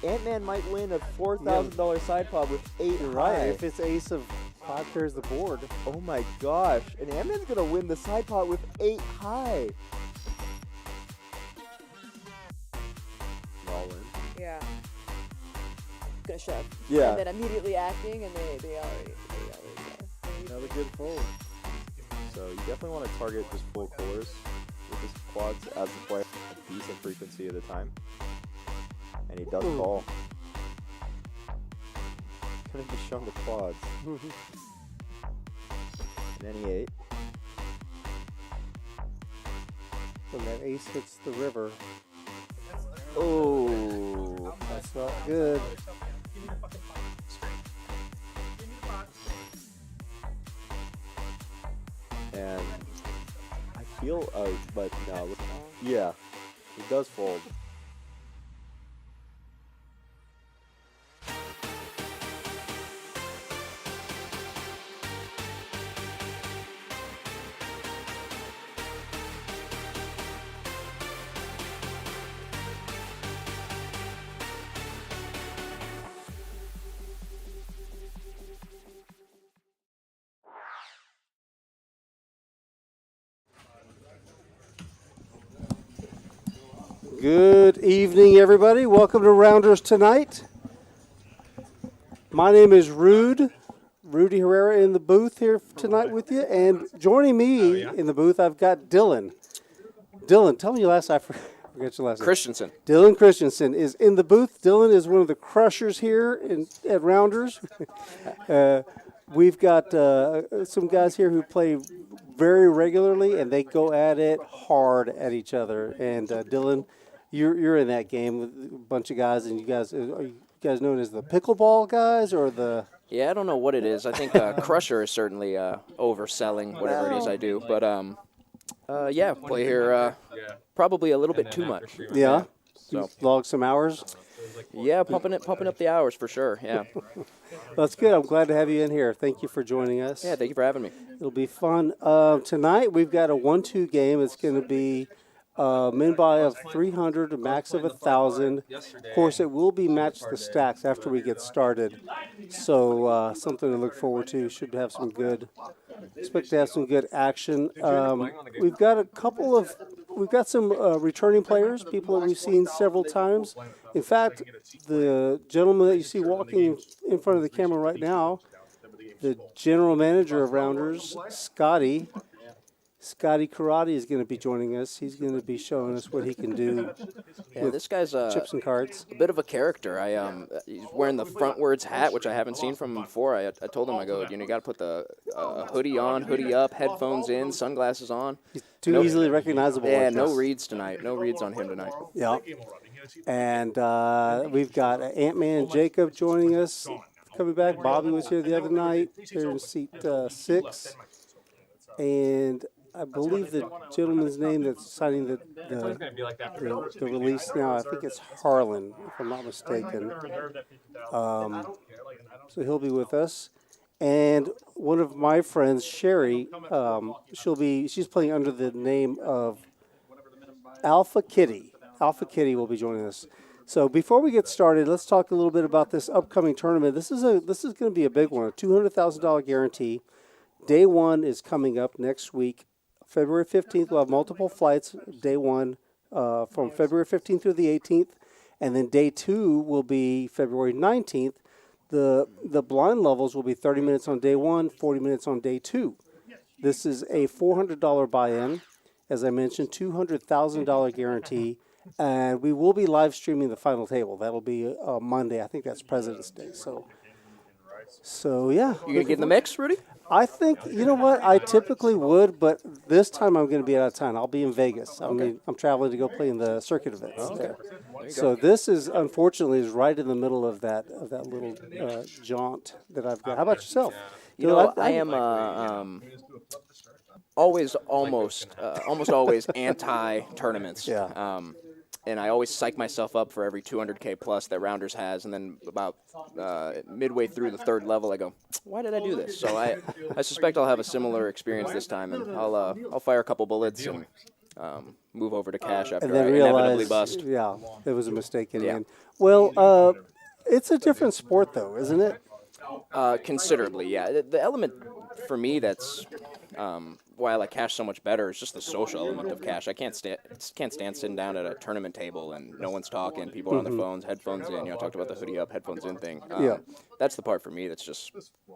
Antman might win a $4,000 side pod with 8 high. Right, if it's ace of 5 pairs the board. Oh my gosh. And Antman's going to win the side pot with 8 high. All in. Yeah. Gonna shove. Yeah. And then immediately acting, and they already go. Another good fold. So you definitely want to target just full colors with his quads as the player a decent frequency of the time. And he does call. Gonna be shown the quads. And then E8. When that ace hits the river, Oh, that's not good. and I feel, but no, yeah, he does fold. Good evening, everybody. Welcome to Rounders Tonight. My name is Rudy Herrera in the booth here tonight with you. And joining me in the booth, I've got Dylan. Dylan, tell me your last name. I forget your last name. Christensen. Dylan Christensen is in the booth. Dylan is one of the crushers here at Rounders. We've got some guys here who play very regularly, and they go at it hard at each other. And Dylan, you're in that game with a bunch of guys, and are you guys known as the pickleball guys or the? Yeah, I don't know what it is. I think Crusher is certainly overselling whatever it is I do. But yeah, play here probably a little bit too much. Yeah. So Log some hours. yeah, pumping up the hours for sure. Yeah. That's good. I'm glad to have you in here. Thank you for joining us. Yeah, thank you for having me. It'll be fun. Tonight we've got a 1-2 game. It's going to be min buy of 300, a max of 1,000. Of course, it will be match the stacks after we get started. So something to look forward to. Should have some good. Expect to have some good action. We've got some returning players, people that we've seen several times. In fact, the gentleman that you see walking in front of the camera right now, the general manager of Rounders, Scotty Karate is going to be joining us. He's going to be showing us what he can do Yeah, with this guy's chips and cards. a bit of a character. He's wearing the frontwards hat, which I haven't seen from him before. I told him, I go, you got to put the hoodie on, hoodie up, headphones in, sunglasses on. He's too easily recognizable. Yeah, like no this. reads tonight. No reads on him tonight. Yeah. And we've got Antman and Jacob joining us, coming back. Bobby was here the other night, here in seat 6. And I believe the gentleman's name that's signing the release now, I think it's Harlan, if I'm not mistaken. So he'll be with us. And one of my friends, Sherry, she's playing under the name of Alpha Kitty. Alpha Kitty will be joining us. So before we get started, let's talk a little bit about this upcoming tournament. This is going to be a big one, a $200,000 guarantee. Day one is coming up next week. February 15th, we'll have multiple flights. Day one from February 15th through the 18th. And then day two will be February 19th. The blind levels will be 30 minutes on day one, 40 minutes on day two. This is a $400 buy-in. As I mentioned, $200,000 guarantee. And we will be live streaming the final table. That'll be Monday. I think that's President's Day. So yeah. You gonna get in the mix, Rudy? I think, you know what, I typically would, but this time I'm going to be out of town. I'll be in Vegas. I'm traveling to go play in the circuit events there. So this is, unfortunately, is right in the middle of that little jaunt that I've got. How about yourself? You know, I am always almost always anti-tournaments. Yeah. And I always psych myself up for every 200K plus that Rounders has, and then about midway through the third level, I go, why did I do this? So I suspect I'll have a similar experience this time, and I'll fire a couple bullets and move over to cash after And then I inevitably realize, bust. yeah, it was a mistake in the Yeah. end. Well, it's a different sport, though, isn't it? Considerably, yeah. The element for me that's why I like cash so much better is just the social element of cash. I can't stand sitting down at a tournament table and no one's talking. People are on their phones, headphones in. I talked about the hoodie up, headphones in thing. Yeah. That's the part for me that's just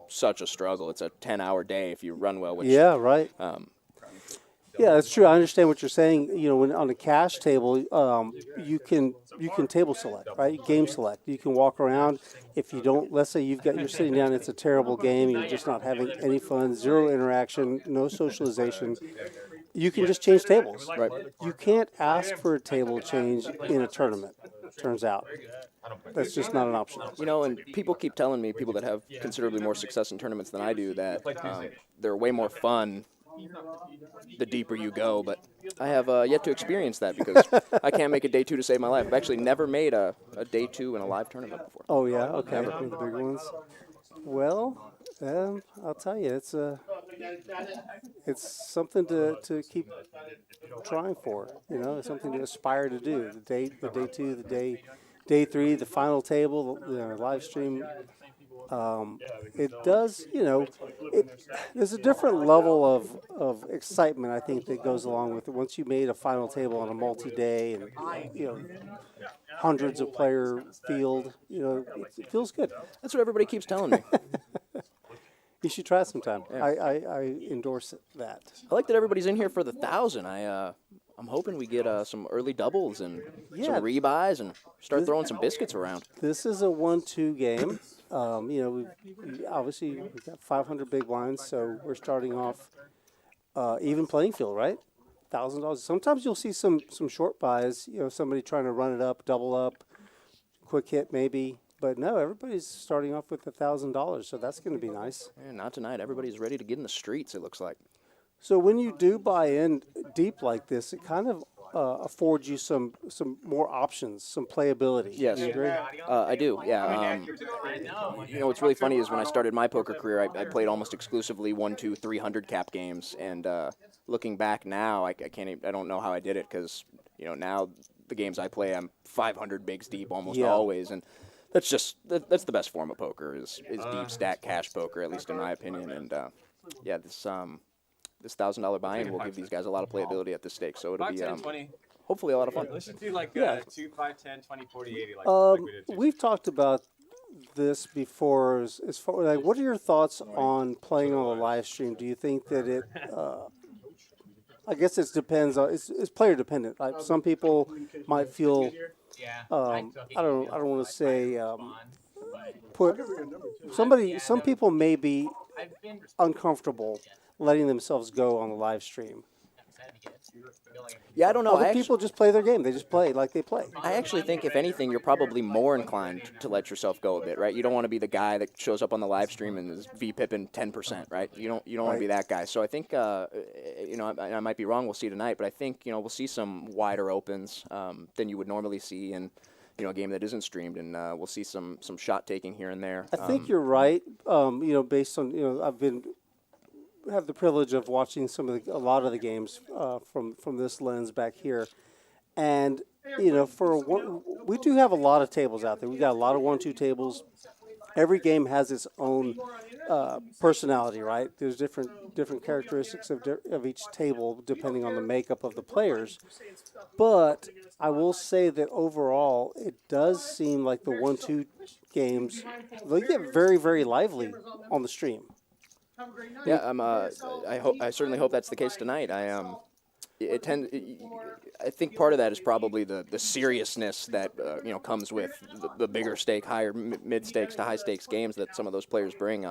such a struggle. It's a 10-hour day if you run well. Which, Yeah, right. Yeah, that's true. I understand what you're saying. When on a cash table, you can table select, right? Game select. You can walk around. If you don't, let's say you're sitting down. It's a terrible game. You're just not having any fun. Zero interaction. No socialization. You can just change tables. Right. You can't ask for a table change in a tournament. Turns out, that's just not an option. And people keep telling me, people that have considerably more success in tournaments than I do, that they're way more fun the deeper you go, but I have yet to experience that because I can't make a day 2 to save my life. I've actually never made a day 2 in a live tournament before. Oh yeah, okay. One of the big ones. Well, I'll tell you, it's something to keep trying for. It's something to aspire to do. The day 2, day 3, the final table, the live stream. It does, there's a different level of excitement, I think, that goes along with it. Once you made a final table on a multi-day and, hundreds of player field, it feels good. That's what everybody keeps telling me. You should try it sometime. Yeah. I endorse that. I like that everybody's in here for the 1,000. I'm hoping we get some early doubles and Yeah. some rebuys and start throwing some biscuits around. This is a 1-2 game. We've got 500 big blinds, so we're starting off even playing field, right? $1,000. Sometimes you'll see some short buys. Somebody trying to run it up, double up, quick hit maybe. But no, everybody's starting off with $1,000, so that's going to be nice. Yeah, not tonight. Everybody's ready to get in the streets, it looks like. So when you do buy in deep like this, it kind of affords you some more options, some playability. Yes. You agree? I do, yeah. What's really funny is when I started my poker career, I played almost exclusively 1, 2, 300 cap games. And looking back now, I don't know how I did it because, now the games I play, I'm 500 bigs deep almost always. And that's the best form of poker is deep stack cash poker, at least in my opinion. And this $1,000 buy-in will give these guys a lot of playability at this stake, so it'll be hopefully a lot of fun. Let's just do like 2, 5, 10, 20, 40, 80. Like we did. We've talked about this before. As far like, what are your thoughts on playing on a live stream? Do you think that it? I guess it depends on. It's player dependent. Like some people might feel. I don't want to say. Some people may be uncomfortable letting themselves go on the live stream. Yeah, I don't know. Other people just play their game. They just play like they play. I actually think, if anything, you're probably more inclined to let yourself go a bit, right? You don't want to be the guy that shows up on the live stream and is V-pipping 10%, right? You don't want to be that guy. So I think, I might be wrong. We'll see tonight, but I think we'll see some wider opens than you would normally see in a game that isn't streamed, and we'll see some shot taking here and there. I think you're right. Based on I've have the privilege of watching a lot of the games from this lens back here, and we do have a lot of tables out there. We got a lot of 1-2 tables. Every game has its own personality, right? There's different characteristics of each table depending on the makeup of the players. But I will say that overall, it does seem like the 1-2 games, they get very, very lively on the stream. Yeah, I certainly hope that's the case tonight. I think part of that is probably the seriousness that comes with the bigger stake, higher mid stakes to high stakes games that some of those players bring.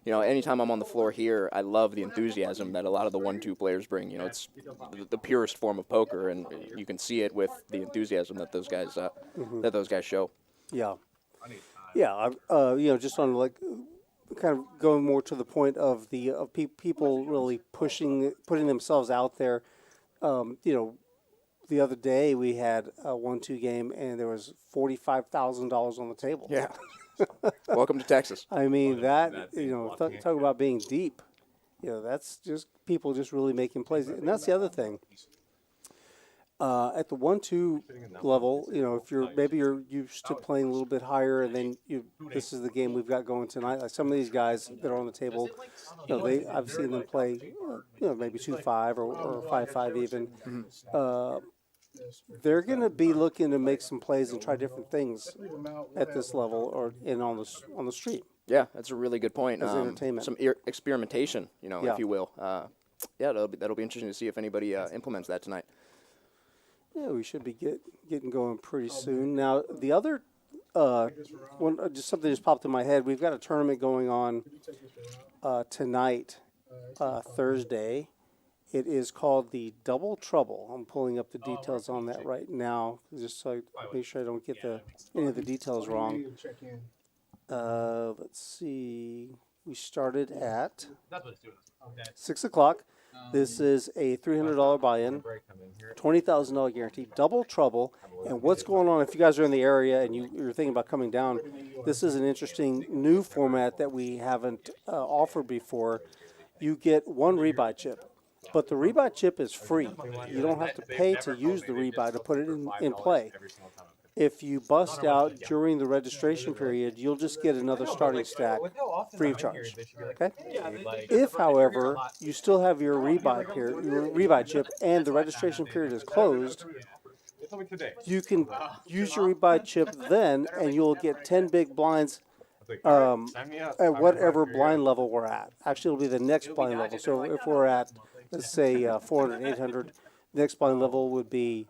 Anytime I'm on the floor here, I love the enthusiasm that a lot of the 1-2 players bring. It's the purest form of poker, and you can see it with the enthusiasm that those guys show. Yeah, just on kind of going more to the point of people really putting themselves out there. The other day we had a 1-2 game and there was $45,000 on the table. Yeah. Welcome to Texas. I mean talk about being deep. That's just people just really making plays, and that's the other thing. At the 1-2 level, you know, if you're used to playing a little bit higher, and then this is the game we've got going tonight. Like some of these guys that are on the table, you know, I've seen them play, you know, maybe 2-5 or 5-5 even. They're going to be looking to make some plays and try different things at this level or on the street. Yeah, that's a really good point. As entertainment. Some experimentation, you know, Yeah. if you will. Yeah, that'll be interesting to see if anybody implements that tonight. Yeah, we should be getting going pretty soon. Now, the other one, just something just popped in my head. We've got a tournament going on tonight, Thursday. It is called the Double Trouble. I'm pulling up the details on that right now, just so I make sure I don't get any of the details wrong. Let's see. We started at 6 o'clock. This is a $300 buy-in, $20,000 guarantee, Double Trouble. And what's going on, if you guys are in the area and you're thinking about coming down, this is an interesting new format that we haven't offered before. You get one rebuy chip, but the rebuy chip is free. You don't have to pay to use the rebuy to put it in play. If you bust out during the registration period, you'll just get another starting stack free of charge. Okay? If, however, you still have your rebuy chip and the registration period is closed, you can use your rebuy chip then, and you'll get 10 big blinds at whatever blind level we're at. Actually, it'll be the next blind level. So if we're at, let's say, 400, 800, next blind level would be,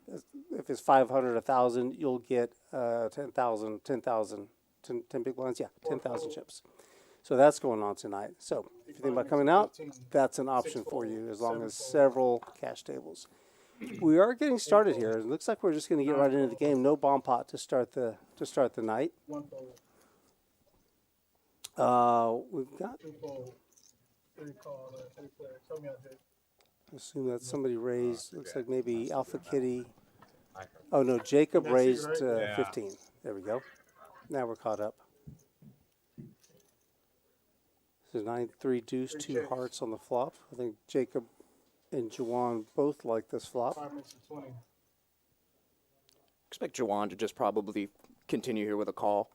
if it's 500, 1,000, you'll get 10,000, 10 big blinds, yeah, 10,000 chips. So that's going on tonight. So if you think about coming out, that's an option for you, as long as several cash tables. We are getting started here. It looks like we're just going to get right into the game. No bomb pot to start the night. We've got. I assume that somebody raised. Looks like maybe Alpha Kitty. Oh no, Jacob raised 15. There we go. Now we're caught up. So 9-3 deuce, 2 hearts on the flop. I think Jacob and Juwan both like this flop. Expect Juwan to just probably continue here with a call.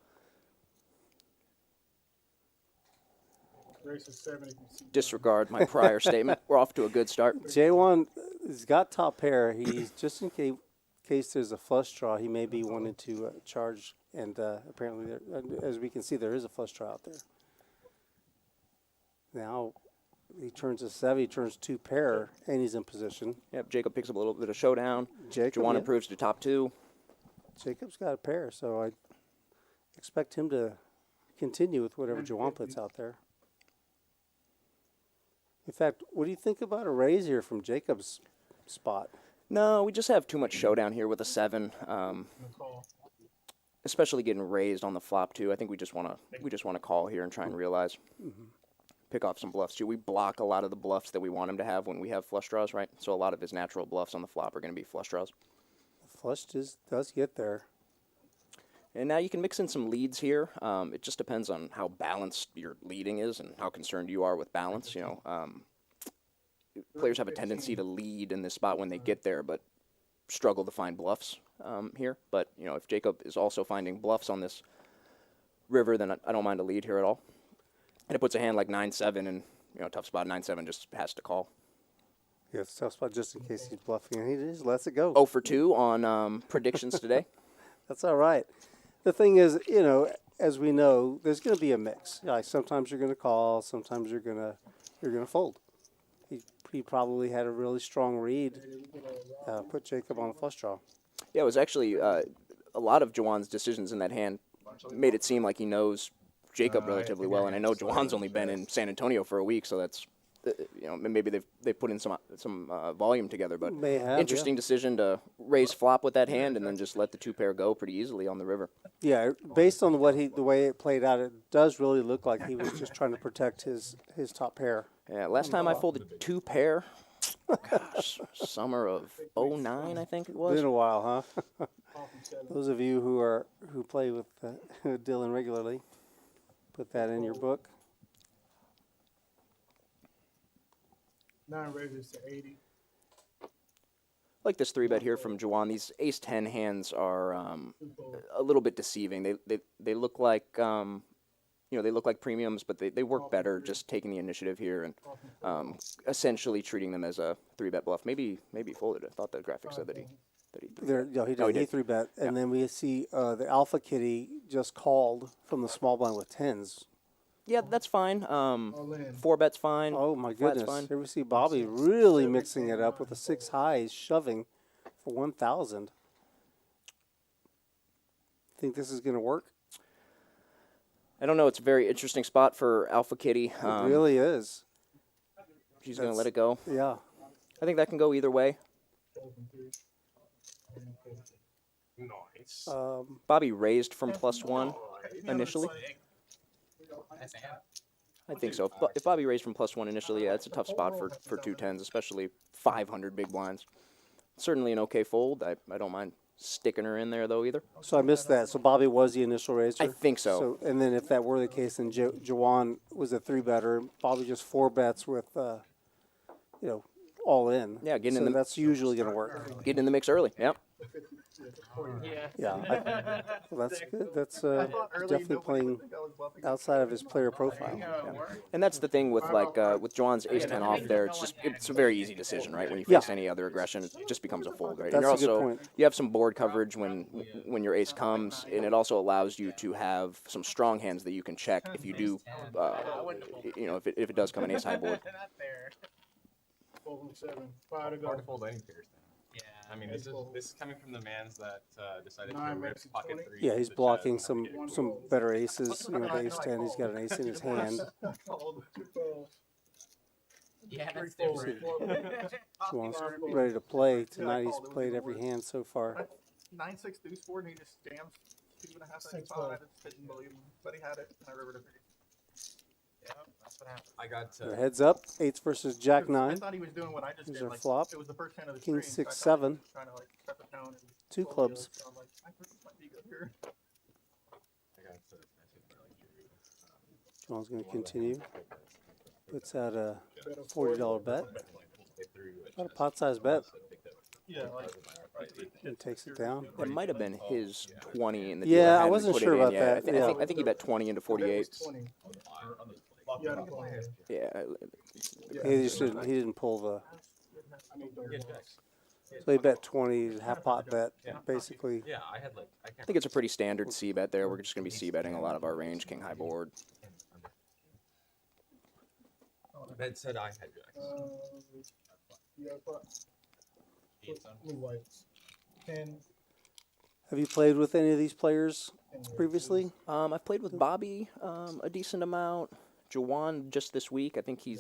Disregard my prior statement. We're off to a good start. J1 has got top pair. He's just in case there's a flush draw, he may be wanting to charge, and apparently, as we can see, there is a flush draw out there. Now he turns a 7, he turns 2 pair, and he's in position. Yep, Jacob picks up a little bit of showdown. Juwan improves to top 2. Jacob's got a pair, so I expect him to continue with whatever Juwan puts out there. In fact, what do you think about a raise here from Jacob's spot? No, we just have too much showdown here with a 7, especially getting raised on the flop too. I think we just want to call here and try and realize, pick off some bluffs too. We block a lot of the bluffs that we want him to have when we have flush draws, right? So a lot of his natural bluffs on the flop are going to be flush draws. Flush does get there. And now you can mix in some leads here. It just depends on how balanced your leading is and how concerned you are with balance. You know, players have a tendency to lead in this spot when they get there, but struggle to find bluffs here. But you know, if Jacob is also finding bluffs on this river, then I don't mind a lead here at all. And it puts a hand like 9-7, and you know, tough spot 9-7 just has to call. Yeah, it's a tough spot just in case he's bluffing, and he just lets it go. 0 for 2 on predictions today. That's all right. The thing is, you know, as we know, there's going to be a mix. Like sometimes you're going to call, sometimes you're going to fold. He probably had a really strong read, put Jacob on a flush draw. Yeah, it was actually a lot of Juwan's decisions in that hand made it seem like he knows Jacob relatively well, and I know Juwan's only been in San Antonio for a week, so that's you know, maybe they've put in some volume together, but interesting decision to raise flop with that hand and then just let the 2 pair go pretty easily on the river. Yeah, based on the way it played out, it does really look like he was just trying to protect his top pair. Yeah, last time I folded 2 pair, gosh, summer of 09, I think it was. Been a while, huh? Those of you who play with Dylan regularly, put that in your book. 9 raises to 80. like this 3-bet here from Juwan. These ace-10 hands are a little bit deceiving. They look like they look like premiums, but they work better just taking the initiative here and essentially treating them as a 3-bet bluff. Maybe he folded. I thought the graphic said that he He did 3-bet, and then we see the Alpha Kitty just called from the small blind with 10s. Yeah, that's fine. 4-bet's fine. Oh my Flat's goodness! fine. Here we see Bobby really mixing it up with the 6 highs, shoving for 1,000. Think this is going to work? I don't know. It's a very interesting spot for Alpha Kitty. It really is. She's going to let it go. Yeah. I think that can go either way. Nice. Bobby raised from +1 initially. I think so. If Bobby raised from +1 initially, yeah, it's a tough spot for 2 10s, especially 500 big blinds. Certainly an okay fold. I don't mind sticking her in there, though, either. So I missed that. So Bobby was the initial raiser? I think so. And then if that were the case, then Jawan was a 3-better. Bobby just 4-bets with, all in. Yeah, getting so in the that's usually going to work. Getting in the mix early. Yep. Yeah. Well, that's good. That's definitely playing outside of his player profile. And that's the thing with with Juwan's ace-10 off there. It's a very easy decision, right? When you face any other aggression, it just becomes a fold, right? That's and you're a good also point. you have some board coverage when your ace comes, and it also allows you to have some strong hands that you can check if you do, if it does come an ace high board. Hard to fold any pairs then. Yeah. I mean, this is coming from the mans that decided to rip pocket 3. Yeah, he's blocking some better aces. The ace-10, he's got an ace in his hand. Yeah, that's different. Juwan's ready to play. Tonight he's played every hand so far. 9-6 deuce board, and he just jams 2.5 cents on. I just didn't believe him, but he had it, and I rivered it. Yeah, that's what happened. I got The heads up, 8s versus Jack I 9. thought he was doing what I just Here's did. our Like, flop. it was the first hand of the King, screen, 6, so I thought he 7. was trying to like set the tone and 2 fold clubs. it, so I'm like, I think this might be good here. Juwan's going to continue. Puts out a $40 bet. Not a pot-sized bet. Yeah, like, And takes it down. It might have been his 20 in the Yeah, dealer I hadn't wasn't put sure it in about yet. that, I think he bet 20 into 48. 20. Yeah, I don't know. Yeah. He didn't pull the. So he bet 20, half pot bet, basically. Yeah, I had I think it's a pretty standard C bet there. We're just going to be C betting a lot of our range, king high board. Bet said I had jacks. Yeah, but blue whites. 10. Have you played with any of these players previously? I've played with Bobby a decent amount. Juwan just this week. I think he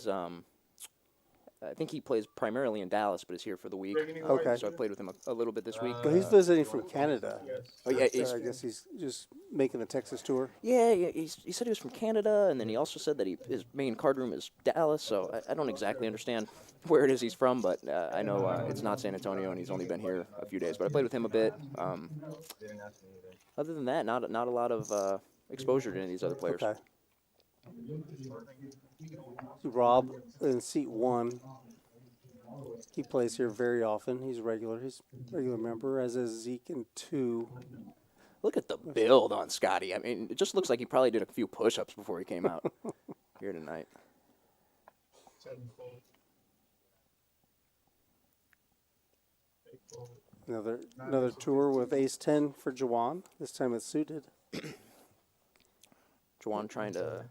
plays primarily in Dallas, but is here for the week. Okay. So I played with him a little bit this week. Well, he's visiting from Canada. Oh yeah, So I guess he's just making the Texas tour. yeah. He said he was from Canada, and then he also said that his main card room is Dallas. So I don't exactly understand where it is he's from, but I know it's not San Antonio, and he's only been here a few days. But I played with him a bit. Other than that, not a lot of exposure to any of these other players. Okay. Rob in seat 1. He plays here very often. He's regular. He's a regular member, as is Zeke in 2. Look at the build on Scotty. I mean, it just looks like he probably did a few push-ups before he came out here tonight. Another tour with ace-10 for Juwan. This time it's suited. Juwan trying to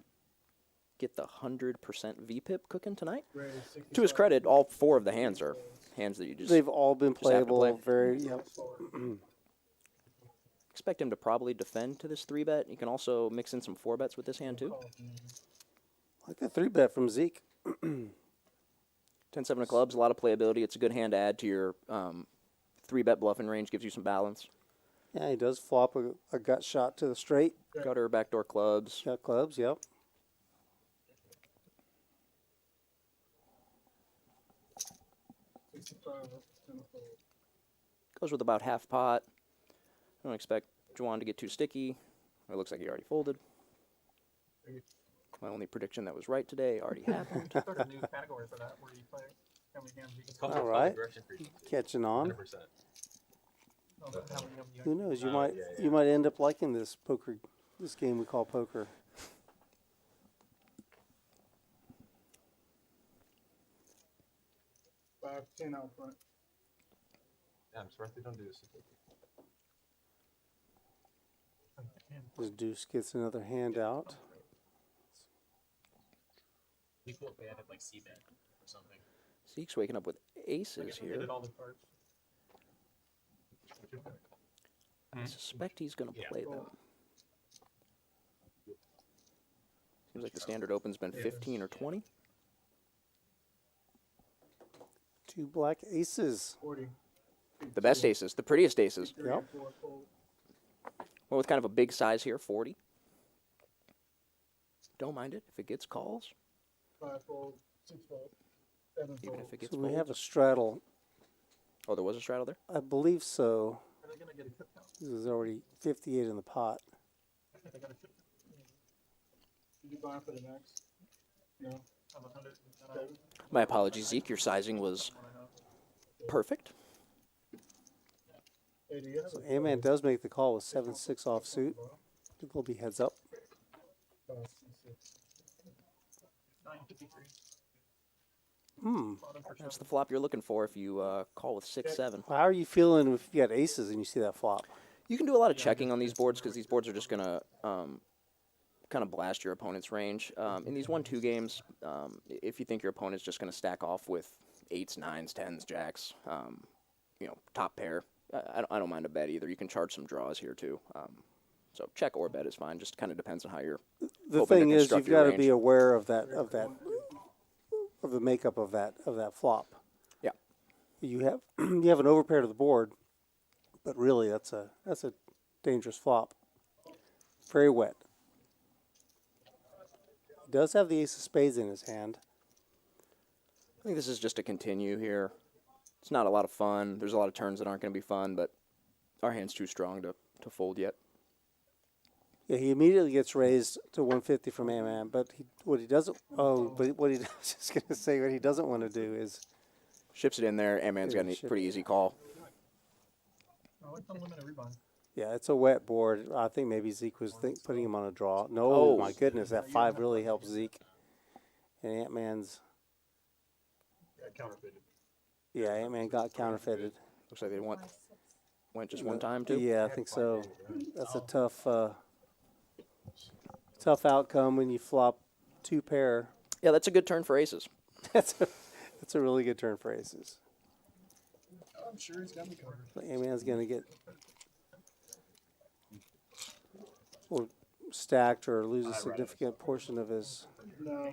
get the 100% VPIP cooking tonight. To his credit, all 4 of the hands are hands that you just They've all been have to playable. play. Very, yep. expect him to probably defend to this 3-bet. You can also mix in some 4-bets with this hand too. Like a 3-bet from Zeke. 10-7 of clubs, a lot of playability. It's a good hand to add to your 3-bet bluffing range, gives you some balance. Yeah, he does flop a gut shot to the straight. Gutter, backdoor clubs. Shot clubs, yep. Goes with about half pot. I don't expect Juwan to get too sticky. It looks like he already folded. My only prediction that was right today already happened. Start a new category for that where you play how many hands you It's can called All the right. direction frequency. Catching on. 100%. how many of them you Who knows? You Oh, might yeah, you might end up liking this game we call poker. 5-10 out front. Yeah, I'm surprised they don't do this. This deuce gets another hand out. Be cool if they added like C-bet or something. Zeke's waking up with aces here. All the cards. I suspect he's going to play them. Seems like the standard open's been 15 or 20. 2 black aces. 40. The best aces, the prettiest aces. Yep. 4 fold. Went with kind of a big size here, 40. Don't mind it if it gets calls, 5 fold. 6 fold. 7 even fold. if it gets So we have a folds. straddle. Oh, there was a straddle there? I believe so. Are they gonna get a chip count? This is already 58 in the pot. I think they got a chip count. Did you buy for the max? No. Have 100. My apologies, Zeke. Your sizing was perfect. Hey, do you have So Antman does make the call with 7-6 offsuit. I think we'll be heads up. 5, 6. 953. That's the flop you're looking for if you call with 6-7. How are you feeling if you got aces and you see that flop? You can do a lot of checking on these boards because these boards are just going to kind of blast your opponent's range. In these 1-2 games, if you think your opponent's just going to stack off with 8s, 9s, 10s, jacks, top pair, I don't mind a bet either. You can charge some draws here too. So check or bet is fine. Just kind of depends on how you're. The hoping to thing is, construct you've your got to range. be aware of the makeup of that flop. Yeah. You have you have an overpair to the board, but really that's a dangerous flop. Very wet. He does have the ace of spades in his hand. I think this is just a continue here. It's not a lot of fun. There's a lot of turns that aren't going to be fun, but our hand's too strong to fold yet. Yeah, he immediately gets raised to 150 from Antman, but what he doesn't want to do is Ships it in there. Antman's got a Ship pretty it. easy call. I like the limited rebound. yeah, it's a wet board. I think maybe Zeke was putting him on a draw. No, Oh. my goodness, that 5 really helps Zeke. And Antman's Yeah, counterfeited. yeah, Antman got counterfeited. Looks like they went just one time too. Yeah, I think so. That's a tough outcome when you flop 2 pair. Yeah, that's a good turn for aces. That's a really good turn for aces. I'm sure he's got me covered. So Antman's going to get or stacked or lose a significant portion of his. No.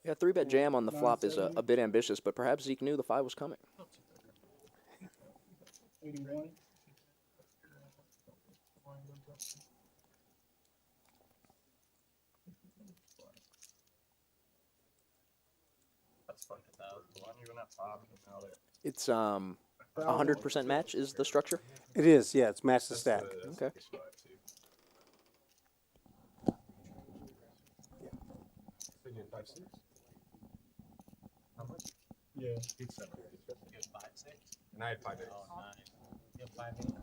Yeah, 3-bet jam on the flop is a bit ambitious, but perhaps Zeke knew the 5 was coming. 81. That's fucking 1,000. One, you're not popping out there. It's 100% match is the structure. It is, yeah, it's match the stack. Okay. So you did 5-6? How much? Yeah. It's 7. You have 5-6? And I had 5-8. Oh, nice. You have 5-8?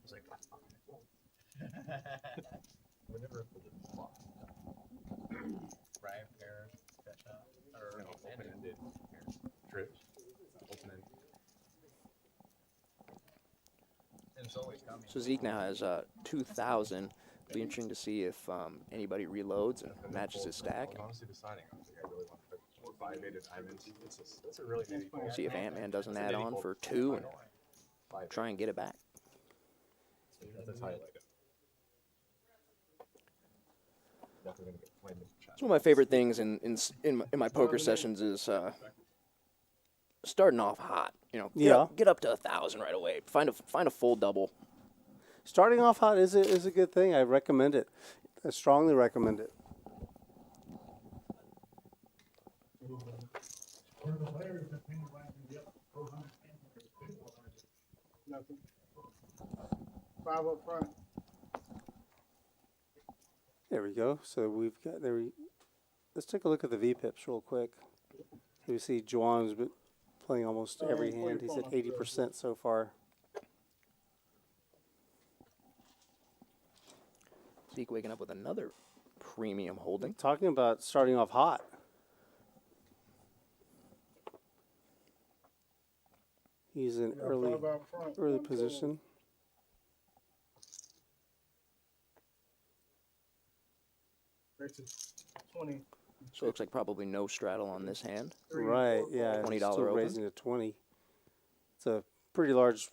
It's like, whenever it was a flop. Right, pair, catch up. Or Open-ended trips. Open-ended. and it's always coming. So Zeke now has 2,000. It'll be interesting to see if anybody reloads and matches his stack. I was honestly deciding. I was like, I really want to put 5-8 diamonds. That's a really nitty call. See if Antman doesn't add on for 2 and try and get it back. That's highlighted. Definitely gonna get flamed in the chat. It's one of my favorite things in my poker sessions is starting off hot. Get up to 1,000 right away. Find a full double. Starting off hot is a good thing. I recommend it. I strongly recommend it. Nothing. 5 up front. There we go. So we've got there. Let's take a look at the VPIPs real quick. We see Juwan's been playing almost every hand. He's at 80% so far. Zeke waking up with another premium holding. Talking about starting off hot. He's in early position. Versus 20. So it looks like probably no straddle on this hand. Right, yeah. $20 still open. raising to 20. It's a pretty large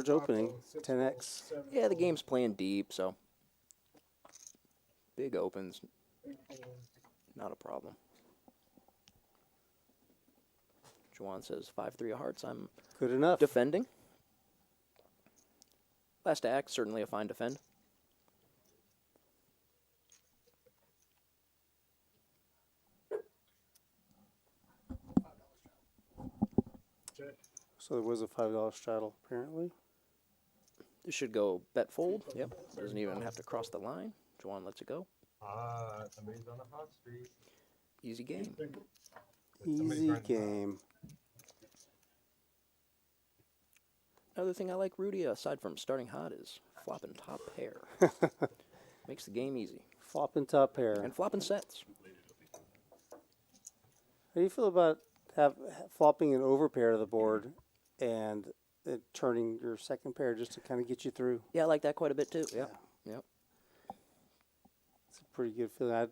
opening. 10x. Yeah, the game's playing deep, so big opens, not a problem. Juwan says 5-3 of hearts. I'm Good enough. defending. Last act, certainly a fine defend. So there was a $5 straddle apparently. This should go bet fold. Yep, doesn't even have to cross the line. Juwan lets it go. Somebody's on a hot streak. Easy game. Easy game. Another thing I like, Rudy, aside from starting hot, is flopping top pair. Makes the game easy. Flopping top pair. And flopping sets. How do you feel about flopping an overpair to the board and turning your second pair just to kind of get you through? Yeah, I like that quite a bit too. Yep. Yep. It's a pretty good feeling.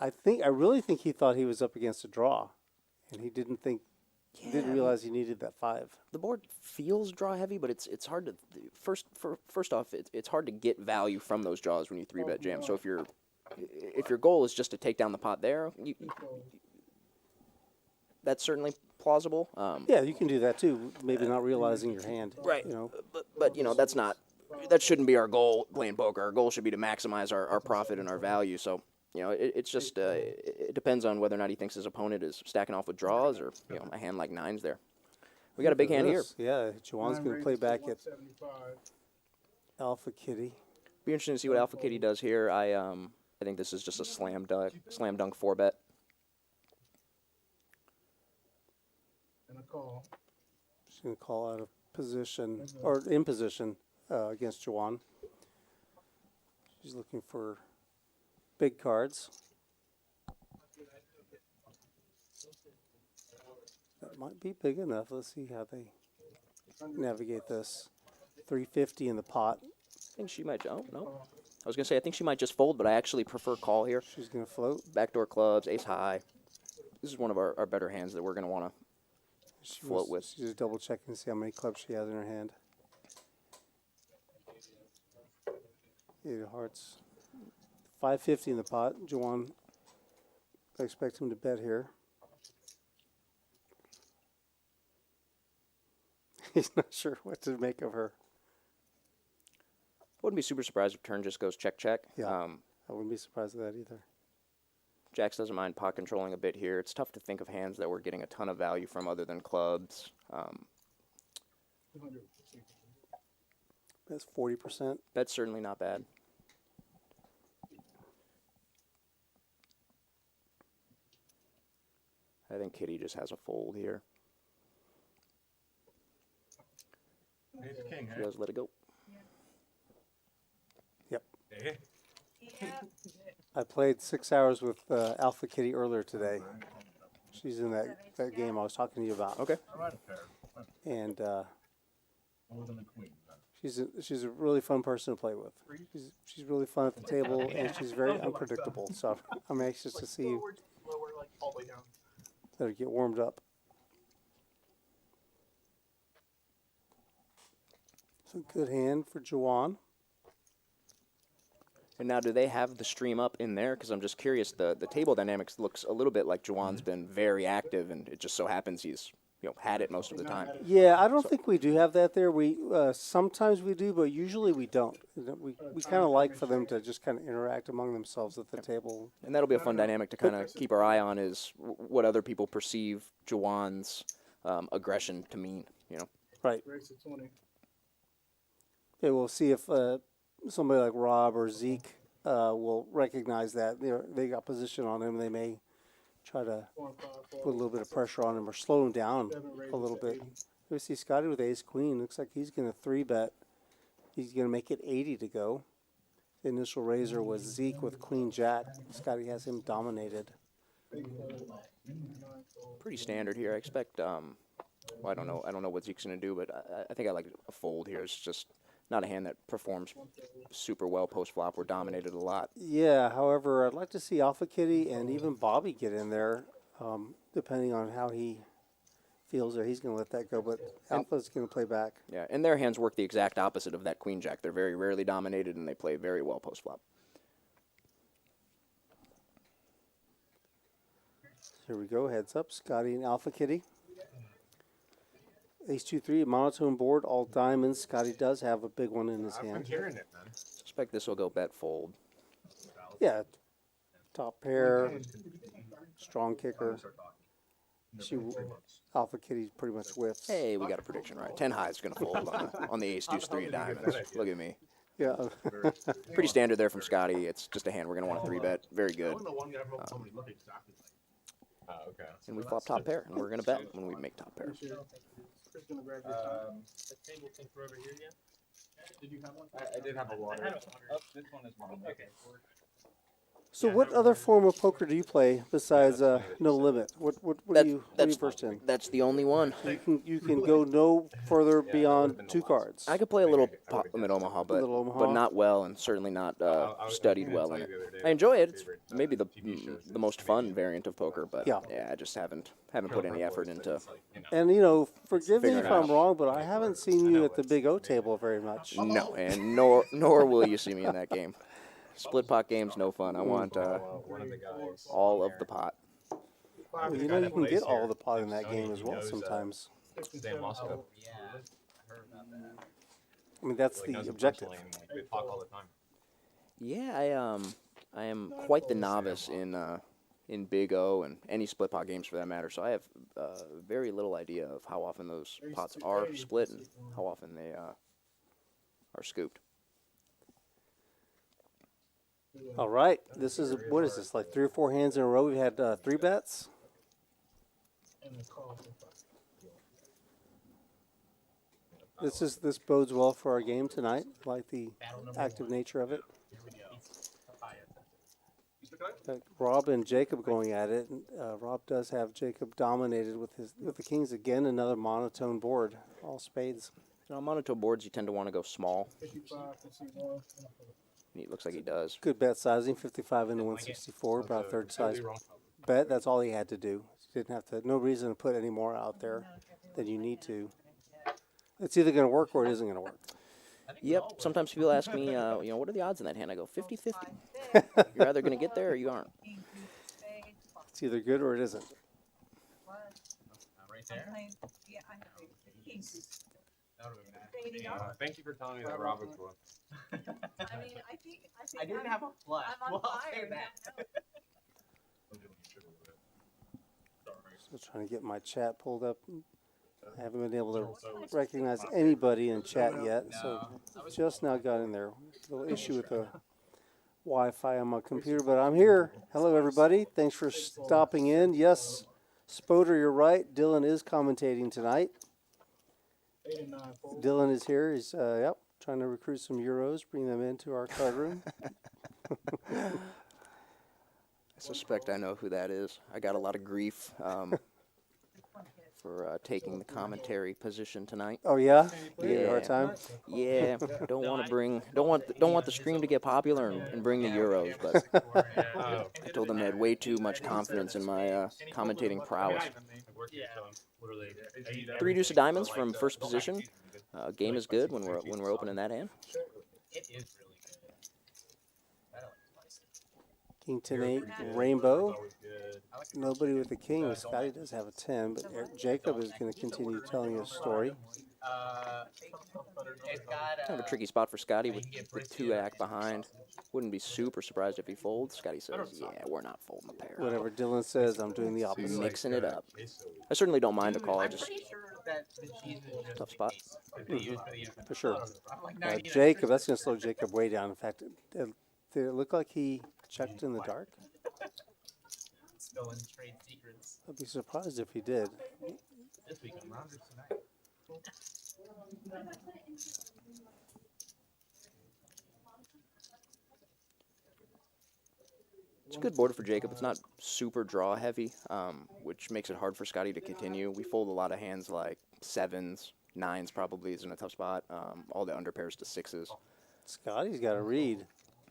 I really think he thought he was up against a draw, and he didn't realize he needed that 5. The board feels draw heavy, but it's hard to first off it's hard to get value from those draws when you 3-bet jam. So if your goal is just to take down the pot there, that's certainly plausible. Yeah, you can do that too. Maybe not realizing your hand. Right. You know. But that shouldn't be our goal playing poker. Our goal should be to maximize our profit and our value. So, it's just it depends on whether or not he thinks his opponent is stacking off with draws or a hand like 9s there. We got a big hand here. Yeah, Juwan's going to play back at Alpha Kitty. Be interesting to see what Alpha Kitty does here. I think this is just a slam dunk 4-bet. And a call. She's going to call out of position, or in position, against Juwan. She's looking for big cards. That might be big enough. Let's see how they navigate this. 350 in the pot. I think she might. Oh, no. I was going to say, I think she might just fold, but I actually prefer call here. She's going to float. Backdoor clubs, ace high. This is one of our better hands that we're going to want to float with. She's just double checking to see how many clubs she has in her hand. 8 of hearts. 550 in the pot. Juwan, I expect him to bet here. He's not sure what to make of her. Wouldn't be super surprised if turn just goes check, check. Yeah, I wouldn't be surprised at that either. Jacks doesn't mind pot controlling a bit here. It's tough to think of hands that we're getting a ton of value from other than clubs. That's 40%. That's certainly not bad. I think Kitty just has a fold here. Ace king, She does let it go. Yep. Hey. I played 6 hours with Alpha Kitty earlier today. She's in that game I was talking to you about. Okay. And she's a really fun person to play with. She's really fun at the table, and she's very unpredictable. So I'm anxious to see Lower, like all the way down. let her get warmed up. So good hand for Juwan. And now, do they have the stream up in there? Because I'm just curious. The table dynamics looks a little bit like Juwan's been very active, and it just so happens he's had it most of the time. Yeah, I don't think we do have that there. We sometimes we do, but usually we don't. We kind of like for them to just kind of interact among themselves at the table. And that'll be a fun dynamic to kind of keep our eye on, is what other people perceive Juwan's aggression to mean. Right. Race of 20. Yeah, we'll see if somebody like Rob or Zeke will recognize that they got position on him. They may try to put a little bit of pressure on him or slow him down a little bit. We see Scotty with ace queen. Looks like he's going to 3-bet. He's going to make it 80 to go. The initial raiser was Zeke with queen jack. Scotty has him dominated. Pretty standard here. I expect. Well, I don't know what Zeke's going to do, but I think I like a fold here. It's just not a hand that performs super well post flop. We're dominated a lot. Yeah, however, I'd like to see Alpha Kitty and even Bobby get in there, depending on how he feels there. He's going to let that go, but Alpha's going to play back. Yeah, and their hands work the exact opposite of that queen jack. They're very rarely dominated, and they play very well post flop. Here we go, heads up, Scotty and Alpha Kitty. Ace 2-3, monotone board, all diamonds. Scotty does have a big one in his I'm hand. hearing it, man. Suspect this will go bet fold. Yeah, top pair, strong kicker. Alpha Kitty pretty much whiffs. Hey, we got a prediction right. 10 high is going to fold on the ace deuce 3 of diamonds. Look at me. Yeah. Pretty standard there from Scotty. It's just a hand we're going to want to 3-bet. Very good. Okay. And we flop top pair, and we're going to bet when we make top pair. The table can throw over here again. Did you have one? I did have a water. I had a water. Oh, this one is one. Okay. So what other form of poker do you play besides No Limit? What are you versed in? That's the only one. You can go no further beyond 2 cards. I could play a little pot limit Omaha, Little Omaha. but not well, and certainly not studied well in it. I enjoy it. It's maybe the most fun variant of poker, but Yeah. I just haven't put any effort into. And forgive me Figure if it I'm out. wrong, but I haven't seen you at the Big O table very much. No, and nor will you see me in that game. Split pot games, no fun. I want One of the guys. all of the pot. Well, you can get all the pot in that game as well sometimes. Sam Moscow. Yeah, I heard about that. I mean, that's Like, the knows him objective. personally and, like, they talk all the time. Yeah, I am quite the novice in Big O and any split pot games for that matter. So I have very little idea of how often those pots are split and how often they are scooped. All right, what is this, like 3 or 4 hands in a row? We've had 3 bets. This bodes well for our game tonight. I like the active nature of it. Here we go. Rob and Jacob going at it. Rob does have Jacob dominated with the kings again. Another monotone board, all spades. On monotone boards, you tend to want to go small. It looks like he does. Good bet sizing, 55 into 164, about a third size bet. That's all he had to do. He didn't have to. No reason to put any more out there than you need to. It's either going to work or it isn't going to work. Yep. Sometimes people ask me, what are the odds in that hand? I go 50-50. You're either going to get there or you aren't. It's either good or it isn't. Right there. Thank you for telling me that Rob was one. I didn't have a flush. I'm on Well, I'll fire say that. Still trying to get my chat pulled up. I haven't been able to recognize anybody in chat yet, so just now got in there. A little issue with the Wi-Fi on my computer, but I'm here. Hello, everybody. Thanks for stopping in. Yes, Spoder, you're right. Dylan is commentating tonight. Dylan is here. He's trying to recruit some Euros, bring them into our card room. I suspect I know who that is. I got a lot of grief for taking the commentary position tonight. Oh yeah, you Yeah. had a hard time. Yeah, don't want the stream to get popular and bring the Euros, but I told them they had way too much confidence in my commentating prowess. Three deuce of diamonds from first position. Game is good when we're opening that hand. It is really good. I don't like spicy. King 10-8, rainbow. Nobody with a king. Scotty does have a 10, but Jacob is going to continue telling his story. It's got Kind of a tricky spot for Scotty with 2 act behind. Wouldn't be super surprised if he folds. Scotty says, yeah, we're not folding the pair. Whatever Dylan says, I'm doing the opposite. Mixing it up. I certainly don't mind a call. I I'm just pretty sure that the cheese is just tough spot. what they use for the For sure. I'm like 99% Jacob, that's going to slow Jacob way down. In fact, Did it look like he checked in the dark? Still in trade secrets. I'd be surprised if he did. This week on Rounders Tonight. It's a good board for Jacob. It's not super draw heavy, which makes it hard for Scotty to continue. We fold a lot of hands like 7s, 9s probably is in a tough spot. All the underpairs to 6s. Scotty's got to read.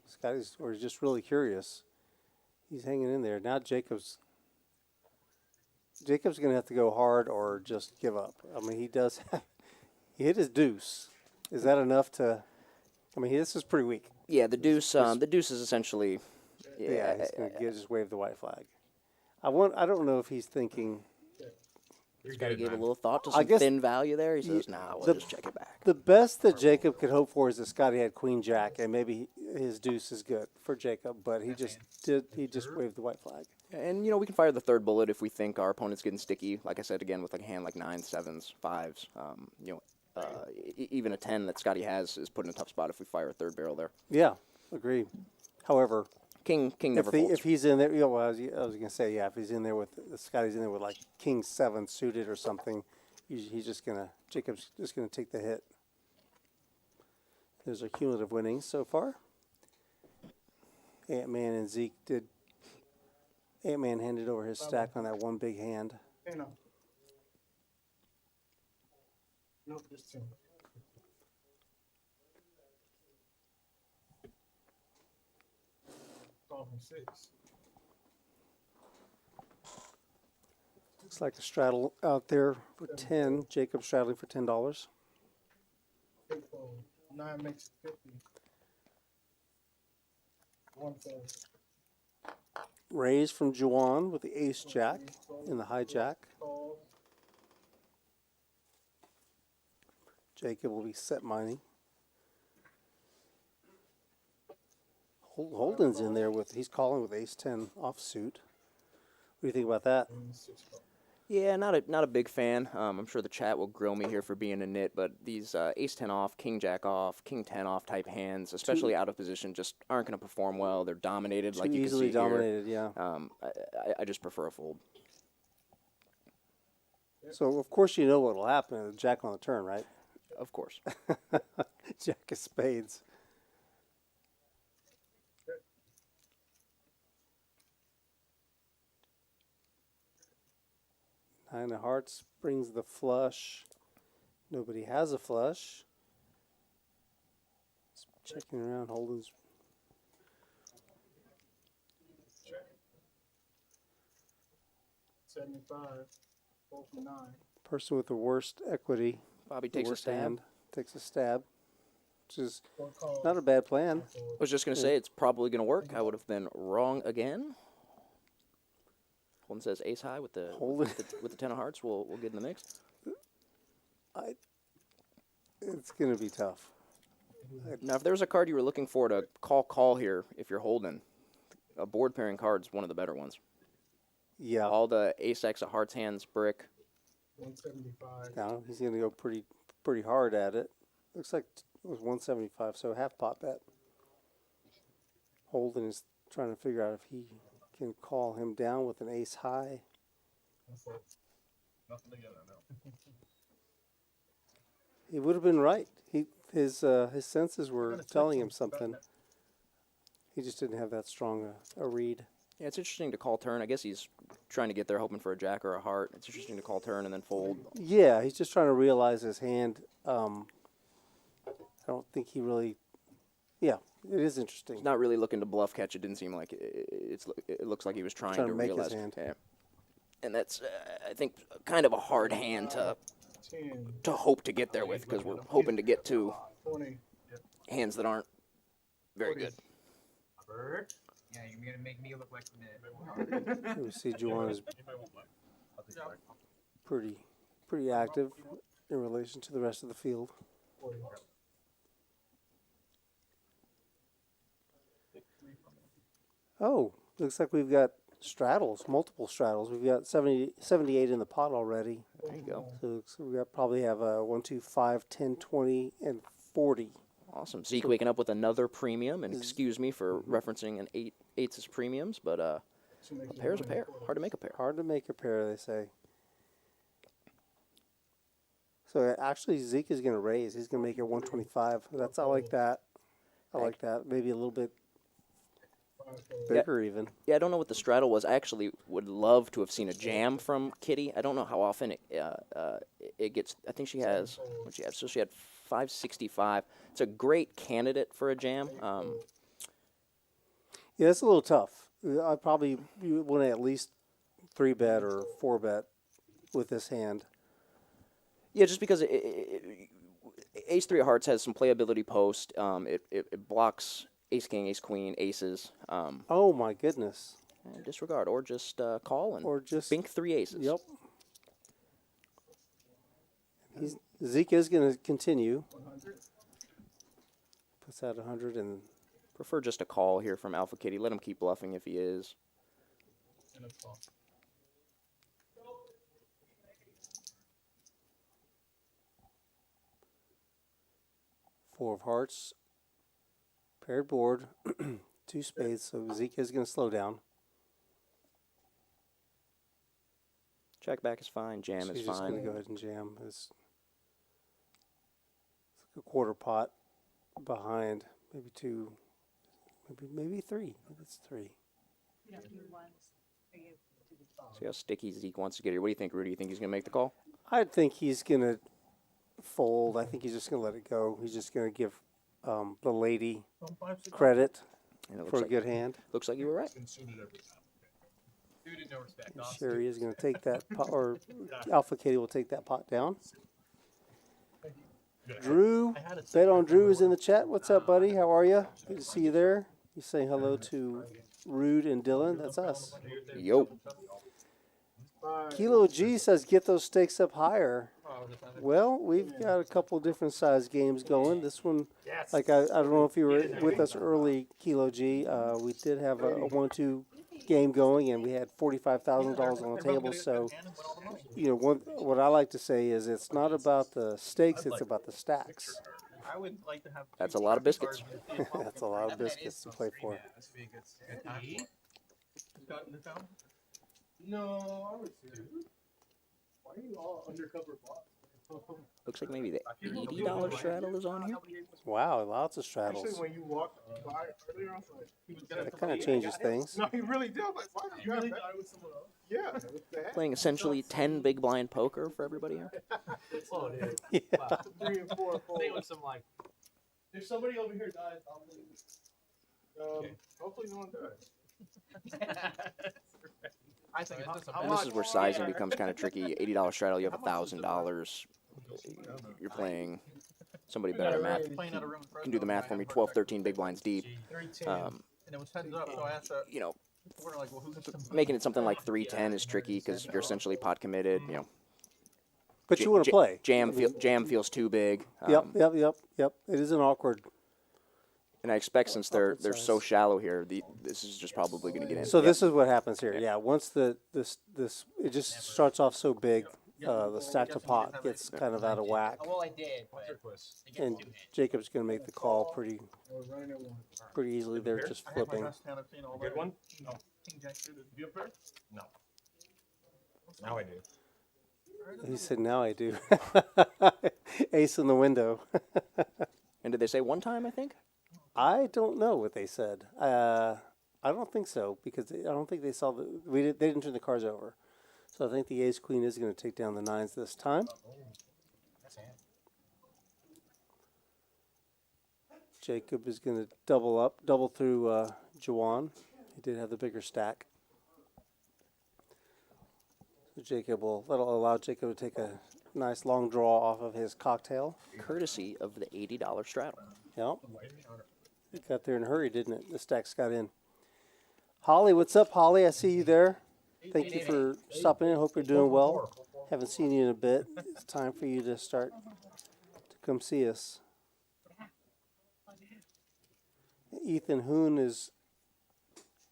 Scotty's, or he's just really curious. He's hanging in there. Now Jacob's going to have to go hard or just give up. I mean, he does have, he hit his deuce. Is that enough to, I mean, this is pretty weak. Yeah, the deuce is essentially. Yeah, he's going to just wave the white flag. I don't know if he's thinking. Scotty gave a little thought to some thin value there. He says, "Nah, we'll just check it back." The best that Jacob could hope for is that Scotty had Queen Jack, and maybe his deuce is good for Jacob. But he just waved the white flag. And we can fire the third bullet if we think our opponent's getting sticky. Like I said again, with like a hand like 9s, 7s, 5s. Even a 10 that Scotty has is put in a tough spot if we fire a third barrel there. Yeah, agree. However, King never folds. if he's in there, well, I was going to say, yeah, if he's in there with Scotty's in there with like King 7 suited or something, Jacob's just gonna take the hit. There's our cumulative winnings so far. Antman and Zeke did. Antman handed over his stack on that one big hand. Hey, no. Nope, just 2. All from 6. Looks like a straddle out there for 10. Jacob straddling for $10. 9 makes it 50. 1 fold. Raise from Juwan with the ace jack in the hijack. Fold. Jacob will be set mining. Holden's in there with, he's calling with ace 10 offsuit. What do you think about that? Yeah, not a big fan. I'm sure the chat will grill me here for being a nit, but these ace 10 off, king jack off, king 10 off type hands, especially out of position, just aren't going to perform well. They're dominated, like you can see easily dominated, here. yeah. I just prefer a fold. So of course you know what will happen. Jack on the turn, right? Of course. Jack of spades. Nine of hearts brings the flush. Nobody has a flush. Checking around, Holden's. Check. 75. Fold from 9. Person with the worst equity. Bobby the takes a worst stab. hand, takes a stab, which is Fold call. not a bad plan. I was just going to say it's probably going to work. I would have been wrong again. Holden says ace high with the with the 10 of hearts. We'll get in the mix. It's going to be tough. Now, if there's a card you were looking for to call here, if you're holding, a board pairing card's one of the better ones. Yeah. All the ace X of hearts hands brick. 175. Now he's going to go pretty hard at it. Looks like it was 175, so half pot bet. Holden is trying to figure out if he can call him down with an ace high. Nothing together, no. He would have been right. His senses were telling him something. He just didn't have that strong a read. Yeah, it's interesting to call turn. I guess he's trying to get there hoping for a jack or a heart. It's interesting to call turn and then fold. Yeah, he's just trying to realize his hand. I don't think he really. Yeah, it is interesting. He's not really looking to bluff catch. It didn't seem like it looks like he was trying to make realize. his hand. Yeah. And that's, I think, kind of a hard hand to 10. hope to get there with, because we're hoping to get to 20. hands that aren't very good. Yeah, you're gonna make me look like the mid. We see Juwan is pretty active in relation to the rest of the field. 40. Oh, looks like we've got straddles, multiple straddles. We've got 78 in the pot already. There you go. So we probably have 1, 2, 5, 10, 20, and 40 Awesome. Zeke waking up with another premium, and excuse me for referencing an eights as premiums, but a pair's a pair. Hard to make a pair. Hard to make a pair, they say. So actually, Zeke is going to raise. He's going to make it 125. I like that. I like that. Maybe a little bit bigger even. Yeah, I don't know what the straddle was. I actually would love to have seen a jam from Kitty. I don't know how often it gets. I think she has. What she had? So she had 565. It's a great candidate for a jam. Yeah, it's a little tough. I probably want to at least 3-bet or 4-bet with this hand. Yeah, just because Ace 3 of Hearts has some playability post. It blocks Ace King, Ace Queen, Aces. Oh my goodness! Disregard or just call and Or just bink 3 aces. Yep. Zeke is going to continue. Puts out 100 and Prefer just a call here from Alpha Kitty. Let him keep bluffing if he is. 4 of hearts. Paired board. 2 spades. So Zeke is going to slow down. Check back is fine. Jam She's is just going fine. to go ahead and jam. It's like a quarter pot behind. Maybe 2. Maybe 3. Maybe it's 3. See how sticky Zeke wants to get here. What do you think, Rudy? You think he's going to make the call? I think he's going to fold. I think he's just going to let it go. He's just going to give the lady credit And it looks for a like, good hand. looks like you were right. Sherry is going to take that pot, or Alpha Kitty will take that pot down. Drew, Bet on Drew is in the chat. What's up, buddy? How are you? Good to see you there. He's saying hello to Rude and Dylan. That's us. Yo. Kilo G says get those stakes up higher. Well, we've got a couple different size games going. This one, like I don't know if you were with us early, Kilo G. We did have a 1-2 game going, and we had $45,000 on the table. So, you know, what I like to say is it's not about the stakes; it's about the stacks. I would like to have. That's a lot of biscuits. That's a lot of biscuits to play for. No, I was serious. Why are you all undercover bots? Looks like maybe the $80 straddle is on here. Wow, lots of straddles. Actually, when you walked by earlier, I was like, he was gonna. That kind of changes things. No, he really did. I was like, why did you really die with someone else? Yeah. What the heck? Playing essentially 10 big blind poker for everybody here. Oh, dude. Yeah. Wow. 3 and 4 I think it was some like, if somebody over here dies, I'll leave. Hopefully no one dies. I think And this is where sizing becomes kind of tricky. $80 straddle, you have $1,000. You're playing somebody better at math. Playing at a room Can do the math for me. 12, 13 big blinds deep. and it was heads up, so I asked that. You know, We're like, well, who's making it something like 310 is tricky because you're essentially pot committed. You know, But you want to play. Jam feels too big. Yep. It is an awkward. And I expect since they're so shallow here, this is just probably going to get in. So this is what happens here. Yeah, once this it just starts off so big, the stack to pot gets kind of out of whack, well, I did, but and Jacob's going to make the call pretty easily. They're just flipping. Good one? No. King Jack suited. You have a pair? No. Now I do. He said, "Now I do." Ace in the window. And did they say one time, I think? I don't know what they said. I don't think so because I don't think they saw they didn't turn the cards over. So I think the ace queen is going to take down the 9s this time. Jacob is going to double through Juwan. He did have the bigger stack. So that'll allow Jacob to take a nice long draw off of his cocktail. Courtesy of the $80 straddle. Yep. It got there in a hurry, didn't it? The stacks got in. Holly, what's up, Holly? I see you there. Thank you for stopping in. Hope you're doing well. Haven't seen you in a bit. It's time for you to start to come see us. Ethan Hoon is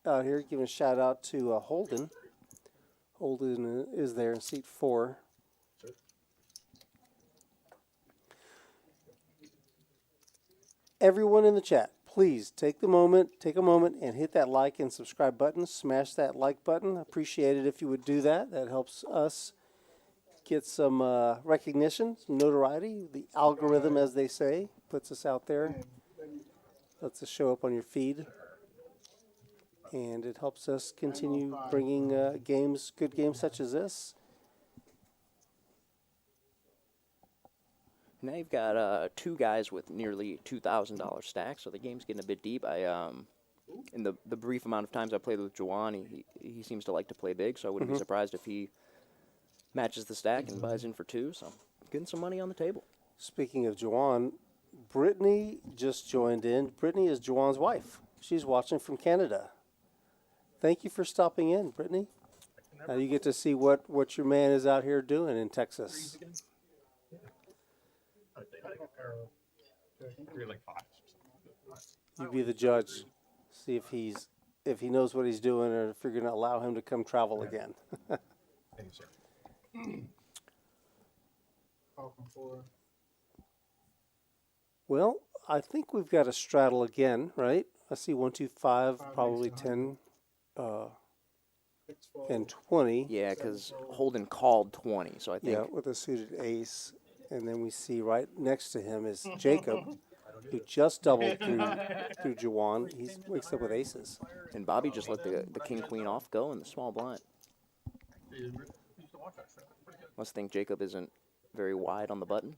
out here giving a shout out to Holden. Holden is there in seat 4. Everyone in the chat, please take a moment and hit that like and subscribe button. Smash that like button. Appreciate it if you would do that. That helps us get some recognition, some notoriety. The algorithm, as they say, puts us out there. Lets us show up on your feed. And it helps us continue bringing good games such as this. Now you've got two guys with nearly $2,000 stacks, so the game's getting a bit deep. In the brief amount of times I played with Juwan, he seems to like to play big, so I wouldn't be surprised if he matches the stack and buys in for two. So getting some money on the table. Speaking of Juwan, Brittany just joined in. Brittany is Juwan's wife. She's watching from Canada. Thank you for stopping in, Brittany. Now you get to see what your man is out here doing in Texas. You be the judge. See if he knows what he's doing, or if you're going to allow him to come travel again. Well, I think we've got a straddle again, right? I see 1, 2, 5, probably 10, and 20. Yeah, because Holden called 20, so I think. Yeah, with a suited ace. And then we see right next to him is Jacob, who just doubled through Juwan. He wakes up with aces. And Bobby just let the king-queen off go in the small blind. Must think Jacob isn't very wide on the button.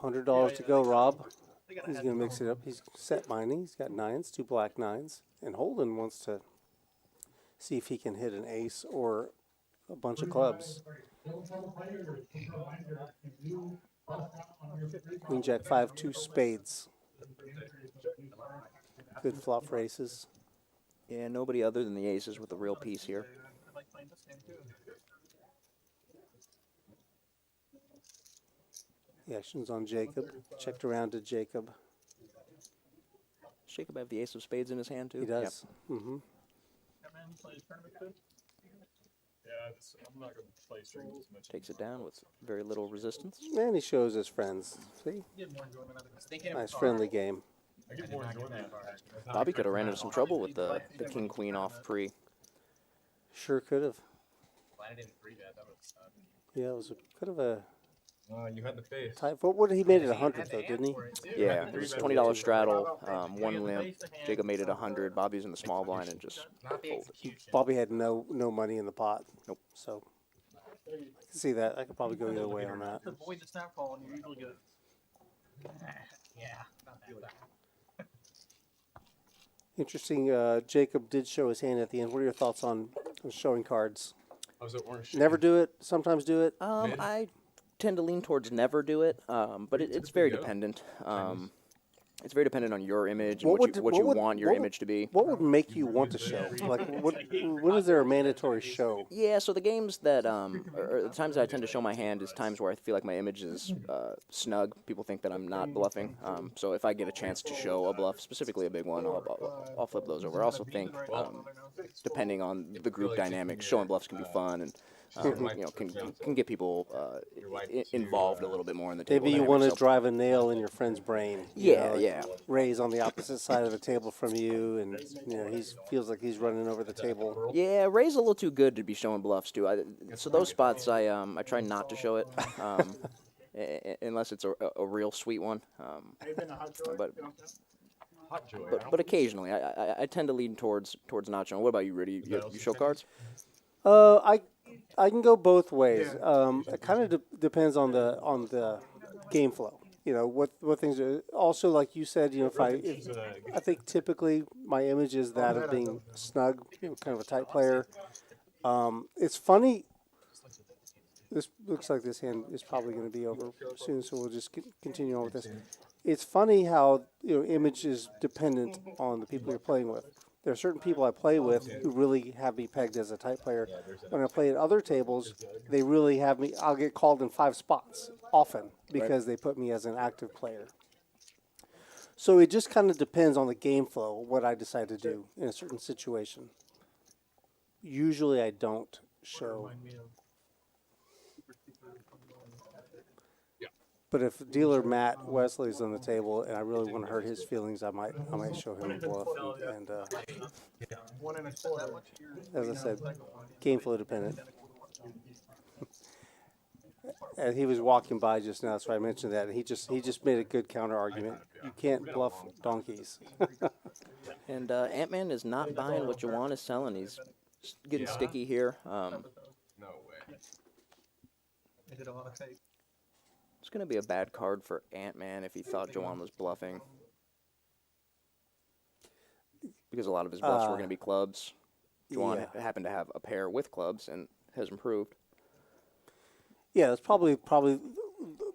$100 to go, Rob. He's going to mix it up. He's set mining. He's got nines, 2 black nines. And Holden wants to see if he can hit an ace or a bunch of clubs. Queen, Jack, 5, 2 spades. Good flop for aces. Yeah, nobody other than the aces with a real piece here. The action's on Jacob. Checked around to Jacob. Does Jacob have the ace of spades in his hand, too? He does. Yep. Mm-hmm. I'm not going to play strings as much. Takes it down with very little resistance. And he shows his friends. See? Nice friendly game. I get more enjoyment. Bobby could have ran into some trouble with the king-queen off pre. Sure could have. Landed in 3-bet. That was Yeah, it was kind of a you had the face. tight. What he made it 100 though, didn't he? Yeah, it was $20 straddle, 1 limp. Jacob made it 100. Bobby's in the small blind and just folded. Bobby had no money in the pot. Nope. So I can see that. I could probably go either way on that. Avoid the snap call and you're usually good. Yeah. Not that. Interesting. Jacob did show his hand at the end. What are your thoughts on showing cards? I was at orange. Never do it. Sometimes do it. I tend to lean towards never do it, but it's very dependent. It's very dependent on your image and what you want your image to be. What would make you want to show? Like, when is there a mandatory show? Yeah, so the games that, or the times that I tend to show my hand is times where I feel like my image is snug. People think that I'm not bluffing. So if I get a chance to show a bluff, specifically a big one, I'll flip those over. I also think, depending on the group dynamics, showing bluffs can be fun and can get people involved a little bit more in the table. Maybe you want to drive a nail in your friend's brain. Yeah. Ray's on the opposite side of the table from you, and he feels like he's running over the table. Yeah, Ray's a little too good to be showing bluffs too. So those spots, I try not to show it, unless it's a real sweet one. But occasionally, I tend to lean towards not showing. What about you, Rudy? You show cards? I can go both ways. It kind of depends on the game flow. What things are. Also, like you said, I think typically my image is that of being snug, kind of a tight player. It's funny. This looks like this hand is probably going to be over soon, so we'll just continue on with this. It's funny how image is dependent on the people you're playing with. There are certain people I play with who really have me pegged as a tight player. When I play at other tables, they really have me. I'll get called in 5 spots often because they put me as an active player. So it just kind of depends on the game flow, what I decide to do in a certain situation. Usually I don't show. But if dealer Matt Wesley's on the table and I really want to hurt his feelings, I might show him a bluff. And One in a quarter. as I said, game flow dependent. And he was walking by just now, so I mentioned that. And he just made a good counter argument. You can't bluff donkeys. And Antman is not buying what Juwan is selling. He's getting sticky here. No way. I did a lot of tape. It's going to be a bad card for Antman if he thought Juwan was bluffing. Because a lot of his bluffs were going to be clubs. Juwan happened to have a pair with clubs and has improved. Yeah, that's probably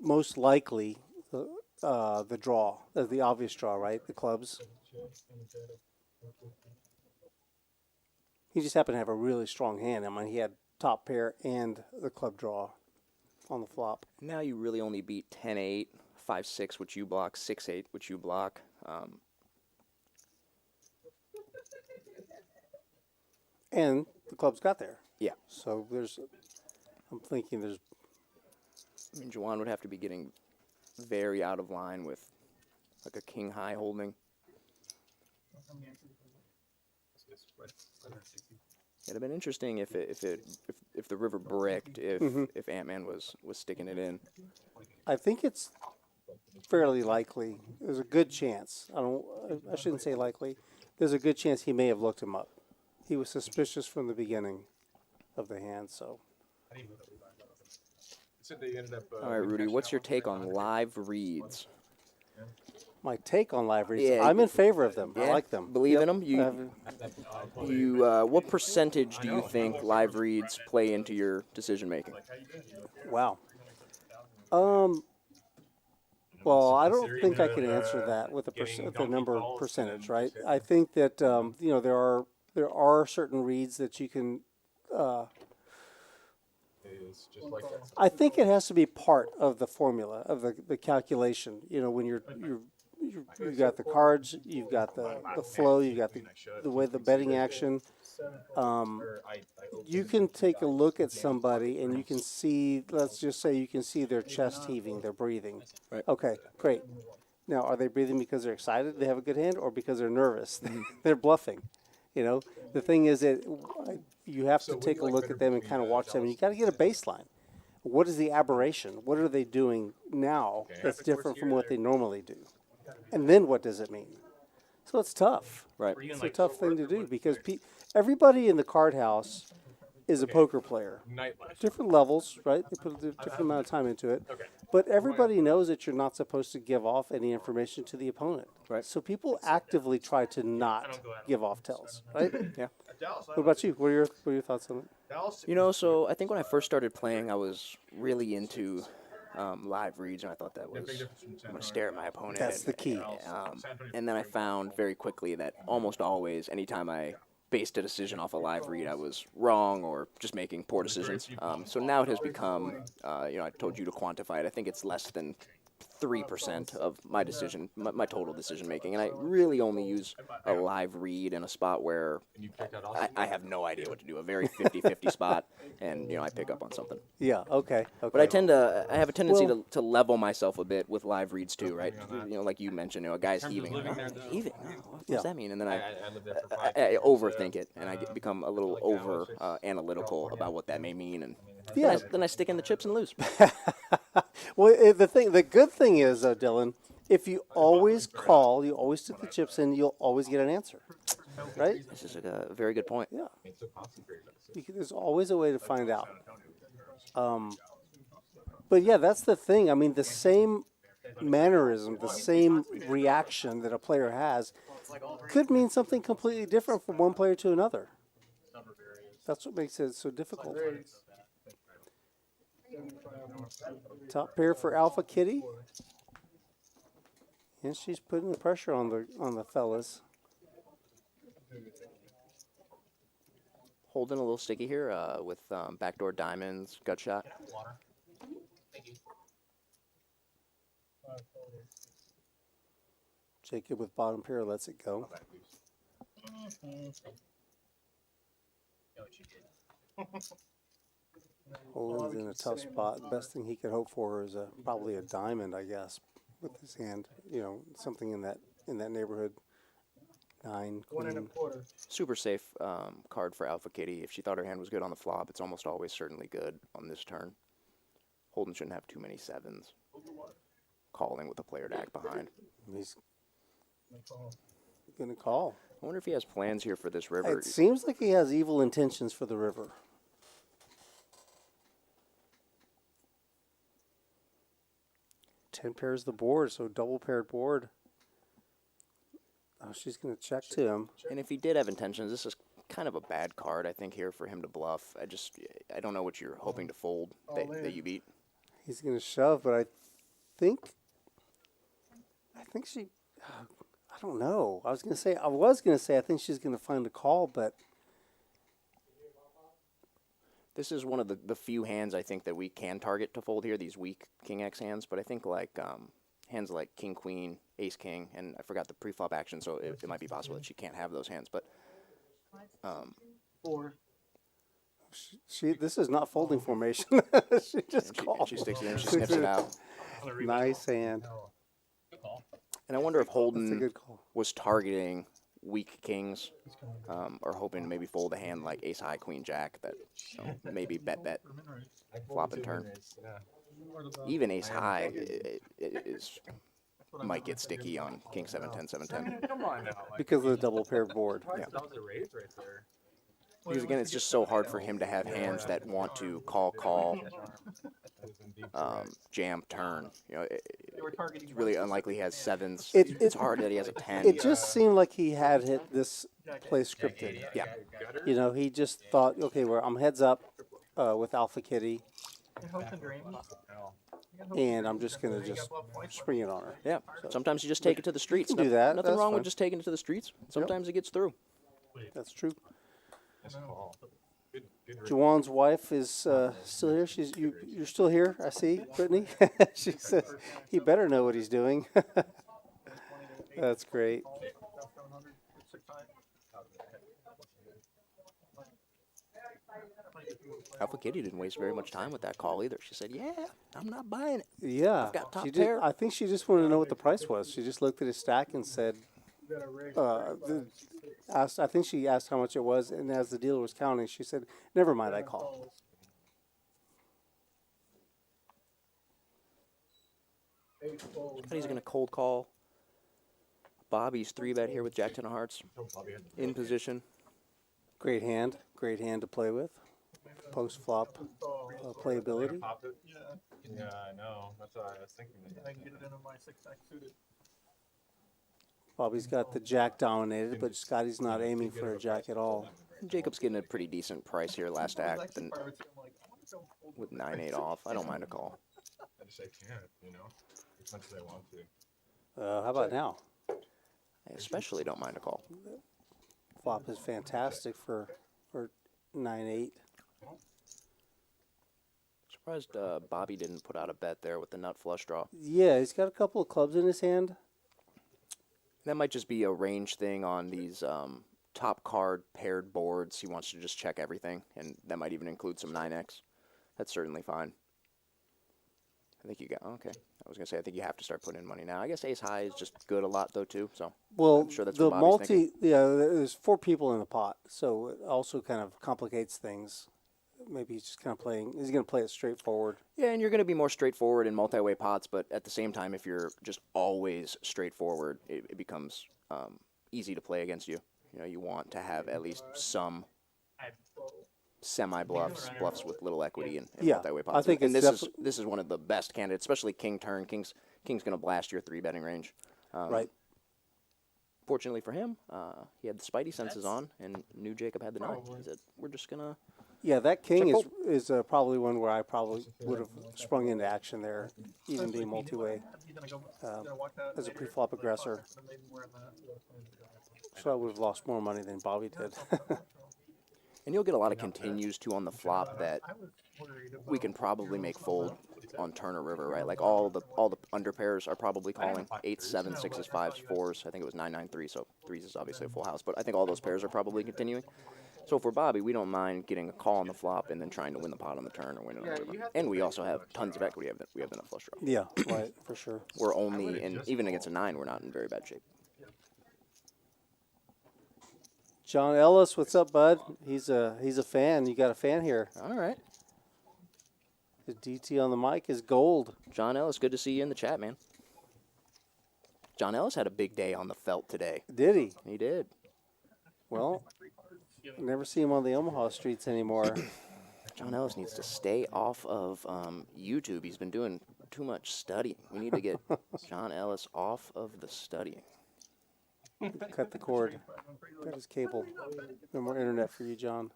most likely the draw, the obvious draw, right? The clubs. He just happened to have a really strong hand. I mean, he had top pair and the club draw on the flop. Now you really only beat 10-8, 5-6, which you block, 6-8, which you block. And the clubs got there. Yeah. So I'm thinking there's. I mean, Juwan would have to be getting very out of line with like a king high holding. It'd have been interesting if the river bricked, if Antman was sticking it in. I think it's fairly likely. There's a good chance. I shouldn't say likely. There's a good chance he may have looked him up. He was suspicious from the beginning of the hand, so. All right, Rudy, what's your take on live reads? My take on live reads, Yeah, I'm in favor of them. I Yeah? like them. Believe in Yep. them? What percentage do you think live reads play into your decision making? Wow. Well, I don't think I can answer that with the number percentage, right? I think that there are certain reads that you can. I think it has to be part of the formula of the calculation. You know, when you've got the cards, you've got the flow, you've got the way the betting action. You can take a look at somebody and you can see, let's just say you can see their chest heaving, they're breathing. Right. Okay, great. Now, are they breathing because they're excited, they have a good hand, or because they're nervous? They're bluffing. You know, the thing is that you have to take a look at them and kind of watch them. And you got to get a baseline. What is the aberration? What are they doing now that's different from what they normally do? And then what does it mean? So it's tough. Right. It's a tough thing to do because everybody in the card house is a poker player. Different levels, right? They put a different amount of time into it. But everybody knows that you're not supposed to give off any information to the opponent. Right. So people actively try to not give off tells, right? Yeah. What about you? What are your thoughts on it? You know, so I think when I first started playing, I was really into live reads, and I thought that was, I'm going to stare at my opponent. That's the key. And then I found very quickly that almost always, anytime I based a decision off a live read, I was wrong or just making poor decisions. So now it has become, I told you to quantify it. I think it's less than 3% of my decision, my total decision making, and I really only use a live read in a spot where I have no idea what to do, a very 50-50 spot, and I pick up on something. Yeah. Okay. But I have a tendency to level myself a bit with live reads too, right? Like you mentioned, a guy's heaving. Heaving? What does that mean? And then I overthink it, and I become a little over analytical about what that may mean, and then I stick in the chips and lose. Well, the good thing is, Dylan, if you always call, you always stick the chips in, you'll always get an answer, right? This is a very good point. Yeah. There's always a way to find out. But yeah, that's the thing. I mean, the same mannerism, the same reaction that a player has could mean something completely different from one player to another. That's what makes it so difficult. Top pair for Alpha Kitty. And she's putting the pressure on the fellas. Holding a little sticky here with backdoor diamonds, gut shot. Jacob with bottom pair lets it go. Olin's in a tough spot. Best thing he could hope for is probably a diamond, I guess, with his hand. You know, something in that neighborhood. 9, queen. Super safe card for Alpha Kitty. If she thought her hand was good on the flop, it's almost always certainly good on this turn. Holden shouldn't have too many 7s. Calling with a player to act behind. He's gonna call. I wonder if he has plans here for this river. It seems like he has evil intentions for the river. Ten pairs the board, so double paired board. Oh, she's gonna check to him. And if he did have intentions, this is kind of a bad card, I think, here for him to bluff. I don't know what you're hoping to fold that you beat. He's gonna shove, but I think she. I don't know. I was gonna say I think she's gonna find a call, but This is one of the few hands I think that we can target to fold here, these weak King X hands. But I think like hands like King Queen, Ace King, and I forgot the pre-flop action, so it might be possible that she can't have those hands. But 4. this is not folding formation. She just called. she sticks it in, she sniffs it out. Nice hand. Good call. And I wonder if That's a Holden good call. was targeting weak kings, or hoping to maybe fold a hand like Ace High, Queen Jack that maybe bet, flop and turn. Even Ace High might get sticky on King 7-10, 7-10. Come on now. Because of the double paired board. That was a raise right there. Because again, it's just so hard for him to have hands that want to call, jam, turn. You know, it's really unlikely he has 7s. It's hard that he has a 10. It just seemed like he had hit this play scripted. Yeah. You know, he just thought, okay, well, I'm heads up with Alpha Kitty, and I'm just gonna spring it on her. Yeah. Sometimes you just take it to the streets. You can do that. Nothing That's wrong fine. with just taking it to the streets. Sometimes it gets through. That's true. Good Juwan's wife is still here. You're still here, I see, Brittany. She says he better know what he's doing. That's great. Alpha Kitty didn't waste very much time with that call either. She said, "Yeah, I'm not buying it." Yeah, I've got top she did. pair. I think she just wanted to know what the price was. She just looked at his stack and said, asked. I think she asked how much it was, and as the dealer was counting, she said, "Never mind, I call." He's going to cold call. Bobby's 3-bet here with Jack 10 of hearts in position. Great hand to play with. Post flop playability. Yeah, I know. That's what I was thinking. I can get it into my 6-stack suited. Bobby's got the jack dominated, but Scotty's not aiming for a jack at all. Jacob's getting a pretty decent price here last act with 9-8 off. I don't mind a call. I just can't, as much as I want to. How about now? I especially don't mind a call. Flop is fantastic for 9-8. Surprised Bobby didn't put out a bet there with the nut flush draw. Yeah, he's got a couple of clubs in his hand. That might just be a range thing on these top card paired boards. He wants to just check everything, and that might even include some 9x. That's certainly fine. I think you got, okay. I was going to say, I think you have to start putting in money now. I guess Ace High is just good a lot, though, too. So Well, I'm sure that's the what Bobby's thinking. there's 4 people in the pot, so it also kind of complicates things. Maybe he's just kind of he's going to play it straightforward. Yeah, and you're going to be more straightforward in multi-way pots, but at the same time, if you're just always straightforward, it becomes easy to play against you. You know, you want to have at least some semi-bluffs, bluffs with little equity in Yeah, multi-way pots. I think and it's this is one of the best candidates, especially King turn. King's going to blast your 3-betting range. Right. Fortunately for him, he had the spidey senses on and knew Jacob had the 9. He said, we're just going to... Yeah, that king Check is probably one where I probably would have sprung into action there, even being multi-way as a pre-flop aggressor. So I would have lost more money than Bobby did. And you'll get a lot of continues, too, on the flop that we can probably make fold on turn or river, right? Like all the under pairs are probably calling. 8s, 7s, 6s, 5s, 4s. I think it was 9, 9, 3, so 3s is obviously a full house. But I think all those pairs are probably continuing. So for Bobby, we don't mind getting a call on the flop and then trying to win the pot on the turn or win it on the river. And we also have tons of equity. We have enough flush draw. Yeah, right, for sure. We're only in, even against a 9, we're not in very bad shape. John Ellis, what's up, bud? He's a fan. You got a fan here. All right. The DT on the mic is gold. John Ellis, good to see you in the chat, man. John Ellis had a big day on the felt today. Did he? He did. Well, never see him on the Omaha streets anymore. John Ellis needs to stay off of YouTube. He's been doing too much studying. We need to get John Ellis off of the studying. Cut the cord. Cut his cable. No more internet for you, John.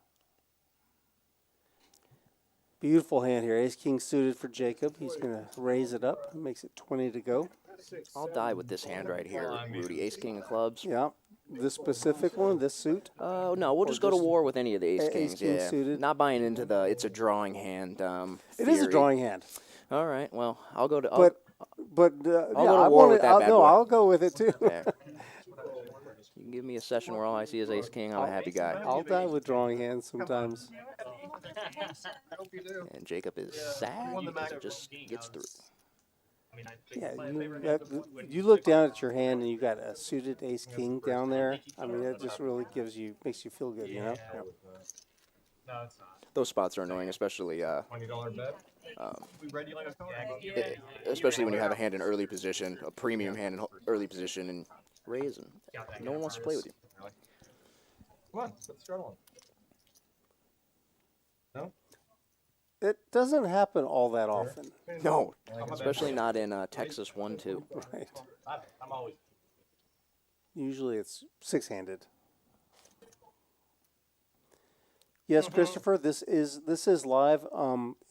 Beautiful hand here. Ace King suited for Jacob. He's going to raise it up. Makes it 20 to go. I'll die with this hand right here, Rudy. Ace King of clubs. Yeah. This specific one, this suit? Oh, no, we'll just go to war with any of the Ace Kings. King Yeah, suited. not buying into the it's a drawing hand. It is a theory. drawing hand. All right, well, I'll go to. But I'll yeah, go to I war want with that bad no, boy. I'll go with it too. There. You can give me a session where all I see is Ace King. I'm a happy guy. I'll die with drawing hands sometimes. And Jacob is sad because it just gets through. Yeah, you look down at your hand and you got a suited Ace King down there. I mean, that just really makes you feel good, you know. No, it's not. Those spots are annoying, especially $20 bet. especially when you have a hand in early position, a premium hand in early position, and raising. No one wants to play with you. Come on, put the straddle on. No? It doesn't happen all that often, No, especially not in Texas 1-2. right? I'm always. Usually it's six-handed. Yes, Christopher, this is live.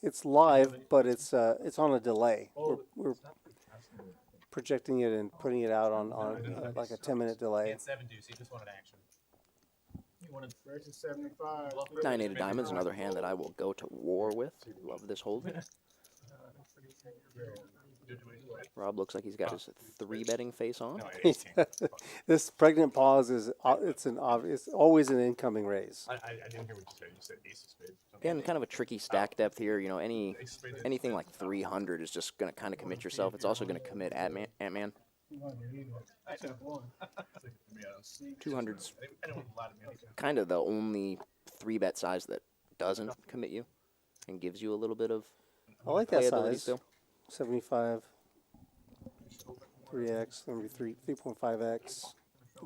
It's live, but it's on a delay. We're projecting it and putting it out on like a 10-minute delay. 7 deuce. He just wanted action. You wanted versus 75. 9-8 of diamonds, another hand that I will go to war with. Love this hold. Rob looks like he's got his 3-betting face on. No, ace king. This pregnant pause is it's always an incoming raise. I didn't hear what you said. You said ace of spades. Again, kind of a tricky stack depth here. You know, anything like 300 is just going to kind of commit yourself. It's also going to commit Antman. 200's kind of the only 3-bet size that doesn't commit you and gives you a little bit of I like that playability size. still. 75, 3x, maybe 3.5x.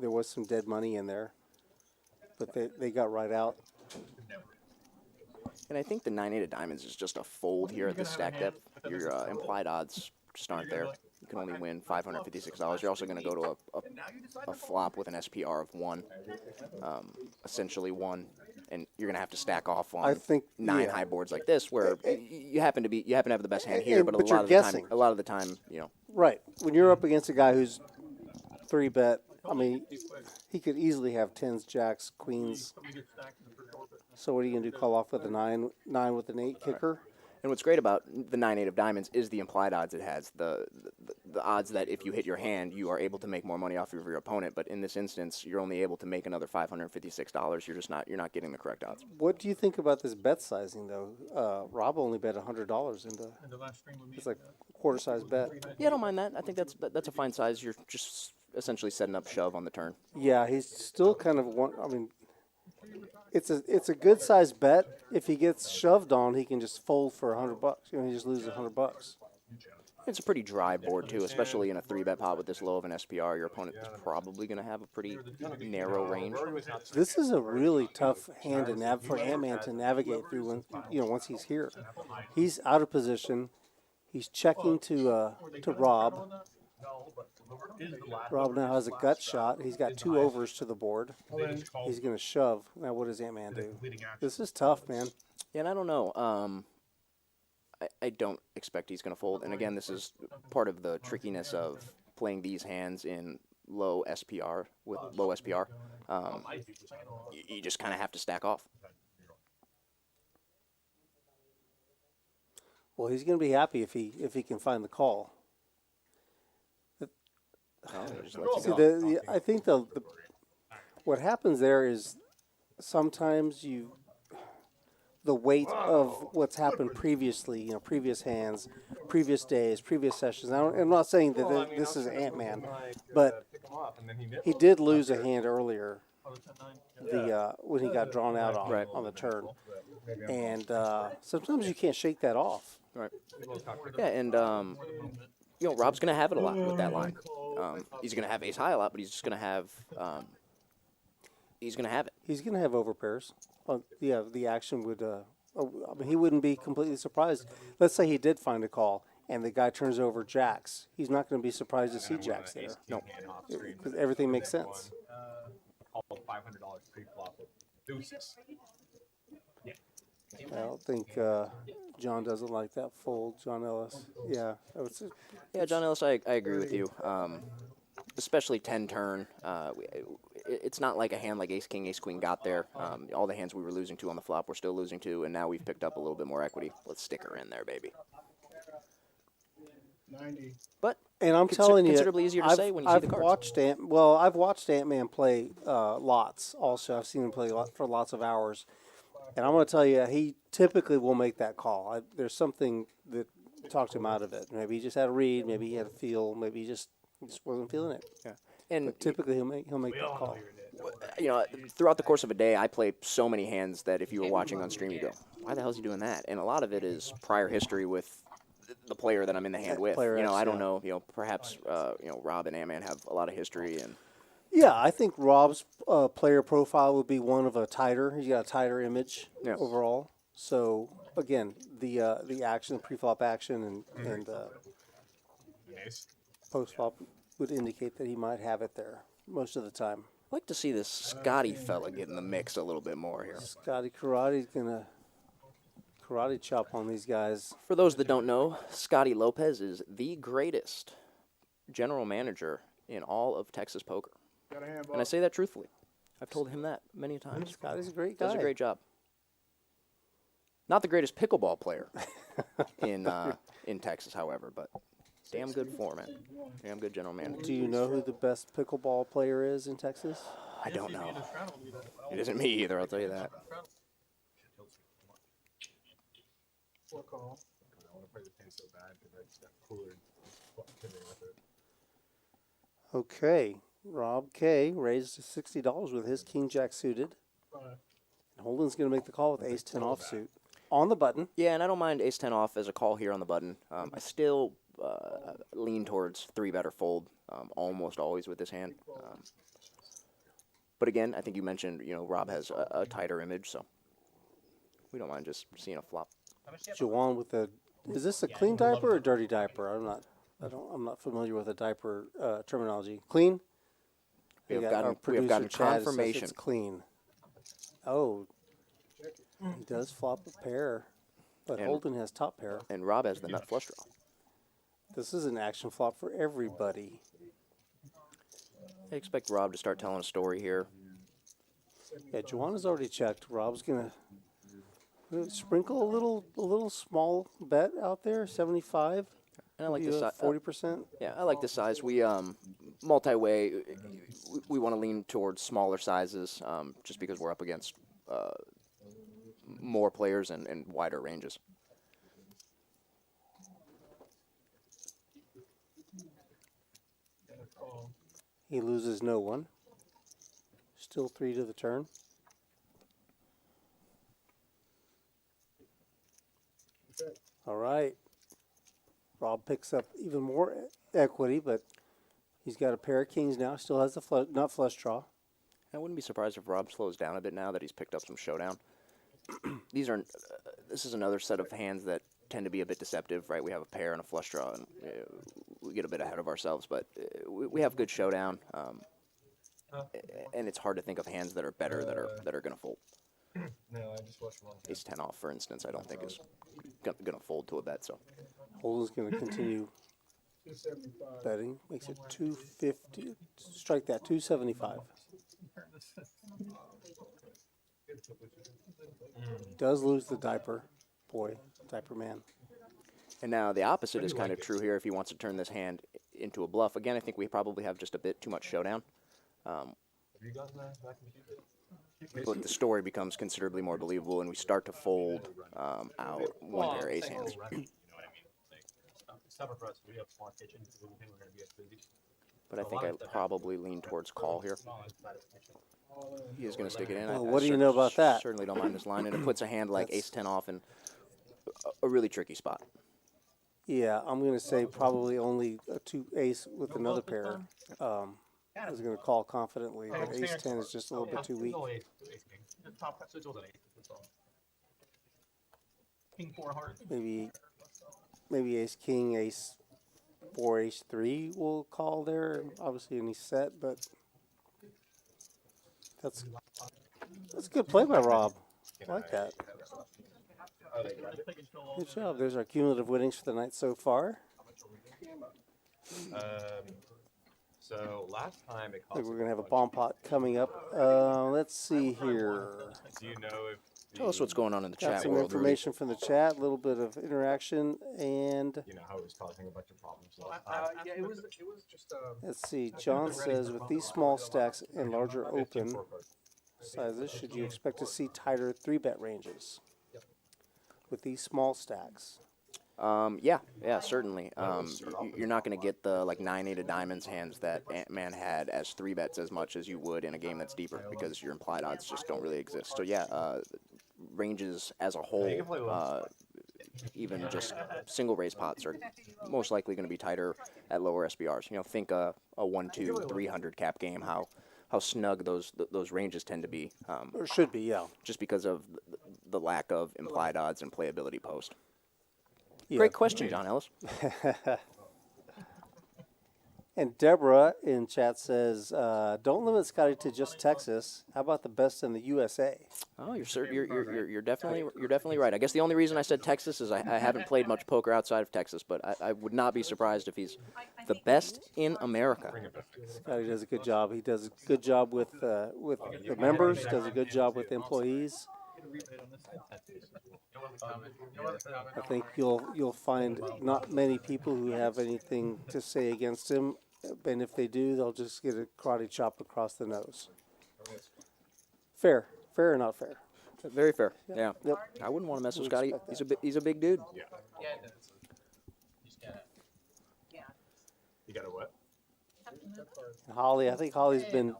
There was some dead money in there, but they got right out. And I think the 9-8 of diamonds is just a fold here at the stack depth. Your implied odds just aren't there. You can only win $556. You're also going to go to a flop with an SPR of 1, essentially 1, and you're going to have to stack off on I think 9 high boards like this, where you happen to have the best hand here, but you're guessing. a lot of the time, you know. Right. When you're up against a guy who's 3-bet, I mean, he could easily have 10s, jacks, queens. So what are you going to do, call off with a 9 with an 8 kicker? And what's great about the 9-8 of diamonds is the implied odds it has. The odds that if you hit your hand, you are able to make more money off of your opponent. But in this instance, you're only able to make another $556. You're not getting the correct odds. What do you think about this bet sizing, though? Rob only bet $100 into. It's like a quarter-size bet. Yeah, I don't mind that. I think that's a fine size. You're just essentially setting up shove on the turn. Yeah, he's still kind of one. I mean, it's a good sized bet. If he gets shoved on, he can just fold for $100. You know, he just loses $100. It's a pretty dry board too, especially in a 3-bet pot with this low of an SPR. Your opponent is probably going to have a pretty narrow range. This is a really tough hand to for Antman to navigate through when once he's here. He's out of position. He's checking to Rob. Rob now has a gut shot. He's got 2 overs to the board. He's going to shove. Now what does Antman do? This is tough, man. Yeah, and I don't know. I don't expect he's going to fold. And again, this is part of the trickiness of playing these hands in low SPR with low SPR. You just kind of have to stack off. Well, he's going to be happy if he can find the call. Oh, just let you See, go. I think the what happens there is sometimes the weight of what's happened previously, previous hands, previous days, previous sessions. I'm not saying that Well, I mean, this I was is trying to Antman, like, but pick him up, and then he he nibbled. did lose a hand earlier. Oh, 10-9. When he got drawn out on Right. on the turn, Maybe I'm and sometimes you can't shake that off. Right. wrong. Yeah, and Rob's gonna have it a lot with that line. He's gonna have ace high a lot, but he's just gonna have he's gonna have it. He's going to have overpairs. Yeah, the action would. I mean, he wouldn't be completely surprised. Let's say he did find a call, and the guy turns over jacks. He's not going to be surprised to see jacks there. No. Because everything makes sense. Called $500 pre-flop with deuces. I don't think John doesn't like that fold. John Ellis. Yeah, I would say. Yeah, John Ellis, I agree with you. Especially 10 turn. It's not like a hand like ace king, ace queen got there. All the hands we were losing to on the flop we're still losing to, and now we've picked up a little bit more equity. Let's stick her in there, baby. 90. But And I'm telling you, considerably easier to say when you see the cards. I've watched Antman play lots. Also, I've seen him play for lots of hours, and I'm going to tell you, he typically will make that call. There's something that talked him out of it. Maybe he just had a read. Maybe he had a feel. Maybe he just wasn't feeling it. Yeah. And But typically, he'll make that call. throughout the course of a day, I play so many hands that if you were watching on stream, you go, "Why the hell is he doing that?" And a lot of it is prior history with the player that I'm in the hand with. Player X, I don't yeah. know. Perhaps Rob and Antman have a lot of history, and Yeah, I think Rob's player profile would be one of a tighter. He's got a tighter image Yeah. overall. So again, the action, pre-flop action, and Nice. post-flop would indicate that he might have it there most of the time. I'd like to see this Scotty fella get in the mix a little bit more here. Scotty Karate's gonna karate chop on these guys. For those that don't know, Scotty Lopez is the greatest general manager in all of Texas poker. Got a hand, And I say that truthfully. I've told him that many times. Scotty's a great guy. Does a great job. Not the greatest pickleball player in Texas, however, but damn good foreman. Damn good general manager. Do you know who the best pickleball player is in Texas? I don't know. It isn't me either, I'll tell you that. Four call. I want to play the pin so bad because I just got cooler pivoting with it. Okay, Rob K raised $60 with his king jack suited. Five. Holden's going to make the call with ace 10 offsuit on the button. Yeah, and I don't mind ace 10 off as a call here on the button. I still lean towards 3-better fold almost always with this hand. But again, I think you mentioned, Rob has a tighter image, so we don't mind just seeing a flop. Jawan with a. Is this a clean diaper or a dirty diaper? I'm not familiar with the diaper terminology. Clean. We have got gotten- our we have producer gotten Chad says confirmation. It's clean. Oh, he does flop a pair, but And- Holden has top pair. And Rob has the nut flush draw. This is an action flop for everybody. I expect Rob to start telling a story here. Yeah, Jawan already checked. Rob's gonna sprinkle a little small bet out there, 75. And I like this size. 40%. Yeah, I like this size. We multi-way. We want to lean towards smaller sizes, just because we're up against more players and wider ranges. He loses no one. Still 3 to the turn. All right. Rob picks up even more equity, but he's got a pair of kings now. Still has the nut flush draw. I wouldn't be surprised if Rob slows down a bit now that he's picked up some showdown. This is another set of hands that tend to be a bit deceptive, right? We have a pair and a flush draw, and we get a bit ahead of ourselves, but we have good showdown, and it's hard to think of hands that are better that are going to fold. No, I just watched one. Ace 10 off, for instance, I don't think is going to fold to a bet. So Holden's going to continue 275. betting. Makes it 250. Strike that, 275. Does lose the diaper. Boy, diaper man. and now the opposite is kind of true here if he wants to turn this hand into a bluff. Again, I think we probably have just a bit too much showdown. Have you gotten that back in the future? but the story becomes considerably more believable, and we start to fold out one pair ace hands. You know what I mean? Like, it's tougher for us. We have small kitchen. We think we're going to be as busy. But I think I probably lean towards call here. He is going to stick it in. Well, I what do you know about that? Certainly don't mind this line, and it puts a hand like ace-10 off in a really tricky spot. Yeah, I'm going to say probably only a 2 ace with another pair. I was going to call confidently, but ace 10 is just a little bit too weak. The top so it's an ace. That's all. King 4 heart. Maybe ace king, ace 4, ace 3 will call there. Obviously any set, but that's a good play by Rob. I like that. Good job. There's our cumulative winnings for the night so far. So last time it I cost. think we're going to have a bomb pot coming up. Let's see here. Do you know if? Tell us what's going on in the Got chat some world, Rudy. information from the chat, a little bit of interaction, and You know how it was causing a bunch of problems. Yeah, it was just let's see. John says, with these small stacks and larger open sizes, should you expect to see tighter 3-bet ranges? With these small stacks. Yeah, certainly. You're not going to get the like 9-8 of diamonds hands that Antman had as 3-bets as much as you would in a game that's deeper because your implied odds just don't really exist. So yeah, ranges as a whole, even just single raise pots are most likely going to be tighter at lower SBRs. You know, think a 1-2 300 cap game, how snug those ranges tend to be. Or should be, yeah. Just because of the lack of implied odds and playability post. Yeah. Great question, John Ellis. And Deborah in chat says, "Don't limit Scotty to just Texas. How about the best in the USA?" Oh, you're definitely right. I guess the only reason I said Texas is I haven't played much poker outside of Texas, but I would not be surprised if he's the best in America. Scotty does a good job. He does a good job with the members. Does a good job with employees. I think you'll find not many people who have anything to say against him, and if they do, they'll just get a karate chop across the nose. Fair or not fair? Very fair. Yeah. Yep. I wouldn't want to mess with Would Scotty. expect He's a big dude. Yeah, it does. You just gotta. You got a what? Holly, I think Holly's been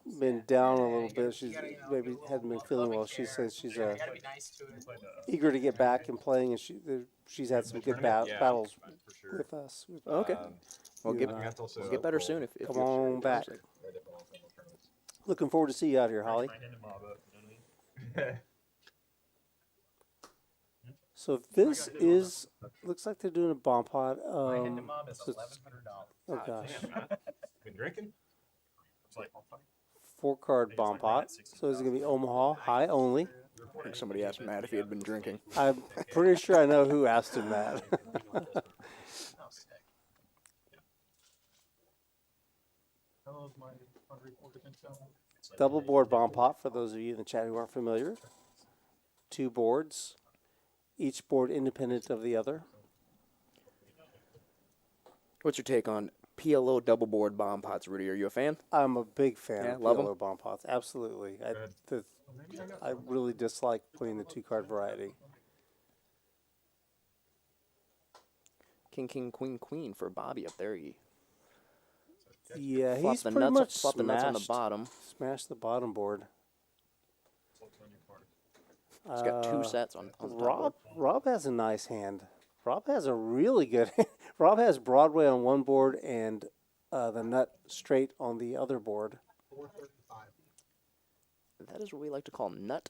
down a little bit. She's maybe hadn't been feeling well. She says she's You gotta be nice to it. eager to get back and playing, and she's had some good battles with us. Okay. Well, You get, and I. we'll get better soon. If Come you're on back. Looking forward to see you out here, Holly. So this is looks like they're doing a bomb pot. My head to mob is So it's- $1,100. oh gosh, Been drinking? 4-card bomb pot. So is it gonna be Omaha high only? I think somebody asked Matt if he had been drinking. I'm pretty sure I know who asked him that. Oh, sick. Double board bomb pot for those of you in the chat who aren't familiar. 2 boards, each board independent of the other. What's your take on PLO double board bomb pots, Rudy? Are you a fan? I'm a big fan Yeah, of love 'em? PLO bomb pots. Absolutely. I really dislike putting the 2-card variety. King, king, queen, queen for Bobby up there. He Yeah, flopped he's the pretty nuts, much flopped the nuts on the smashed, bottom. smashed the bottom board. He's got 2 sets on the top board. Rob has a nice hand. Rob has a really good. Rob has Broadway on one board and the nut straight on the other board. That is what we like to call nut.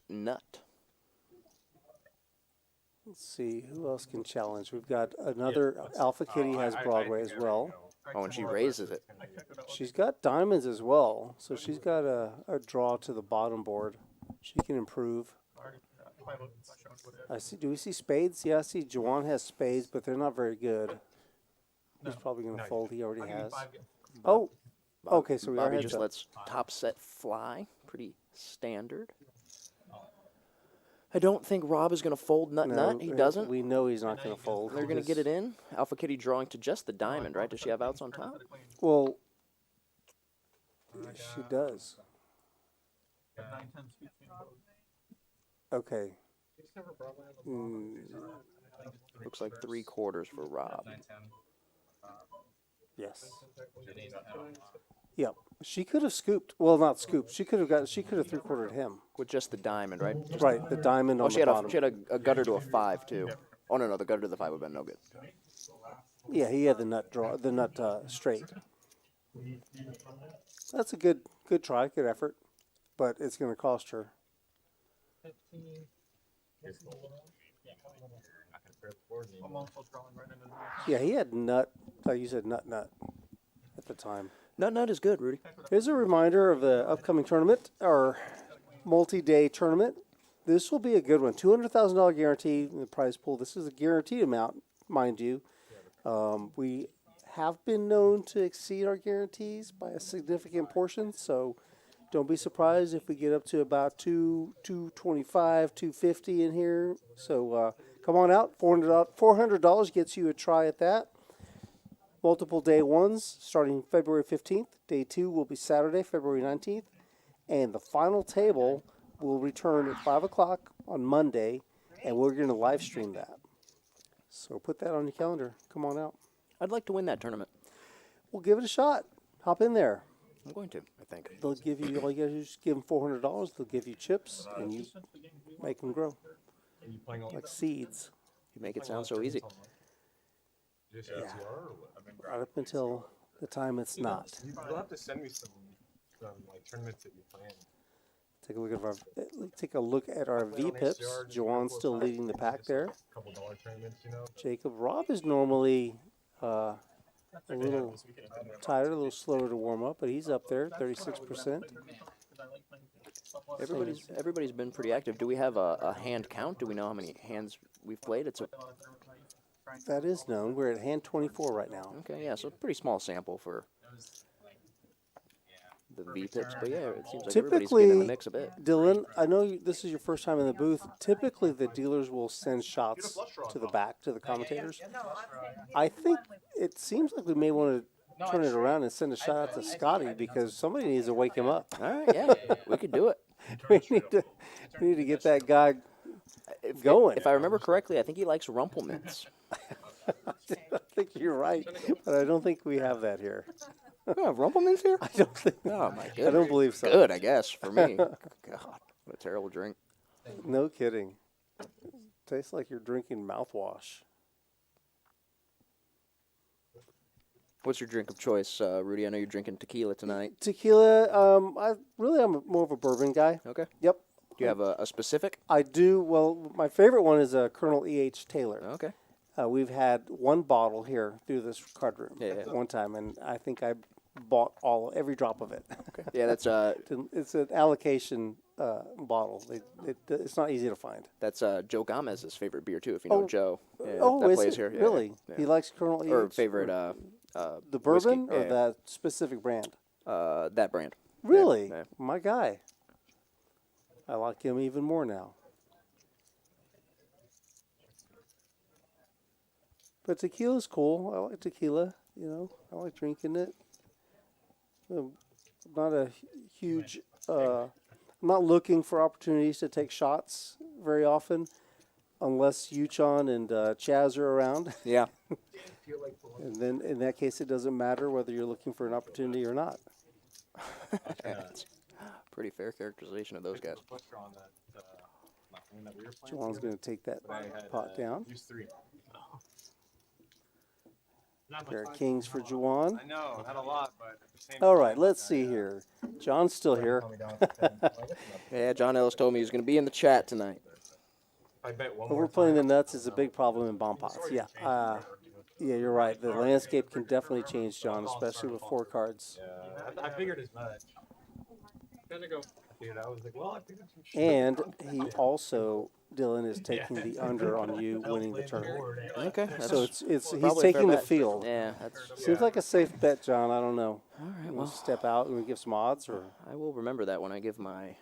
Let's see who else can challenge. We've got another Alpha Kitty has Broadway as well. Oh, and she raises it. She's got diamonds as well, so she's got a draw to the bottom board. She can improve. I see. Do we see spades? Yeah, I see. Juwan has spades, but they're not very good. He's probably going to fold. He already has. Oh, okay. So we are Bobby heads just up. lets top set fly. Pretty standard. I don't think Rob is going to fold nut. He doesn't. We know he's not going to fold. They're going to get it in. Alpha Kitty drawing to just the diamond, right? Does she have outs on top? Well, she does. But 9-10 speaks me both. Okay. Looks like 3/4 for Rob. 9-10. Yes. And he's out. Yep. She could have scooped. Well, not scooped. She could have 3/4'd him. With just the diamond, right? Just Right. The diamond Oh, on she the had bottom. she had a gutter to a 5 too. Oh no, the gutter to the 5 would have been no good. Yeah, he had the nut draw, the nut straight. That's a good try, good effort, but it's going to cost her. I'm also drawing right into the Yeah, he had nut. You said nut at the time. Nut is good, Rudy. Here's a reminder of the upcoming tournament, our multi-day tournament. This will be a good one. $200,000 guarantee in the prize pool. This is a guaranteed amount, mind you. We have been known to exceed our guarantees by a significant portion, so don't be surprised if we get up to about $225, $250 in here. So come on out. $400 gets you a try at that. Multiple day ones starting February 15th. Day 2 will be Saturday, February 19th. And the final table will return at 5 o'clock on Monday, and we're going to live stream that. So put that on your calendar. Come on out. I'd like to win that tournament. We'll give it a shot. Hop in there. I'm going to, I think. They'll give you, all you got to do is give them $400. They'll give you chips, and you make them grow like seeds. You make it sound so easy. Yeah. Right up until the time it's not. You'll have to send me some like tournaments that you plan. Take a look at our VPIPs. Joanne's still leading the pack there. Couple dollar tournaments, you know. Jacob. Rob is normally a little tired, a little slower to warm up, but he's up there, 36%. Everybody's been pretty active. Do we have a hand count? Do we know how many hands we've played? That is known. We're at hand 24 right now. Okay, yeah, so a pretty small sample for the VPIPs, but yeah, it seems like everybody's getting in the mix a bit. Dylan, I know this is your first time in the booth. Typically, the dealers will send shots to the back to the commentators. I think it seems like we may want to turn it around and send a shot out to Scotty because somebody needs to wake him up. All right, yeah, we could do it. we need to get that guy going. If I remember correctly, I think he likes Rumplemints. I think you're right, but I don't think we have that here. Oh, Rumplemints here? I don't think. Oh my goodness. I don't believe so. Good, I guess, for me. God, what a terrible drink. No kidding. Tastes like you're drinking mouthwash. What's your drink of choice, Rudy? I know you're drinking tequila tonight. Tequila, I'm more of a bourbon guy. Okay. Yep. Do you have a specific? I do. Well, my favorite one is Colonel E.H. Taylor. Okay. We've had one bottle here through this card room Yeah. one time, and I think I bought every drop of it. Okay. Yeah, that's It's an allocation bottle. It's not easy to find. that's Joe Gomez's favorite beer too. If you know Oh. Joe, yeah, Oh, that is plays it? here. Yeah, Really? yeah. He likes Colonel E.H. Or favorite the bourbon whiskey. or Yeah. that specific brand? That brand. Really? Yeah. My guy. I like him even more now. But tequila's cool. I like tequila. You know, I like drinking it. I'm not a huge. I'm not looking for opportunities to take shots very often, unless Yuchon and Chaz are around. Yeah. And then in that case, it doesn't matter whether you're looking for an opportunity or not. That's pretty fair characterization of those guys. Juwan's going to take that pot down. Use 3. There are kings for Juwan. I know, not a lot, but at the same All right, let's see here. John's still here. Yeah, John Ellis told me he was going to be in the chat tonight. I bet one more Overplaying the nuts is a big problem in bomb pots. Yeah, yeah, you're right. The landscape can definitely change, John, especially with 4 cards. Yeah, I figured as much. Gonna go. I figured I was like, well, I figured some shit. And he also, Dylan, is taking the under on you winning the tournament. Okay. So it's he's probably a fair taking the bet. field. Yeah, that's. Seems like a safe bet, John. I don't know. All right. You Well, want to step out and we give some odds, or I will remember that when I give my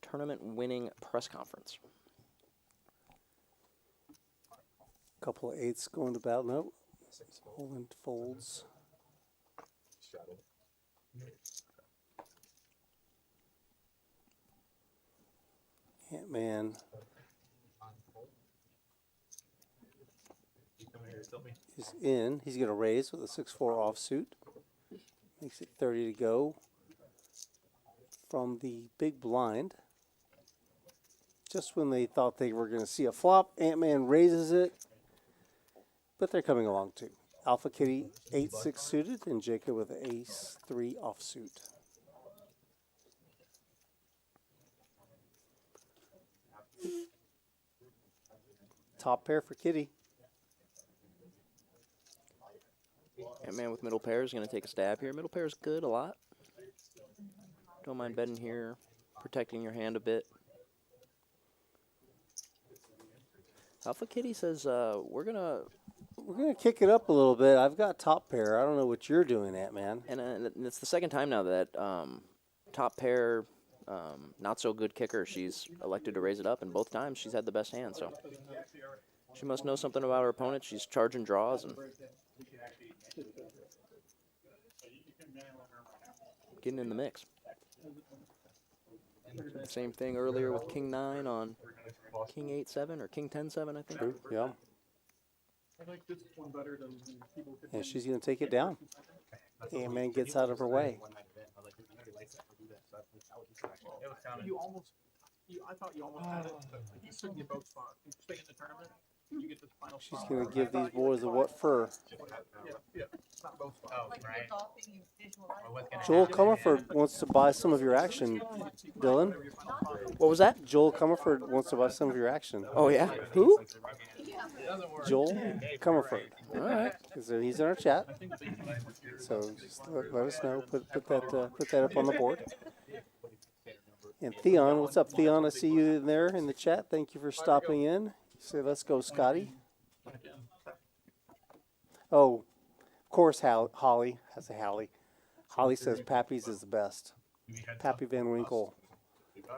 tournament winning press conference. a couple of 8s going to battle. Nope. Poland folds. Antman is in. He's going to raise with a 6-4 offsuit. Makes it 30 to go from the big blind. Just when they thought they were going to see a flop, Antman raises it, but they're coming along too. Alpha Kitty 8-6 suited, and Jacob with an ace-3 offsuit. Top pair for Kitty. Antman with middle pair is going to take a stab here. Middle pair is good a lot. Don't mind betting here, protecting your hand a bit. Alpha Kitty says we're gonna kick it up a little bit. I've got top pair. I don't know what you're doing, Antman. and it's the second time now that top pair, not so good kicker, she's elected to raise it up, and both times she's had the best hand. So she must know something about her opponent. She's charging draws and getting in the mix. Same thing earlier with King 9 on King 8-7 or King 10-7, I think. True, yeah. I like this one better than people could. And she's going to take it down. Antman gets out of her way. You almost, I thought you almost had it, but you shouldn't get both spots. You stay in the tournament, you get this final She's spot. going to give these boys a what for. Yeah, it's not both spots. Oh, right. Well, what's gonna Joel happen? Comerford wants to buy some of your action, Dylan. What was that? Joel Comerford wants to buy some of your action. Oh, yeah? Who? Joel Comerford. All right. He's in our chat. So just let us know. Put that up on the board. And Theon, what's up, Theon? I see you in there in the chat. Thank you for stopping in. Say, let's go, Scotty. Oh, of course, Holly has a Hallie. Holly says Pappy's is the best. Pappy Van Winkle.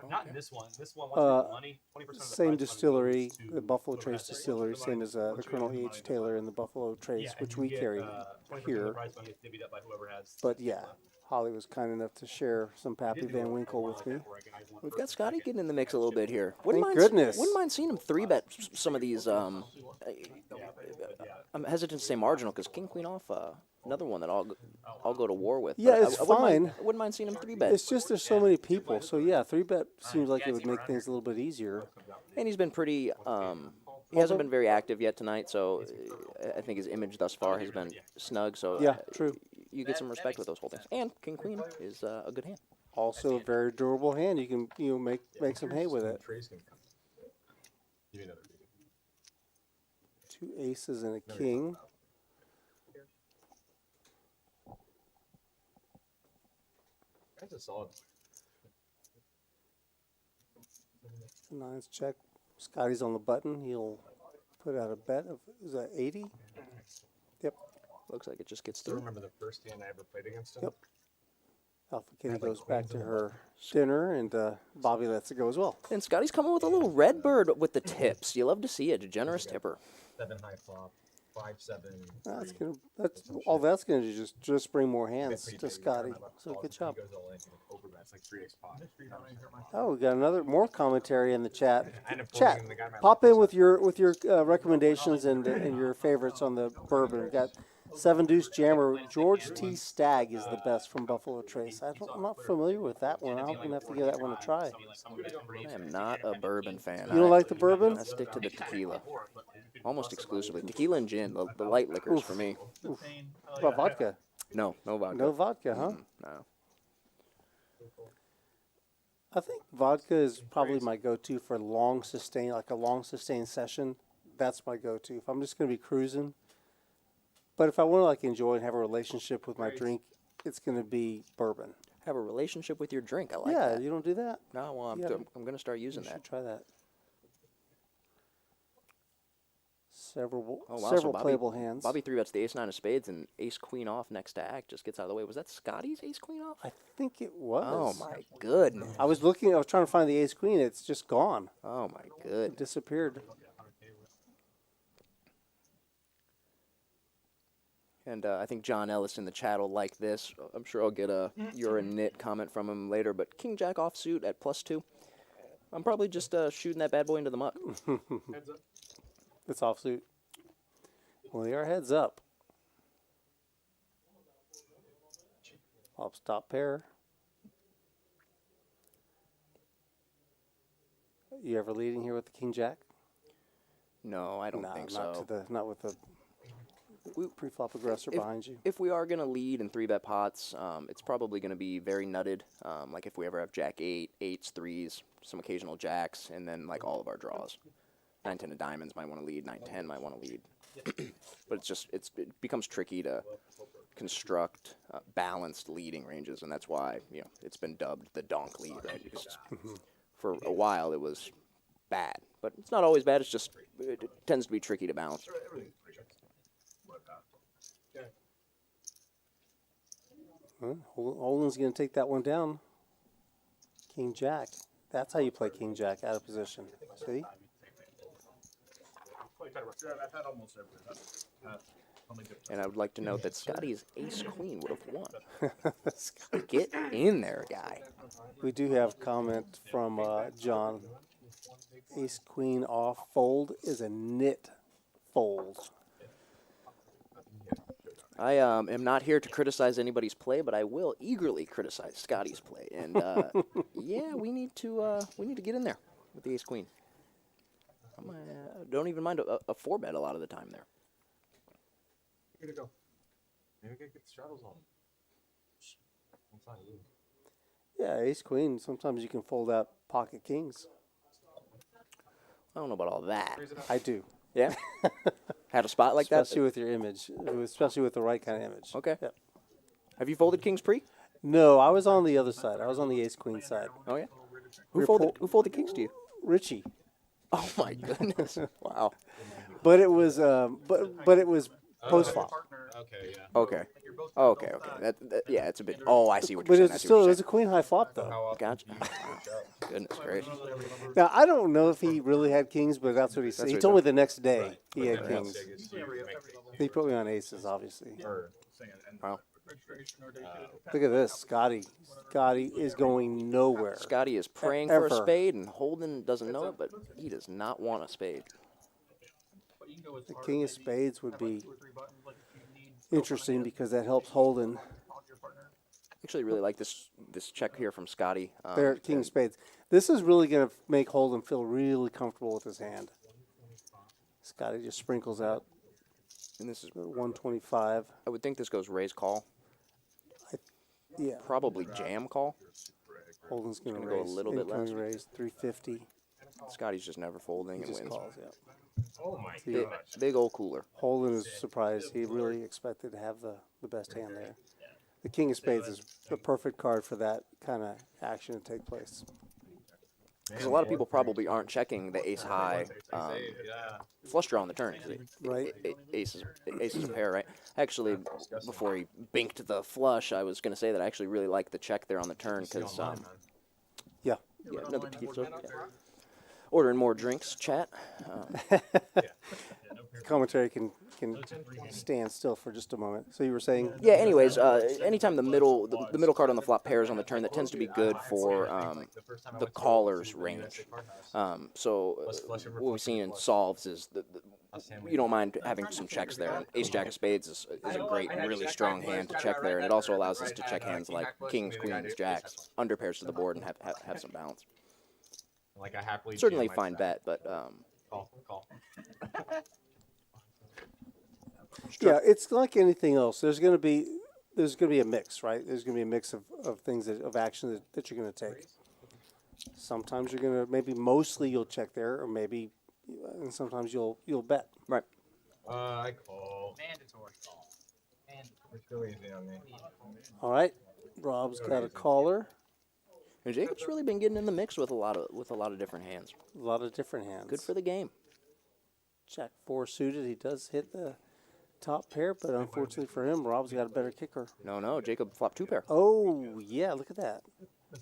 Not in this one. This one, once we get money, 20% of the Same prize distillery, money goes the to Buffalo whoever Trace has the right Distillery, to same as the Colonel E.H. Taylor and the Buffalo Trace, Yeah, which and we you get, carry 20% of the here. prize money is divvied up by whoever has But yeah, Holly was kind enough to share some Pappy Van Winkle with me. We've got Scotty getting in the mix a little bit here. Thank goodness. Wouldn't mind seeing him 3-bet some of these. I'm hesitant to say marginal because King Queen off, another one that I'll go to war with. Yeah, But it's I wouldn't fine. I wouldn't mind seeing him 3-bet. It's just there's so many people. So yeah, 3-bet seems like it would make things a little bit easier. And he's been pretty. He hasn't been very active yet tonight, so I think his image thus far has been snug. So Yeah, true. You get some respect with those holdings. And King Queen is a good hand. Also a very durable hand. You can make some hay with it. Give me another. 2 aces and a king. That's a solid. Nines check. Scotty's on the button. He'll put out a bet of, is that 80? Yep. Looks like it just gets Still through. remember the first hand I ever played against him? Yep. Alpha Kitty goes back to her dinner, and Bobby lets it go as well. And Scotty's coming with a little red bird with the tips. You love to see it. A generous tipper. 7 high flop, 5-7. That's gonna do just bring more hands to Scotty. So good job. He goes all in, overbets like 3x pot. Oh, we got more commentary in the chat. I end up Chat, forcing the guy my pop in with your recommendations and your favorites on the bourbon. We got 7 Deuce Jammer. George T. Stagg is the best from Buffalo Trace. I'm not familiar with that one. I'm gonna have to give that one a try. I am not a bourbon fan. You don't like the bourbon? I stick to the tequila. Almost exclusively. Tequila and gin, the light liquors for me. What about vodka? No vodka. No vodka, huh? No. I think vodka is probably my go-to for long sustained session. That's my go-to. If I'm just going to be cruising. But if I want to enjoy and have a relationship with my drink, it's going to be bourbon. Have a relationship with your drink. I like Yeah, that. you don't do that? No, well, I'm going to start using You that. should try that. Several Oh, wow, so playable hands. Bobby 3-bets the ace-9 of spades and ace-queen off next to act. Just gets out of the way. Was that Scotty's ace-queen off? I think it was. Oh, my goodness. I was trying to find the ace queen. It's just gone. Oh, my It goodness. disappeared. And I think John Ellis in the chat will like this. I'm sure I'll get a you're a nit comment from him later. But King Jack offsuit at +2. I'm probably just shooting that bad boy into the muck. Heads up. It's offsuit. Well, they are heads up. Flops top pair. You ever leading here with the king jack? No, I don't Nah, think not so. to the not with the pre-flop aggressor behind you. If we are going to lead in 3-bet pots, it's probably going to be very nutted. Like if we ever have jack 8, 8s, 3s, some occasional jacks, and then like all of our draws. 9, 10 of diamonds might want to lead. 9, 10 might want to lead. But it becomes tricky to construct balanced leading ranges, and that's why it's been dubbed the donk lead, right? Because for a while it was bad, but it's not always bad. It's just it tends to be tricky to balance. Holden's going to take that one down. King jack. That's how you play king jack out of position. See? I've had almost every. And I would like to note that Scotty's ace queen would have won. Get in there, guy. We do have comment from John. Ace queen off fold is a knit fold. I am not here to criticize anybody's play, but I will eagerly criticize Scotty's play. And yeah, we need to get in there with the ace queen. Don't even mind a 4-bet a lot of the time there. Here to go. Maybe we could get the straddles on. I'm fine. Yeah, ace queen. Sometimes you can fold out pocket kings. I don't know about all that. I do. Yeah? Had a spot like Especially that? with your image. Especially with the right kind of image. Okay. Yep. Have you folded kings pre? No, I was on the other side. I was on the ace queen side. Oh, yeah? We're Who folded kings to you? Richie. Oh, my goodness. Wow. But it was but it was post flop. Okay, yeah. Okay. Okay. Yeah, it's a bit. Oh, I see what But you're it saying. I was see still what it you're was a queen high flop though. How often Gotcha. do you switch up? Goodness gracious. Now I don't know if he really had kings, but that's what he said. That's He what told he me the next day he had Then how kings. big is you make He put me on aces, obviously. or Wow. Look at this, Scotty. Scotty is going nowhere. Scotty is praying for a Ever. spade, and Holden doesn't know it, but he does not want a spade. The king of spades would be interesting because that helps Holden. Actually, really like this check here from Scotty. There, king of spades. This is really going to make Holden feel really comfortable with his hand. Scotty just sprinkles out And this is, 125. I would think this goes raise call, Yeah, probably jam call. Holden's going to gonna go a raise. little bit incoming less. raise 350. Scotty's just never folding He and just wins. calls. Yeah. oh my See, Big old cooler. Holden is surprised. He really expected to have the best hand there. The king of spades is the perfect card for that kind of action to take place. Because a lot of people probably aren't checking the ace high yeah. flush draw on the turn. 'Cause Right. Aces a pair, right? Actually, before he binked the flush, I was going to say that I actually really like the check there on the turn because Yeah. yeah, another pizza. Yeah. Ordering more drinks, chat. Commentary can stand still for just a moment. So you were saying? Yeah. Anyways, anytime the middle card on the flop pairs on the turn, that tends to be good for the caller's range. So what we've seen in solves is you don't mind having some checks there. And ace jack of spades is a great, really strong hand to check there, and it also allows us to check hands like kings, queens, jacks, under pairs to the board, and have some balance. Like I happily Certainly jam my fine stack. bet, but Call. Yeah, it's like anything else. There's going to be a mix, right? There's going to be a mix of things of action that you're going to take. Sometimes you're going to mostly you'll check there, or maybe, and sometimes you'll bet. right. I call. Mandatory call. Mandatory. It's really easy on me. All right, Rob's got a caller. And Jacob's really been getting in the mix with a lot of different hands. A lot of different hands. Good for the game. Jack 4 suited. He does hit the top pair, but unfortunately for him, Rob's got a better kicker. No, Jacob flopped 2 pair. Oh, yeah, look at that.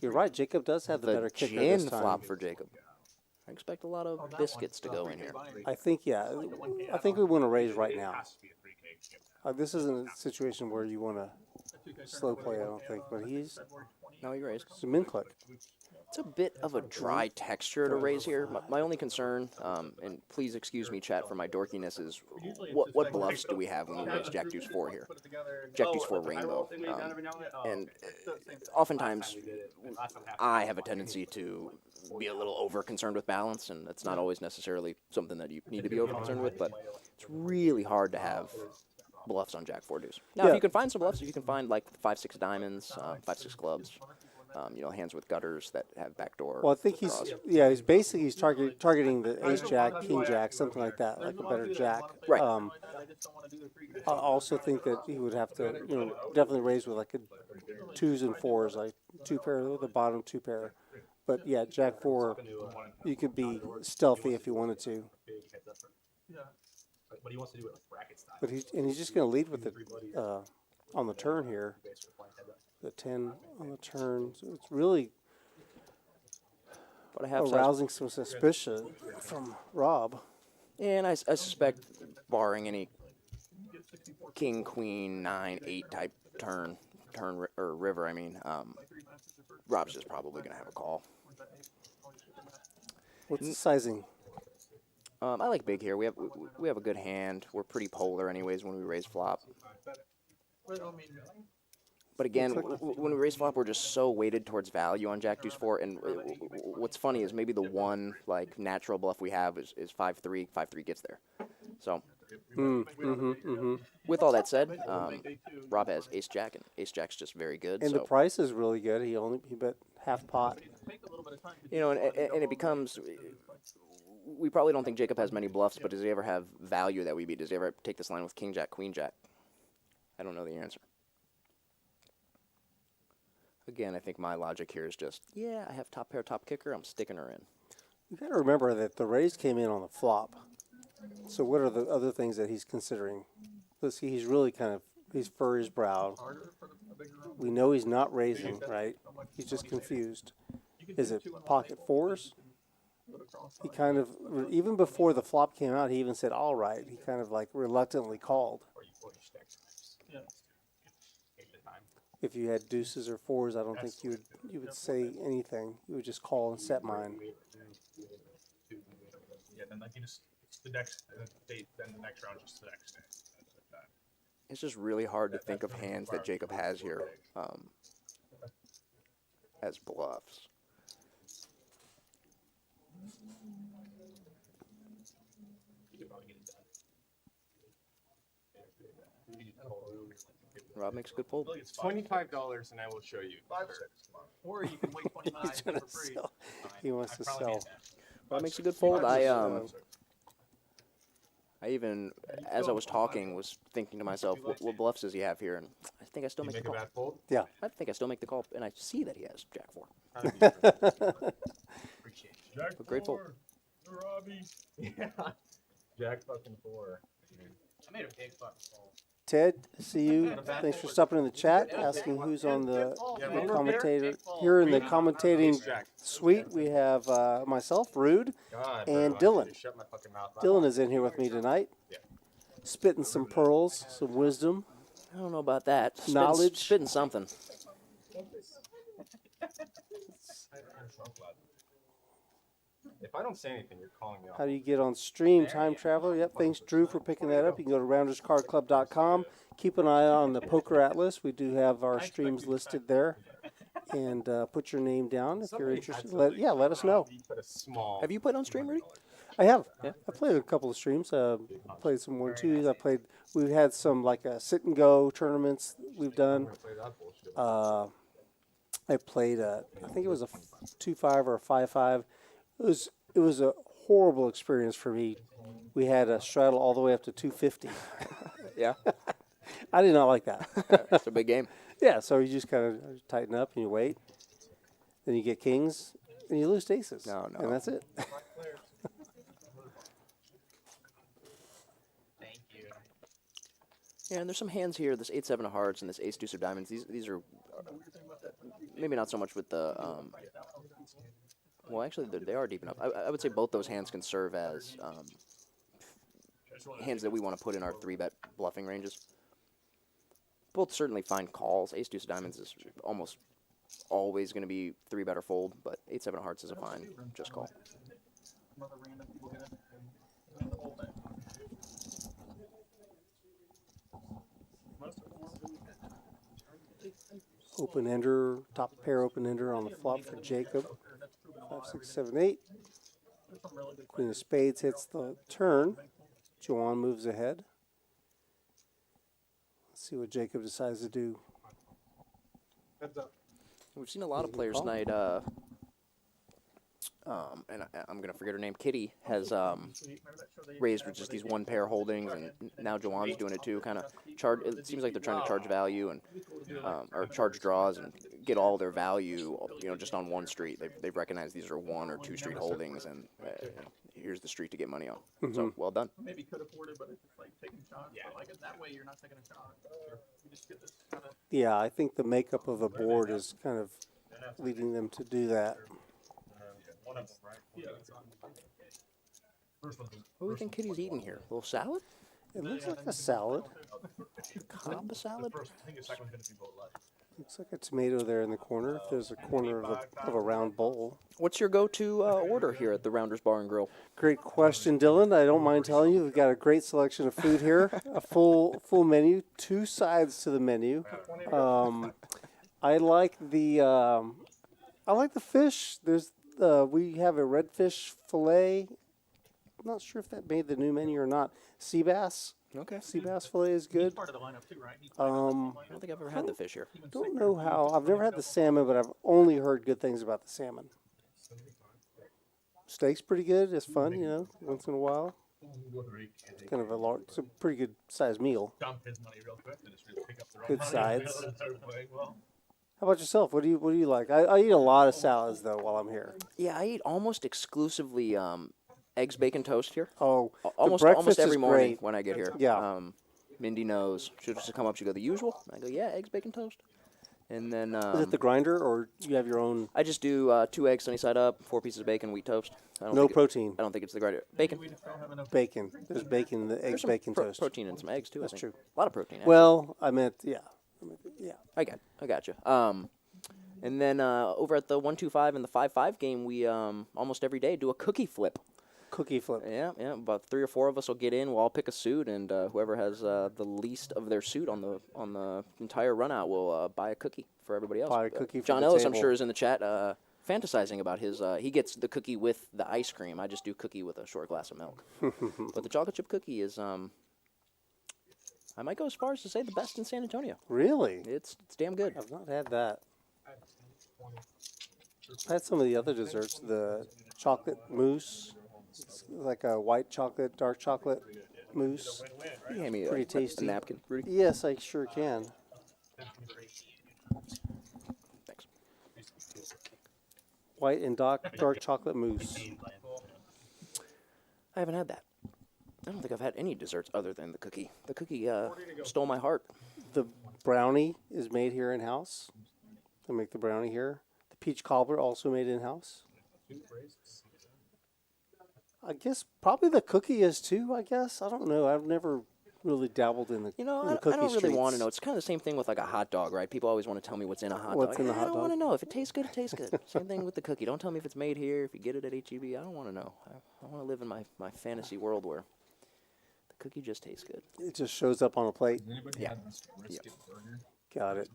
You're right. Jacob does have the better kicker gin this time. flop for Jacob. I expect a lot of biscuits to go in here. I think, yeah. I think we want to raise right now. This isn't a situation where you want to slow play, I don't think, but he's No, you raised. a min click. It's a bit of a dry texture to raise here. My only concern, and please excuse me, chat, for my dorkiness, is what bluffs do we have when we raise Jack Deuce 4 here? Jack Deuce 4 Rainbow. And oftentimes, I have a tendency to be a little over concerned with balance, and that's not always necessarily something that you need to be over concerned with, but it's really hard to have bluffs on Jack 4 Deuce. Now, if you can find some bluffs, if you can find like 5-6 diamonds, 5-6 clubs, you know, hands with gutters that have backdoor. Well, I think he's basically targeting the ace jack, king jack, something like that, like a better jack. Right. I also think that he would have to, you know, definitely raise with like a 2s and 4s, like 2 pair, the bottom 2 pair. But yeah, Jack 4, you could be stealthy if you wanted to. But he wants to do it like bracket style. But he's just going to lead with it on the turn here. The 10 on the turn, so it's really arousing some suspicion from Rob. And I suspect, barring any king, queen, 9, 8 type turn or river, I mean, Rob's just probably going to have a call. What's the sizing? I like big here. We have a good hand. We're pretty polar anyways when we raise flop. But again, when we raise flop, we're just so weighted towards value on Jack Deuce 4. And what's funny is maybe the one like natural bluff we have is 5-3. 5-3 gets there. So with all that said, Rob has ace jack, and ace jack's just very good. And so. The price is really good. He bet half pot. You know, and it becomes. We probably don't think Jacob has many bluffs, but does he ever have value that we beat? Does he ever take this line with king jack, queen jack? I don't know the answer. Again, I think my logic here is just, yeah, I have top pair, top kicker, I'm sticking her in. You got to remember that the raise came in on the flop. So what are the other things that he's considering? Let's see, he's really he's furrowed his brow. We know he's not raising, right? He's just confused. Is it pocket 4s? He kind of, even before the flop came out, he even said, all right. He kind of like reluctantly called. If you had deuces or 4s, I don't think you would say anything. You would just call and set mine. Yeah, then like you just the next then the next round just the next day. It's just really hard to think of hands that Jacob has here as bluffs. Rob makes a good fold. It's $25 and I will show you. Or you can wait 29 He's trying for to free. sell. He wants to sell. Rob makes a good fold. I even, as I was talking, was thinking to myself, what bluffs does he have here? And I think I still make the Make a call. bad fold? Yeah. I think I still make the call, and I see that he has Jack 4. Jack But great fold. Robbie. Yeah. Jack fucking 4. I made a big fucking fold. Ted, see you. Thanks for stopping in the chat, asking who's on the commentator. Here in the commentating suite, we have myself, Rude, God, and bro, Dylan. shut my fucking mouth. Dylan is in here with me tonight, spitting some pearls, some wisdom. I don't know about that. Knowledge. Spitting something. If I don't say anything, you're calling me off. How do you get on stream, Time Traveler? Yep, thanks, Drew, for picking that up. You can go to rounderscardclub.com. Keep an eye on the Poker Atlas. We do have our streams listed there. And put your name down if you're interested. Let us know. Put a small. Have you played on stream, Rudy? I have. Yeah. I played a couple of streams. Played some 1-2s. We've had some like sit and go tournaments we've done. I played I think it was a 2-5 or a 5-5. It was a horrible experience for me. We had a straddle all the way up to 250. Yeah. I did not like that. It's a big game. Yeah, so you just kind of tighten up and you wait. Then you get kings and you lose to aces. No. And that's it. Thank you. Yeah, and there's some hands here. This 8-7 of hearts and this ace deuce of diamonds. These are maybe not so much with the. Well, actually, they are deep enough. I would say both those hands can serve as hands that we want to put in our 3-bet bluffing ranges. Both certainly find calls. Ace deuce of diamonds is almost always going to be 3-bet or fold, but 8-7 of hearts is a fine just call. Some other random people get in and win the whole thing. Most of them won't really fit. Open ender, top pair open ender on the flop for Jacob. 5, 6, 7, 8. There's some really good Queen of spades hits the turn. Joanne moves ahead. Let's see what Jacob decides to do. heads up. We've seen a lot of players call. tonight, and I'm going to forget her name. Kitty has raised with just these one pair holdings, and now Joanne's doing it too. Kind of charge. It seems like they're trying to charge value and or charge draws and get all their value, just on one street. They've recognized these are 1 or 2 street holdings, and here's the street to get money on. So well done. Maybe could afford it, but it's just like taking shots. Yeah. But like that way, you're not taking a shot. You just get this kind of. Yeah, I think the makeup of the board is kind of leading them to do that. One of them, right? Yeah. First one. What do you think Kitty's eating here? A little salad? It looks like a salad. Cobb salad? I think the second one's going to be both left. Looks like a tomato there in the corner. If there's a corner of a round bowl. What's your go-to order here at the Rounders Bar and Grill? Great question, Dylan. I don't mind telling you, we've got a great selection of food here. A full menu, 2 sides to the menu. I like the fish. There's we have a redfish fillet. I'm not sure if that made the new menu or not. Sea bass. Okay. Sea bass fillet is good. Part of the lineup too, right? I don't think I've ever had the fish here. Don't know how. I've never had the salmon, but I've only heard good things about the salmon. Steak's pretty good. It's fun, once in a while. It's kind of a large. It's a pretty good sized meal. Dump his money real quick and just really pick up the right Good money. sides. Well, How about yourself? What do you like? I eat a lot of salads though while I'm here. Yeah, I eat almost exclusively eggs, bacon, toast here. Oh, the Almost breakfast every is morning great. when I get here. Yeah. Mindy knows. She'll just come up. She go, the usual. I go, yeah, eggs, bacon, toast. And then Is it the grinder or you have your own? I just do 2 eggs sunny side up, 4 pieces of bacon, wheat toast. I don't No think protein. I don't think it's the grinder. Bacon. We just don't have enough. Bacon. There's bacon in the There's eggs, some bacon toast. protein and some eggs too. That's I think. true. A lot of protein. Actually. Well, I meant yeah. I got you. And then over at the 1-2-5 and the 5-5 game, we almost every day do a cookie flip. Cookie flip. Yeah. About 3 or 4 of us will get in. We'll all pick a suit, and whoever has the least of their suit on the entire run out will buy a cookie for everybody else. Buy a cookie for John the Ellis, I'm table. sure, is in the chat fantasizing about his. He gets the cookie with the ice cream. I just do cookie with a short glass of milk. But the chocolate chip cookie is. I might go as far as to say the best in San Antonio. Really? It's damn good. I've not had that. I had some of the other desserts. The chocolate mousse. It's like a white chocolate, dark chocolate mousse. You hand me Pretty a tasty. napkin, Rudy. Yes, I sure can. Thanks. White and dark chocolate mousse. I haven't had that. I don't think I've had any desserts other than the cookie. The cookie stole my heart. The brownie is made here in house. They make the brownie here. The peach cobbler also made in house. I guess probably the cookie is too. I guess I don't know. I've never really dabbled in the You know, in the I cookie don't really want to streets. know. It's kind of the same thing with like a hot dog, right? People always want to tell me what's in a hot What's dog. in the I hot don't dog? want to know. If it tastes good, it tastes good. Same thing with the cookie. Don't tell me if it's made here, if you get it at HEB. I don't want to know. I want to live in my fantasy world where the cookie just tastes good. It just shows up on a plate. anybody Yeah. have this brisket burger? Got it.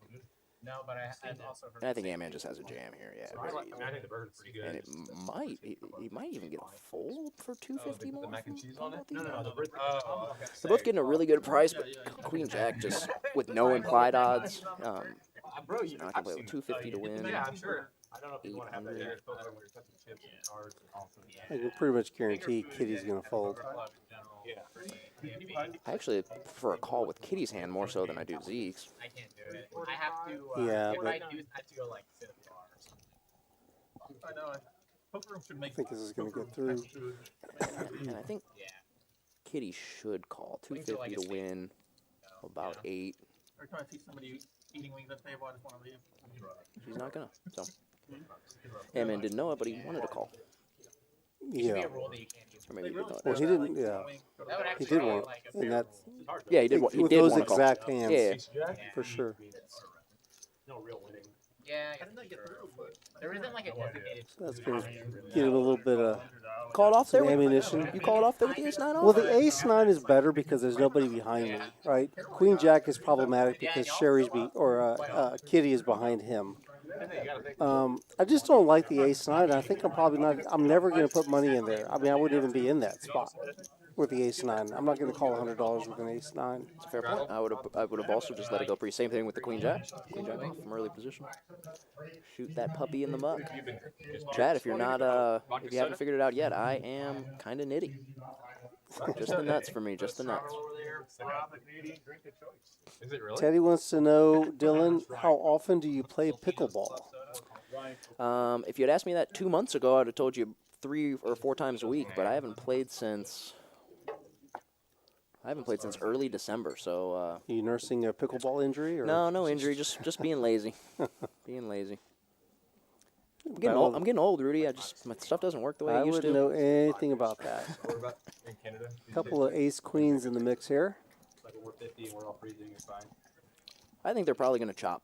No, but I've also heard. And I think Antman just has a jam here. Yeah. I like. I mean, I think the burger's pretty good. And it might, he might even get a fold for $250 more. The mac and cheese on it? from- No, the brisket. Oh, okay. They're both getting a really good price, but Queen Jack just with no implied odds. Bro, you I can play with 250 to win. Yeah, I'm sure. I don't know if you want to have that 800. there. Filter where you're touching chips and cards and also I can pretty much guarantee Kitty's gonna fold. Yeah. I actually prefer a call with Kitty's hand more so than I do Zeke's. I can't do it. I have to. Yeah, if but- I do, I have to go like sit at the bar or something. I know. Poker room should make. I think this is gonna poker go through. room food. And I think Yeah. Kitty should call Wings are like 250 to a win about 8. Or trying to see somebody eating wings at the table. I just want to leave. She's not gonna. So Antman didn't know it, but he wanted to call. It should be Yeah. a rule that you can't give. Or maybe he didn't know it. Well, he didn't. Yeah, That would he actually did be want, like a and that's Yeah, he did. He with did those want to call. exact hands Yeah. for sure. no real winning. Yeah, How did that get through? But there isn't like a designated. So that's going to give him a little bit of Call it off there. some ammunition. You call it off there with the ace nine off. Well, the ace nine is better because there's nobody behind me, right? Queen jack is problematic because Kitty is behind him. I just don't like the ace nine. I think I'm probably not. I'm never going to put money in there. I mean, I wouldn't even be in that spot with the ace nine. I'm not going to call $100 with an ace nine. It's a fair point. I would have also just let it go pretty. Same thing with the queen jack. Queen jack off from early position. Shoot that puppy in the muck. Chad, if you're not if you haven't figured it out yet, I am kind of nitty. Just the nuts for me. Just the nuts. Is it really? Teddy wants to know, Dylan, how often do you play pickleball? If you had asked me that 2 months ago, I would have told you 3 or 4 times a week. But I haven't played since early December. So. Are you nursing a pickleball injury? Or? No injury. Just being lazy. Being lazy. I'm getting old, Rudy. My stuff doesn't work the way it I used to. wouldn't know anything about that. In Canada? A couple of ace queens in the mix here. Like we're 50 and we're all freezing. It's fine. I think they're probably going to chop.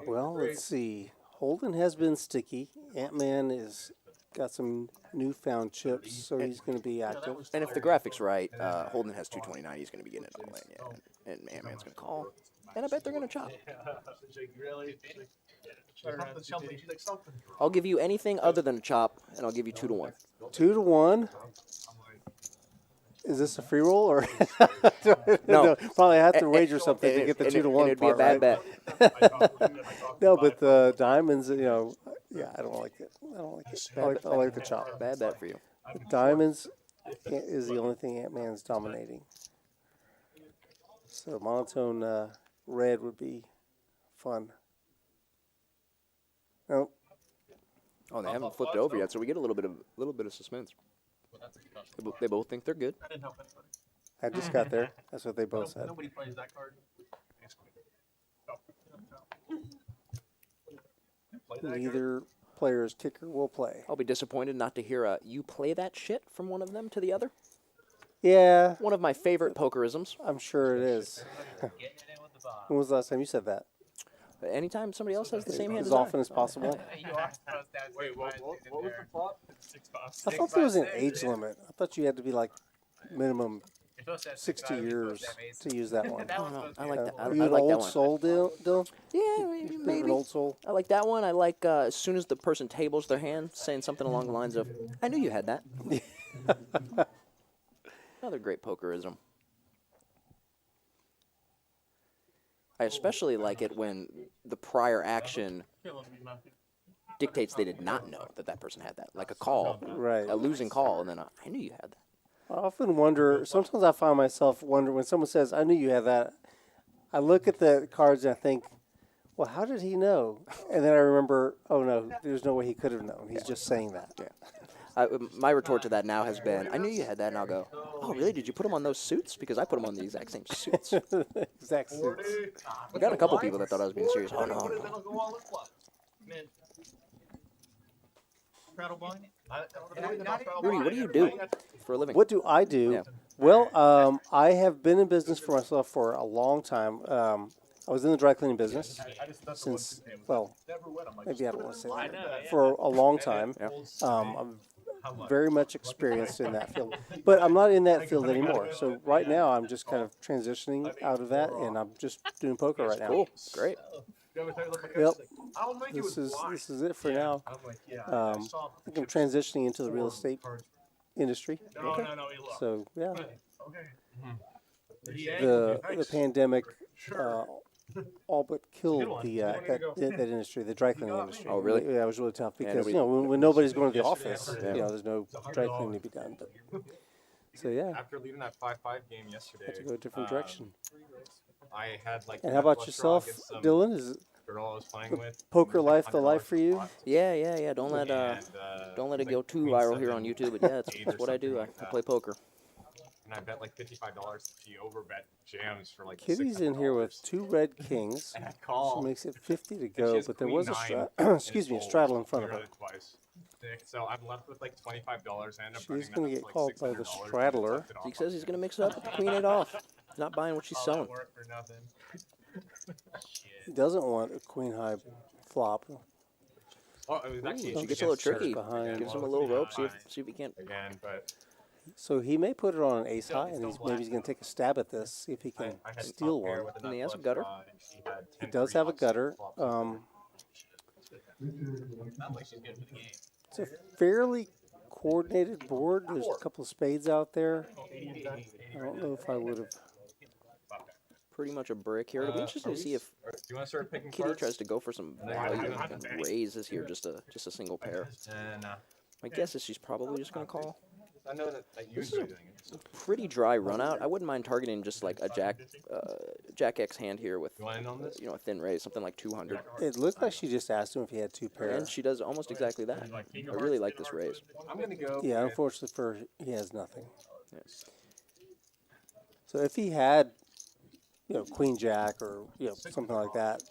Well, let's see. Holden has been sticky. Antman is got some newfound chips, so he's going to be active. And if the graphics right, Holden has 229. He's going to be getting it all in, yeah. And Antman's going to call. And I bet they're going to chop. I'll give you anything other than a chop, and I'll give you 2 to 1. 2 to 1. Is this a free roll or? No. Probably have to wager something to get the 2 to 1 It'd be part, a bad right? bet. No, but the diamonds, yeah, I don't like it. I like the chop. Bad bet for you. The diamonds is the only thing Ant-Man's dominating. So monotone red would be fun. Nope. Oh, they haven't flipped it over yet, so we get a little bit of suspense. They both think they're good. I didn't help anybody. I just got there. That's what they both said. Nobody plays that card. Neither player's kicker will play. I'll be disappointed not to hear you play that shit from one of them to the other. Yeah, One of my favorite pokerisms. I'm sure it is. When was the last time you said that? Anytime somebody else has the same hand As as often as possible. Wait, what was the plot? I thought there was an age limit. I thought you had to be like minimum 60 years to use that one. I like that. I Are you an like that old one. soul, Dylan? Yeah, Bit of maybe. an old soul. I like that one. I like as soon as the person tables their hand, saying something along the lines of, "I knew you had that." Another great pokerism. I especially like it when the prior action dictates they did not know that person had that. Like a call, Right. a losing call, and then I knew you had that. I often wonder, sometimes I find myself wondering when someone says, I knew you had that. I look at the cards and I think, well, how did he know? And then I remember, oh no, there's no way he could have known. He's just saying that. Yeah. My retort to that now has been, I knew you had that, and I'll go, oh, really? Did you put them on those suits? Because I put them on the exact same suits. Exact suits. I got a couple people that thought I was being serious. Oh, no. Rudy, what do you do for a living? What do I do? Yeah. Well, I have been in business for myself for a long time. I was in the dry cleaning business since, well, maybe I don't want to say that, for a long time. I'm very much experienced in that field, but I'm not in that field anymore. So right now I'm just kind of transitioning out of that, and I'm just doing poker right now. Cool. Great. Yep. This is it for now. I think I'm transitioning into the real estate industry. So yeah, the pandemic all but killed that industry, the dry cleaning industry. Oh, really? Yeah, it was really tough because when nobody's going to the office, there's no dry cleaning to be done. But so yeah, After leaving that 5-5 game yesterday, had to go a different direction. I had like. And how about yourself, Dylan? Is girl I was playing with. poker life the life for you? Yeah. Don't let it go too viral here on YouTube. But yeah, that's what I do. I play poker. And I bet like $55. She overbet jams for like. Kitty's in here with 2 red kings. And I So call. makes it 50 to She go, has but there was a queen nine a straddle in front of We her. read it twice. So I'm left with like $25. I end up She's running gonna that get up to, called by like the $600. straddler. Zeke says he's going to mix it up with the queen 8 off. Not buying what she's All that selling. work for nothing. He doesn't want a queen high flop. Oh, it was actually. She gets a little tricky. behind. Gives him a little rope. See if he can't. Again, but So he may put it on an ace high, and maybe he's going to take a stab at this, see if he can I had steal top pair one. with And he enough has a flush gutter. draw, and she had He 10 does free have a flops, gutter. flops. Not like she's good for the game. It's a fairly coordinated board. There's a couple of spades out there. I don't know if I would have. Pretty much a brick here. It'll be interesting to see if Do you want to start picking Kitty cards? tries to go for some value and raises here just a single pair. And My guess is she's probably just going to call. I know that you enjoy doing it. So. Pretty dry run out. I wouldn't mind targeting just like a Jack X hand here with You want in on this? a thin raise, something like 200. It looked like she just asked him if he had two And pairs. she does almost exactly that. I really like this raise. I'm gonna go. Yeah, unfortunately for he has nothing. So if he had, Queen Jack or something like that,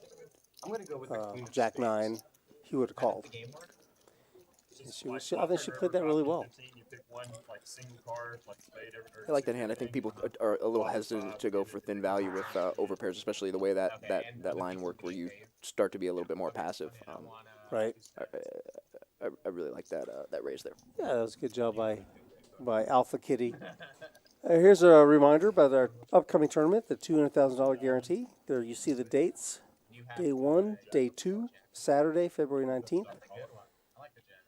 I'm gonna go with the queen of Jack spades. 9, he would have called. I think she played that really well. You pick one like single card, like spade, or I like that hand. I think people are a little hesitant to go for thin value with overpairs, especially the way that line worked, where you start to be a little bit more passive. Right? I really like that raise there. Yeah, that was a good job by Alpha Kitty. Here's a reminder about our upcoming tournament, the $200,000 guarantee. There you see the dates. Day 1, Day 2, Saturday, February 19th.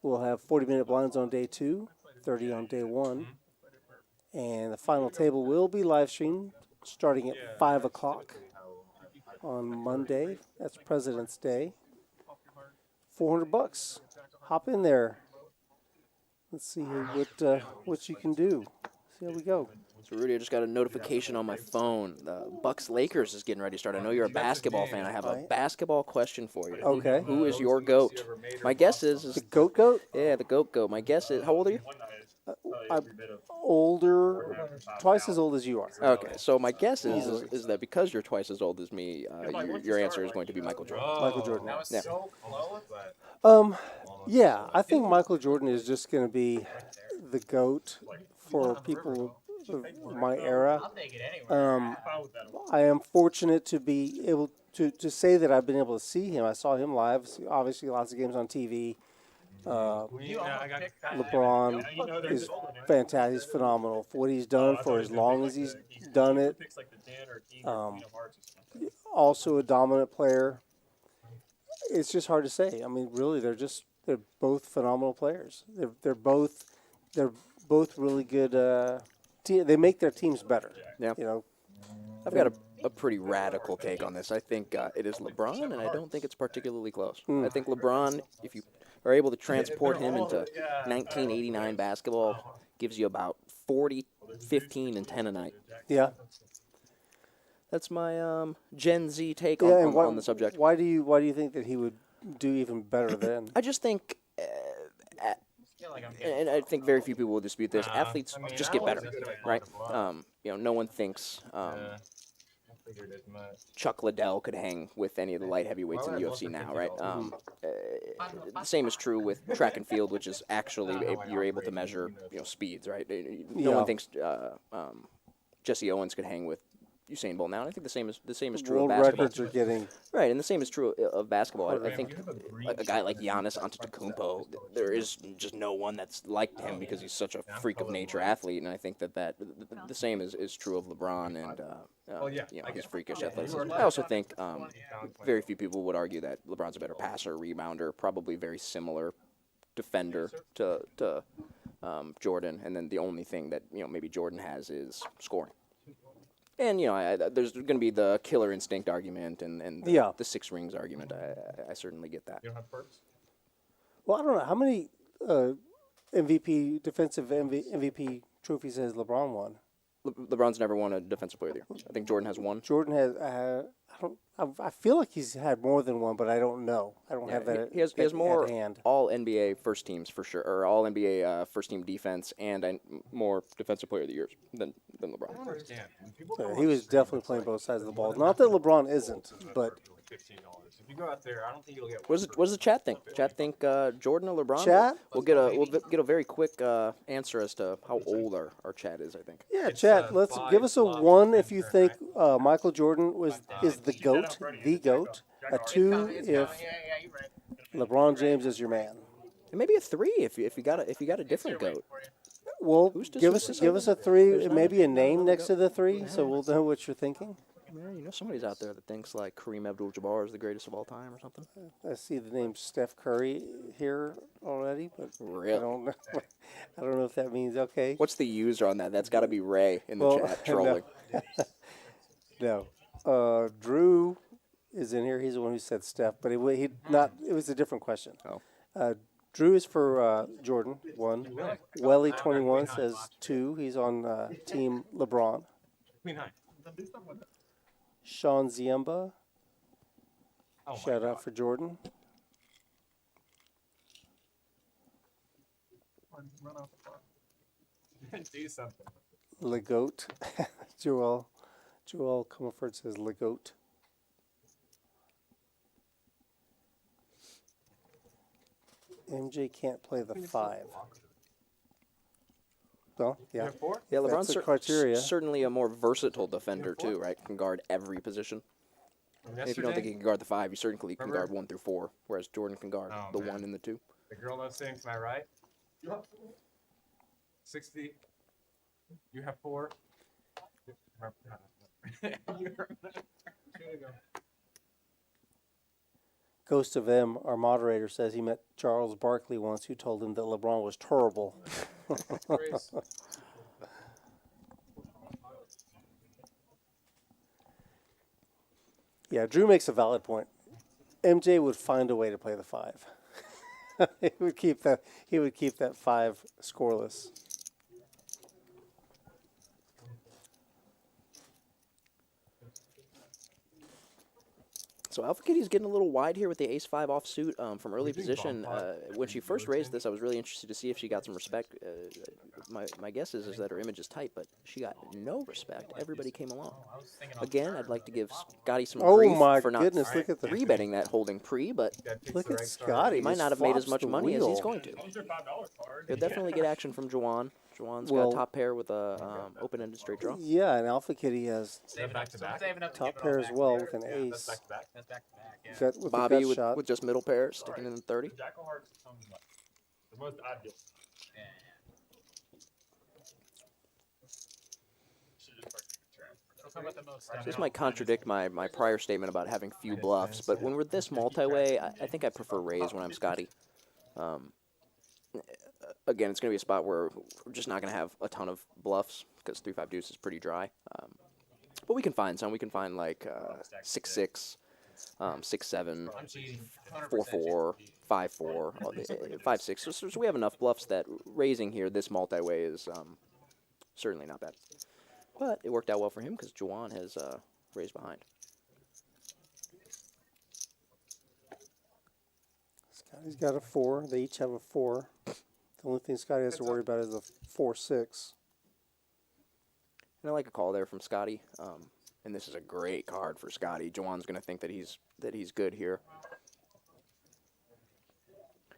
We'll have 40-minute blinds on Day 2, 30 on Day 1. And the final table will be live streamed starting at 5 o'clock on Monday. That's President's Day. $400. Hop in there. Let's see what you can do. See how we go. So Rudy, I just got a notification on my phone. The Bucks Lakers is getting ready to start. I know you're a basketball fan. I have a basketball question for you. Okay. Who is your GOAT? My guess is The goat? yeah, the goat. My guess is, how old are you? I'm older, twice as old as you are. Okay, so my guess is that because you're twice as old as me, your answer is going to be Michael Jordan. Michael Jordan. That was Yeah. so close, but Yeah, I think Michael Jordan is just going to be the GOAT for people of my era. I'll take it anywhere. I am fortunate to be able to say that I've been able to see him. I saw him live, obviously lots of games on TV. LeBron is fantastic. He's phenomenal for what he's done for as long as he's done it. Also a dominant player. It's just hard to say. I mean, really, they're both phenomenal players. They're both really good. They make their teams better. Yeah. I've got a pretty radical take on this. I think it is LeBron, and I don't think it's particularly close. I think LeBron, if you are able to transport him into 1989 basketball, gives you about 40, 15, and 10 a night. Yeah. That's my Gen Z take Yeah, and on the subject. Why do you think that he would do even better then? I just think, and I think very few people will dispute this, athletes just get better, right? No one thinks figured as much. Chuck Liddell could hang with any of the light heavyweights in the UFC now, right? The same is true with track and field, which is actually you're able to measure speeds, right? No one thinks Jesse Owens could hang with Usain Bolt now. And I think the same is true World of basketball. records are getting Right, and the same is true of basketball. I think a guy like Giannis Antetokounmpo, there is just no one that's like him because he's such a freak of nature athlete, and I think that the same is true of LeBron and his freakish athleticism. I also think very few people would argue that LeBron's a better passer, rebounder, probably very similar defender to Jordan, and then the only thing that maybe Jordan has is scoring. And there's going to be the killer instinct argument and the 6 rings argument. I certainly get that. You don't have perks? Well, I don't know how many defensive MVP trophies has LeBron won. LeBron's never won a Defensive Player of the Year. I think Jordan has one. Jordan has. I feel like he's had more than one, but I don't know. I don't have that. He has more at hand. All NBA first teams for sure, or all NBA first team defense, and more Defensive Player of the Years than I LeBron. don't understand. When people Yeah, go he on was stream, definitely it's playing like, both sides of the ball. Not that LeBron isn't, but $15. If you go out there, I don't think you'll get. What does the chat think? Chat think Jordan or LeBron? Chat? We'll get a very quick answer as to how old our chat is. I think. Yeah, It's, chat. Let's five give us a bluff, 1 if 10 you turn, think right? Michael Jordan is the goat, the goat. A 2 if LeBron James is your man. And maybe a 3 if you got a different goat. Well, Who's to- give who's us to say? a 3, There's not- maybe a not name another next to the 3, so we'll know what you're thinking. Yeah, you know somebody's out there that thinks like Kareem Abdul-Jabbar is the greatest of all time or something. I see the name Steph Curry here already, but Really? I don't know. I don't know if that means okay. What's the user on that? That's got to be Ray in the Well, chat trolling. No. Drew is in here. He's the one who said Steph, but it was a different question. Oh. Drew is for Jordan, 1. Welly21 says 2. He's on Team LeBron. Queen high. Sean Ziemba, Oh my shout out God. for Jordan. Run off the clock. Do something. Legoat. Joel Comerford says Legoat. MJ can't play the 5. Well, You yeah. have 4? Yeah, That's LeBron's the criteria. certainly a more versatile defender too, right? Can guard every position. And if you don't think he can guard the 5, you certainly can guard 1 through 4, whereas Jordan can guard Oh, the man. 1 and the 2. The girl that's sitting to my right. 60. You have 4. Ghost of M, our moderator, says he met Charles Barkley once, who told him that LeBron was terrible. Yeah, Drew makes a valid point. MJ would find a way to play the 5. He would keep that 5 scoreless. So Alpha Kitty's getting a little wide here with the Ace-5 offsuit from early position. When she first raised this, I was really interested to see if she got some respect. My guess is that her image is tight, but she got no respect. Everybody came along. Again, I'd like to give Scotty some Oh grief my for not goodness, look at the re-betting that holding pre, but look at Scotty. he might just not have made as flops much the money as he's wheel. going to. He'll definitely get action from Juwan. Juwan's Well- got top pair with a open-ended straight draw. Yeah, and Alpha Kitty has Back to back. top pair as well with an That's ace. back to back. That's back to back, yeah. Gut, with Bobby a gut with, shot. with just middle pair, sticking in the 30. The most ideal. This might contradict my prior statement about having few bluffs, but when we're this multi-way, I think I prefer raise when I'm Scotty. Again, it's going to be a spot where we're just not going to have a ton of bluffs because 3-5 deuce is pretty dry. But we can find some. We can find like 6-6, 6-7, 4-4, 5-4, 5-6. So we have enough bluffs that raising here, this multi-way is certainly not bad. But it worked out well for him because Juwan has raised behind. Scotty's got a 4. They each have a 4. The only thing Scotty has to worry about is a 4-6. And I like a call there from Scotty. And this is a great card for Scotty. Juwan's going to think that he's good here.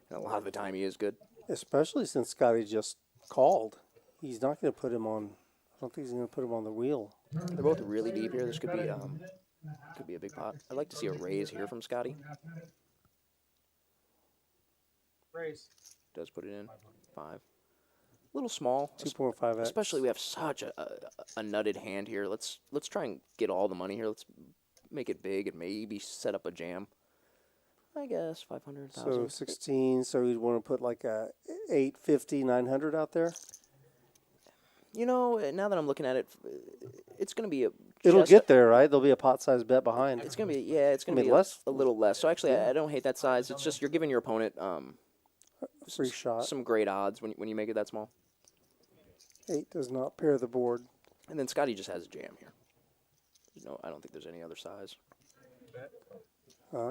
And a lot of the time he is good. Especially since Scotty just called. He's not going to put him on. I don't think he's going to put him on the wheel. They're both really deep here. This could be a big pot. I'd like to see a raise here from Scotty. Raise. Does put it in 5. A little small. 2.5x. Especially we have such a nutted hand here. Let's try and get all the money here. Let's make it big and maybe set up a jam. I guess 500,000. So 16. So you'd want to put like a 850, 900 out there. You know, now that I'm looking at it, it's going to be It'll get there, right? There'll be a pot-sized bet behind. It's going to be it's going to be less? a little less. So actually, I don't hate that size. It's just you're giving your opponent Free shot. some great odds when you make it that small. 8 does not pair the board. And then Scotty just has a jam here. No, I don't think there's any other size.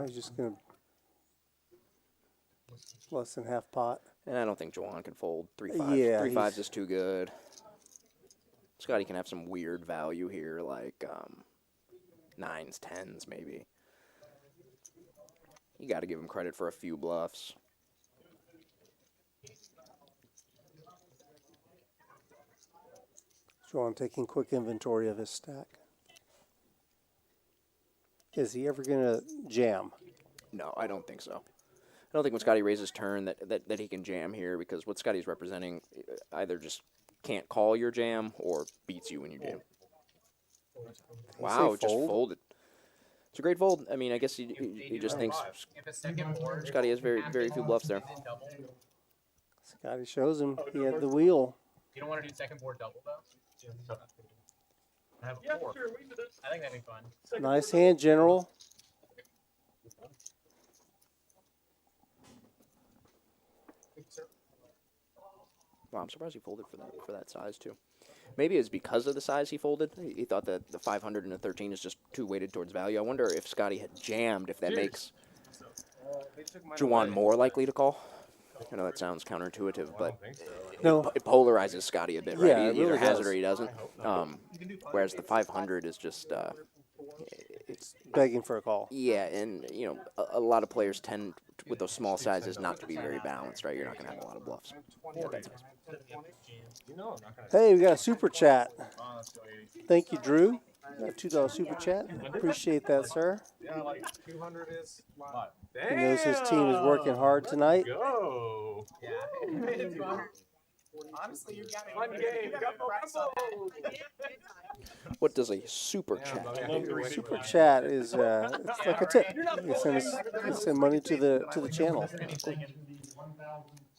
He's just going to less than half pot. And I don't think Juwan can fold 3-5. Yeah, 3-5s is too good. Scotty can have some weird value here, like 9s, 10s maybe. You got to give him credit for a few bluffs. John taking quick inventory of his stack. Is he ever going to jam? No, I don't think so. I don't think when Scotty raises turn that he can jam here, because what Scotty's representing either just can't call your jam or beats you when you jam. Wow, it just folded. It's a great fold. I mean, I guess he just thinks If a second board, Scotty has very few bluffs there. double. Scotty shows him he had the wheel. You don't want to do second board double though. I have a Yeah, four. sure, we did this. I think that'd be fun. Nice hand, General. Wow, I'm surprised he folded for that size too. Maybe it's because of the size he folded. He thought that the 500 and the 13 is just too weighted towards value. I wonder if Scotty had jammed, if that makes Juwan more likely to call. I know that sounds counterintuitive, but No. it polarizes Scotty a bit, right? Yeah, it He either really has does. it or he doesn't. Whereas the 500 is just, it's Begging for a call. yeah, and you know, a lot of players tend with those small sizes not to be very balanced, right? You're not going to have a lot of bluffs. Hey, we got a super chat. Thank you, Drew. Got a $2 super chat. Appreciate that, sir. Yeah, like 200 is. He knows his team is working hard tonight. Go. Yeah. Honestly, you got Fun game. What does a super chat do? Super chat is it's like a tip. You send money to the channel.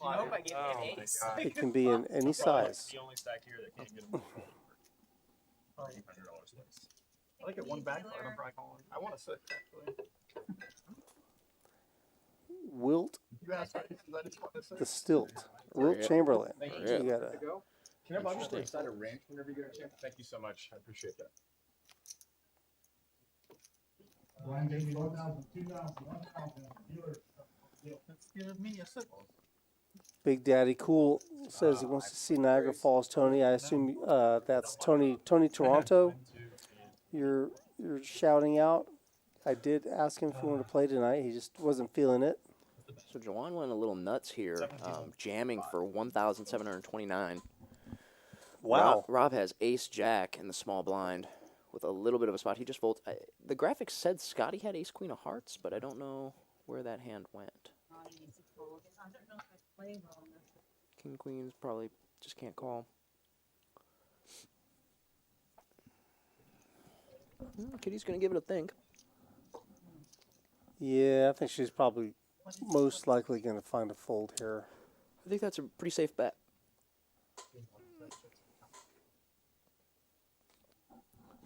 I hope I get an ace. It can be in any size. The only stack here that can't get $800 less. I like it one back card. I'm probably calling. I want a 6 actually. Wilt You asked me, I just want a 6. the Stilt. Wilt Chamberlain. Yeah. You got a Can I buy one inside a ranch whenever you get a chance? Thank you so much. I appreciate that. Let's give me a 6. Big Daddy Cool says he wants to see Niagara Falls, Tony. I assume that's Tony Toronto. You're shouting out. I did ask him if he wanted to play tonight. He just wasn't feeling it. So Jawan went a little nuts here, jamming for 1,729. Wow. Rob has ace jack in the small blind with a little bit of a spot. He just folds. The graphics said Scotty had ace queen of hearts, but I don't know where that hand went. King queens probably just can't call. Kitty's gonna give it a think. Yeah, I think she's probably most likely going to find a fold here. I think that's a pretty safe bet.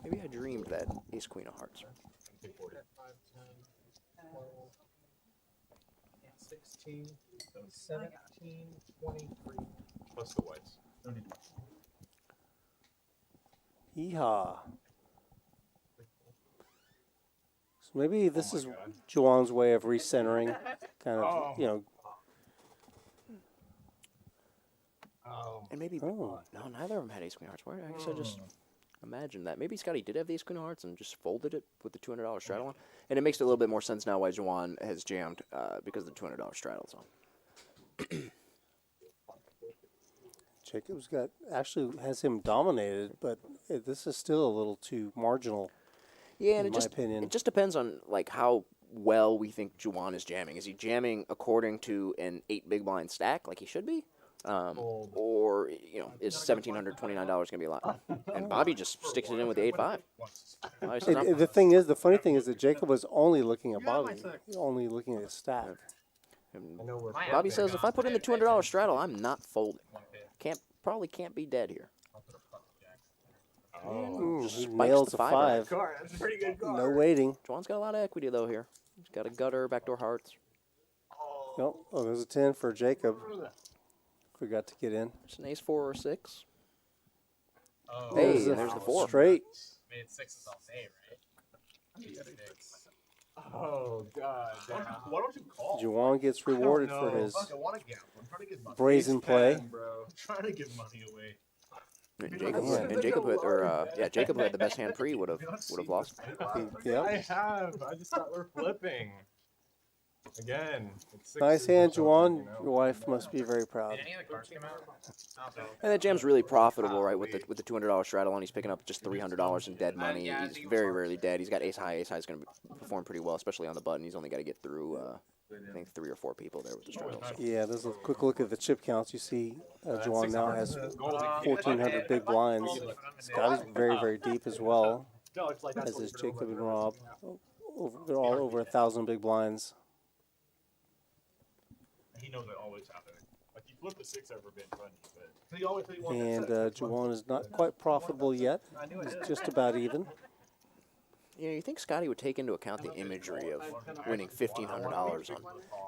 Maybe I dreamed that ace queen of hearts. 16, 17, 23. Plus the whites. Yeehaw. So maybe this is Juwan's way of recentering, kind of, you know. And maybe Oh. no, neither of them had ace queen of hearts. Why? I guess I just imagined that. Maybe Scotty did have the ace queen of hearts and just folded it with the $200 straddle on. And it makes a little bit more sense now why Juwan has jammed because the $200 straddle's on. Jacob's actually has him dominated, but this is still a little too marginal. Yeah, and in my opinion. it just depends on like how well we think Juwan is jamming. Is he jamming according to an 8 big blind stack like he should be? Or, you know, is $1,729 going to be a lot? And Bobby just sticks it in with the 8-5. The funny thing is that Jacob was only looking at Bobby, only looking at his stack. And Bobby says, if I put in the $200 straddle, I'm not folding. Probably can't be dead here. He Spikes nails the a five. 5. That's a pretty good card. No waiting. Juwan's got a lot of equity, though, here. He's got a gutter, backdoor hearts. Nope. Oh, there's a 10 for Jacob. Forgot to get in. It's an ace 4 or 6. Oh, Hey, There's a there's the 4. Straight. I mean, 6 is all day, right? 6. Oh, God. Damn. Why don't you call? Juwan gets rewarded for his Fuck, I want to gamble. I'm trying to get money. brazen play. Bro. I'm trying to give money away. Jacob who had the best hand pre would have lost. Yep. I have. I just thought we're flipping. Again. It's Nice sixes hand, or something, Juwan. you know? Your wife must be very proud. Did any of the cards come out? And that jam's really profitable, right? With the $200 straddle on, he's picking up just $300 in dead money. Yeah, I He's think it was very hard. rarely dead. He's got ace high. Ace high is going to perform pretty well, especially on the button. He's only got to get through, I think, 3 or 4 people there with the straddle. So. Yeah, there's a quick look at the chip counts. You see, Juwan now has 1,400 big blinds. Scotty's very, very deep as well, as is Jacob and Rob. They're all over 1,000 big blinds. He knows it always happening. Like he flipped the 6 over Ben Bundy, but And Juwan is not quite profitable yet. He's just about even. You know, you think Scotty would take into account the imagery of winning $1,500 on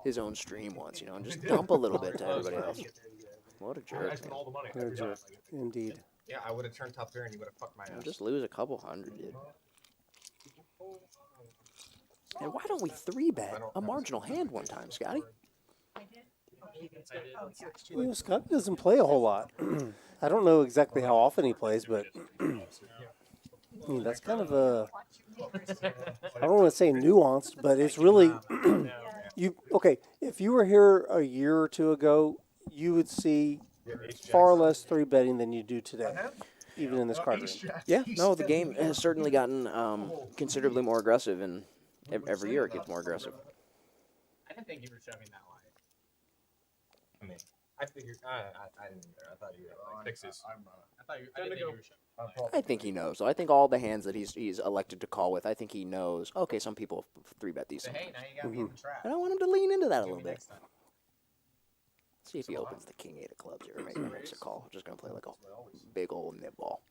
his own stream once, you know, and just dump a little bit to everybody else. What a jerk, man. all the money. What a jerk, indeed. Yeah, I would have turned top pair and you would have fucked my ass. Just lose a couple hundred, dude. And why don't we 3-bet a marginal hand one time, Scotty? You know, Scotty doesn't play a whole lot. I don't know exactly how often he plays, but I mean, that's kind of a, I don't want to say nuanced, but it's really, okay, if you were here a year or two ago, you would see far less 3-betting than you do today, even in this card room. Yeah, no, the game has certainly gotten considerably more aggressive, and every year it gets more aggressive. I didn't think you were shoving that line. I mean, I figured, I didn't either. I thought you were like sixes. I didn't think you were shoving. I think he knows. So I think all the hands that he's elected to call with, I think he knows. Okay, some people 3-bet these. So, hey, now you got me in the trap. And I want him to lean into that a little Maybe bit. next time. See if he opens the king 8 of clubs here. Maybe makes a call. Just gonna play like a big old nib ball.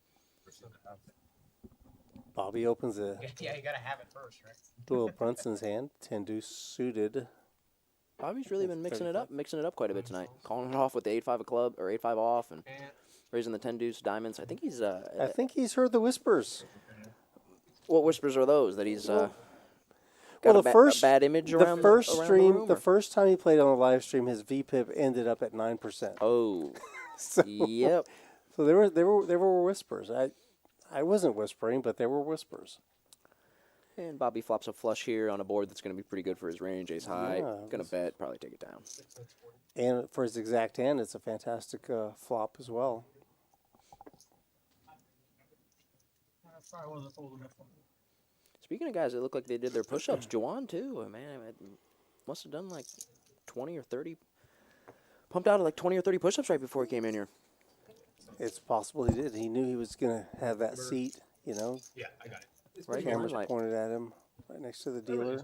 Bobby opens a Yeah, you gotta have it first, right? Doyle Brunson's hand, 10 deuce suited. Bobby's really been mixing it up quite a bit tonight. Calling it off with the 8-5 of club or 8-5 off and raising the 10 deuce diamonds. I think he's I think he's heard the whispers. what whispers are those that he's got Well, a bad image around the first around stream, room, the or? first time he played on the live stream, his VPIP ended up at 9%. Oh, So, yep. so there were whispers. I wasn't whispering, but there were whispers. And Bobby flops a flush here on a board that's going to be pretty good for his range. Ace high, Yeah, going to bet, probably take it down. And for his exact hand, it's a fantastic flop as well. That's probably one of the old enough ones. Speaking of guys that look like they did their push-ups, Juwan too. Man, I must have done like 20 or 30. Pumped out like 20 or 30 push-ups right before he came in here. It's possible he did. He knew he was going to have that seat, you know. Yeah, I got it. Right here, Cameras like, pointed at him right next to the dealer.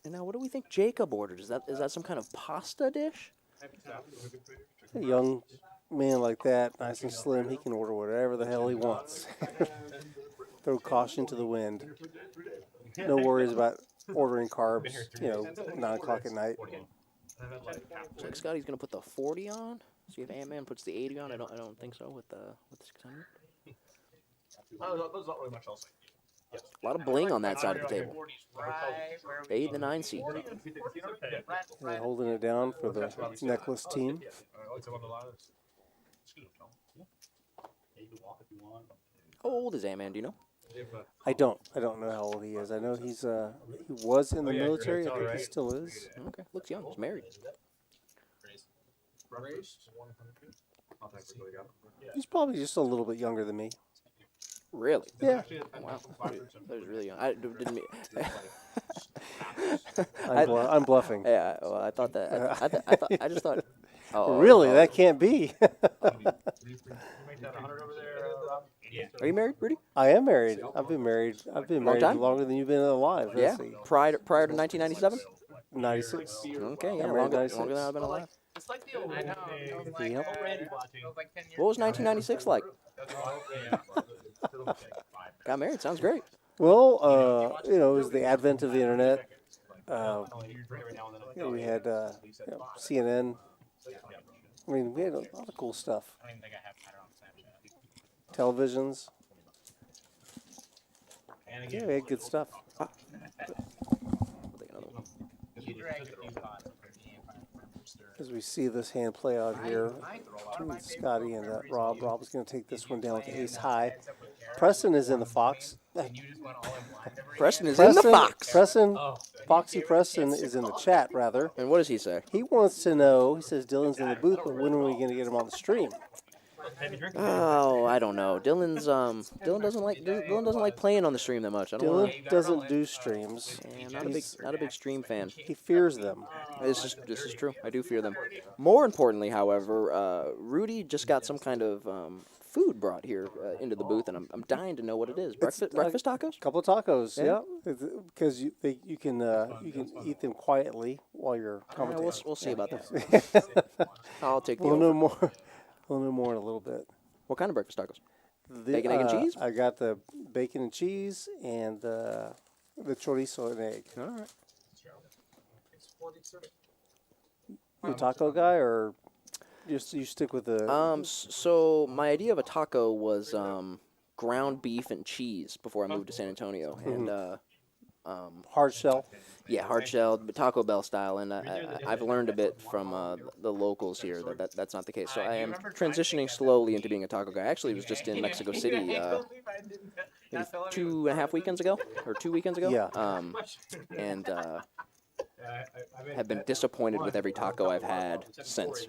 and now what do we think Jacob ordered? Is that some kind of pasta dish? A young man like that, nice and slim, he can order whatever the hell he wants. Throw caution to the wind. No worries about ordering carbs, 9 o'clock at night. Looks like Scotty's gonna put the 40 on. See if Antman puts the 80 on. I don't think so with the 600. There's not really much else. Yes. A lot of bling on that side of the table. Right where we 8 and the 9 seat. They're holding it down for the necklace team. How old is Antman? Do you know? I don't know how old he is. I know he was in the military. I think he still is. Okay, looks young. He's married. He's probably just a little bit younger than me. Really? Yeah. Wow. That was really young. I didn't mean. I'm bluffing. Yeah. Well, I thought that. I just thought. Oh, Really? oh. That can't be. Are you married, Rudy? I am married. I've been married time? longer than you've been alive. Yeah. Let's see. Prior to 1997. 96. Okay. Yeah. I'm married Longer 96. than I've been alive. It's like the old. I know. It was like, Yep. it was like 10 years. What was 1996 like? Got married. Sounds great. Well, it was the advent of the internet. We had CNN. I mean, we had a lot of cool stuff. I don't even think I have it on Snapchat. Televisions. Yeah, we had good stuff. I'll take another one. You drag a few spots for the Empire. as we see this hand play out here between Scotty and Rob. Rob is going to take this one down with the ace high. Preston is in the fox. Preston is in the fox. Preston, Foxy Preston is in the chat, rather. And what does he say? He wants to know, he says Dylan's in the booth, but when are we going to get him on the stream? Oh, I don't know. Dylan doesn't like playing on the stream that much. I don't wanna, Dylan doesn't do streams. yeah, not a big stream fan. He fears them. This is true. I do fear them. More importantly, however, Rudy just got some kind of food brought here into the booth, and I'm dying to know what it is. Breakfast tacos? A couple of tacos, yeah, because you can eat them quietly while you're Yeah, commentating. we'll see about that. I'll take the We'll know over. more. We'll know more in a little bit. What kind of breakfast tacos? The, Bacon, egg, and cheese? I got the bacon and cheese and the chorizo and egg. All right. You a taco guy, or you stick with the? So my idea of a taco was ground beef and cheese before I moved to San Antonio, and hard shell. yeah, hard shelled, but Taco Bell style. And I've learned a bit from the locals here that that's not the case. So I am transitioning slowly into being a taco guy. I actually was just in Mexico City maybe 2.5 weekends ago, or 2 weekends ago. Yeah. And have been disappointed with every taco I've had since.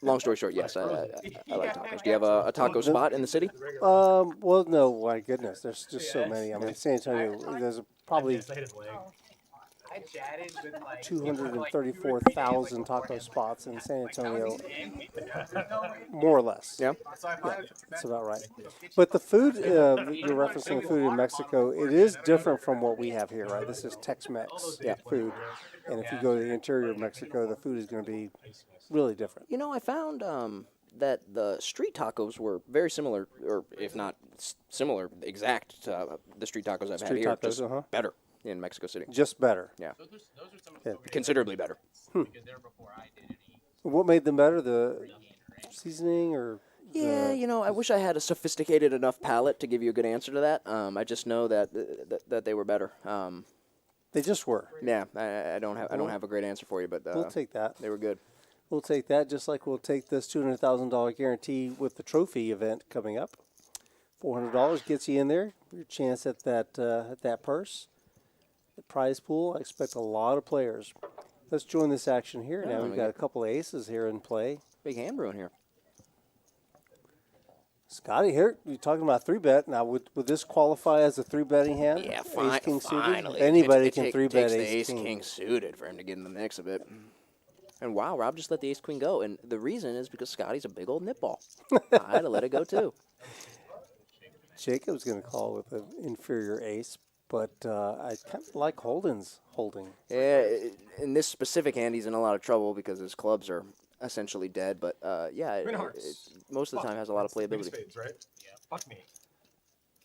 Long story short, yes, I like tacos. Do you have a taco spot in the city? Well, no, my goodness, there's just so many. I mean, San Antonio, there's probably 234,000 taco spots in San Antonio, more or less. Yeah. Yeah, that's about right. But the food, you're referencing the food in Mexico, it is different from what we have here, right? This is Tex-Mex food. And if you go to the interior of Mexico, the food is going to be really different. You know, I found that the street tacos were very similar, or if not similar, exact to the street tacos I've had Street here, tacos, just uh-huh. better in Mexico City. Just better. Yeah, Yeah. considerably better. What made them better? The seasoning or? Yeah, you know, I wish I had a sophisticated enough palate to give you a good answer to that. I just know that that they were better. They just were. Yeah, I don't have a great answer for you, but We'll take that. they were good. We'll take that, just like we'll take this $200,000 guarantee with the trophy event coming up. $400 gets you in there. Your chance at that purse. The prize pool, I expect a lot of players. Let's join this action here. Now we've got a couple of aces here in play. Big hand brewing here. Scotty, here, you're talking about 3-bet. Now, would this qualify as a 3-betting hand? Yeah, Ace king suited? finally. Anybody It can takes 3-bet the ace king. king. Suited for him to get in the mix a bit. And wow, Rob just let the ace queen go. And the reason is because Scotty's a big old nitball. I had to let it go too. Jacob's going to call with an inferior ace, but I kind of like Holden's holding. Yeah, in this specific hand, he's in a lot of trouble because his clubs are essentially dead. But yeah, it most of the time has a lot of playability. Spades, right? Yeah. Fuck me.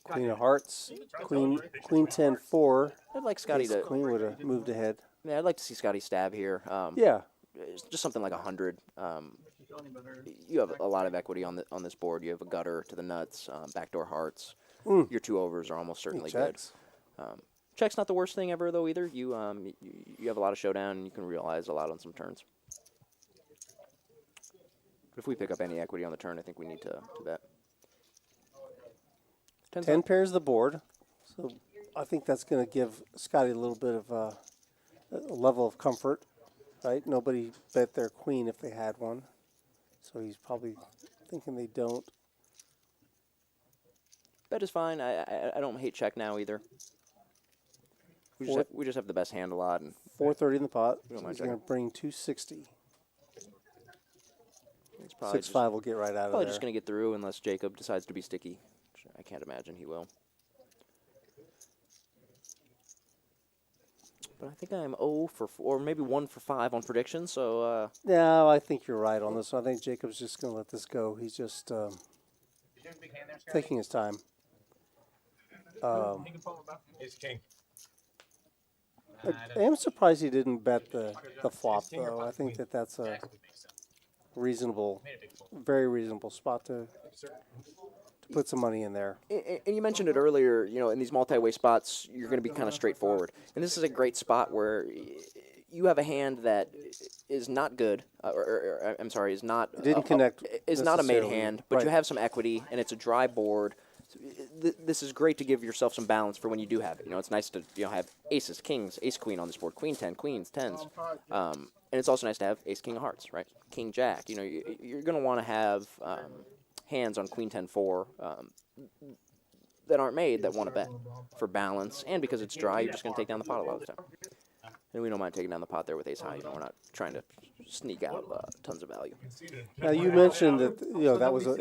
Queen of hearts, queen 10-4. I'd like Scotty Ace to. queen would have moved ahead. Yeah, I'd like to see Scotty stab here. Yeah. It's just something like 100. You have a lot of equity on this board. You have a gutter to the nuts, backdoor hearts. Your 2 overs are almost certainly good. Checks. Check's not the worst thing ever though either. You have a lot of showdown and you can realize a lot on some turns. But if we pick up any equity on the turn, I think we need to bet. 10 pairs the board. So I think that's going to give Scotty a little bit of a level of comfort, right? Nobody bet their queen if they had one. So he's probably thinking they don't. Bet is fine. I don't hate check now either. We just have the best hand a lot. And 430 in the pot. We don't So mind he's going to checking. bring 260. it's probably 6-5 will get right out of probably there. just going to get through unless Jacob decides to be sticky. Which I can't imagine he will. But I think I'm 0 for 4, or maybe 1 for 5 on predictions. So No, I think you're right on this one. I think Jacob's just going to let this go. He's just taking his time. Ace king. I am surprised he didn't bet the flop, though. I think that's a reasonable, very reasonable spot to put some money in there. and you mentioned it earlier, you know, in these multi-way spots, you're going to be kind of straightforward. And this is a great spot where you have a hand that is not good, I'm sorry, is not It didn't connect is not a made necessarily. hand, but you Right. have some equity and it's a dry board. So, this is great to give yourself some balance for when you do have it. You know, it's nice to have aces, kings, ace queen on this board, queen 10, queens, tens, and it's also nice to have ace king of hearts, right? King jack. You know, you're going to want to have hands on queen 10 4 that aren't made that want to bet for balance, and because it's dry, you're just going to take down the pot a lot of the time. And we don't mind taking down the pot there with ace high. You know, we're not trying to sneak out tons of value. Now you mentioned that that was and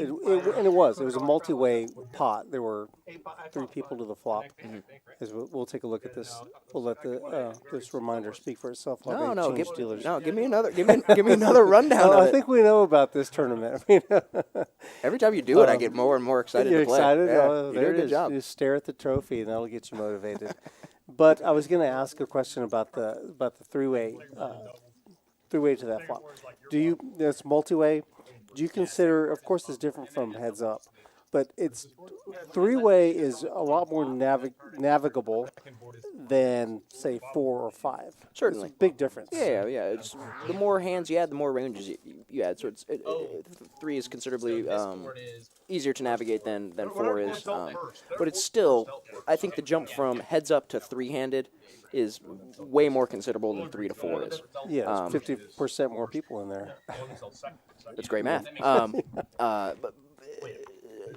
it was a multi-way pot. There were 3 people to the flop. As we'll take a look at this. We'll let this reminder speak for itself. While they change dealers. Give me another rundown. Oh, of I it. think we know about this tournament. I mean, Every time you do it, I get more and more excited you're to play. excited. Yeah, Oh, you there do a it good is. job. You stare at the trophy, and that'll get you motivated. But I was going to ask a question about the 3-way. 3-way to that flop. That's multi-way. Do you consider, of course, it's different from heads up, but it's 3-way is a lot more navigable than say 4 or 5. Certainly. It's a big difference. Yeah. It's the more hands you add, the more ranges you add. So 3 is considerably easier to navigate than 4 is. But it's still, I think the jump from heads up to 3-handed is way more considerable than 3 to 4 is. Yeah, there's 50% more people in there. It's great math.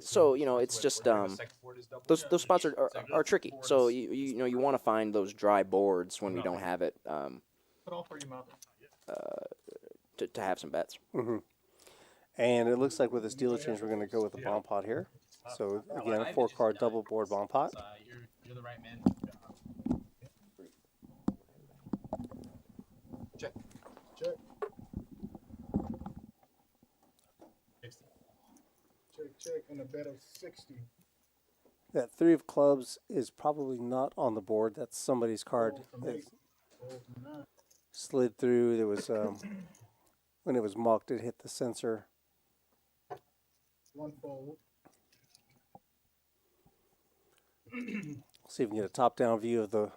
So it's just those spots are tricky. So you want to find those dry boards when we don't have it to have some bets. Mm-hmm. And it looks like with this dealer change, we're going to go with the bomb pot here. So again, a 4-card double board bomb pot. You're the right man. Check. Check, and a bet of 60. That 3 of clubs is probably not on the board. That's somebody's card that slid through. There was when it was mucked, it hit the sensor. 1 fold. See if we can get a top-down view of the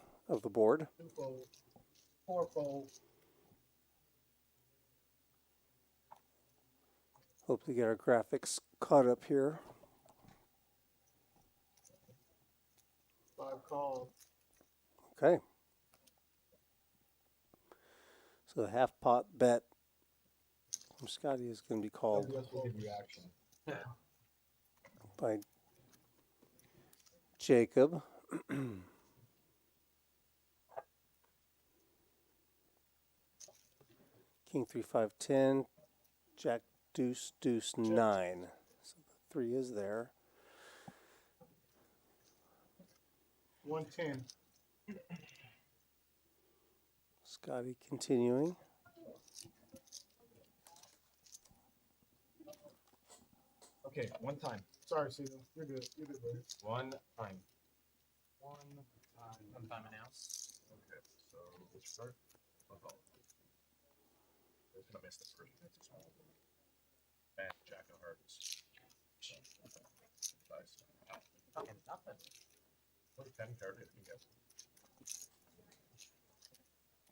board. 2 fold. 4 fold. Hope to get our graphics caught up here. 5 call. Okay. So the half pot bet from Scotty is going to be called by Jacob. King 3 5 10, Jack deuce deuce 9. So the 3 is there. 110. Scotty continuing. Okay, one time. Sorry, Caesar. You're good. You're good, buddy. One time. I'm timing out. Okay, so which start? I'll call. I'm gonna miss this first. And Jack of Hearts. Nice. Fucking nothing. What a 10 card hit you guys.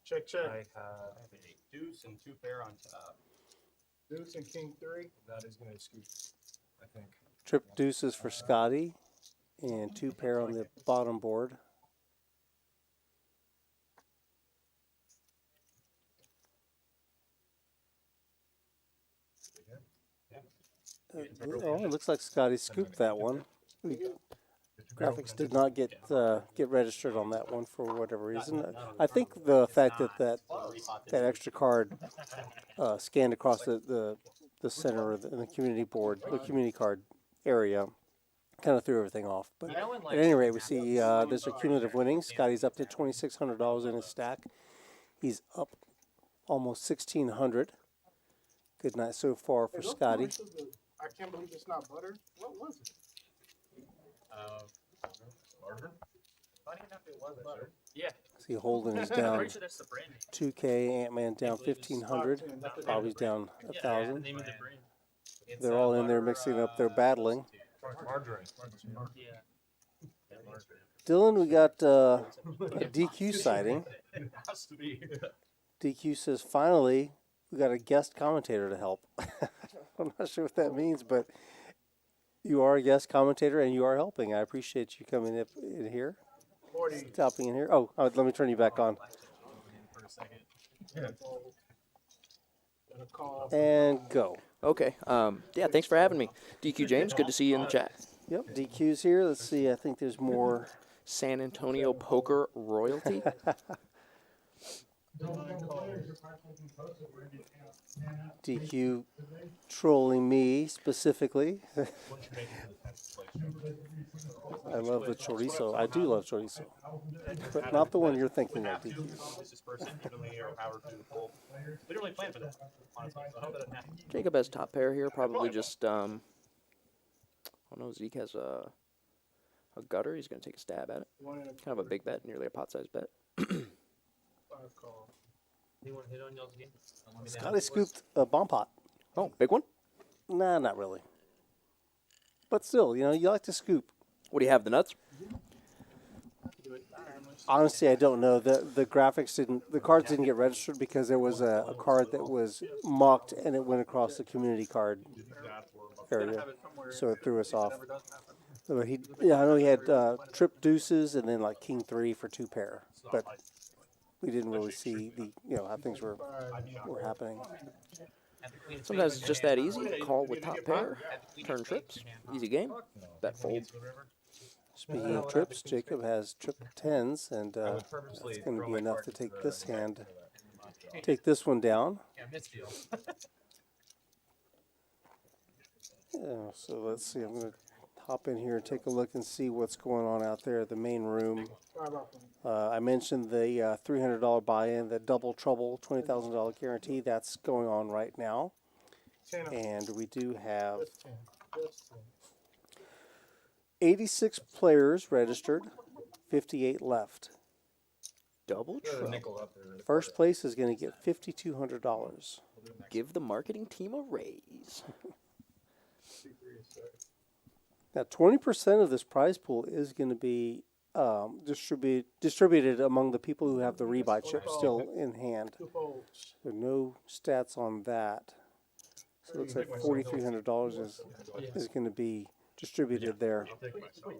Check. I have a deuce and 2 pair on top. Deuce and king 3. That is gonna scoop, I think. Trip deuces for Scotty and 2 pair on the bottom board. Oh, it looks like Scotty scooped that one. Graphics did not get registered on that one for whatever reason. I think the fact that extra card scanned across the center of the community board, the community card area, kind of threw everything off. But at any rate, we see there's a cumulative winning. Scotty's up to $2,600 in his stack. He's up almost $1,600. Good night so far for Scotty. I can't believe it's not butter. What was it? Margarine? Funny enough, it was butter. Yeah. See, Holden is I'm down pretty sure that's the brand name. 2K, Antman down 1,500. Bobby's down Yeah, 1,000. the name of the brand. It's, They're all in there mixing up. They're battling. Margarine. Yeah. Dylan, we got a DQ sighting. It has to be. DQ says, finally, we got a guest commentator to help. I'm not sure what that means, but you are a guest commentator and you are helping. I appreciate you coming up in here, stopping in here. Oh, let me turn you back on. For a second. Gonna call. And go. Okay. Yeah, thanks for having me. DQ James, good to see you in the chat. Yep, DQ's here. Let's see. I think there's more. San Antonio Poker Royalty. DQ trolling me specifically. I love the chorizo. I do love chorizo. But not the one you're thinking of, DQ. Is this person giving me or power to pull? We didn't really plan for that, honestly. So I hope that doesn't happen. Jacob has top pair here. Probably just, I don't know, Zeke has a gutter. He's going to take a stab at it. Kind of a big bet, nearly a pot-sized bet. Call. Anyone hit on y'all's game? Scotty scooped a bomb pot. Oh, big one? Nah, not really. But still, you like to scoop. What do you have, the nuts? Honestly, I don't know. The graphics the cards didn't get registered because there was a card that was mocked and it went across the community card area, so it threw us off. So I know he had trip deuces and then like king 3 for 2 pair, but we didn't really see how things were happening. Sometimes it's just that easy. Call with top pair, turn trips, easy game, bet fold. Speaking of trips, Jacob has trip 10s, and that's going to be enough to take this hand, take this one down. Yeah, misfield. Yeah, so let's see. I'm going to hop in here and take a look and see what's going on out there at the main room. I mentioned the $300 buy-in, the double trouble $20,000 guarantee. That's going on right now, and we do have 86 players registered, 58 left. Double trouble. First place is going to get $5,200. Give the marketing team a raise. Now, 20% of this prize pool is going to be distributed among the people who have the rebuy chip still in hand. There are no stats on that. So it looks like $4,300 is going to be distributed there. So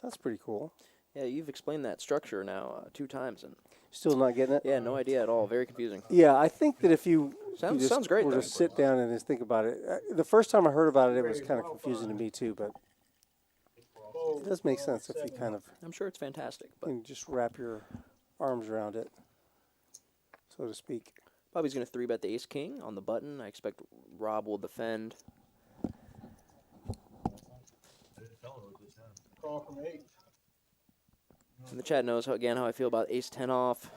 that's pretty cool. Yeah, you've explained that structure now 2 times, and Still not getting it? yeah, no idea at all. Very confusing. Yeah, I think that if you Sounds great, were though. to sit down and just think about it, the first time I heard about it, it was kind of confusing to me too, but it does make sense if you kind of I'm sure it's fantastic, but can just wrap your arms around it, so to speak. Bobby's going to 3-bet the ace-king on the button. I expect Rob will defend. Call from 8. And the chat knows, again, how I feel about ace-10 off,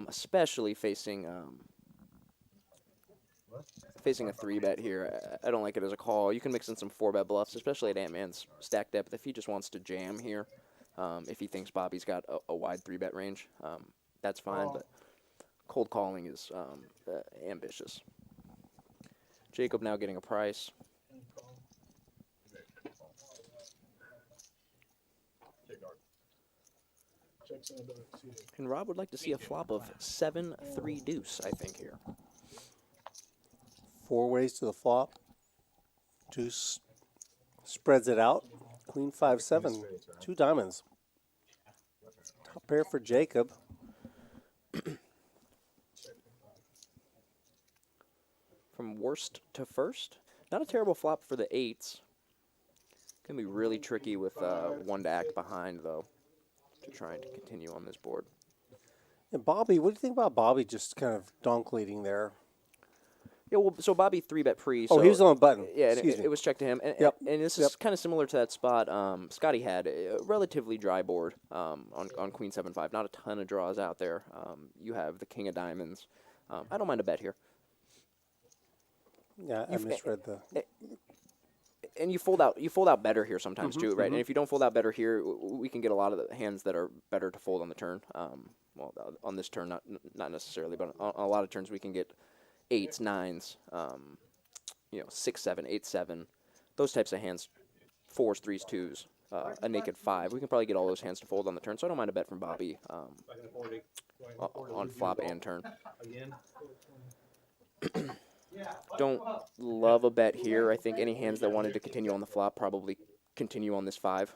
especially facing a 3-bet here. I don't like it as a call. You can mix in some 4-bet bluffs, especially at Antman's stack depth. If he just wants to jam here, if he thinks Bobby's got a wide 3-bet range, that's fine. But cold calling is ambitious. Jacob now getting a price. And Rob would like to see a flop of 7-3 deuce, I think, here. 4 ways to the flop. Deuce spreads it out. Queen 5-7, 2 diamonds. Top pair for Jacob. From worst to first. Not a terrible flop for the 8s. Going to be really tricky with 1 to act behind, though, to try and continue on this board. And Bobby, what do you think about Bobby just kind of donk leading there? Yeah, well, so Bobby 3-bet pre. So, Oh, he was on the button. Yeah, Excuse it me. was checked to him. And, Yep. and this is kind of similar to that spot Scotty had. A relatively dry board on Queen 7-5. Not a ton of draws out there. You have the King of Diamonds. I don't mind a bet here. Yeah, I misread the... And you fold out better here sometimes too, right? And if you don't fold out better here, we can get a lot of the hands that are better to fold on the turn. Well, on this turn, not necessarily, but on a lot of turns we can get 8s, 9s, 6-7, 8-7, those types of hands, 4s, 3s, 2s, a naked 5. We can probably get all those hands to fold on the turn, so I don't mind a bet from Bobby on flop and turn. Don't love a bet here. I think any hands that wanted to continue on the flop probably continue on this 5.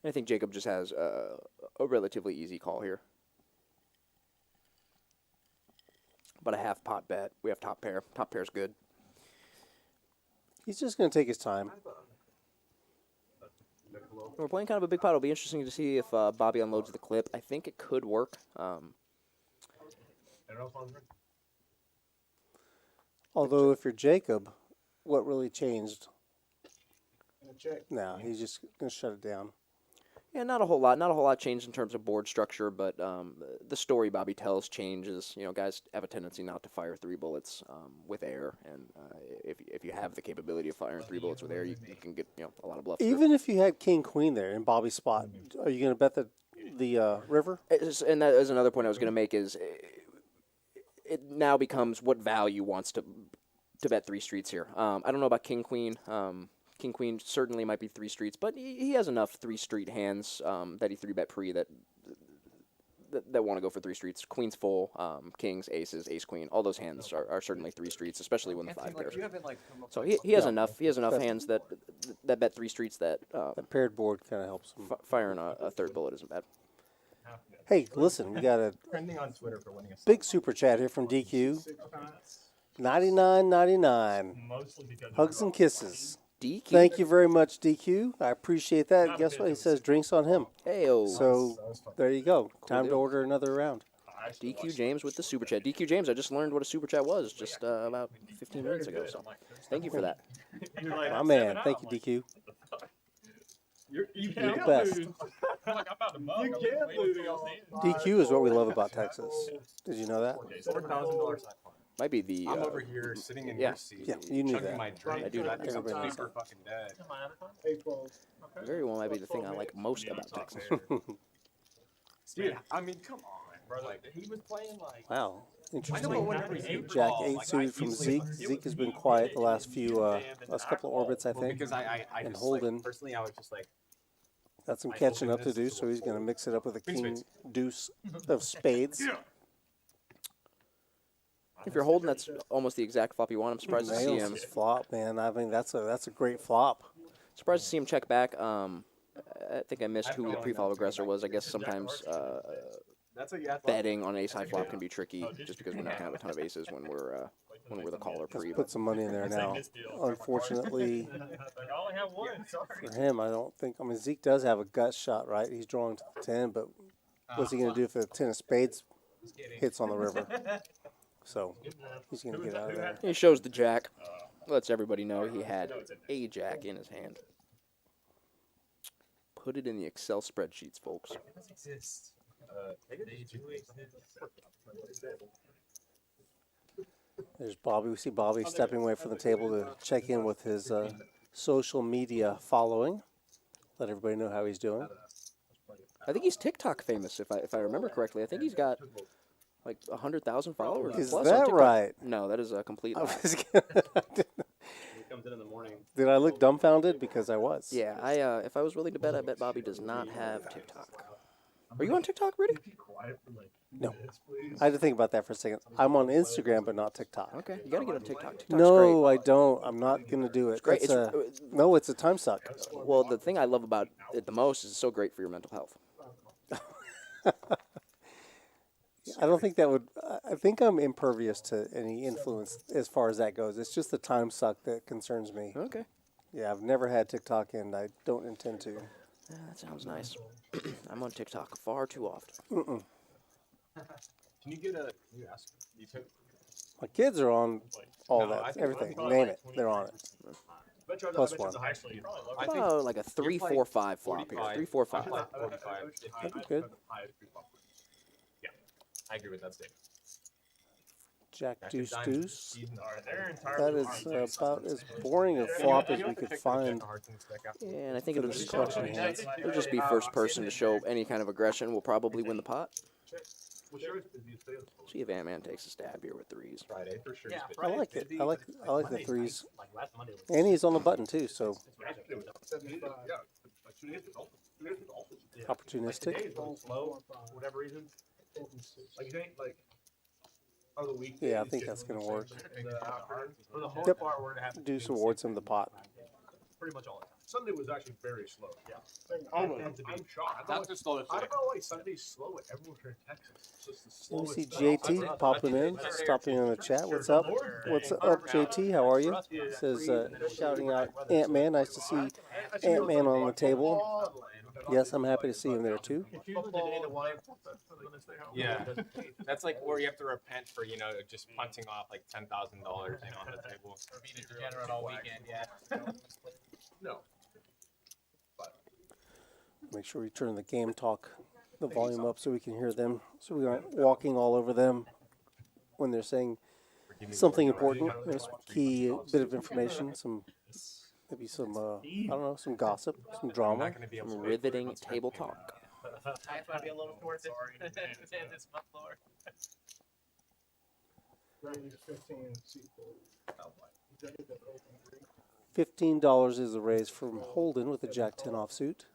I think Jacob just has a relatively easy call here. But a half pot bet. We have top pair. Top pair's good. He's just going to take his time. We're playing kind of a big pot. It'll be interesting to see if Bobby unloads the clip. I think it could work. Although if you're Jacob, what really changed? No, he's just going to shut it down. Yeah, not a whole lot. Not a whole lot changed in terms of board structure, but the story Bobby tells changes. You know, guys have a tendency not to fire 3 bullets with air, and if you have the capability of firing 3 bullets with air, you can get a lot of bluffs. Even if you had King Queen there in Bobby's spot, are you going to bet the river? And that is another point I was going to make is it now becomes what value wants to bet 3 streets here. I don't know about King Queen. King Queen certainly might be 3 streets, but he has enough 3 street hands that he 3-bet pre that want to go for 3 streets. Queen's full, kings, aces, ace queen. All those hands are certainly 3 streets, especially when the 5 pairs. So he has enough. He has enough hands that bet 3 streets that The paired board kind of helps him. firing a 3rd bullet isn't bad. Hey, listen, we got a Trending on Twitter for winning a big super chat here from DQ. 99.99. mostly because Hugs and kisses. DQ. Thank you very much, DQ. I appreciate that. Guess what? He says drinks on him. Heyo. So there you go. Time to order another round. DQ James with the super chat. DQ James, I just learned what a super chat was just about 15 minutes ago. So thank you for that. My man. Thank you, DQ. You You're can't the best. lose. Like, I'm about to mug. You can't lose. DQ is what we love about Texas. Did you know that? $4,000. Might be the. I'm over here sitting in yeah. your seat. Yeah, you knew chugging that. my drink. I do know I think I'm Everybody knows super that. fucking dead. Very well might be the thing I like most about Texas. Dude, I mean, come on, bro. Like, He was playing like. Wow. I know, Interesting. but whenever you Jack call, 8 like, suited I from usually- Zeke. Zeke has been quiet the last couple of orbits, I Well, think. because I And just, Holden. like, personally, I was just like, Got some catching up to do, so he's going to mix it up with a king deuce of spades. If you're holding, that's almost the exact flop you want. I'm surprised to see Nails him. his flop, man. I mean, that's a great flop. Surprised to see him check back. I think I missed who the pre-flop aggressor was. I guess sometimes that's what you have to betting on ace high flop can be tricky, just because we don't have a ton of aces when we're the caller pre. Let's put some money in there now. Unfortunately I only have one. Sorry. for him, I don't think. I mean, Zeke does have a gut shot, right? He's drawing to the 10, but what's he going to do if the 10 of spades hits on the river? So he's going to get out of there. He shows the jack. Lets everybody know he had a jack in his hand. Put it in the Excel spreadsheets, folks. There's Bobby. We see Bobby stepping away from the table to check in with his social media following. Let everybody know how he's doing. I think he's TikTok famous, if I remember correctly. I think he's got like 100,000 followers. Is plus on that TikTok. right? No, that is a complete I lie. was Did I look dumbfounded? Because I was. Yeah, if I was willing to bet, I bet Bobby does not have TikTok. Are you on TikTok, Rudy? No. I had to think about that for a second. I'm on Instagram, but not TikTok. Okay, you gotta get on TikTok. TikTok's No, great. I don't. I'm not going to do it. great. It's It's- no, it's a time suck. Well, the thing I love about it the most is it's so great for your mental health. I don't think that would. I think I'm impervious to any influence as far as that goes. It's just the time suck that concerns me. Okay. Yeah, I've never had TikTok, and I don't intend to. Yeah, that sounds nice. I'm on TikTok far too often. Can you get a? You ask. You took. My kids are on all No, I that, think- everything. Name it, they're on it. Plus one. Actually, I think Oh, like a 3, 4, 5 flop here. 45. 3, 4, 5. 45. That'd be good. Yeah, I agree with that statement. Jack deuce deuce. They're That entirely is about as boring a flop as we could find. Yeah, and I think it'll just collection of hands. it'll just be first person to show any kind of aggression. Will probably win the pot. Well, sure, it's busy. It's busy. See if Antman takes a stab here with threes. Friday for sure. Yeah, is I like it. I like the Monday's threes. nice. Like last Monday was. And he's on the button too, so busy. Yeah, like 2 days ago. 2 days ago. Yeah. opportunistic. Today is really slow for whatever reason. Like it ain't like on the weekdays. Yeah, I think that's gonna work. For the whole Yep. part, we're gonna have to Do the some same awards in the thing pot. pretty much all the time. Sunday was actually very slow. Yeah. I'm I'm shocked. That's the slowest. I don't know why Sunday's slow at everywhere here in Texas. It's just the Let me slowest. see stuff. JT popping in, stopping in the chat. What's up? What's up, JT? How are you? Says shouting out Antman. Nice to see Antman on the table. Yes, I'm happy to see him there too. Yeah, that's like where you have to repent for, you know, just punting off like $10,000, you know, on the table. Or being a degenerate all weekend, yeah. No. Make sure we turn the game talk, the volume up so we can hear them, so we aren't walking all over them when they're saying something important. There's key bit of information, some maybe some I don't know, some gossip, some I'm drama. not going to be able Some to riveting table talk. I have to be a little towards it this month, Lord. $15 is the raise from Holden with a Jack-10 offsuit.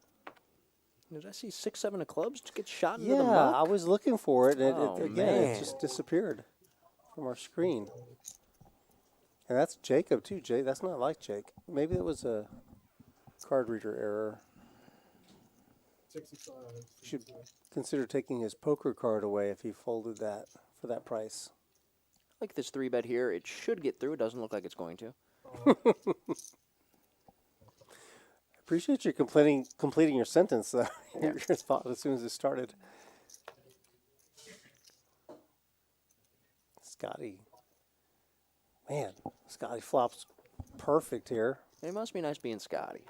Did I see 6-7 of clubs to get shot into Yeah, the I muck? was looking for it, and Oh, again, it man. just disappeared from our screen. And that's Jacob too. Jake, that's not like Jake. Maybe it was a card reader error. Should consider taking his poker card away if he folded that for that price. Like this 3-bet here, it should get through. It doesn't look like it's going to. Appreciate you completing your sentence. Your thought as soon as it started. Scotty. Man, Scotty flops perfect here. It must be nice being Scotty.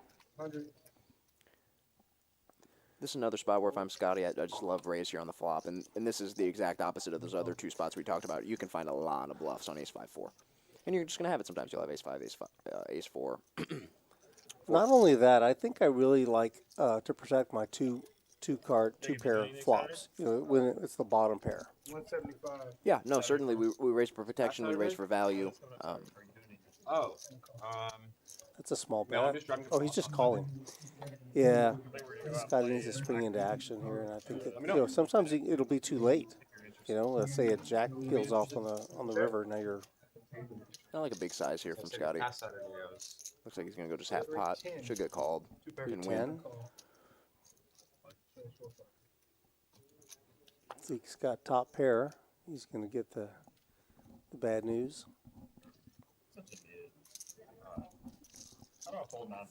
This is another spot where if I'm Scotty, I just love raise here on the flop. And this is the exact opposite of those other two spots we talked about. You can find a lot of bluffs on ace-5-4. And you're just going to have it sometimes. You'll have ace-5, ace-4. Not only that, I think I really like to protect my two pair flops. You know, when it's the bottom pair. 175. Yeah, no, certainly we raise for protection, we raise for value. That's a small No, I'm bet. just driving Oh, he's just calling. Yeah, Scotty needs to spring into action here, and I think sometimes it'll be too late. You know, let's say a jack peels off on the river. Now you're I like a big size here from Scotty. Looks like he's going to go just half pot. Should get called. Can win. 10. Zeke's got top pair. He's going to get the bad news.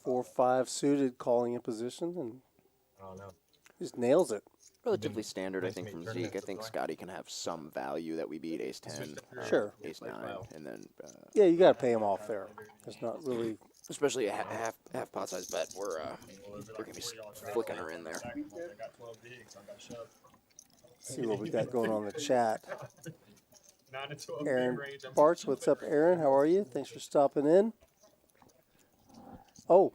4-5 suited, calling in position, and just nails it. Relatively standard, I think, from Zeke. I think Scotty can have some value that we beat ace-10, Sure. ace-9, and then Yeah, you got to pay him off there. It's not really. especially a half pot size bet. We're going to be flicking her in there. See what we got going on in the chat. 9 to 12 Aaron range. I'm Bartz, what's up, Aaron? How are you? Thanks for stopping in. Oh,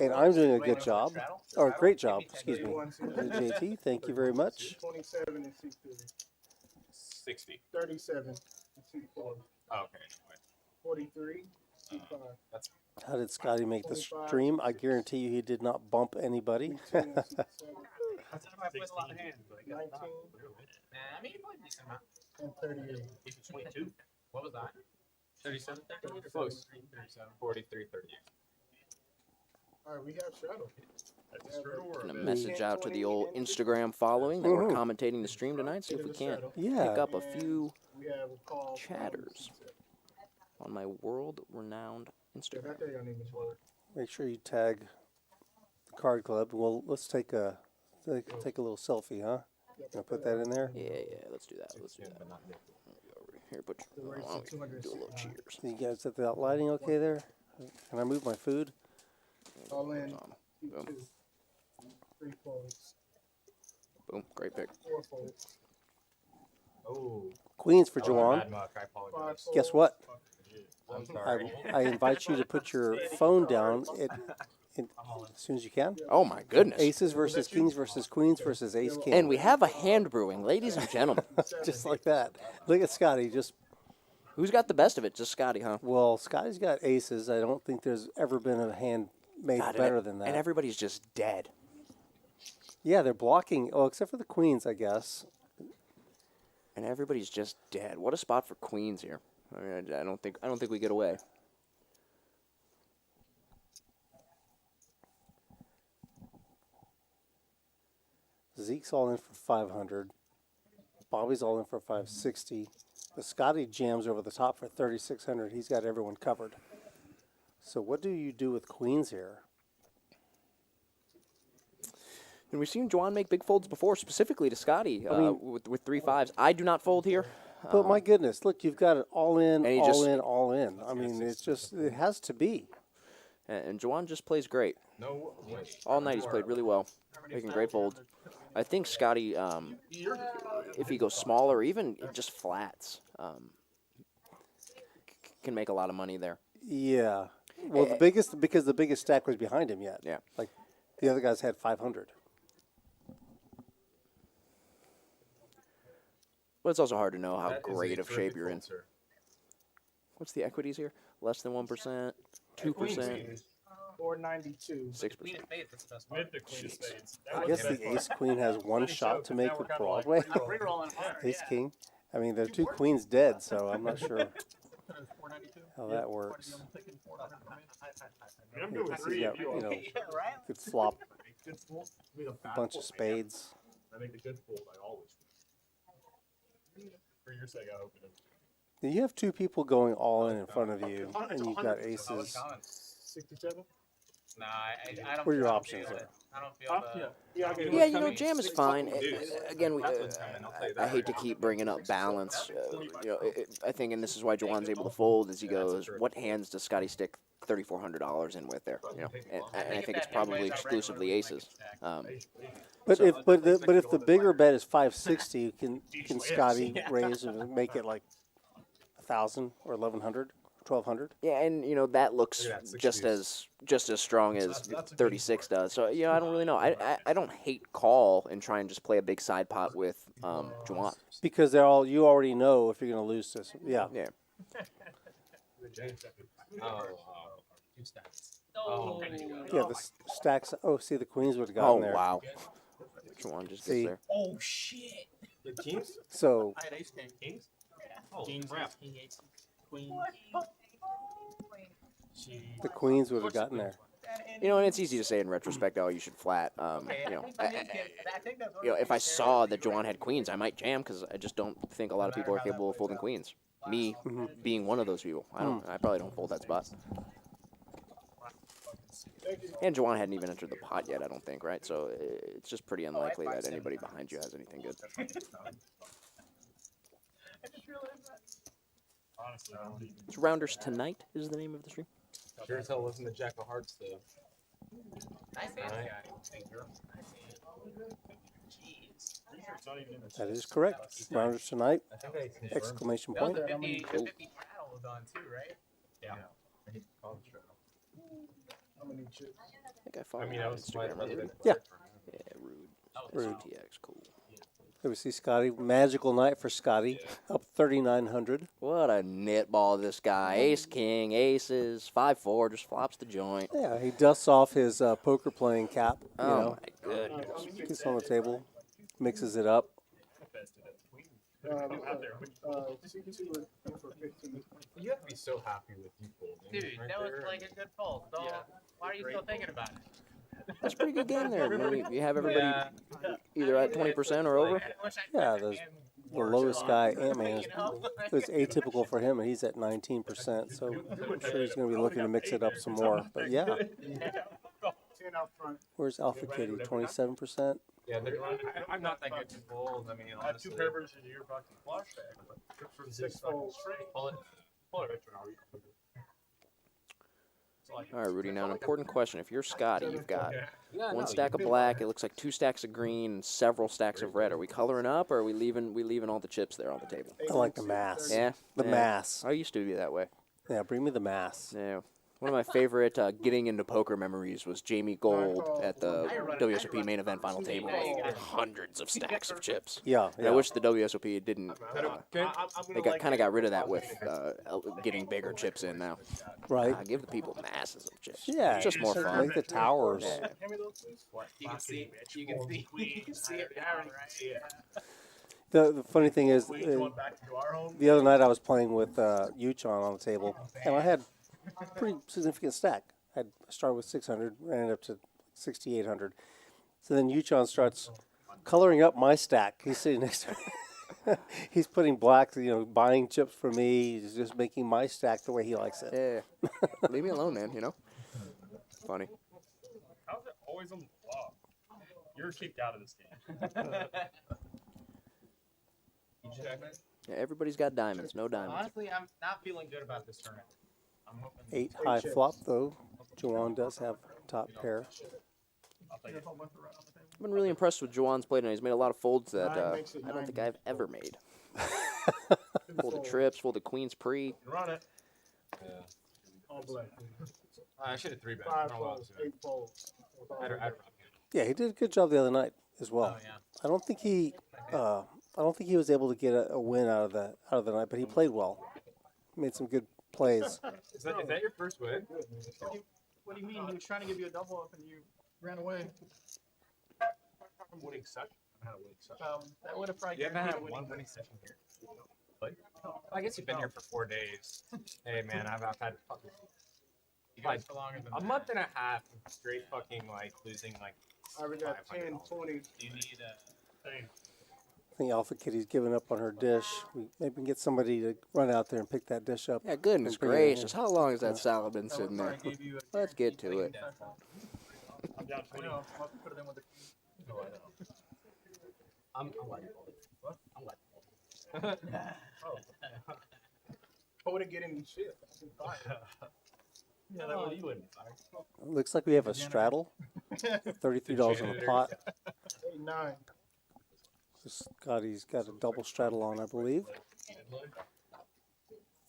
and I'm doing a good job, or a great job, excuse me. JT, thank you very much. 27 and C2. 60. 37 and C4. Oh, okay. 43 C5. How did Scotty make the stream? I guarantee you he did not bump anybody. 18 and C7. That's not if I place a lot of hands, but I got 19 I mean, you played a decent amount. and 38. 22. What was that? 37? Close. 43, 38. All right, we have Shadow. Going to message out to the old Instagram following that we're commentating the stream tonight. See if we can't Yeah. pick up a few We have a call. chatters on my world-renowned Instagram. That day don't even work. Make sure you tag the card club. Well, let's take a little selfie, huh? Gonna put that in there. Yeah, let's do that. Let's do that. Here, put your, why don't we do a little cheers. You guys set that lighting okay there? Can I move my food? All in. Boom. C2. 3 folds. Boom, great pick. 4 folds. Oh. Queens for Bad Jawan. muck. I 5 apologize. Guess what? I'm sorry. I invite you to put your phone down. as soon as you can. Oh my goodness. Aces versus kings versus queens versus ace king. And we have a hand brewing, ladies and gentlemen. Just like that. Look at Scotty. Who's got the best of it? Just Scotty, huh? Well, Scotty's got aces. I don't think there's ever been a hand made God, better than that. And everybody's just dead. Yeah, they're blocking. Oh, except for the queens, I guess. And everybody's just dead. What a spot for queens here. I mean, I don't think we get away. Zeke's all in for 500. Bobby's all in for 560. The Scotty jams over the top for 3,600. He's got everyone covered. So what do you do with queens here? And we've seen Juan make big folds before, specifically to Scotty with 3 5s. I do not fold here. But my goodness, look, you've got it all in, And he all just- in, all in. I mean, it's just, it has to be. And Juan just plays great. No way. All night he's played really well, making great folds. I think Scotty, if he goes smaller, even just flats, can make a lot of money there. Yeah. Well, because the biggest stack was behind him yet. Yeah. Like, the other guys had 500. But it's also hard to know how great of shape you're in. What's the equities here? Less than 1%, 2%, 492. 6%. Queen of spades is the best With one. the queen of spades. I guess the ace queen has one shot to make with Broadway. Rerolling hard. Ace king. I mean, there are 2 queens dead, so I'm not sure 492. how that works. I mean, I'm doing He's 3 got, if you all. could flop Good fold. I mean, a a bad bunch fold, of I can't. spades. I think the good fold, I always win. For your sake, I hope it is. You have 2 people going all in front of you, and you've got aces. 67? Nah, I don't. What are your I don't options feel there? it. I don't feel Huh? the. Yeah, I mean, Yeah, you know, jam is fine. Again, That's what's coming, I'll tell you I that hate to right now. keep bringing up balance. You know, I think, and this is why Juan's able to fold, is he goes, what hands does Scotty stick $3,400 in with there? You know, and I think it's probably exclusively aces. But So- if the bigger bet is 560, can Scotty raise and make it like 1,000 or 1,100, 1,200? Yeah, and you know that looks Look at that, 6 just deuce. as strong as That's a good 36 does. So you know, I don't really know. I don't hate call and try and just play a big side pot with Juan. Because you already know if you're going to lose this. Yeah. Yeah. Oh, Two stacks. oh. Yeah, the stacks. Oh, see, the queens would have Oh gotten there. wow. Juan just See. gets there. Oh shit. The kings? So I had ace king. Kings? Kings, crap. king, ace, queen. the queens would have gotten there. You know, and it's easy to say in retrospect, oh, you should flat. You know, you know, if I saw that Juan had queens, I might jam because I just don't think a lot of people are capable of folding queens. Me being one of those people, I probably don't fold that spot. And Juan hadn't even entered the pot yet, I don't think, right? So it's just pretty unlikely that anybody behind you has anything good. Honestly, I don't even. So Rounders Tonight is the name of the stream. Sure as hell wasn't the Jack of Hearts, though. Nice ace Alright. guy. Jeez. It's not even in the That is correct. Rounders tonight! I think I confirmed. Exclamation That was point. the 50 paddle was on too, right? Yeah. Oh, I think I followed I mean, him I on was Instagram. surprised. Right? Yeah. Yeah, rude. Rude. GTX, cool. Here we see Scotty. Magical night for Scotty. Up 3,900. What a net ball this guy. Ace, king, aces, 5-4, just flops the joint. Yeah, he dusts off his poker playing cap. You Oh know, my goodness. gets on the table, mixes it up. out there. You have to be so happy with you folding. Dude, right that was there. like a good fold. So why are you still thinking about it? That's a pretty good game there. Maybe you have everybody Yeah. either at 20% or over. I wish I Yeah, could the worse lowest on guy, it, Antman, you know? is atypical for him, and he's at 19%. So I'm sure he's going to be looking to mix it up some more. But yeah, 10 out front. where's Alpha Kitty? 27%. Yeah, I'm not that good to fold. I mean, I have honestly. 2 pair versions of your box and flush back. For 6 folds. Pull it. Pull it. All right, Rudy. Now, an important question. If you're Scotty, you've got Yeah, one no, stack of black. It looks like 2 stacks of green, and several stacks of red. Are we coloring up, or are we leaving all the chips there on the table? I like the mass. Yeah, The yeah. mass. I used to be that way. Yeah, bring me the mass. Yeah. One of my favorite getting into poker memories was Jamie Gold at the WSOP main event final table with hundreds of stacks of chips. Yeah, And I yeah. wish the WSOP didn't. They kind of got rid of that with getting bigger chips in now. Right. Give the people masses of chips. Yeah, It's just more like- fun. like the towers. Yeah. You can see, you can see, you can see it now, right? The funny thing is, Going back to our home. the other night I was playing with Uchon on the table, and I had a pretty significant stack. I started with 600, ran it up to 6,800. So then Uchon starts coloring up my stack. He's sitting next to me. He's putting black, buying chips for me. He's just making my stack the way he likes it. Yeah. Leave me alone, man, you know? Funny. How's it always on the flop? You're kicked out of this game. Yeah, everybody's got diamonds, no diamonds. Honestly, I'm not feeling good about this tournament. I'm hoping 8 high flop, though. Juwan does have top pair. I've been really impressed with Juwan's play tonight. He's made a lot of folds that I don't think I've ever made. Folded trips, folded queens pre. Run it. All black. I should have 3-bet. 5 folds, 8 folds. Yeah, he did a good job the other night as well. Oh, yeah. I don't think he was able to get a win out of the night, but he played well. Made some good plays. Is that your first win? What do you mean? He was trying to give you a double up and you ran away. Winning session. I had a winning session. That would have probably You haven't guaranteed had a winning one winning session here. Like? I guess you've been here for 4 days. Hey man, I've had fucking like for longer than a month and a half of straight fucking like losing like. I already got 10, $500. 20. You need a. I think Alpha Kitty's given up on her dish. We maybe get somebody to run out there and pick that dish up. Yeah, goodness and bring it in. gracious. How long has that salad been sitting there? Let's get to it. I'm down 20. I'll have to put it in with the No, I know. I'm like. What? I'm like. I wouldn't get any shit. Yeah, that was you in. Looks like we have a straddle. $33 on the pot. 8, 9. Scotty's got a double straddle on, I believe.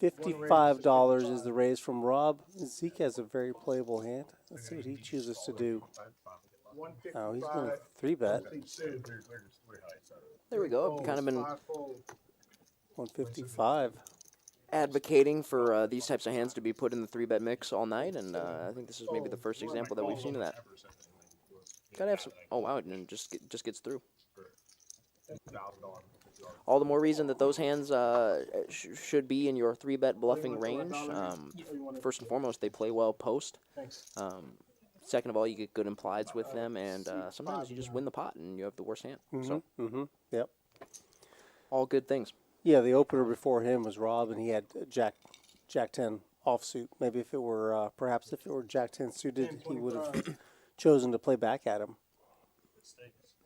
$55 is the raise from Rob. Zeke has a very playable hand. Let's see what he chooses to do. Oh, he's going to 3-bet. There we go. I've kind of been 155. advocating for these types of hands to be put in the 3-bet mix all night, and I think this is maybe the first example that we've seen of that. Gotta have some. Oh wow, and it just gets through. All the more reason that those hands should be in your 3-bet bluffing range. First and foremost, they play well post. Second of all, you get good implieds with them, and sometimes you just win the pot and you have the worst hand. So, Yep. all good things. Yeah, the opener before him was Rob, and he had Jack 10 offsuit. Maybe if it were, perhaps if it were Jack 10 suited, he would have chosen to play back at him.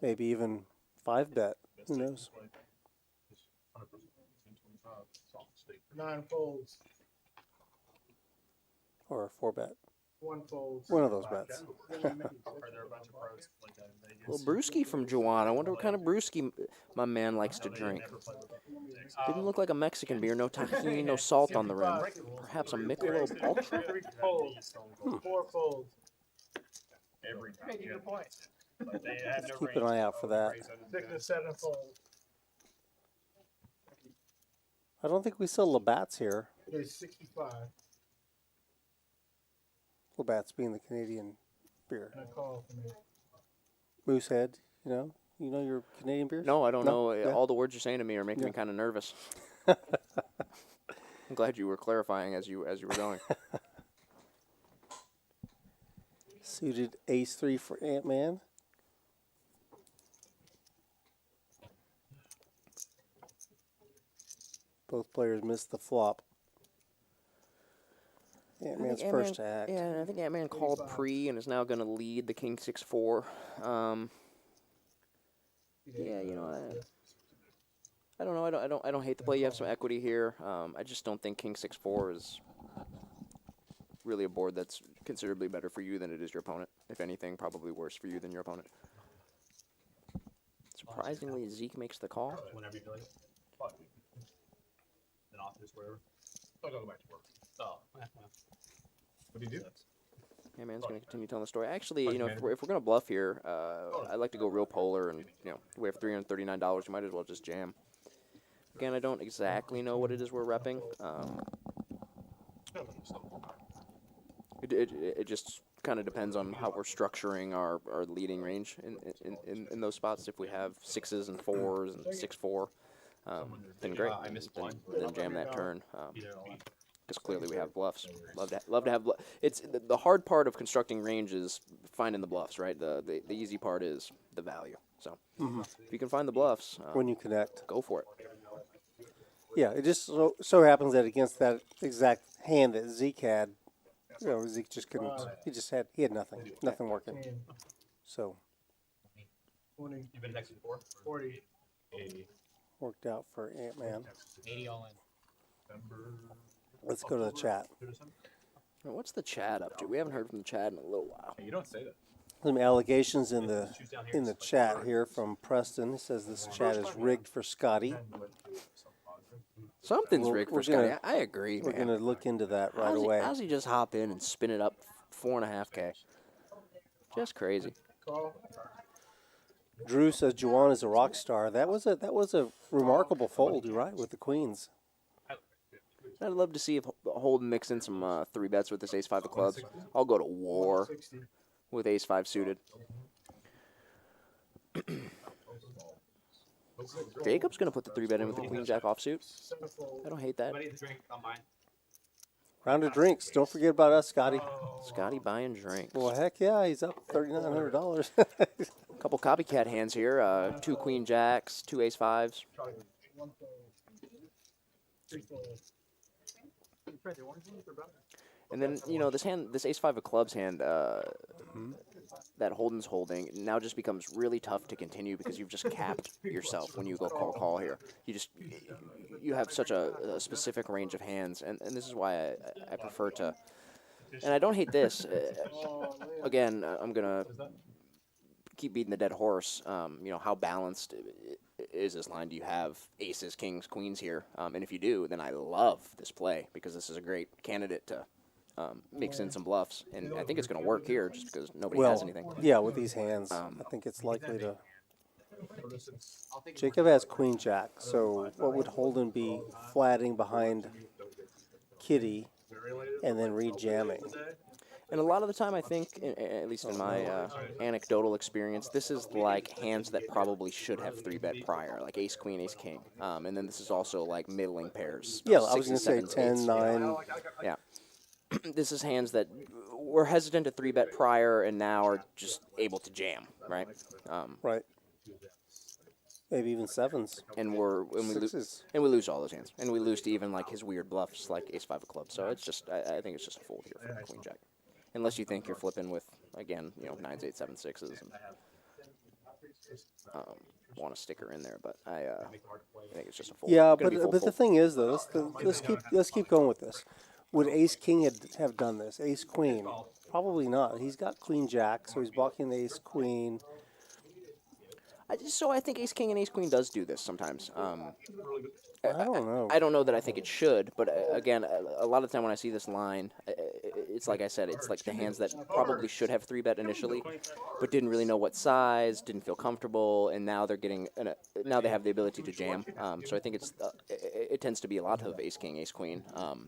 Maybe even 5-bet. Who knows? 9 folds. Or a 4-bet. 1 folds. One of those bets. Are there a bunch of pros like that in Vegas? Well, brewski from Juwan. I wonder what kind of brewski my man likes to drink. Didn't look like a Mexican beer. No tahini, no salt on the rim. Perhaps a Michelob Ultra? 3 folds. 4 folds. Every time. Making good point. Like, they had no Keep an range. eye out for that. 6 to 7 folds. I don't think we sell Labatt's here. It is 65. Labatt's being the Canadian beer. And a call from me. Moosehead, you know your Canadian beers? No, I don't know. Yeah. All the words you're saying to me are making me kind of nervous. I'm glad you were clarifying as you were going. Suited ace-3 for Antman. Both players missed the flop. Antman's first to act. Yeah, and I think Antman called pre and is now going to lead the King 6-4. Yeah, I don't know. I don't hate the play. You have some equity here. I just don't think King 6-4 is really a board that's considerably better for you than it is your opponent. If anything, probably worse for you than your opponent. Surprisingly, Zeke makes the call. Whenever you feel like it. Fuck. Then office, whatever. I'll go back to work. Oh. What do you do? Hey, man's going to continue telling the story. Actually, you know, if we're going to bluff here, I like to go real polar, and, you know, we have $339, you might as well just jam. Again, I don't exactly know what it is we're repping. It just kind of depends on how we're structuring our leading range in those spots. If we have 6s and 4s and 6-4, then great. Then jam that turn. Because clearly we have bluffs. Love to have. It's the hard part of constructing range is finding the bluffs, right? The easy part is the value. So if you can find the bluffs, When you connect. go for it. Yeah, it just so happens that against that exact hand that Zeke had, you know, Zeke just couldn't. He had nothing working. So You've been texting 40. worked out for Antman. 80 all in. Let's go to the chat. Now, what's the chat up to? We haven't heard from the chat in a little while. You don't say that. Some allegations in the chat here from Preston. He says this chat is rigged for Scotty. Something's We're- rigged for we're Scotty. gonna- I agree, We're man. gonna look into that right away. How's he just hop in and spin it up 4.5K? Just crazy. Drew says Juwan is a rock star. That was a remarkable fold, you're right, with the queens. I'd love to see if Holden mix in some 3-bets with this ace-5 of clubs. I'll go to war with ace-5 suited. Jacob's going to put the 3-bet in with the queen-jack offsuit. I don't hate that. Round of drinks. Don't forget about us, Scotty. Scotty buying drinks. Well, heck yeah, he's up $3,900. Couple copycat hands here. 2 queen-jacks, 2 ace-5s. And then, you know, this ace-5 of clubs hand that Holden's holding now just becomes really tough to continue because you've just capped yourself when you go call here. You have such a specific range of hands, and this is why I prefer to. And I don't hate this. Again, I'm gonna keep beating the dead horse. You know, how balanced is this line? Do you have aces, kings, queens here? And if you do, then I love this play because this is a great candidate to mix in some bluffs, and I think it's going to work here just because nobody has anything. Yeah, with these hands, I think it's likely to. Jacob has queen jack, so what would Holden be flatting behind Kitty and then rejamming? And a lot of the time, I think, at least in my anecdotal experience, this is like hands that probably should have 3-bet prior, like ace, queen, ace, king. And then this is also like middling pairs. Yeah, I was going to 6s, say 7s, 10, 8s. 9. Yeah. This is hands that were hesitant to 3-bet prior and now are just able to jam, right? Right. Maybe even 7s. And we lose all those hands, and we lose to even like his weird bluffs like ace-5 of clubs. So it's just I think it's just a fold here for queen jack, unless you think you're flipping with again 9s, 8s, 7s, 6s, and want a sticker in there. But I think it's just a fold. Yeah, Gonna be but the thing is though, let's keep going with this. Would ace king have done this? Ace queen? Probably not. He's got queen jack, so he's blocking the ace queen. So I think ace king and ace queen does do this sometimes. I don't know. I don't know that I think it should, but again, a lot of the time when I see this line, it's like I said, it's like the hands that probably should have 3-bet initially, but didn't really know what size, didn't feel comfortable, and now they're getting now they have the ability to jam. So I think it tends to be a lot of ace king, ace queen,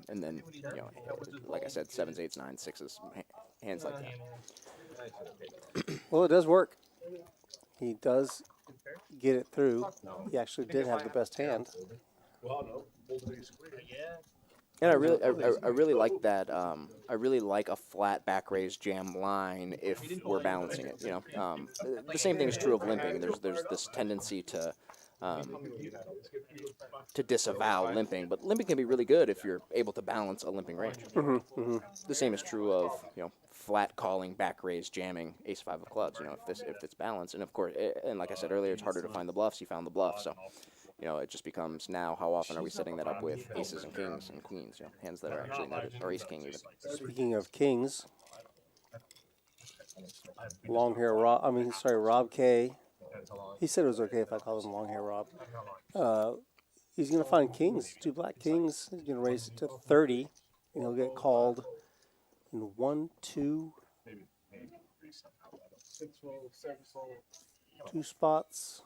and then like I said, 7s, 8s, 9s, 6s, hands like that. Well, it does work. He does get it through. He actually did have the best hand. And I really like that. I really like a flat back raise jam line if we're balancing it. The same thing is true of limping. There's this tendency to disavow limping, but limping can be really good if you're able to balance a limping range. The same is true of flat calling, back raise, jamming, ace-5 of clubs. If it's balanced, and of course, and like I said earlier, it's harder to find the bluffs. You found the bluff, so it just becomes now how often are we setting that up with aces and kings and queens, hands that are actually netted, or ace king even. Speaking of kings, long hair Rob K. He said it was okay if I called him long hair Rob. He's going to find kings, 2 black kings. He's going to raise it to 30, and he'll get called. in 1, 2, Maybe 3 somehow. I don't 6 roll, 7 roll. 2 spots.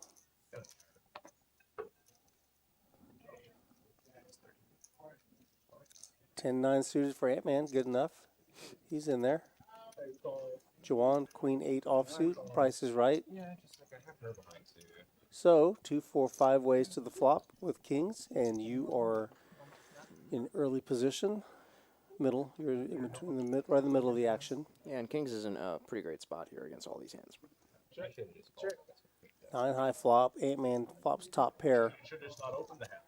10-9 suited for Antman, good enough. He's in there. Juwan, Queen 8 offsuit. Price is right. Yeah, just like I have her behind too. So 2, 4, 5 ways to the flop with kings, and you are in early position. Middle, you're in between right in the middle of the action. Yeah, and kings is in a pretty great spot here against all these hands. Actually, it is called. 9 high flop. Antman flops top pair. should just not open the hand.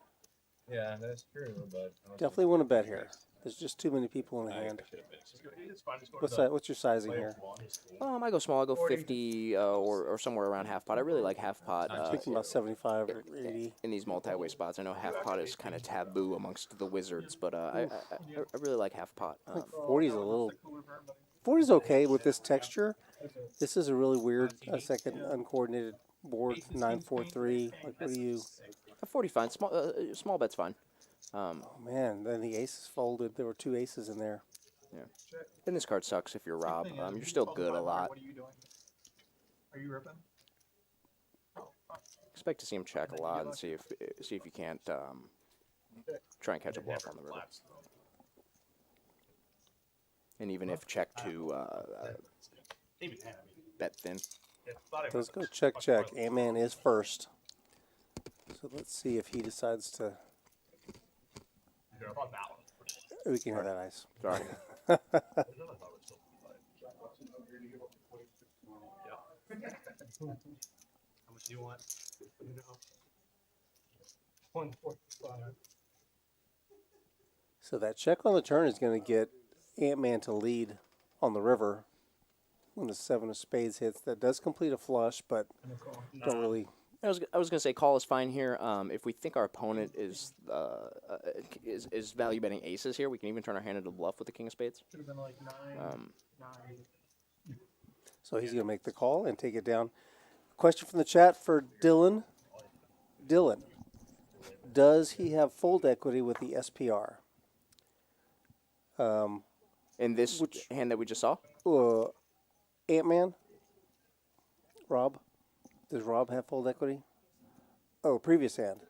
Yeah, that's true, but I don't Definitely want to bet here. There's just too many people in the hand. It's fine. Just go What's to that? What's your sizing here? I go small. I go 50 or somewhere around half pot. I really like half pot. I'm thinking about 75 or 80. In these multi-way spots. I know half pot is kind of taboo amongst the wizards, but I really like half pot. I think 40 is a little. 40 is okay with this texture. This is a really weird second uncoordinated board. 9-4-3. Like, what do you? 40 fine. Small bet's fine. Oh man, then the aces folded. There were 2 aces in there. Yeah. And this card sucks if you're Rob. You're still good a lot. What are you doing? Are you ripping? Expect to see him check a lot and see if you can't try and catch a bluff on the river. And even if check to bet thin. Let's go check. Antman is first. So let's see if he decides to. We can hear that ice. Sorry. How much do you want? 145. So that check on the turn is going to get Antman to lead on the river when the 7 of spades hits. That does complete a flush, but don't really. I was gonna say call is fine here. If we think our opponent is value betting aces here, we can even turn our hand into a bluff with the king of spades. Should have been like 9. So he's going to make the call and take it down. Question from the chat for Dylan. Dylan, does he have fold equity with the SPR? In this hand that we just saw, Antman? Rob? Does Rob have fold equity? Oh, previous hand.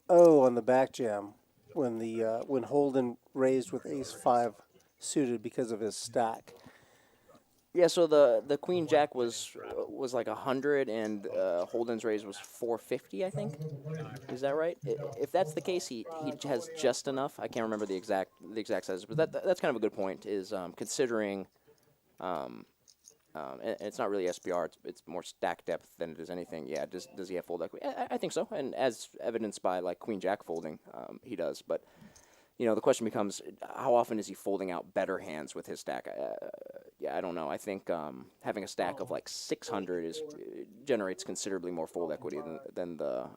Oh, on the back jam, when Holden raised with ace-5 suited because of his stack. yeah. So the queen jack was like 100, and Holden's raise was 450, I think. Is that right? If that's the case, he has just enough. I can't remember the exact size, but that's kind of a good point. Is considering. And it's not really SPR, it's more stack depth than it is anything. Yeah, does he have fold equity? I think so, and as evidenced by like queen jack folding, he does. But the question becomes, how often is he folding out better hands with his stack? Yeah, I don't know. I think having a stack of like 600 generates considerably more fold equity than the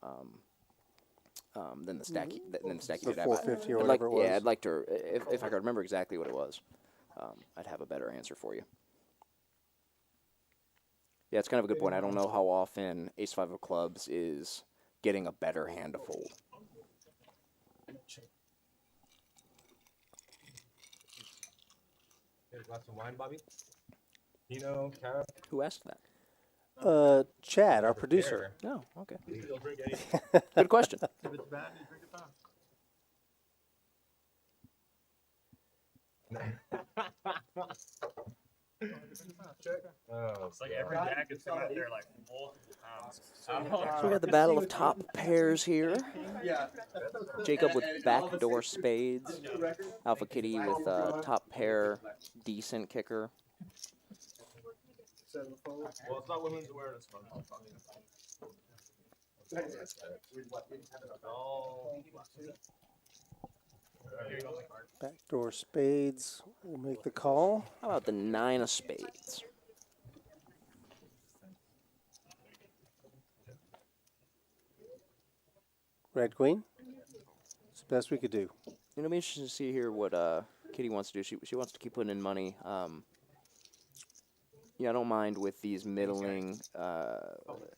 stack he did have. 450 or whatever it was. Yeah, I'd like to, if I could remember exactly what it was, I'd have a better answer for you. Yeah, it's kind of a good point. I don't know how often ace-5 of clubs is getting a better hand to fold. Lots of wine, Bobby. Cara. Who asked that? Chad, our producer. Oh, okay. Good question. If it's bad, you drink it fast. It's like every jack is out there like multiple times. So we got the battle of top pairs here. Jacob with backdoor spades. Alpha Kitty with top pair, decent kicker. Well, it's not Women's Awareness Month. Backdoor spades. We'll make the call. How about the 9 of spades? Red queen. It's the best we could do. It'll be interesting to see here what Kitty wants to do. She wants to keep putting in money. I don't mind with these middling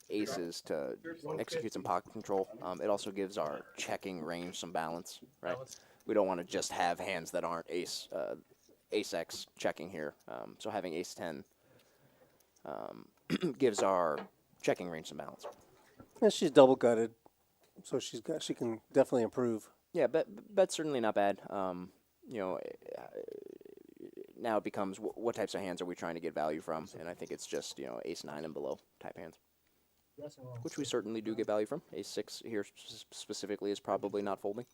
aces to execute some pocket control. It also gives our checking range some balance, right? we don't want to just have hands that aren't ace X checking here. So having ace 10 gives our checking range some balance. And she's double gutted, so she can definitely improve. Yeah, bet's certainly not bad. You know, now it becomes what types of hands are we trying to get value from, and I think it's just, you know, ace 9 and below type hands, which we certainly do get value from. Ace 6 here specifically is probably not folding.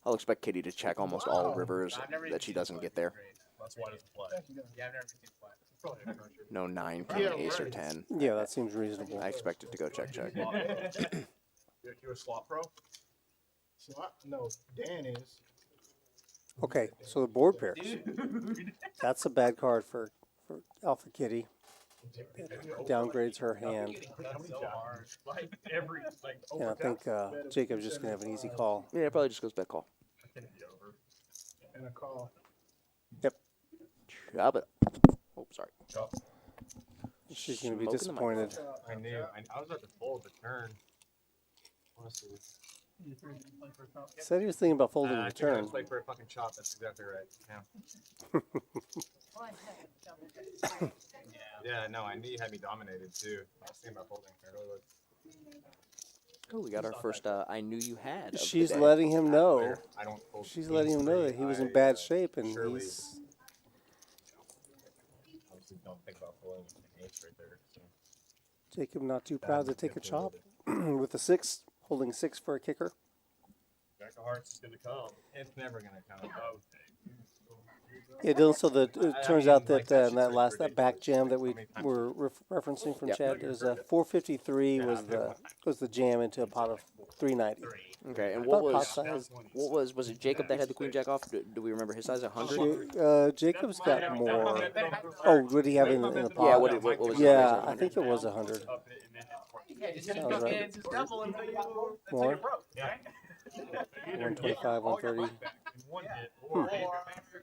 I'll expect Kitty to check almost all rivers that she doesn't get there. That's why it doesn't play. Yeah, I've never seen flat. No 9, king, ace, or 10. Yeah, that seems reasonable. I expect it to go check, check. You're a slot pro? Slot? No, Dan is. Okay, so the board pairs. That's a bad card for Alpha Kitty. Downgrades her hand. Like every And I think Jacob's just going to have an easy call. Yeah, it probably just goes bet call. And a call. Yep. Chop it. Oh, sorry. She's going to be Smoking the microphone. disappointed. I knew. I was about to fold the turn. Honestly. Said he was thinking about folding I the think I turn. was waiting for a fucking chop. That's exactly right. Yeah. Yeah, no, I knew you had me dominated too. I was thinking about folding. I really was. Oh, we got our first I knew you had. Of the She's day. letting him know. I don't fold She's queens letting him know three. that he was in I, bad shape, and surely- he's Obviously, don't think about folding an ace right there. So. Jacob not too proud to take a chop with the 6, holding 6 for a kicker. Jack of Hearts is going to come. It's never gonna come. Yeah, Dylan. So it I turns mean, out like, that that in that shit's last that back jam that we How many times were referencing from Yep. Chad is 453 was the jam into a pot of 390. Okay, and About what pot size. was it Jacob that had the queen jack off? Do we remember his size? 100? Jacob's got more. Oh, what did he have in the pot? Yeah, what was his Yeah, size? I think it was 100. Sounds right. More? 125, 130.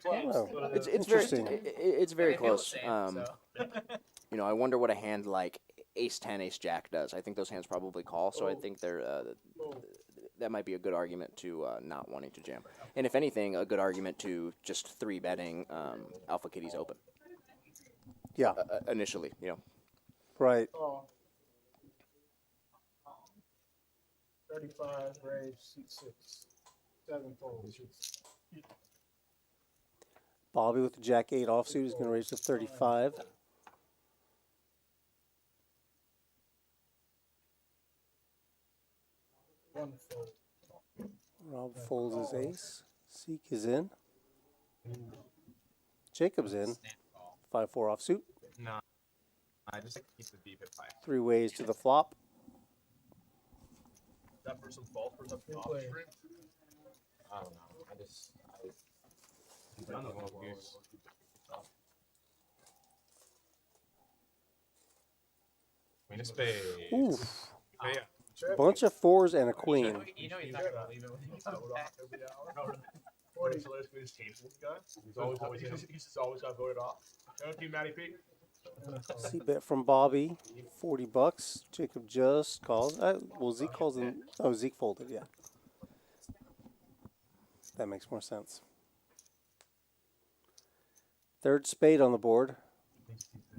Oh, It's very close. You know, I wonder what a hand like ace 10, ace jack does. I think those hands probably call, so I think that might be a good argument to not wanting to jam. And if anything, a good argument to just 3-betting Alpha Kitty's open. Yeah. Initially, you know. Right. 35, raise, seat 6. 7 folds. Bobby with the jack 8 offsuit is going to raise to 35. One fold. Rob folds his ace. Seek is in. Jacob's in. 5-4 offsuit. No. I just like to keep the deep at 5. 3 ways to the flop. Is that for some fault for some off stream? I don't know. I don't know what goose. Queen of spades. Oof. Yeah. Bunch of 4s and a queen. You know he's not gonna leave it with you. So let's go just change this guy. He's just always got voted off. Don't you, Matty P? See bet from Bobby, $40. Jacob just calls. Well, Zeke calls in. Oh, Zeke folded. Yeah, that makes more sense. Third spade on the board.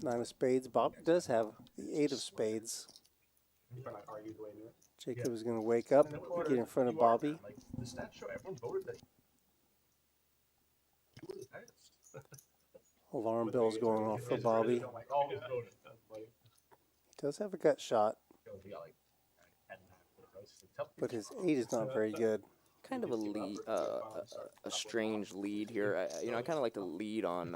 9 of spades. Bob does have the 8 of spades. Jacob is going to wake up, get in front of Bobby. Like, the stats show everyone voted that he was the highest. Alarm bells going off for Bobby. All just voted. He does have a gut shot, but his 8 is not very good. Kind of a lead, a strange lead here. I kind of like to lead on.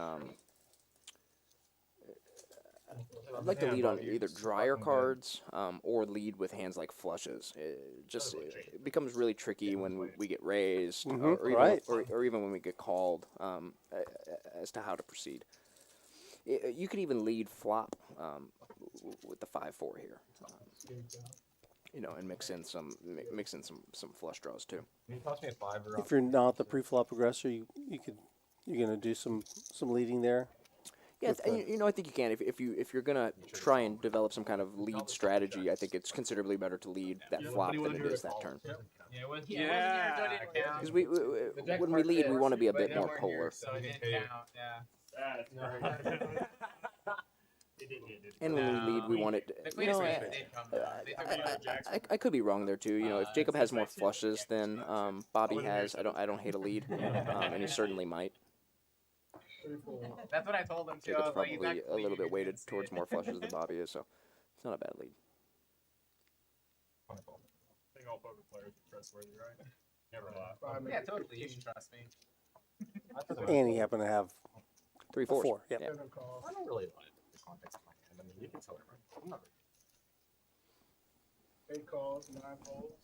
I'd like to lead on either drier cards or lead with hands like flushes. It becomes really tricky when we get raised, or even right. or even when we get called as to how to proceed. You could even lead flop with the 5-4 here. And mix in some flush draws too. Can you toss me a 5 or If you're not the pre-flop aggressor, you're going to do some leading there. Yeah, I think you can. If you're gonna try and develop some kind of lead strategy, I think it's considerably better to lead that flop than it is that turn. Yeah. Because when we lead, we want to be a bit more polar. So it didn't count. Yeah. And when we lead, we want it. The cleanest way did come down. They took it. I could be wrong there too. If Jacob has more flushes than Bobby has, I don't hate a lead, and he certainly might. That's what I told him too. Jacob's probably a little bit weighted towards more flushes than Bobby is, so it's not a bad lead. I think all poker players are trustworthy, right? Never lie. Yeah, totally. You should trust me. And he happened to have 3 4s. 4. Yep. Yeah. I don't really like the context of my hand. I mean, you can tell it right. I'm not very 8 calls, 9 holes.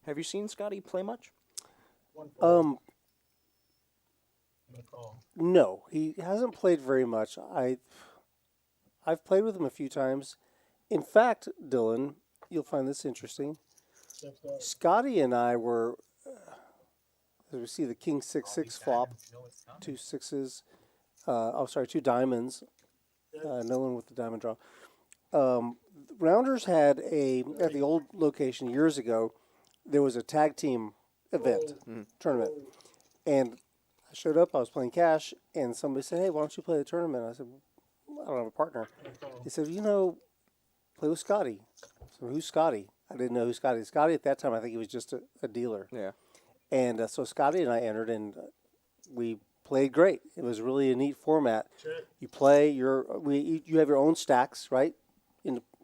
Have you seen Scotty play much? 1 fold. No, he hasn't played very much. I've played with him a few times. In fact, Dylan, you'll find this interesting. Scotty and I were, as we see the King 6-6 flop, 2 6s. 2 diamonds. No one with the diamond draw. Rounders had at the old location years ago, there was a tag team event, tournament. And I showed up, I was playing cash, and somebody said, hey, why don't you play the tournament? I said, I don't have a partner. He said, play with Scotty. So who's Scotty? I didn't know who Scotty is. Scotty at that time, I think he was just a dealer. Yeah. And so Scotty and I entered, and we played great. It was really a neat format. You play, you have your own stacks, right?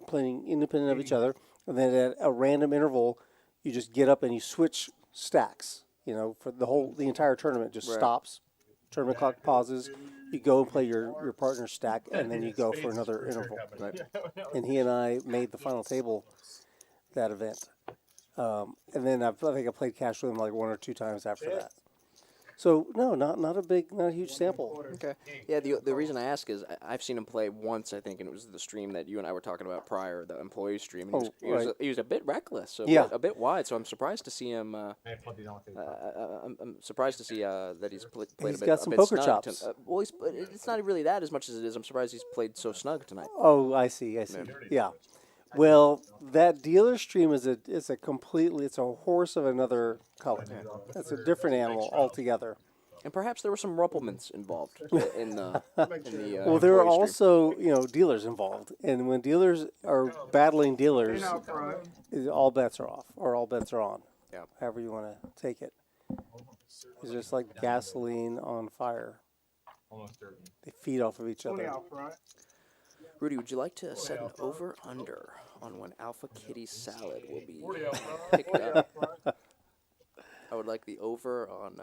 Playing independent of each other. And then at a random interval, you just get up and you switch stacks. For the entire tournament just stops. Tournament clock pauses. You go and play your partner's stack, and then you go for another interval. Right. And he and I made the final table that event. And then I think I played cash with him like 1 or 2 times after that. So no, not a huge sample. Okay. Yeah, the reason I ask is I've seen him play once, I think, and it was the stream that you and I were talking about prior, the employee stream. And he was a bit reckless, a bit wide. So I'm surprised to see him. I'm surprised to see that he's played He's a bit. got some a bit poker snug chops. It's not really that as much as it is. I'm surprised he's played so snug tonight. Oh, I see. Yeah. Well, that dealer stream is a horse of another color. It's a different animal altogether. And perhaps there were some rumplements involved in the. Well, there are also dealers involved, and when dealers are battling dealers, all bets are off or all bets are on. Yeah. However you want to take it. It's just like gasoline on fire. They feed off of each other. Rudy, would you like to set an over/under on when Alpha Kitty's salad will be picked up? I would like the over on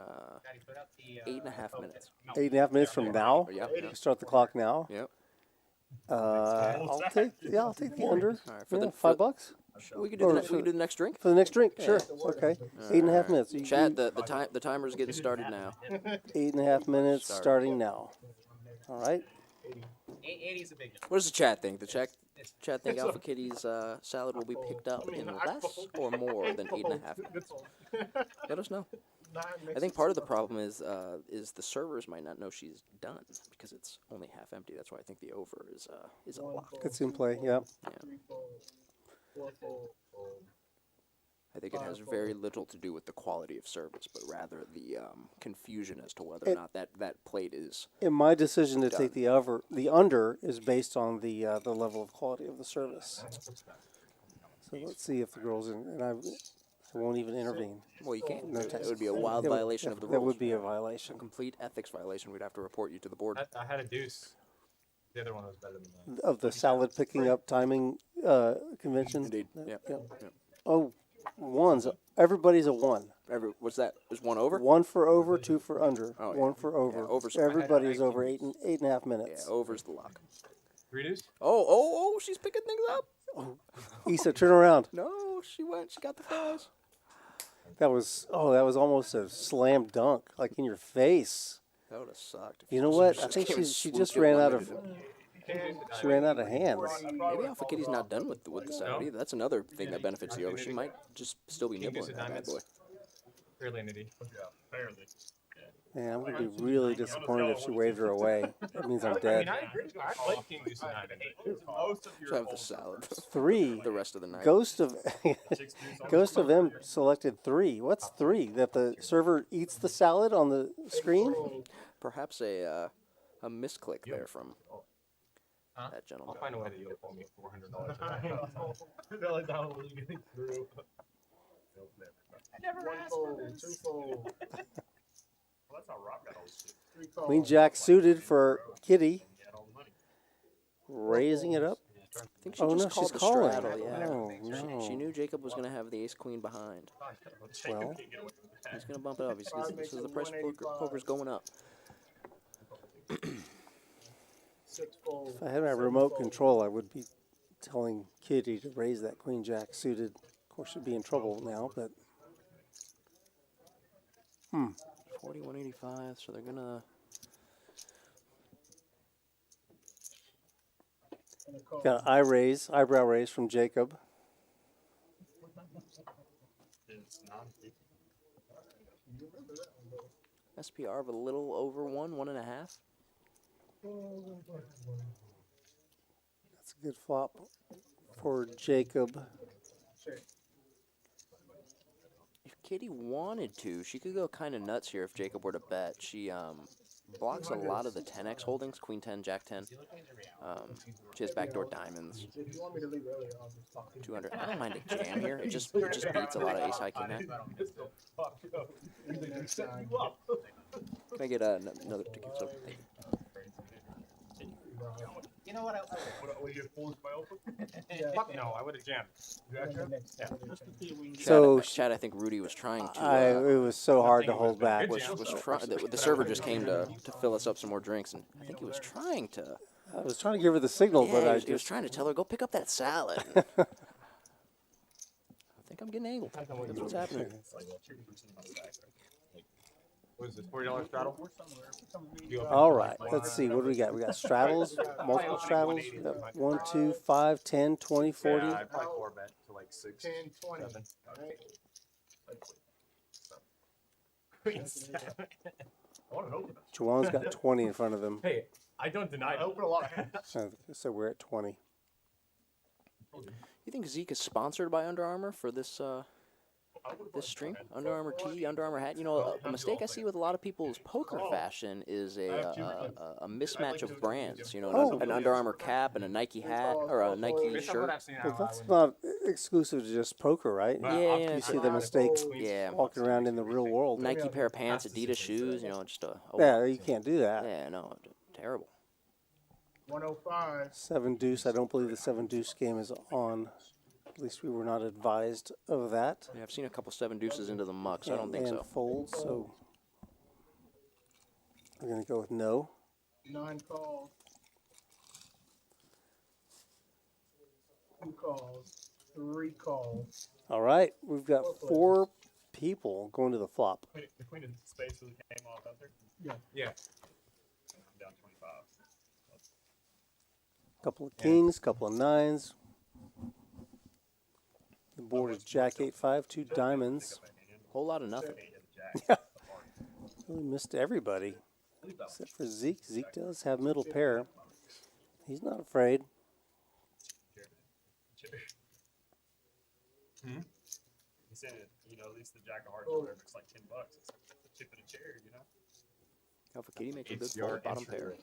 8.5 minutes. 8.5 minutes from now. Yeah. Start the clock now. Yep. I'll take the under. All right, for the $5. We could do the next drink. For the next drink, sure. Okay. 8.5 minutes. Chat, the timer's getting started now. 8.5 minutes starting now. All right. 80 is a big number. What does the chat think? The chat think Alpha Kitty's salad will be picked up in less or more than 8.5 minutes? Let us know. I think part of the problem is the servers might not know she's done because it's only half empty. That's why I think the over is a lock. It's in play, yeah. I think it has very little to do with the quality of service, but rather the confusion as to whether or not that plate is. And my decision to take the under is based on the level of quality of the service. So let's see if the girls and I won't even intervene. Well, you can't. No It text. would be a wild violation of the rules. That would be a violation. A complete ethics violation. We'd have to report you to the board. I had a deuce. The other one was better than that. Of the salad picking up timing convention. Indeed. Yeah. Oh, ones. Everybody's a 1. What's that? Is 1 over? 1 for over, 2 for under. Oh, yeah. 1 for over. Yeah, over's- Everybody's over 8.5 minutes. Yeah, over's the lock. 3 deuce? Oh, she's picking things up. Issa, turn around. No, she got the fries. That was almost a slam dunk, like in your face. That would have sucked. You know what? I think she just ran out of hands. Maybe Alpha Kitty's not done with the salad either. That's another thing that benefits the over. She might just still be nibbling that bad boy. Fairly nitty. Yeah, barely. Man, I'm going to be really disappointed if she waved her away. That means I'm I dead. mean, I agree. I like King Deuce 9 and 8. Most of Should have the salad 3. the rest of the night. Ghost of Ghost of M selected 3. What's 3? That the server eats the salad on the screen? Perhaps a misclick there from Huh? that I'll gentleman. find a way that you'll pull me $400. I feel like that was getting through. I never asked for this. Well, that's how Rob got all this shit. Queen Jack suited for Kitty. He had all the money. Raising it up. I think she Oh, just no, called she's the calling. straddle, yeah. Oh, She no. knew Jacob was going to have the ace-queen behind. Well, He's going to bump it up. He says the price of poker's going up. if I had my remote control, I would be telling Kitty to raise that Queen Jack suited. Of course, she'd be in trouble now, but 41.85, so they're going to... got an eyebrow raise from Jacob. It's non-50. SPR of a little over 1.5. That's a good flop for Jacob. If Kitty wanted to, she could go kind of nuts here if Jacob were to bet. She blocks a lot of the 10x holdings, Queen 10, Jack 10. She has backdoor diamonds. 200. I don't mind a jam here. It just beats a lot of ace high king high. Can I get another ticket? So, thank you. You know what? What you pulled my open? Fuck no, I would have jammed. So Chad, I think Rudy was trying to. it was so hard to hold back. The server just came to fill us up some more drinks, and I think he was trying to. I was trying to give her the signal, Yeah, but I he was just trying to tell her, go pick up that salad. I think I'm getting angled. That's what's happening. What is this, $40 straddle? all right. Let's see. What do we got? We got straddles, multiple straddles. We got 1, 2, 5, 10, 20, 40. Yeah, I'd probably 4-bet to like 6, 10, 20. 7. I want to open it. Juwan's got 20 in front of him, Hey, I don't deny I open a lot of hands. so we're at 20. You think Zeke is sponsored by Under Armour for this this stream? Under Armour tee, Under Armour hat. You know, a mistake I see with a lot of people's poker fashion is a mismatch of brands. You know, an Under Armour cap and a Nike hat or a Nike Based on what shirt. I've seen, But that's not exclusive to just poker, right? Yeah, You see the mistakes yeah. walking around in the real world. Nike pair of pants, Adidas shoes. You know, just a Yeah, you can't do that. yeah, no, terrible. 105. 7 deuce. I don't believe the 7 deuce game is on. At least we were not advised of that. Yeah, I've seen a couple 7 deuces into the muck, so I don't think and so. folds, so we're going to go with no. 9 calls. 2 calls. 3 calls. All right, we've got 4 people going to the flop. The queen of spades really came off out there. Yeah. I'm down 25. Couple of kings, couple of nines. The board is Jack 8-5, 2 diamonds. Whole lot of nothing. Really missed everybody except for Zeke. Zeke does have middle pair. He's not afraid. He said, you know, at least the jack of hearts or whatever, it's like $10. It's a chip in a chair, you know? Alpha Kitty makes a good fold, bottom pair.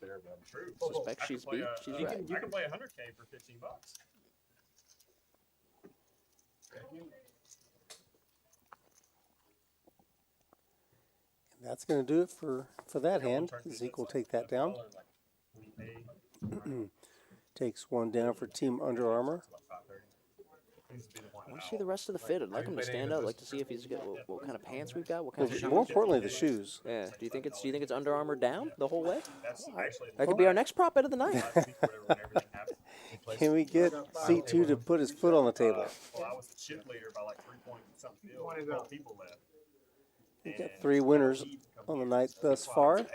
True. Suspect I she's could play, beat. She's you right. can, you can play 100K for $15. And that's going to do it for that hand. Zeke will take that down. Takes one down for Team Under Armour. I want to see the rest of the fit. I'd like him to stand up. I'd like to see if he's got what kind of pants we've got. What kind of shoes. More importantly, the shoes. Yeah. Do you think it's Under Armour down the whole way? That's actually That could be our next prop bet of the night. Can we get C2 to put his foot on the table? Well, I was the chip leader by like 3 points and something. 12 people left. We've got 3 winners on the night thus far.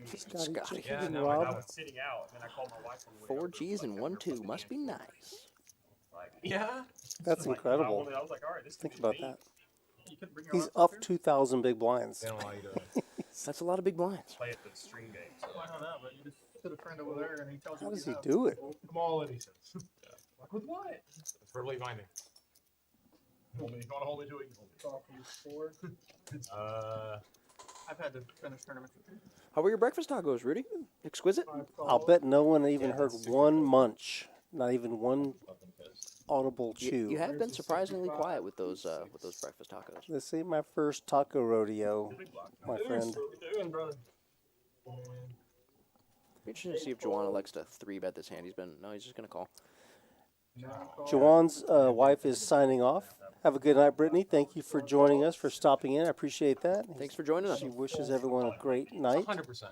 Scotty. Scotty, Yeah, and no, I Rob. was sitting out, and then I called my wife on the way 4 over, Gs and 1 2 must be nice. like, Yeah. That's incredible. I was like, all right, this Think could be about neat. that. You couldn't bring your He's arm up 2,000 big blinds. They don't allow you to. That's a lot of big blinds. Play it the string game. So I don't know, but you just sit a friend over there and he tells you How what does you he have. do it? come on, he says. Like, with what? It's verbally binding. Hold me. You want to hold me to it? You hold me. It's all for you 4. Uh, I've had to finish tournaments. How were your breakfast tacos, Rudy? Exquisite? I'll bet no one even heard one munch, not even one audible chew. You have been surprisingly quiet with those breakfast tacos. This ain't my first taco rodeo, my friend. What you doing, brother? Be interesting to see if Juwan elects to 3-bet this hand. He's just gonna call. Jawan's wife is signing off. Have a good night, Brittany. Thank you for joining us, for stopping in. I appreciate that. Thanks for joining us. She wishes everyone a great night. 100%.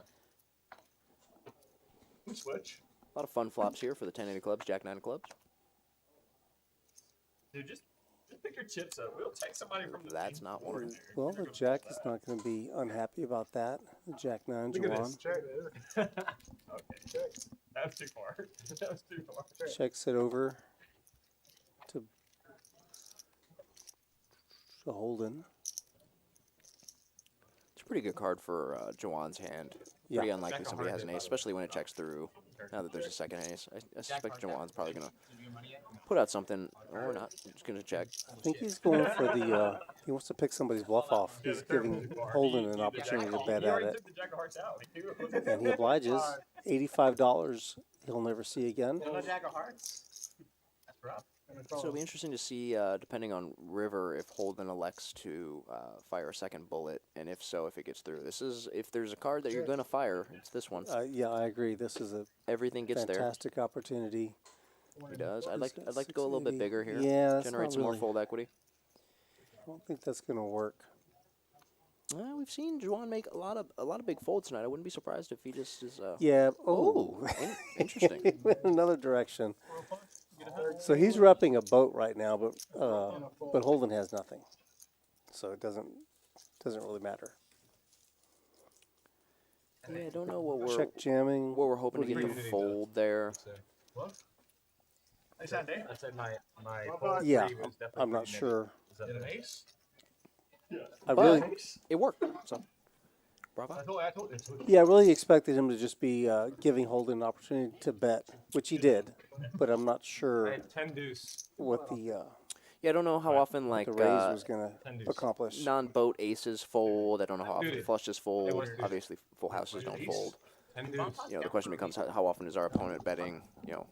We switch. A lot of fun flops here for the 1080 clubs, Jack 9 of clubs. Dude, just pick your chips up. We'll take somebody from the That's team. not one. of them. Well, the Jack is not going to be unhappy about that. The Jack 9, Look at Jawan. this. Check. Okay, check. That was too far. That was too far. Checks it over to Holden. It's a pretty good card for Jawan's hand. Yeah. Pretty unlikely somebody has an ace, especially when it checks through. Now that there's a second ace, I suspect Jawan's probably gonna put out something, or not. I'm just gonna check. I think he's going for the, he wants to pick somebody's bluff off. He's giving Holden an opportunity to bet He at already it. took the Jack of Hearts out. And he obliges. $85 he'll never see again. No Jack of Hearts. That's rough. So it'll be interesting to see, depending on river, if Holden elects to fire a second bullet, and if so, if it gets through. If there's a card that you're gonna fire, it's this one. Yeah, I agree. This is a Everything gets there. fantastic opportunity. He does. I'd like got to go a little bit 680. bigger here. Yeah, that's Generate not some more really- fold equity. I don't think that's going to work. We've seen Juwan make a lot of big folds tonight. I wouldn't be surprised if he just is. Yeah. Oh, Oh, interesting. he went another direction. So he's repping a boat right now, but Holden has nothing, so it doesn't really matter. Yeah, I don't know what Check jamming. we're hoping to What get do to you- fold there. What? Hey, Sunday. I said my Yeah, three was definitely I'm not pretty sure. Is that an ace? I But- really, It worked. So, bravo. I told you. yeah, I really expected him to just be giving Holden an opportunity to bet, which he did, but I'm not I sure had 10 deuce. what the Yeah, I don't know how often like raise was going Ten to deuce. accomplish. non-boat aces fold. I don't know how often Dude, flushes fold. was- Obviously, full houses don't fold. 10 deuce. You know, the question becomes how often is our opponent betting? You know,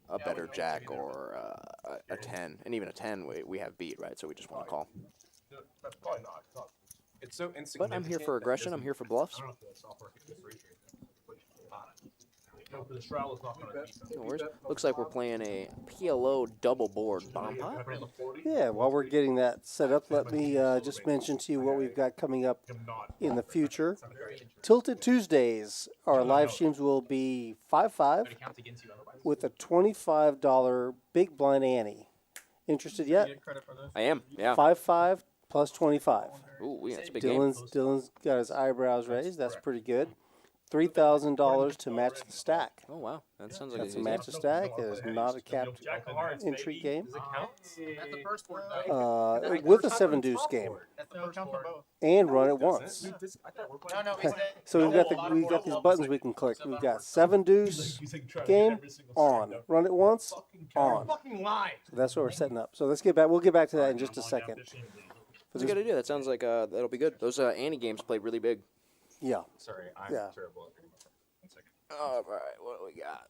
a better jack or a 10, and even a 10 we have beat, right? So we just want to call. That's probably not. It's not. It's so But insignificant. I'm here for aggression. I'm here for bluffs. I don't know if the software can differentiate that. No, for the Shroud is not going to No worries. Looks like we're playing a PLO double board bomb pot. Yeah, while we're getting that set up, let me just mention to you what we've got coming up in the future. Tilted Tuesdays, our live streams will be 5-5 with a $25 big blind ante. Interested yet? Get credit for this. I am. Yeah. 5-5 plus 25. Ooh, yeah, it's a big game. Dylan's got his eyebrows raised. That's pretty good. $3,000 to match the stack. Oh wow, that sounds like That's a a match the stack. It is not a capped Jack of Hearts, entry game. Does it count? That's the first board. With a 7-deuce game That's the first board. and run it once. Dude, I thought we're No, playing. no, it's So we've got these buttons we can click. We've got 7-deuce game on, run it once on. Fucking lie. So that's what we're setting up. So let's get back. We'll get back to that in just a second. That's a good idea. That sounds like that'll be good. Those ante games played really big. Yeah. Sorry, I'm Yeah. terrible at reading. 1 second. All right, what do we got?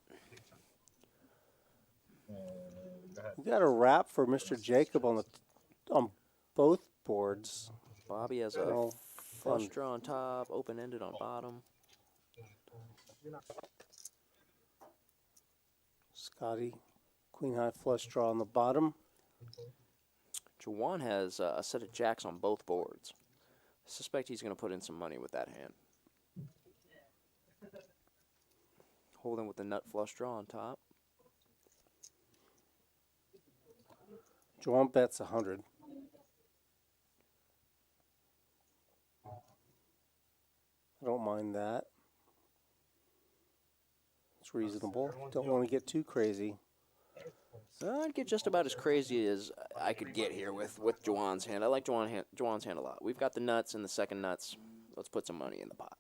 We got a wrap for Mr. Jacob on both boards. Bobby has a Oh, flush fun. draw on top, open ended on bottom. Scotty, queen high flush draw on the bottom. Juwan has a set of jacks on both boards. I suspect he's going to put in some money with that hand. Holding with the nut flush draw on top. Juwan bets 100. I don't mind that. It's reasonable. Don't want to get too crazy. I'd get just about as crazy as I could get here with Juwan's hand. I like Juwan's hand a lot. We've got the nuts and the second nuts. Let's put some money in the pot.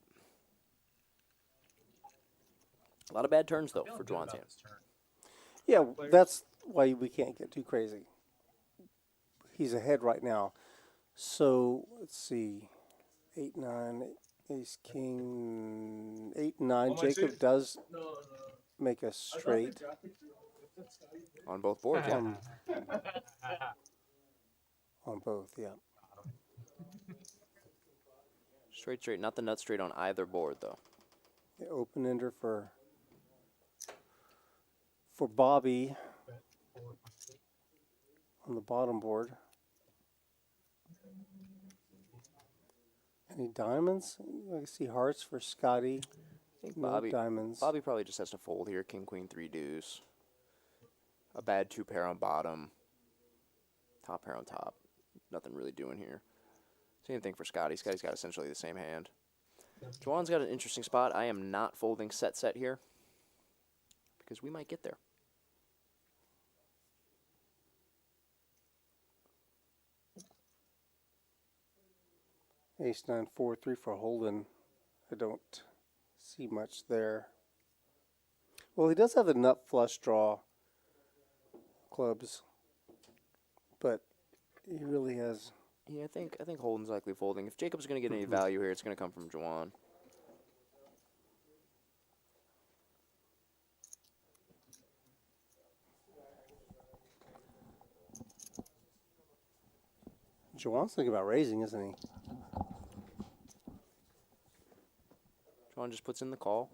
A lot of bad turns, though, for Juwan's hand. Yeah, that's why we can't get too crazy. He's ahead right now. So, let's see. 8, 9, ace, king, 8, 9. Jacob does make a straight. On both boards, yeah. On both, yeah. Straight. Not the nut straight on either board, though. The open ender for Bobby on the bottom board. Any diamonds? I see hearts for Scotty. I think No diamonds. Bobby probably just has to fold here. King, queen, 3 deuce. A bad 2 pair on bottom. Top pair on top. Nothing really doing here. Same thing for Scotty. Scotty's got essentially the same hand. Juwan's got an interesting spot. I am not folding set here because we might get there. Ace, 9, 4, 3 for Holden. I don't see much there. Well, he does have the nut flush draw clubs, but he really has. Yeah, I think Holden's likely folding. If Jacob's going to get any value here, it's going to come from Juwan. Juwan's thinking about raising, isn't he? Juwan just puts in the call.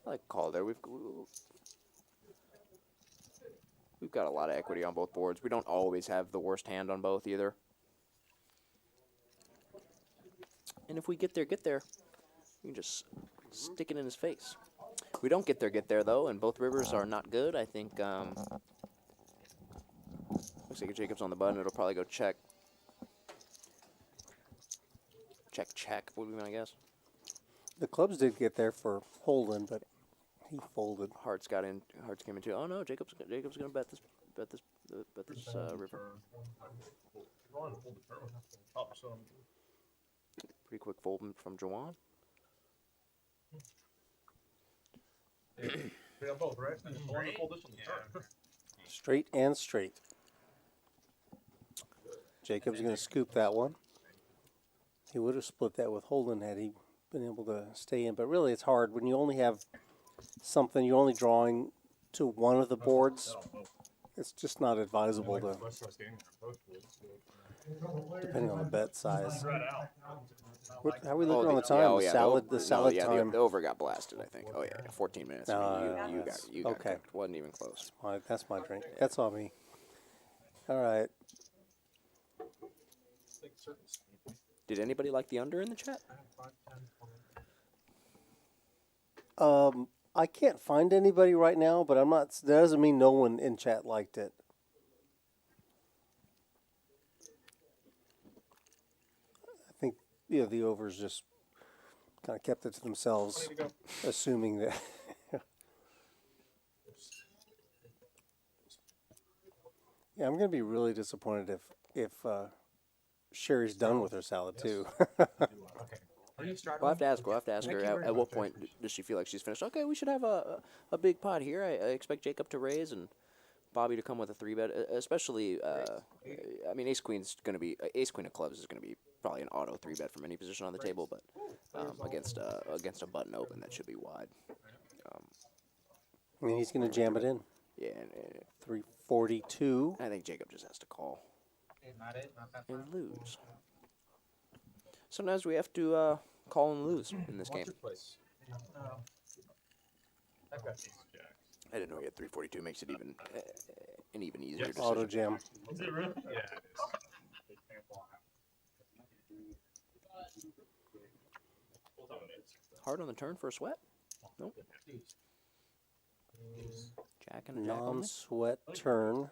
I like call there. We've got a lot of equity on both boards. We don't always have the worst hand on both either. And if we get there, we can just stick it in his face. We don't get there though, and both rivers are not good. I think looks like if Jacob's on the button, it'll probably go check. Check would be my guess. The clubs did get there for Holden, but he folded. Hearts got in. Hearts came into. Oh no, Jacob's gonna bet this river. Pretty quick fold from Juwan. Both, right? Hold this on the turn. Straight and straight. Jacob's going to scoop that one. He would have split that with Holden had he been able to stay in. But really, it's hard when you only have something, you're only drawing to one of the boards. It's just not advisable to, depending on the bet size. How are we looking on the time? The salad time. The over got blasted, I think. Oh yeah, 14 minutes. You got okay. cooked. Wasn't even close. That's my drink. That's on me. All right. Did anybody like the under in the chat? I can't find anybody right now, but I'm not. That doesn't mean no one in chat liked it. I think the overs just kind of kept it to themselves, assuming that. Yeah, I'm going to be really disappointed if Sherry's done with her salad too. We'll have to ask her at what point does she feel like she's finished. Okay, we should have a big pot here. I expect Jacob to raise and Bobby to come with a 3-bet, especially. I mean, ace queen of clubs is going to be probably an auto 3-bet from any position on the table, but against a button open that should be wide. I mean, he's going to jam it in. Yeah, 342. I think Jacob just has to call and lose. Sometimes we have to call and lose in this game. I didn't know he had 342. Makes it even an even easier decision. Auto jam. Is it really? Yeah. Hard on the turn for a sweat? Nope. Jack and a jack only. Non-sweat turn.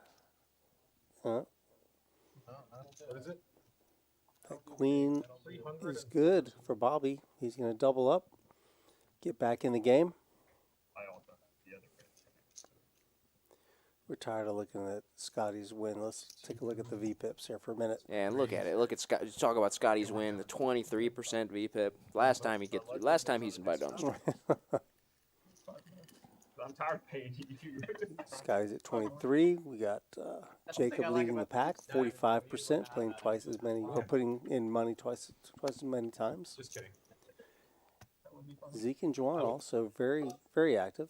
What is it? That queen is good for Bobby. He's going to double up, get back in the game. We're tired of looking at Scotty's win. Let's take a look at the VPIPs here for a minute. And look at it. Look at Scott. Talk about Scotty's win. The 23% VPIP. Last time he's invited on the stream. I'm tired of paying you. Scotty's at 23. We got Jacob leading the pack, 45%, playing twice as many, or putting in money twice as many times. Just kidding. Zeke and Juan also very, very active.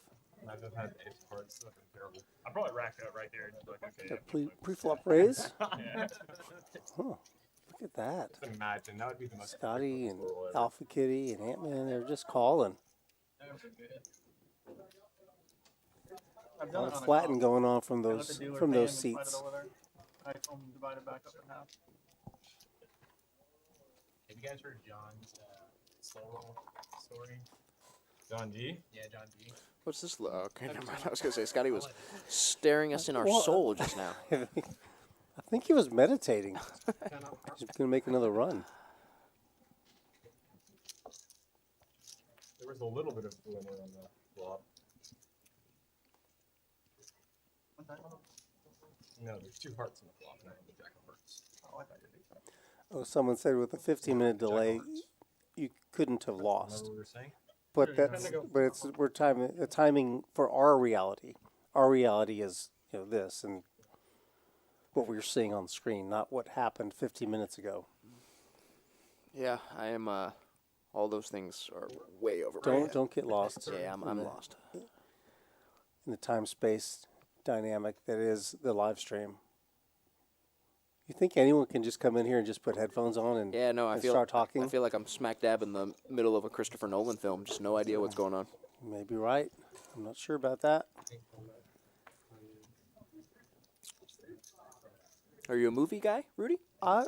I've just had ace cards. Nothing terrible. I probably racked it up right there and just like, okay. Got pre-flop raise. Yeah. Huh, look at that. Just imagine that would be the most. Scotty and Alpha Kitty and Antman, they're just calling. I've A done lot it of on a flattening comp. going on from I let those the dealer from pay those him and slide it seats. over there. I divide it back up in half. Have you guys heard John's slow roll story? John G. Yeah, John G. What's this? Okay, never mind. I was going to say, Scotty was staring us in our Well, soul just now. I think he was meditating. He's going to make another run. There was a little bit of glimmer on the flop. No, there's 2 hearts in the flop, not the jack of hearts. Oh, I thought you did. Oh, someone said with a 15-minute delay, you couldn't have lost. Remember what we were saying? But we're timing the timing for our reality. Our reality is this and what we're seeing on the screen, not what happened 15 minutes ago. Yeah, I am. All those things are way over. Don't get lost. Yeah, I'm lost. In the time-space dynamic that is the live stream. You think anyone can just come in here and just put headphones on and, Yeah, no, I and feel. start talking? I feel like I'm smack dab in the middle of a Christopher Nolan film. Just no idea what's going on. You may be right. I'm not sure about that. Are you a movie guy, Rudy? I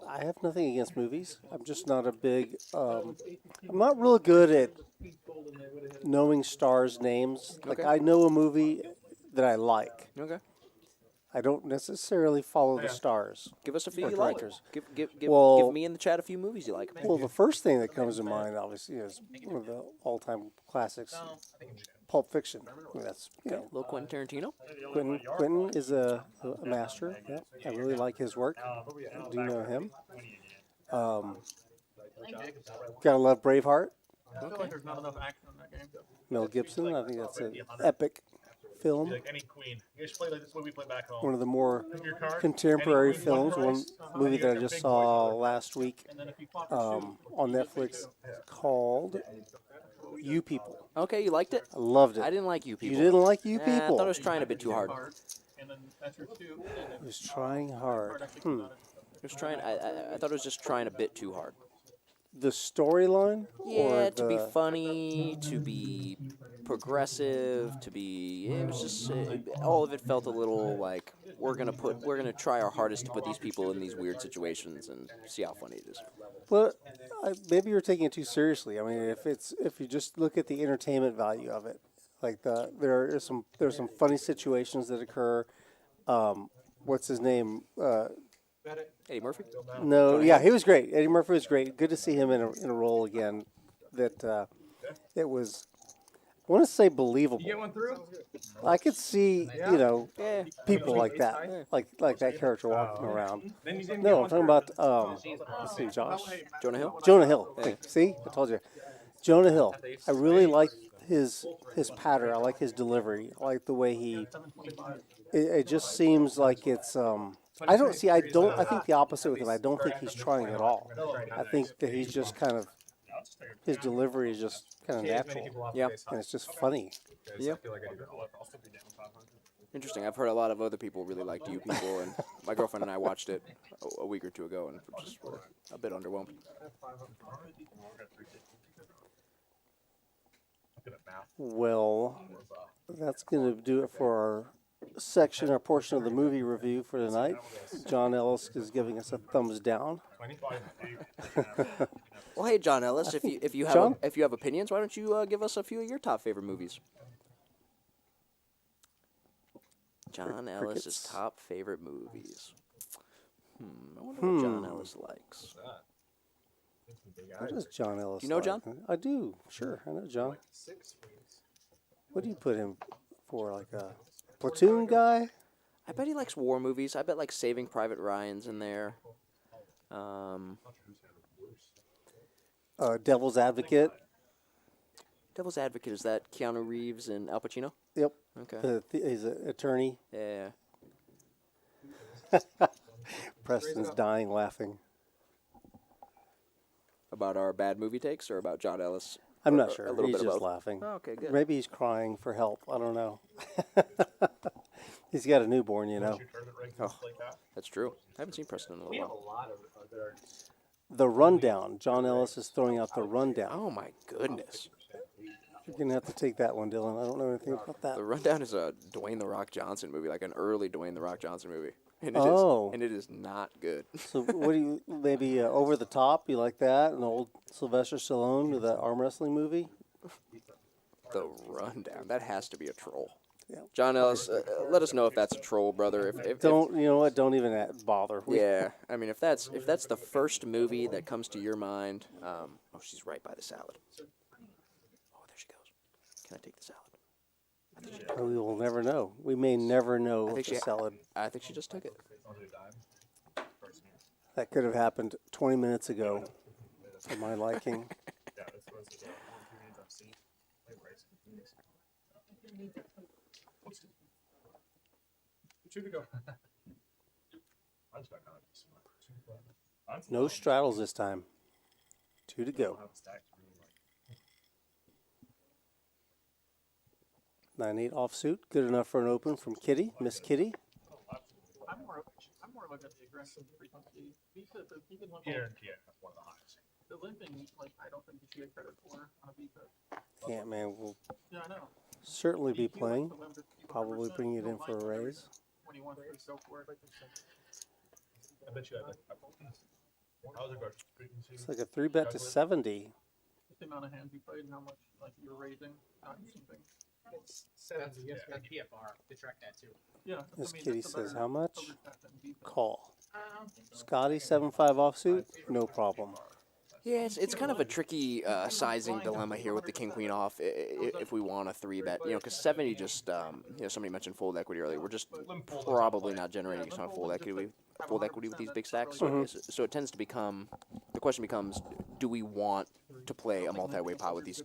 have nothing against movies. I'm just not a big. I'm not real good at knowing stars' names. Like Okay. I know a movie that I like. Okay. I don't necessarily follow the stars. Give us a few Or you like. directors. Give Well- me in the chat a few movies you like. Well, the first thing that comes to mind, obviously, is one of the all-time classics, Pulp Fiction. I mean, that's Little Quentin Tarantino. Quentin is a master. Yeah, I really like his work. I do know him. Gotta love Braveheart. I feel like there's not enough action in that game. Mel Gibson. I think that's an epic film. Like any queen. You just play like this way we play back home. One of the more Pick your card, contemporary any queen, films. one One price, movie you that I get your just big saw boy. last week And then if you flop your shoe, on Netflix called You People. Okay, you liked it. I loved it. I didn't like you You people. didn't like You I People. thought it was trying a bit too hard. and then that's your shoe. And It then was trying hard. It was trying. I thought it was just trying a bit too hard. The storyline? Yeah, or to be the- funny, to be progressive, to be. It was just all of it felt a little like we're gonna try our hardest to put these people in these weird situations and see how funny it is. Well, maybe you're taking it too seriously. I mean, if you just look at the entertainment value of it, like there's some funny situations that occur. What's his name? Eddie Murphy. No, yeah, he was great. Eddie Murphy was great. Good to see him in a role again. That it was. I want to say believable. You get one through? I could see Yeah. people like that, like that character walking around. Then you didn't No, I'm get one talking through. about let's see, Josh. Jonah Hill. Jonah Hill. Okay, see, I told you. Jonah Hill. I really like his pattern. I like his delivery. I like the way he. It just seems like it's. I don't see. I think the opposite with him. I don't think he's trying at all. I think that he's just kind of. His delivery is just kind of Can't as many natural, people off Yeah. the face, huh? and it's just funny. Because Yeah. I feel like I do that. I'll still be down 500. Interesting. I've heard a lot of other people really liked You People, and my girlfriend and I watched it a week or two ago, and just were a bit underwhelmed. Good at math. Well, that's going to do it for our section, our portion of the movie review for tonight. John Ellis is giving us a thumbs down. 25. Well, hey, John Ellis, if you have John? if you have opinions, why don't you give us a few of your top favorite movies? John Ellis's Crickets. top favorite movies. I wonder what John Ellis likes. What does John Ellis You know like? John? I do. Sure, I know John. What do you put him for? Like a platoon guy. I bet he likes war movies. I bet like Saving Private Ryan's in there. Devil's Advocate. Devil's Advocate, is that Keanu Reeves and Al Pacino? Yep. Okay. He's an attorney. Yeah. Preston's dying laughing. About our bad movie takes or about John Ellis? I'm Or not a sure. little He's bit of just both? laughing. Oh, okay, good. Maybe he's crying for help. I don't know. He's got a newborn, you know. Oh, that's true. I haven't seen Preston in a We little have a while. lot of other. The Rundown. John Ellis is throwing out The Rundown. Oh my goodness. You're going to have to take that one, Dylan. I don't know anything about that. The Rundown is a Dwayne The Rock Johnson movie, like an early Dwayne The Rock Johnson movie. And it is not good. So what do you, maybe Over the Top? You like that? An old Sylvester Stallone with that arm wrestling movie? The Rundown. That has to be a troll. Yeah. John Ellis, let us know if that's a troll, brother. If Don't, you know what? Don't even bother. yeah, I mean, if that's the first movie that comes to your mind, oh, she's right by the salad. Oh, there she goes. Can I take the salad? We will never know. We may never know I if think the she- salad. I think she just took it. That could have happened 20 minutes ago for my liking. Two to go. No straddles this time. 2 to go. 9-8 offsuit. Good enough for an open from Kitty. Miss Kitty. I'm more looking at the aggressive frequency. Because he can limp Yeah, that's one of the highest. the limping, like I don't think you should get credit for on a B pick. Antman will Yeah, I know. certainly be He likes playing. to limp it 100%. Probably bring it He in don't for a mind raise. when he wants to go for it. I bet you. How's it go? Frequency? It's like a 3-bet to 70. Just the amount of hands you played and how much like you were raising, not something. It's 70. You have to get PFR to track that too. Yeah. Miss I mean, Kitty that's a says better how much? poker stat than B pick. Call. Scotty 7-5 offsuit. No problem. Yeah, it's kind of a tricky sizing dilemma here with the king queen off if we want a 3-bet, because 70 just somebody mentioned fold equity earlier. We're just probably not generating a ton of fold equity with these big stacks. So it tends to become the question becomes, do we want to play a multi-way pot with these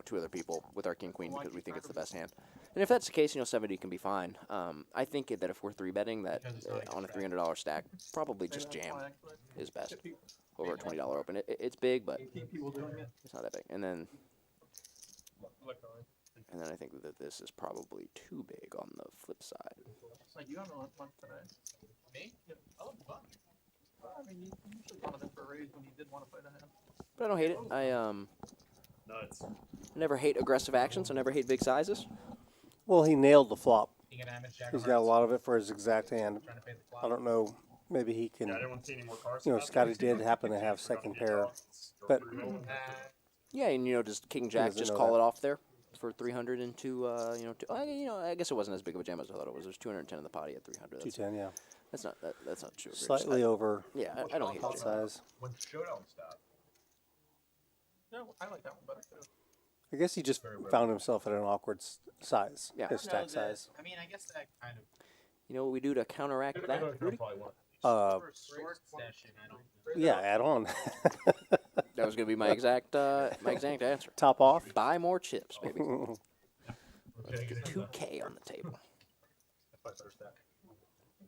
2 other people with our king queen because we think it's the best hand? And if that's the case, 70 can be fine. I think that if we're 3-betting that on a $300 stack, probably just jam is best over a $20 open. It's big, but it's not that big. And then I think that this is probably too big on the flip side. Like you haven't lunch today. Me? Yeah. Oh, fun. I mean, you should have gone in for a raise when you did want to play the hand. But I don't hate it. I Nuts. never hate aggressive actions. I never hate big sizes. Well, he nailed the flop. You can damage Jack He's of got a Hearts, lot of it for his exact hand. trying to pay the flop. I don't know. Maybe he can. Yeah, I didn't want to see any more cards. Scotty did happen to have second pair, but Yeah, and just king jack doesn't just know call that. it off there for 300 into I guess it wasn't as big of a jam as I thought it was. There's 210 in the pot. He had 300. That's 210, yeah. that's not too egregious. Slightly over Yeah, I don't hate pot it. size. When showdown stat. No, I like that one better too. I guess he just found himself at an awkward size, Yeah. his stack size. I mean, I guess that kind of. You know what we do to counteract that, Rudy? Probably one. For a short session, I don't. Yeah, add on. That was gonna be my exact answer. Top off. Buy more chips, baby. Okay, get it. 2K on the table.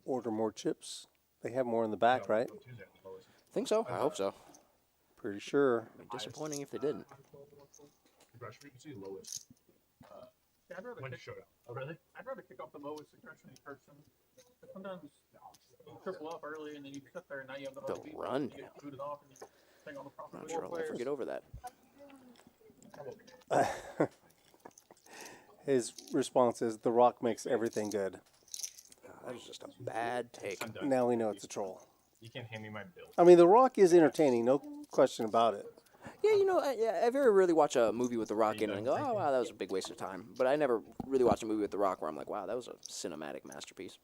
Order more chips. They have more in the back, right? Think so? I hope so. Pretty sure. It'd be disappointing if they didn't. Aggression frequency lowest. Yeah, I'd rather When kick, showdown. Oh really? I'd rather kick off the lowest aggression person. But sometimes you triple up early and then you sit there and now you have the The whole beat. run You get booted off and you take all the profit. Not sure I'll ever get over that. His response is, "The Rock makes everything good." That was just a bad take. I'm done. Now we know it's a troll. You can hand me my bill. I mean, The Rock is entertaining, no question about it. Yeah, I very rarely watch a movie with The Rock in it and go, oh, wow, that was a big waste of time. But I never really watch a movie with The Rock where I'm like, wow, that was a cinematic masterpiece.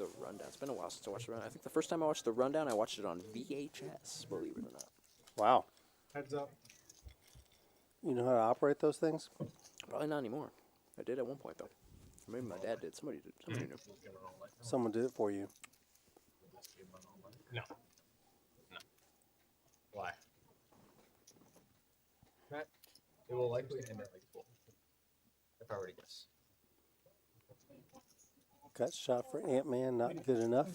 the rundown. It's been a while since I watched the rundown. I think the first time I watched the rundown, I watched it on VHS, believe it or not. Wow. Heads up. You know how to operate those things? Probably not anymore. I did at one point, though. Or maybe my dad did. Somebody did. Somebody knew. Someone did it for you. No. No. Why? Matt, it will likely end at like 4. If I were to guess. Got shot for Antman, not good enough.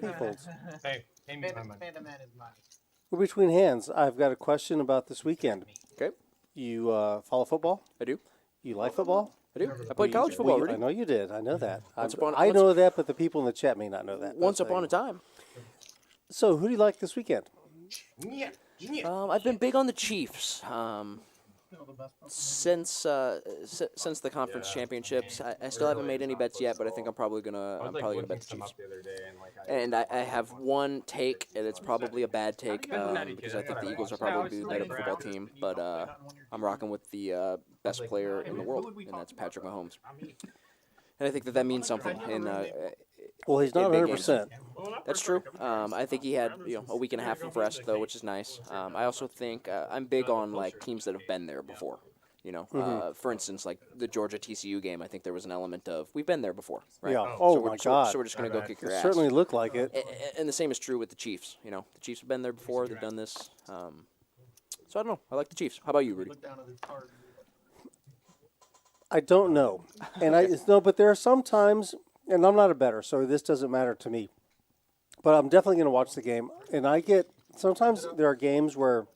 He folds. Hey, pay me my money. Phantom Man is mine. We're between hands. I've got a question about this weekend. Okay. You follow football? I do. You like football? I do. I played college football, Well, Rudy. I know you did. I know that. I know that, but the people in the chat may not know that. Once upon a time. So, who do you like this weekend? I've been big on the Chiefs. Since the conference championships, I still haven't made any bets yet, but I think I'm probably gonna bet the Chiefs. And I have one take, and it's probably a bad take because I think the Eagles are probably the better football team. But I'm rocking with the best player in the world, and that's Patrick Mahomes. And I think that means something. Well, he's not 100%. That's true. I think he had a week and a half of rest though, which is nice. I also think I'm big on like teams that have been there before. For instance, like the Georgia TCU game. I think there was an element of we've been there before, right? Yeah. Oh my God. So we're just gonna go kick your ass. Certainly looked like it. And the same is true with the Chiefs. The Chiefs have been there before. They've done this. So I don't know. I like the Chiefs. How about you, Rudy? I don't know. But there are some times, and I'm not a bettor, so this doesn't matter to me. But I'm definitely going to watch the game. And sometimes there are games where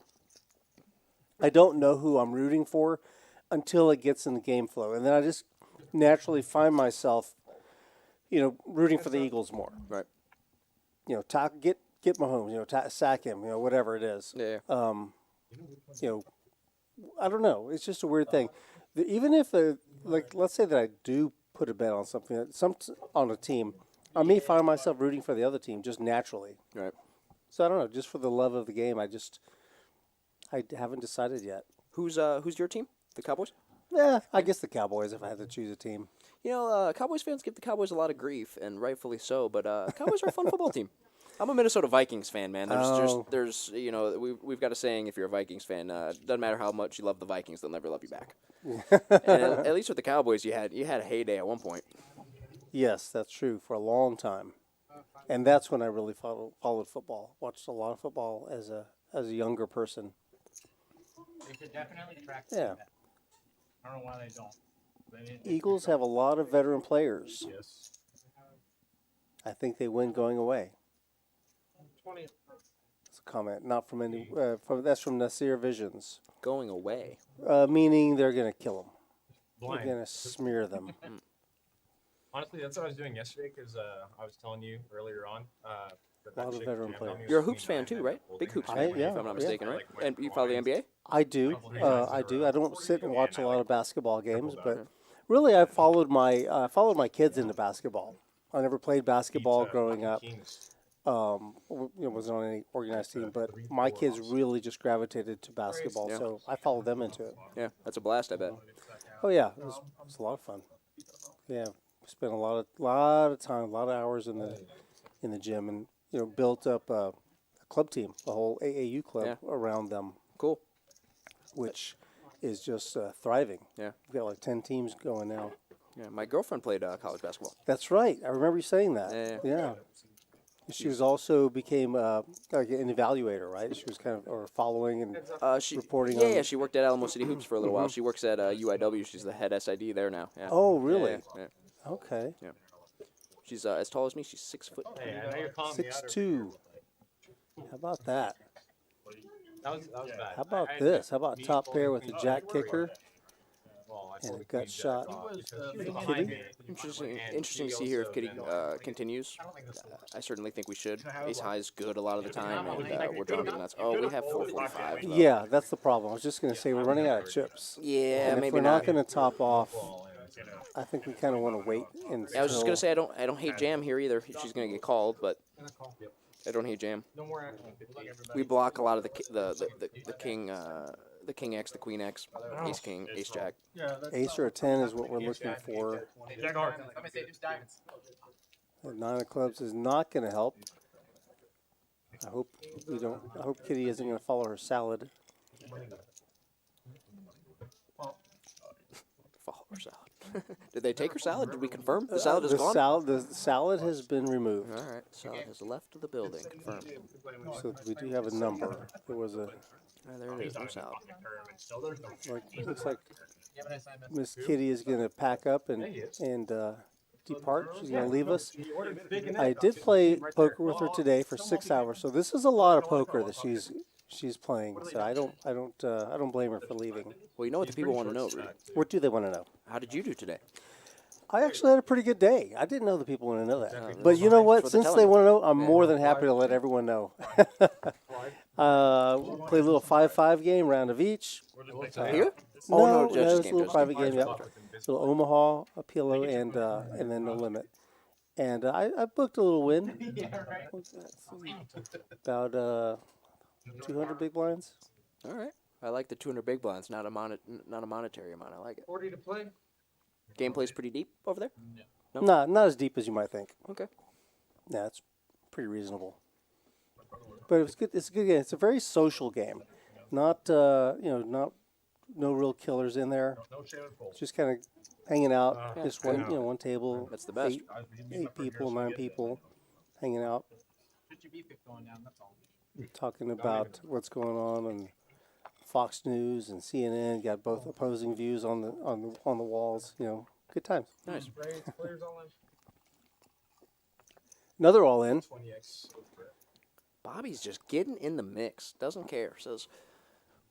I don't know who I'm rooting for until it gets in the game flow. And then I just naturally find myself, rooting for the Eagles more. Right. Get Mahomes, sack him, whatever it is. Yeah. I don't know. It's just a weird thing. Even if, let's say that I do put a bet on something, on a team, I may find myself rooting for the other team just naturally. Right. So I don't know. Just for the love of the game, I haven't decided yet. Who's your team? The Cowboys? Yeah, I guess the Cowboys if I had to choose a team. Cowboys fans give the Cowboys a lot of grief, and rightfully so. But Cowboys are a fun football team. I'm a Minnesota Vikings fan, man. There's we've got a saying: if you're a Vikings fan, doesn't matter how much you love the Vikings, they'll never love you back. And at least with the Cowboys, you had a heyday at one point. Yes, that's true for a long time, and that's when I really followed football. Watched a lot of football as a younger person. They should definitely track Yeah. that. I don't know why they don't. Eagles have a lot of veteran players. Yes. I think they win going away. 20th. That's a comment, not from any. That's from Nasir Visions, Going away. meaning they're going to kill them. Blind. They're going to smear them. Honestly, that's what I was doing yesterday because I was telling you earlier on. A lot of veteran players. You're a hoops fan too, right? Big hoops fan, yeah. if I'm not mistaken, right? And you follow the NBA? I do. I do. I don't sit and watch a lot of basketball games, but really, I followed my kids into basketball. I never played basketball growing up. Wasn't on any organized team, but my kids really just gravitated to basketball, Yeah. so I followed them into it. Yeah, that's a blast, I bet. Oh yeah, it was a lot of fun. Yeah, spent a lot of time, a lot of hours in the gym, and built up a club team, a whole AAU club around them, Cool. which is just thriving. Yeah. We've got like 10 teams going now. Yeah, my girlfriend played college basketball. That's right. I remember you saying that. Yeah. She was also became like an evaluator, right? She was kind of following and reporting. Yeah, she worked at Alamo City Hoops for a little while. She works at UIW. She's the head SID there now. Yeah. Oh, really? Yeah. Okay. Yeah. She's as tall as me. She's 6 foot. Hey, I know you're calling me out. 6'2". How about that? That was bad. How about this? How about top pair with a jack kicker Well, and a gut shot? Kitty? Interesting to see here if Kitty continues. I certainly think we should. Ace high is good a lot of the time, and we're drunk and nuts. Oh, we have 445. though. Yeah, that's the problem. I was just going to say we're running out of chips. Yeah, And if maybe we're not. not going to top off, I think we kind of want to wait until. I was just gonna say I don't hate Jam here either. She's gonna get called, but I don't hate Jam. No more action. We block a lot of the king the king X, the queen X, ace king, ace jack. Yeah, that's Ace or a 10 is what we're looking for. Jack of hearts. I'm gonna say there's diamonds. The 9 of clubs is not going to help. I hope we don't. I hope Kitty isn't going to follow her salad. Follow her salad. Did they take her salad? Did we confirm the salad is the gone? The salad has been removed. All right, salad has left the building. Confirmed. So we do have a number. There was a. There it is. No salad. Looks like Yeah, but I signed up. Miss Kitty is going to pack up and depart. She's going to leave us. I did play poker with her today for 6 hours, so this is a lot of poker that she's playing. So I don't blame her for leaving. Well, you know what the people want to know, Rudy. What do they want to know? How did you do today? I actually had a pretty good day. I didn't know the people want to know that. But you know what? That's what they're Since they telling want to know, I'm more than happy to let everyone know. Play a little 5-5 game, round of each. Here? No, Oh, no, no, judges it's a game, little judges private game, yeah. Little Omaha, a pillow, and then no limit. And I booked a little win. About 200 big blinds. All right. I like the 200 big blinds, not a monetary amount. I like it. 40 to play. Gameplay's pretty deep over there? No. Not as deep as you might think. Okay. Yeah, it's pretty reasonable. But it's good. It's a good game. It's a very social game. Not not no real killers in there. No shame and fold. Just kind of hanging out. Just one table. That's the best. Eight people, 9 people, hanging out, 50 going down. That's all. talking about what's going on Fox News and CNN. Got both opposing views on the walls. Good times. Nice. Players all in. Another all in. 20x. Bobby's just getting in the mix. Doesn't care. Says,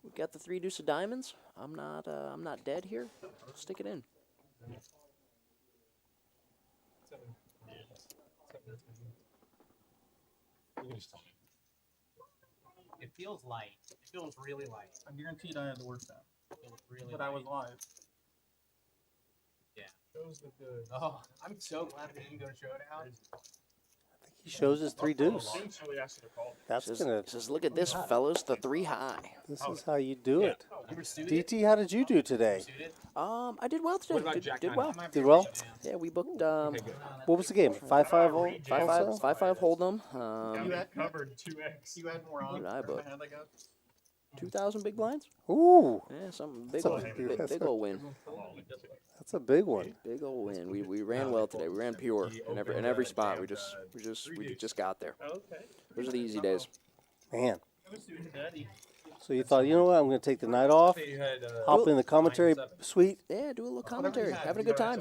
"We've got the 3 deuce of diamonds. I'm not dead here. Stick it in." It feels light. It feels really light. I guaranteed I had the worst app, It feels really but light. I was live. Yeah. Shows the good. Oh, I'm so glad we didn't go showdown. He shows his 3 deuce. Seems really asked to call. That's Says, gonna. says, "Look at this, fellas. The 3 high." This is how you do it. You were suited. DT, how did you do today? Suited. I did well today. What about Did, Jack did nine? well. Did well? Yeah, we booked What was the game? 5-5 all? 5-5 5-5 hold'em. You had Covered 2x. You had more on. What did I book? I guess. 2,000 big blinds. Ooh, Yeah, something big, That's a old, big- big old win. that's a big one. Big old win. We ran well today. We ran pure in every spot. We just got there. Okay. Those are the easy days. Man. Daddy. So you thought, you know what? I'm going to take the night off, You had, hop in the commentary suite. Yeah, do a little commentary, having a good time.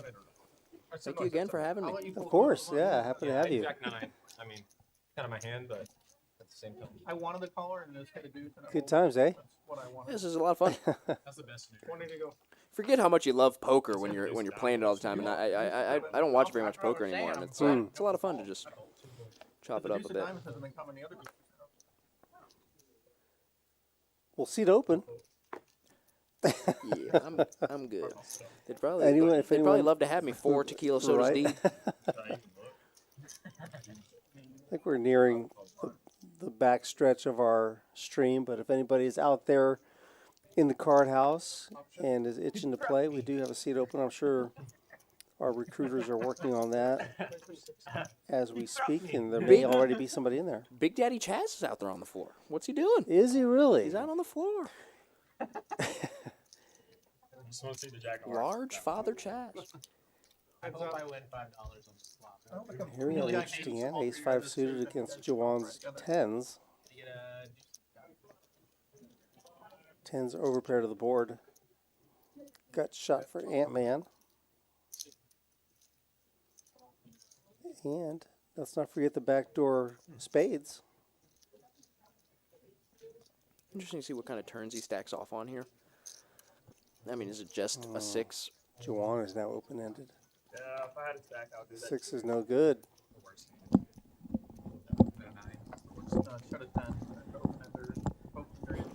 Thank you again for having me. Of course, yeah, happy to have you. Jack 9. I mean, kind of my hand, but at the same time. I wanted the collar and this had a dude. Good times, eh? That's what I wanted. This is a lot of fun. That's the best. 20 to go. Forget how much you love poker when you're playing it all the time. And I don't watch very much poker anymore. And it's a lot of fun to just chop it up a bit. Diamonds hasn't been coming the other dude. Well, seat open. Yeah, I'm good. They'd probably Anyone- if they'd probably anyone- love to have me 4 tequila sodas Right. deep. I think we're nearing the back stretch of our stream, but if anybody's out there in the card house and is itching to play, we do have a seat open. I'm sure our recruiters are working on that as we speak, and there may already be somebody in there. Big Daddy Chaz is out there on the floor. What's he doing? Is he really? He's out on the floor. Just want to see the Jack of hearts. Large Father Chaz. I hope I win $5 on the slot. Here we have interesting hand. Ace-5 suited against Jawan's tens. Did you get a Tens overpair to the board. Gut shot for Antman. And let's not forget the backdoor spades. Interesting to see what kind of turns he stacks off on here. I mean, is it just a 6? Jawan is now open-ended. Yeah, if I had a stack, I would do that. 6 is no good. Shut it down. Open at their open range.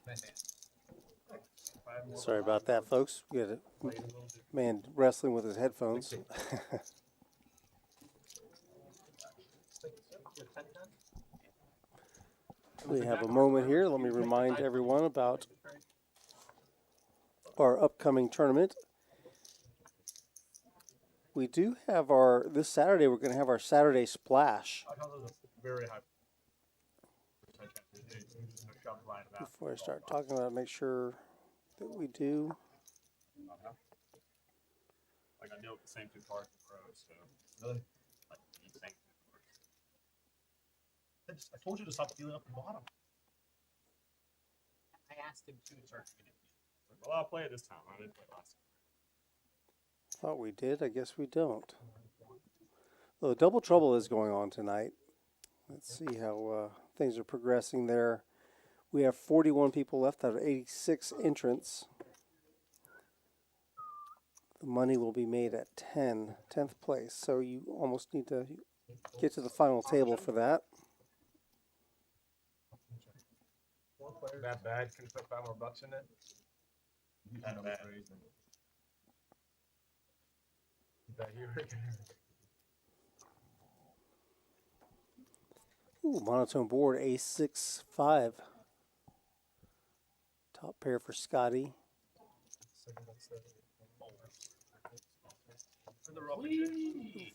nice hand? Sorry about that, folks. We got a man wrestling with his headphones. We have a moment here. Let me remind everyone about our upcoming tournament. We do have this Saturday, we're going to have our Saturday Splash. I thought there was a very high percentage chance that it's a shove line about. Before I start talking about it, make sure that we do. Like I deal with the same two cards in pros, so really like the same two cards. I told you to stop dealing up the bottom. I asked him to start doing it. Well, I'll play it this time. I didn't play last time. Thought we did. I guess we don't. Well, Double Trouble is going on tonight. Let's see how things are progressing there. We have 41 people left out of 86 entrants. The money will be made at 10th place. So you almost need to get to the final table for that. That bad? Can you put $5 more bucks in it? Not bad. That you Ooh, monotone board, A6-5. Top pair for Scotty.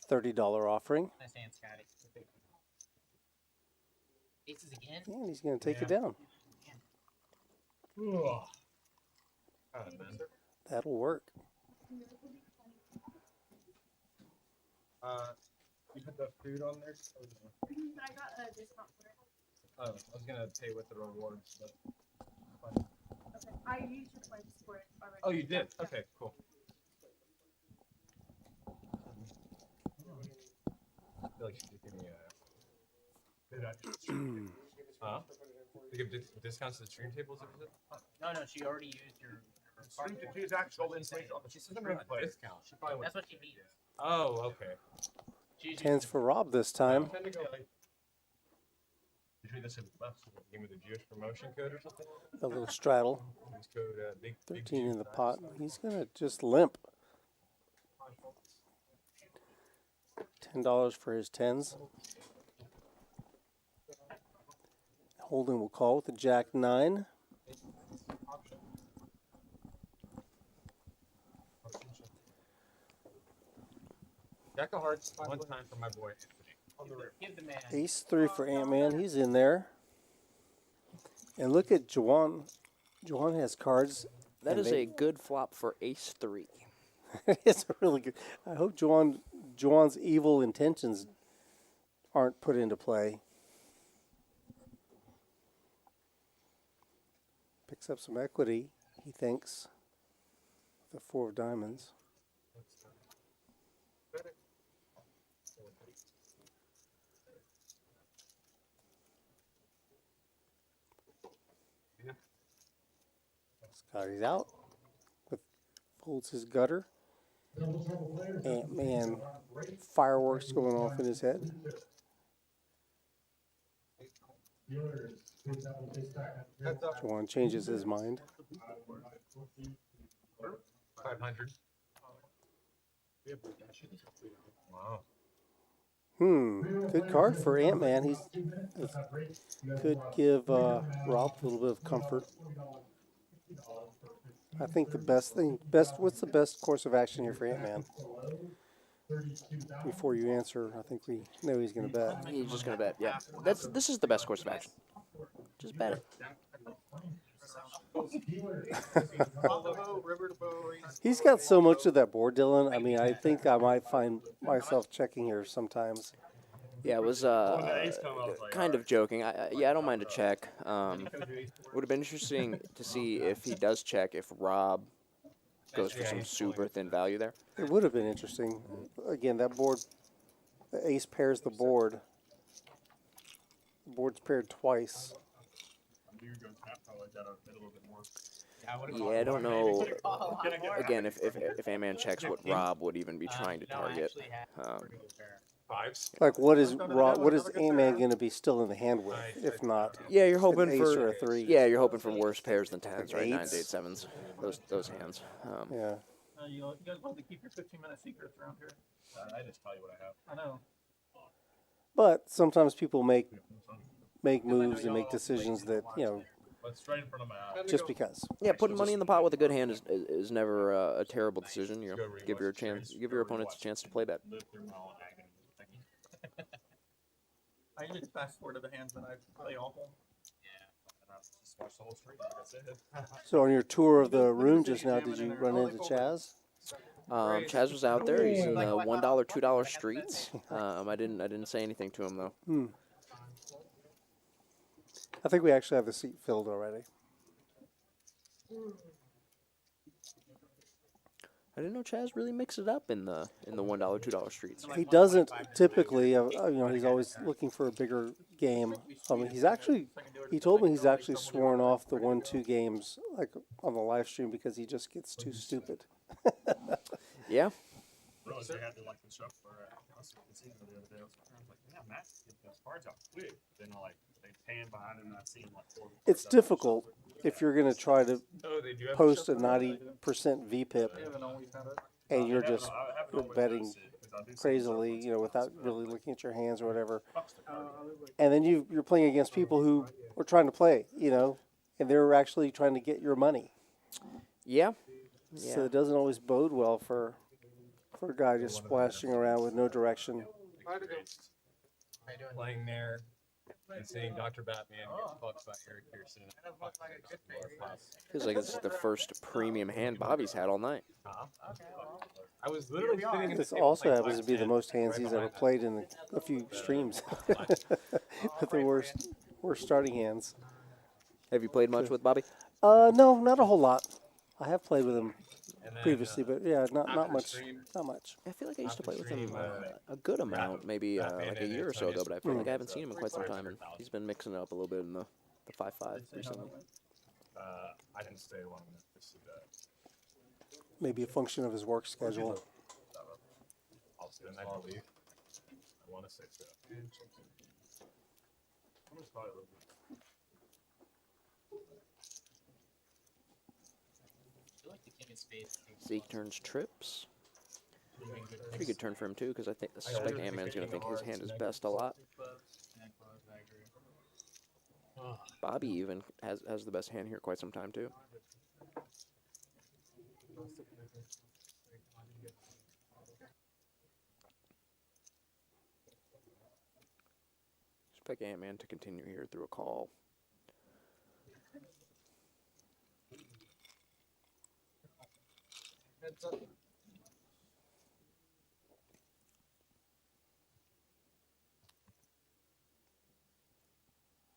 $30 offering. Nice hand, Scotty. Aces again? And he's going to take it down. That'll work. You put the food on there? I got a discount for it. Oh, I was gonna pay with the rewards, but. Okay. I used your points for it already. Oh, you did? Okay, cool. I feel like she did give me a. Huh? You give discounts to the stream tables, is it? No, she already used your card. Stream to choose actual information on the system replay. Discount. She probably That's what she needs. Oh, okay. She's Tens for Rob this time. Tend to go like, Between this and left. give me the Jewish promotion code or something. A little straddle. Use code big 13 Jew in the for pot. that. He's going to just limp. $10 for his tens. Holding will call with the Jack-9. Jack of Hearts one time for my boy Anthony. give the man. Ace-3 for Antman. He's in there. And look at Juwan. Juwan has cards. That and is a good flop for Ace-3. It's a really good. I hope Juwan's evil intentions aren't put into play. Picks up some equity, he thinks. The 4 of diamonds. Scotty's out. Folds his gutter. Antman, fireworks going off in his head. Juwan changes his mind. 500. Wow. Good card for Antman. He could give Rob a little bit of comfort. I think what's the best course of action here for Antman? Before you answer, I think we know he's going to bet. He's just gonna bet. Yeah, this is the best course of action. Just bet it. He's got so much of that board, Dylan. I mean, I think I might find myself checking here sometimes. Yeah, it was kind of joking. I don't mind a check. Would have been interesting to see if he does check, if Rob goes for some super thin value there. It would have been interesting. Again, that board, the ace pairs the board. The board's paired twice. Yeah, I don't know. Again, if Antman checks, what Rob would even be trying to target. Fives. Like, what is Antman going to be still in the hand with, if not? Yeah, you're hoping ace for or a 3. Yeah, you're hoping for worse pairs than tens, right? Eights. 9s, 8s, 7s. Those hands. Yeah. You guys want to keep your 15-minute secrets around here? I just tell you what I have. I know. But sometimes people make make moves and make decisions that But straight in front of my eye. just because. Yeah, putting money in the pot with a good hand is never a terrible decision. You know, give your opponents a chance to play bet. Live through my own agony. I usually just fast forward to the hands when I play awful. And I just watch the whole stream. That's it. So on your tour of the room just now, did you run into Chaz? Chaz was out there. He's in the $1, $2 streets. I didn't say anything to him though. I think we actually have the seat filled already. I didn't know Chaz really mixed it up in the $1, $2 streets. He doesn't typically, he's always looking for a bigger game. He told me he's actually sworn off the 1-2 games like on the live stream because he just gets too stupid. Yeah. Really, they had to like construct for casino the other day. I was like, yeah, Matt, get those cards out quick. Then they pan behind him and I see him like 4. It's difficult if you're going to try to Oh, they do have post a 90% VPIP I haven't always had it. and you're just betting crazily, without really looking at your hands or whatever. And then you're playing against people who are trying to play, and they're actually trying to get your money. Yeah. So it doesn't always bode well for a guy just splashing around with no direction. playing there and seeing Dr. Batman get fucked by Eric Pearson. Feels like this is the first premium hand Bobby's had all night. I was literally sitting in the This table also playing happens to be the blackjack most hands right he's behind ever that. played in a few streams. With the worst starting hands. Have you played much with Bobby? No, not a whole lot. I have played with him And then, previously, but yeah, not after much. stream- Not much. I feel like I used to play with him Stream, a good amount, maybe Batman like a and year or so ago, Antonio but I feel like I haven't Soprano. seen him in quite some time, and he's been mixing it up a little bit in the 5-5 recently. I didn't stay long enough to see that. Maybe a function of his work schedule. I'll say I believe. I want to say so. I'm just probably a little bit. I feel like the king of spades. Zeke turns trips. Pretty good turn for him too, because I suspect Antman's gonna think his hand is best a lot. Bobby even has the best hand here quite some time too. Expect Antman to continue here through a call.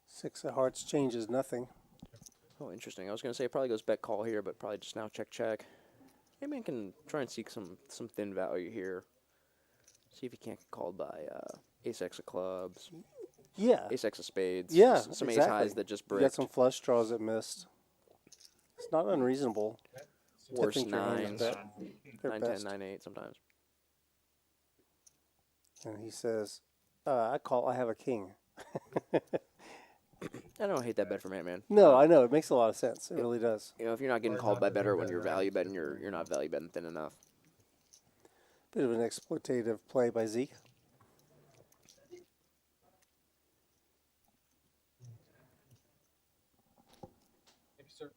Six of hearts changes nothing. Oh, interesting. I was gonna say it probably goes bet call here, but probably just now check. Antman can try and seek some thin value here. See if he can't get called by ace X of clubs, Yeah. ace X of spades. Yeah, some exactly. ace highs that just You got bricked. some flush draws that missed. It's not unreasonable. to Worse think your hand is nines, their 9, best. 10, 9, 8 sometimes. And he says, I have a king. I don't hate that bet from Antman. No, I know. It makes a lot of sense. It really does. You know, if you're not getting called by better when you're value betting, you're not value betting thin enough. Bit of an exploitative play by Zeke. Thank you, sir.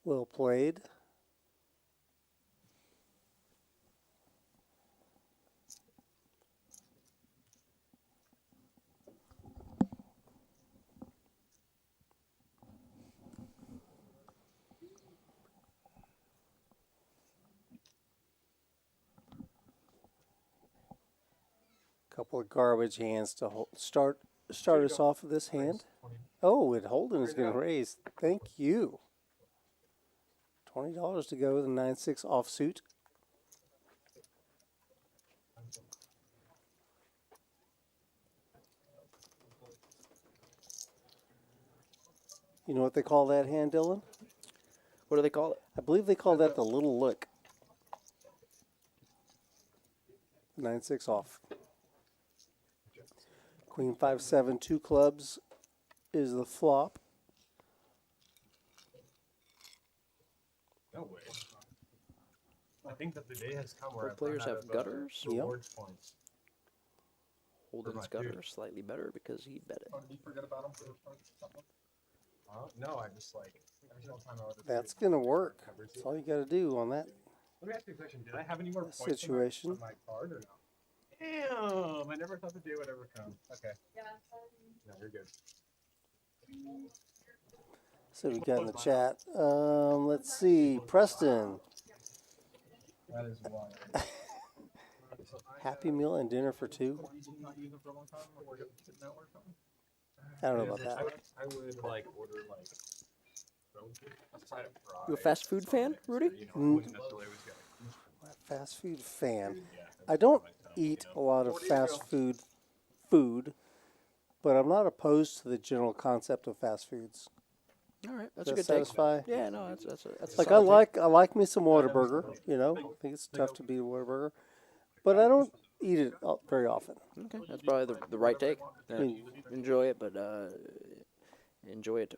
Well played. Couple of garbage hands to start us off with this hand. Oh, and Holden is going to raise. Thank you. $20 to go with a 9-6 offsuit. You know what they call that hand, Dylan? What do they call it? I believe they call that the little lick. 9-6 off. Queen 5-7, 2 clubs is the flop. No way. I think that the day has come where Both I've players run out have of, gutters. Yep. rewards points. Holden's my gutter dude. slightly better because he bet it. Oh, did you forget about him for something? No, I just like every single time I order. That's food, gonna work. covers That's it. all you got to do on that. Let me ask you a question. Did I have any more That points situation. on my card or no? Damn! I never thought the day would ever come. Okay. No, you're good. So we got in the chat. Let's see, Preston. That is wild. Happy meal and dinner for two. You did not use him for a long time, or didn't know or something? I don't know about that. I would like order like a side of fries. You a fast food fan, Rudy? You know, I wouldn't necessarily always get like, Fast food fan. yeah, I don't eat a lot of fast food, but I'm not opposed to the general concept of fast foods. All right, that's Does a that good take. satisfy? Yeah, no, that's a Like solid I like me some Whataburger. You know, I think it's tough to beat a Whataburger, but I don't eat it very often. take. Okay, that's probably the right take. Yeah, mean- enjoy it, but enjoy it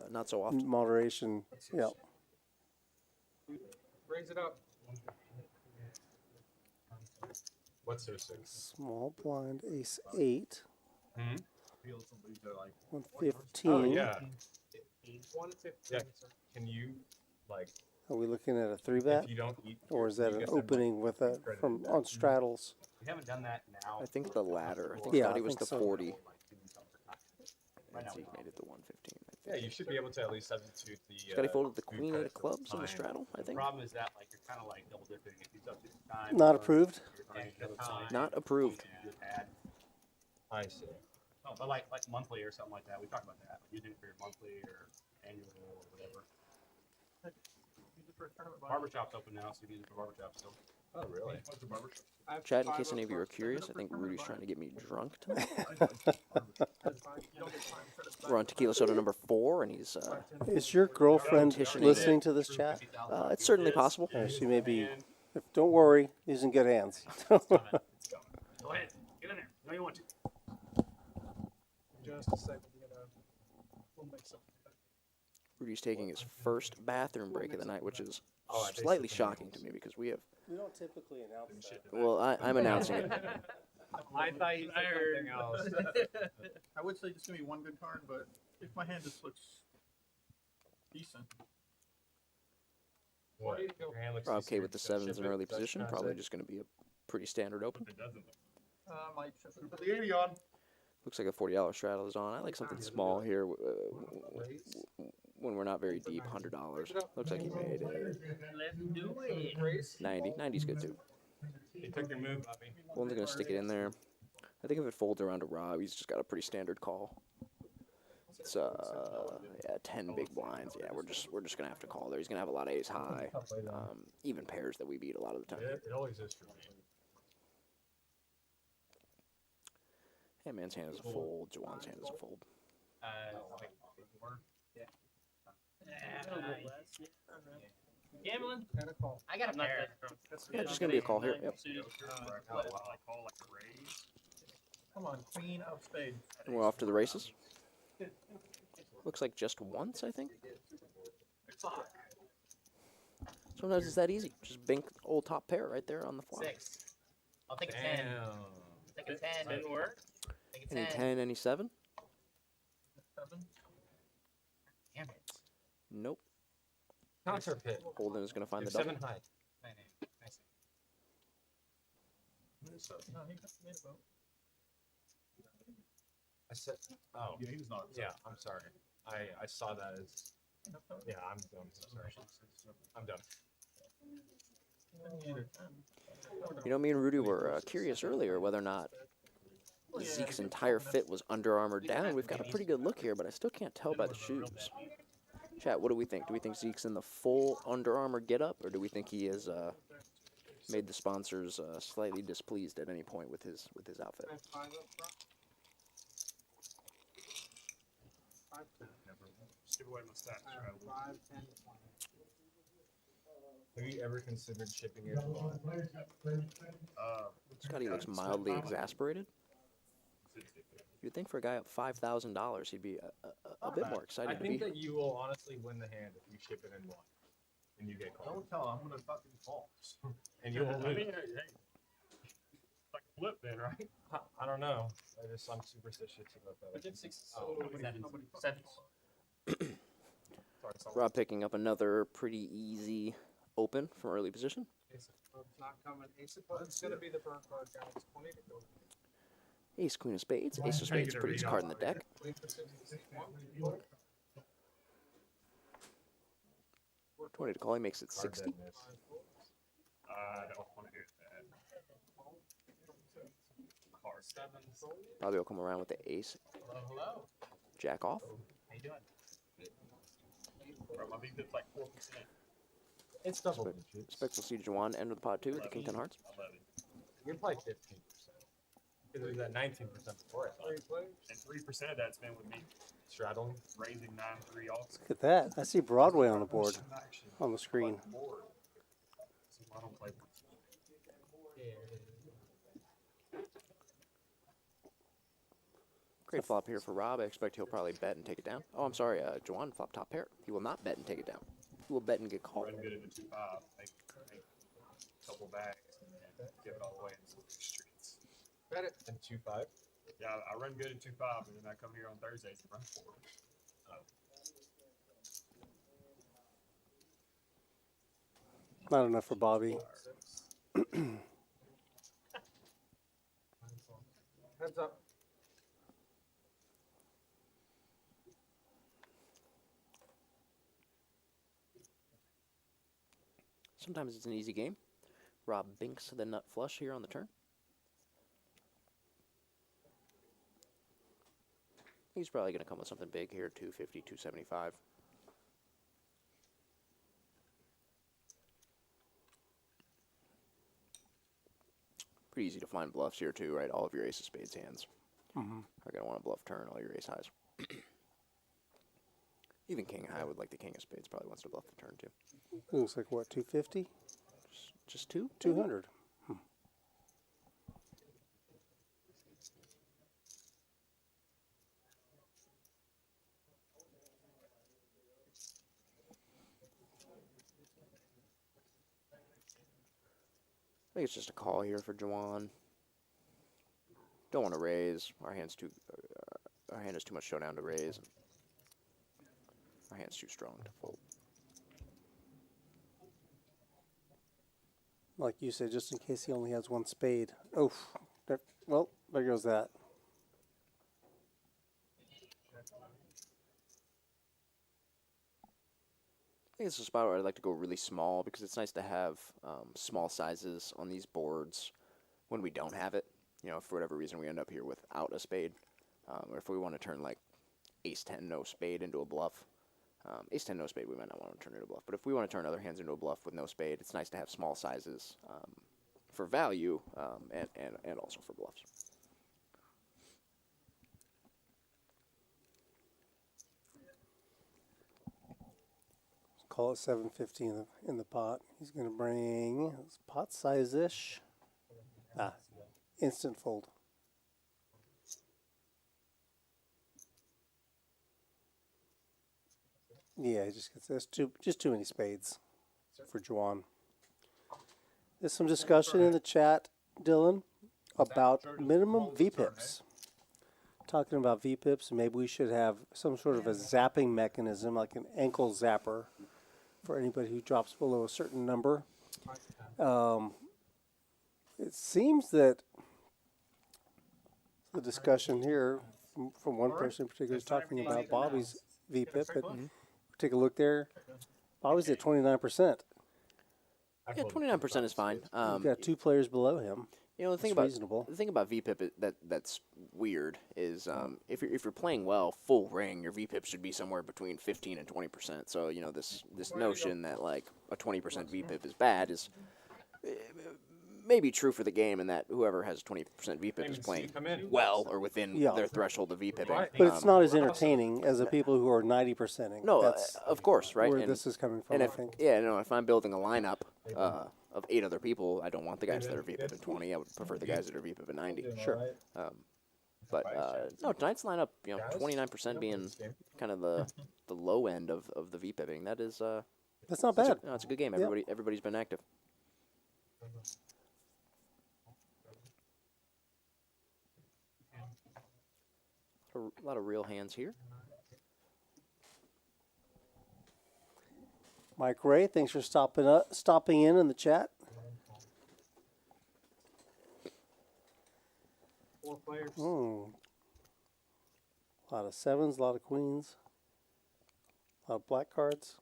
not so often. Moderation. Yeah. raise it up. What's their six? Small blind ace 8. Feel some leads are like 115. Oh yeah. 115. Yeah. Can you like Are we looking at a 3-bet? if you don't eat Or is that you an get them, opening with a credit from for on straddles? We haven't done that now. I think the latter. I think Yeah, Scotty I was think the so. 40. And Zeke made it the 115. Yeah, you should be able to at least substitute the. Scotty folded the food queen credit eight of for clubs on the time. straddle, I The think. problem is that like you're kind of like double dipping if you substitute time. Not for approved. extra time. Not approved. You add. I see. Oh, but like monthly or something like that. We talked about that. Like using it for your monthly or annual or whatever. Use it for a tournament buy. Barbershop's open now, so you can use it for barbershop still. Oh really? What's the barbershop? I have Chat, in 5 case any of you are upfront. curious, Use it I for think tournament Rudy's buy. trying to get me drunk tonight. You don't get time credits back. We're on tequila soda number 4, and he's. Is your girlfriend Petitioning. listening to this chat? It's certainly possible. She may be. Don't worry, he's in good hands. Go ahead. Get in there. No, you want to. Just a second, we'll make something. Rudy's taking his first bathroom break of the night, which is Oh, I tasted slightly the shocking noodles. to me because we have. We don't typically announce that. Well, I'm announcing it. I thought you said something else. I would say just give me one good card, but if my hand just looks decent, What? Your hand looks We're okay easier with the to sevens ship in it, early that's- position. that's Probably it. just going to be a pretty standard open. It doesn't look. I might shift it. Put the 80 on. Looks like a $40 straddle is on. I like something small here when we're not very deep. $100. Looks like he made it. Let's do it. 90. 90's good too. You took your move, puppy. Holden's going to stick it in there. I think if it folds around to Rob, he's just got a pretty standard call. It's yeah, 10 big blinds. Yeah, we're just gonna have to call there. He's gonna have a lot of ace high, even pairs that we beat a lot of the time. It always is for me. Antman's hand is a fold. Jawan's hand is a fold. Like 4. Yeah. Gambling? And a call. I got a pair. Yeah, just gonna be a call here. Yep. Come on, queen of spades. And we're off to the races. Looks like just once, I think. Sometimes it's that easy. Just bink old top pair right there on the flop. 6. I'll take a 10. Take a 10. Didn't work. Take a Any 10. 10, any 7? 7. Damn it. Nope. Counter pit. Holden is gonna find the You're double. 7 high. Nice. No, he just made a vote. I said. Oh. Yeah, he was not. Yeah, I'm sorry. I saw that as. Yeah, I'm done. I'm sorry. I'm done. You know, me and Rudy were curious earlier whether or not Zeke's entire fit was Under Armour down. We've got a pretty good look here, but I still can't tell by the shoes. Chat, what do we think? Do we think Zeke's in the full Under Armour getup, or do we think he has made the sponsors slightly displeased at any point with his outfit? Stupid white mustache. Have you ever considered shipping it abroad? Scotty looks mildly exasperated. You'd think for a guy up $5,000, he'd be a bit more I excited to be think here. that you will honestly win the hand if you ship it in one. and you get called. Don't tell him I'm gonna fucking fall. And you will I mean, lose. hey, it's like a flip then, right? I don't know. I'm superstitious about that. But then six. Oh, Sevens. Sorry, so Rob picking up another pretty easy open from early position. It's not coming. It's gonna be the burn card, guys. 20 to go. Ace, queen of spades. Ace of spades, prettiest card in the deck. 20 to call, he makes it 60. I don't want to do that. Card. Probably will come around with the ace. Hello. Jack off. How you doing? Bro, my VPIP's like 4%. It's double Expect- digits. Expect we'll see Juwan enter the pot too with the king 10 hearts. 11. You're probably 15%. Because there's that 19% before I thought. And 3% of that's been with me Straddling. raising 9-3 also. Look at that. I see Broadway on the board, on the screen. So I don't play one. Great flop here for Rob. I expect he'll probably bet and take it down. Oh, I'm sorry. Juwan flop top pair. He will not bet and take it down. He will bet and get called. Run good into 2-5, make a couple bags, and then give it all away in the streets. Bet it. And 2-5. Yeah, I run good in 2-5, and then I come here on Thursdays and run 4. Not enough for Bobby. Heads up. Sometimes it's an easy game. Rob binks the nut flush here on the turn. He's probably going to come with something big here, 250, 275. Pretty easy to find bluffs here too, right? All of your ace of spades hands are going to want to bluff turn all your ace highs. Even king high with like the king of spades probably wants to bluff the turn too. Looks like what, 250? Just two? 200. I think it's just a call here for Juwan. Don't want to raise. Our hand is too much showdown to raise. Our hand's too strong to fold. Like you said, just in case he only has one spade. Oh, well, there goes that. I think it's a spot where I'd like to go really small because it's nice to have small sizes on these boards when we don't have it. You know, if for whatever reason we end up here without a spade, or if we want to turn like ace-10 no spade into a bluff. Ace-10 no spade we might not want to turn into a bluff, but if we want to turn other hands into a bluff with no spade, it's nice to have small sizes for value and also for bluffs. Call it 750 in the pot. He's going to bring pot size-ish. Instant fold. Yeah, he just gets just too many spades for Juwan. There's some discussion in the chat, Dylan, about minimum VPIPs. Talking about VPIPs, maybe we should have some sort of a zapping mechanism, like an ankle zapper, for anybody who drops below a certain number. It seems that the discussion here from one person in particular is talking about Bobby's VPIP, but take a look there. Bobby's at 29%. Yeah, 29% is fine. You've got two players below him. You know, the thing It's about reasonable. the thing about VPIP that's weird is if you're playing well full ring, your VPIP should be somewhere between 15 and 20%. So you know this notion that like a 20% VPIP is bad is maybe true for the game, and that whoever has 20% VPIP is playing well or within Yeah. their threshold of VPIPing. But it's not as entertaining as the people who are 90%ing. No, That's of course, right? where And- this is coming from, And I if think. if I'm building a lineup of 8 other people, I don't want the guys that are VPIP at 20. I would prefer the guys that are VPIP at 90. Sure. But no, tonight's lineup, 29% being kind of the low end of the VPIPing. That is That's not bad. No, it's a good game. Yeah. Everybody's been active. A lot of real hands here. Mike Ray, thanks for stopping in the chat. 4 players. A lot of sevens, a lot of queens, a lot of black cards.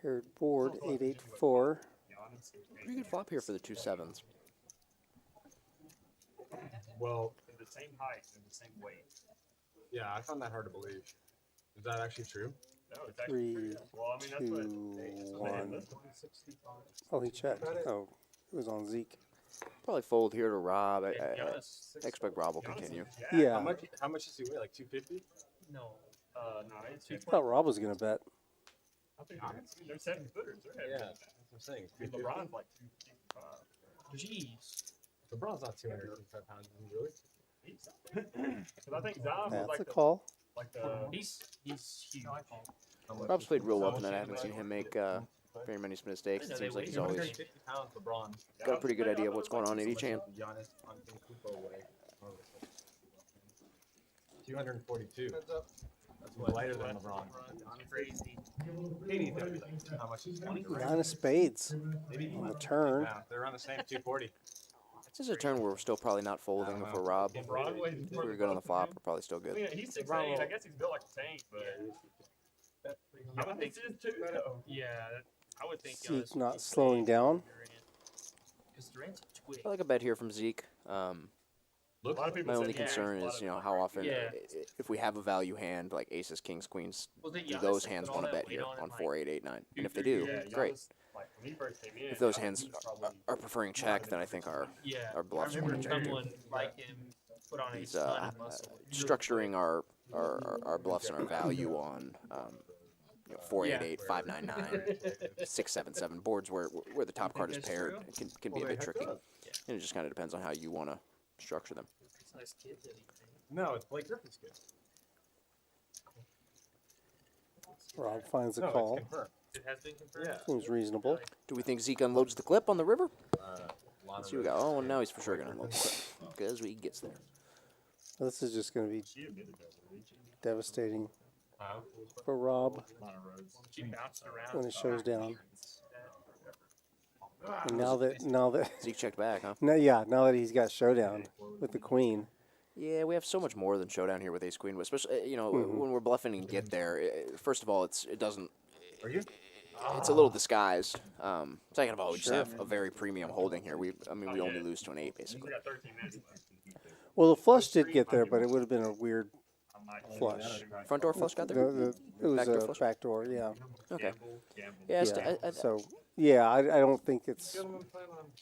Paired board, 884. Pretty good flop here for the 2 sevens. Well, in the same height and the same weight. Yeah, I found that hard to believe. Is that actually true? No, it's actually 3, well, I mean, that's 2, what 1. Oh, he checked. Oh, it was on Zeke. Probably fold here to Rob. I expect Rob will continue. Yeah. How much does he weigh? Like 250? No. no, it's I thought Rob was going to bet. I think they're 7-footers. They're heavy. Yeah, that's what I'm saying. LeBron's like 255. Jeez. LeBron's not 255 pounds, is he really? Because I think Zion was That's like a call. He's huge. Rob's played real well tonight. I haven't seen him make very many mistakes. It seems like he's always 250 pounds, LeBron. got a pretty good idea of what's going on in each hand. Giannis Antetokounmpo weigh. 242. That's lighter than LeBron. Crazy. How much is 20? 9 of spades on the turn. Yeah, they're around the same 240. This is a turn where we're still probably not folding if we're Rob. LeBron weighs If we were good on the flop, we're probably still good. Yeah, he's 6'8". I guess he's built like a tank, but I would think it is too. Though. Yeah, I would think. Zeke not slowing down. Because Durant's a twig. I like a bet here from Zeke. A lot of people My said only he concern has a lot is, of you know, them how often, Yeah. if we have a value hand like aces, kings, queens, Well, then do Giannis those put hands all want to that bet weight here on it, on like, 4, 8, 8, 9? And if they do, Yeah, great. Giannis, like when he first came in, If those I hands think he was probably- are preferring check, then I think our bluffs I want remember to check. someone like him put on a He's ton of muscle. structuring our bluffs and our value on 4, 8, 8, 5, 9, 9, 6, 7, 7 boards where the top card is paired. It can be a bit tricky. And it just kind of depends on how you want to structure them. It's nice kid that he thinks. No, it's Blake Griffin's kid. Rob finds a No, call. it's confirmed. It has been confirmed. Yeah. Seems reasonable. Do we think Zeke unloads the clip on the river? Lot Let's of see what we got. Oh, and now he's for sure going to unload the clip because he gets there. This is just going to be She admitted that, didn't she? devastating Huh? for Rob A lot of roads. She bounced around. when it shows down. And now that Zeke checked back, huh? now that he's got showdown with the queen. Yeah, we have so much more than showdown here with ace queen, especially when we're bluffing and get there. First of all, it doesn't. Are you? It's a little disguised. Second of all, we just have a very premium holding here. We only lose to an 8 basically. We got 13 minutes left. Well, the flush did get there, but it would have been a weird I'm not flush. Front door flush got there. It was Backdoor a flush? backdoor, yeah. Okay. Gamble. Yeah. Yeah. So yeah, I don't think it's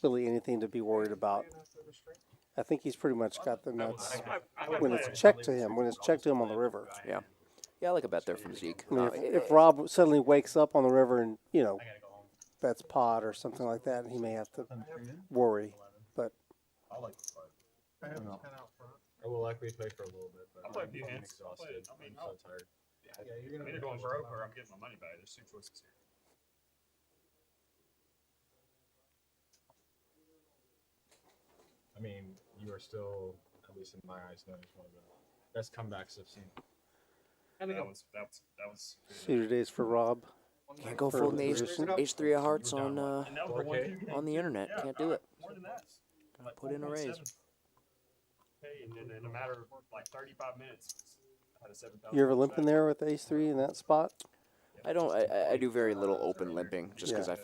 really anything to be worried about. I think he's pretty much got the nuts when it's checked to him. When it's checked to him on the river. Yeah, I like a bet there from Zeke. I mean, if Rob suddenly wakes up on the river and bets pot or something like that, he may have to worry. But I like to play. I have 10 out front. I will likely play for a little bit, but I'll play a few I'm hands. I'll play- exhausted. I mean, I'm so tired. I'm either going broke or I'm getting my money back. There's two choices here. I mean, you are still, at least in my eyes, known as one of the best comebacks I've seen. That was. suited days for Rob. Can't go For folding the position. ace 3 of hearts on And that was the 1-2 game. on the internet. Yeah, Can't do it. More than that. Like Put in a 4.7. raise. Okay, and then in a matter of like 35 minutes, I had a 7,000. You ever limping there with ace three in that spot? I don't. I do very little open limping just because Yeah. I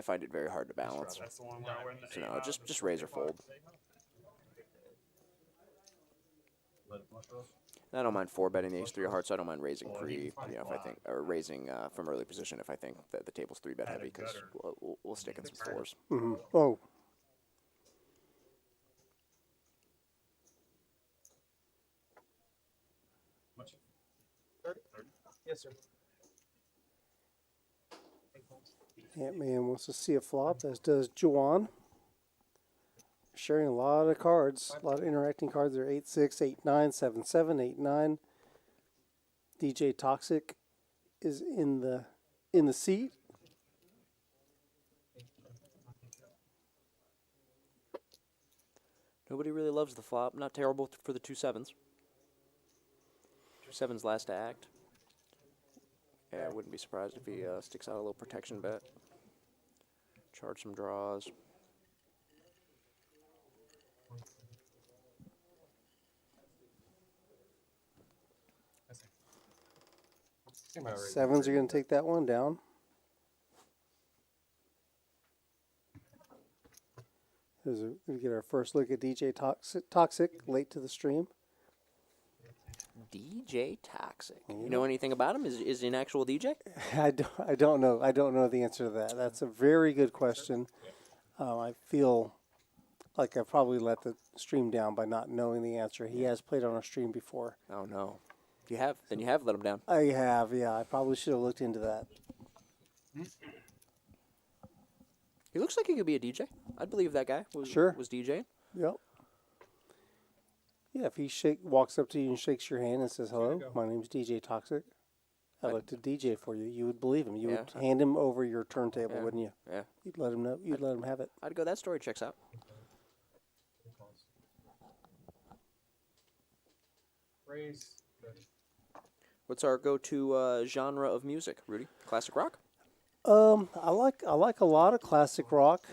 find it very hard to balance. That's the one where I went. So no, just raise or fold. I don't mind 4 betting the ace 3 of hearts. I don't mind raising pre. If I think or raising from early position if I think that the table's 3 bet heavy because we'll stick in some 4s. Mm-hmm. Oh, Much. Yes, sir. Antman wants to see a flop, as does Juwan. Sharing a lot of cards, a lot of interacting cards. There 8-6, 8-9, 7-7, 8-9. DJ Toxic is in the seat. Nobody really loves the flop. Not terrible for the 2 7s. 2 7s last to act. Yeah, I wouldn't be surprised if he sticks out a little protection bet. Charge some draws. Sevens are going to take that one down. We get our first look at DJ Toxic late to the stream. DJ Toxic. You know anything about him? Is he an actual DJ? I don't know. I don't know the answer to that. That's a very good question. I feel like I probably let the stream down by not knowing the answer. He has played on our stream before. Oh no. You have? Then you have let him down. I have, yeah. I probably should have looked into that. He looks like he could be a DJ. I'd believe that guy was DJing. Yep. Yeah, if he walks up to you and shakes your hand and says, "Hello, my name's DJ Toxic. I'd like to DJ for you," you would believe him. You would hand him over your turntable, wouldn't you? Yeah. You'd let him know. You'd let him have it. I'd go. That story checks out. Raise. What's our go-to genre of music, Rudy? Classic rock? I like a lot of classic rock.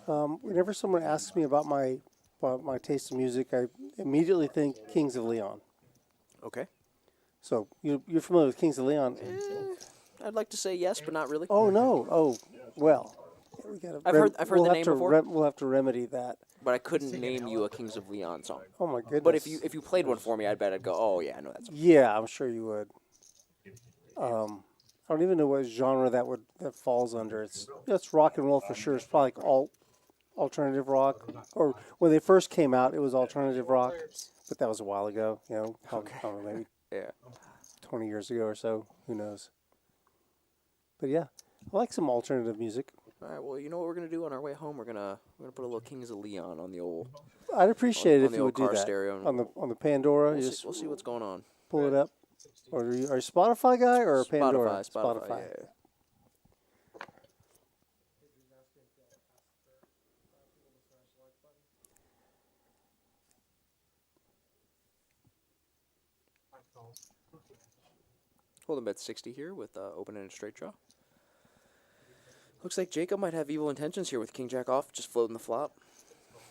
Whenever someone asks me about my taste in music, I immediately think Kings of Leon. Okay. So you're familiar with Kings of Leon? I'd like to say yes, but not really. Oh no! Oh well. We gotta I've heard the name before. We'll have to remedy that. But I couldn't name you a Kings of Leon song. Oh my goodness! But if you played one for me, I bet I'd go, oh yeah, I know that song. Yeah, I'm sure you would. I don't even know what genre that falls under. It's rock and roll for sure. It's probably like alternative rock, or when they first came out, it was alternative rock, but that was a while ago. You know, probably, I don't know, maybe 20 years ago or so. Who knows? But yeah, I like some alternative music. All right. Well, you know what we're gonna do on our way home? We're gonna put a little Kings of Leon on the old. I'd appreciate it if the you old would do car that stereo. on the Pandora. We'll see what's going on. Pull it up. Or are you a Spotify guy or a Pandora? Spotify. Yeah. Hold'em bet 60 here with open and a straight draw. Looks like Jacob might have evil intentions here with King Jack off, just floating the flop.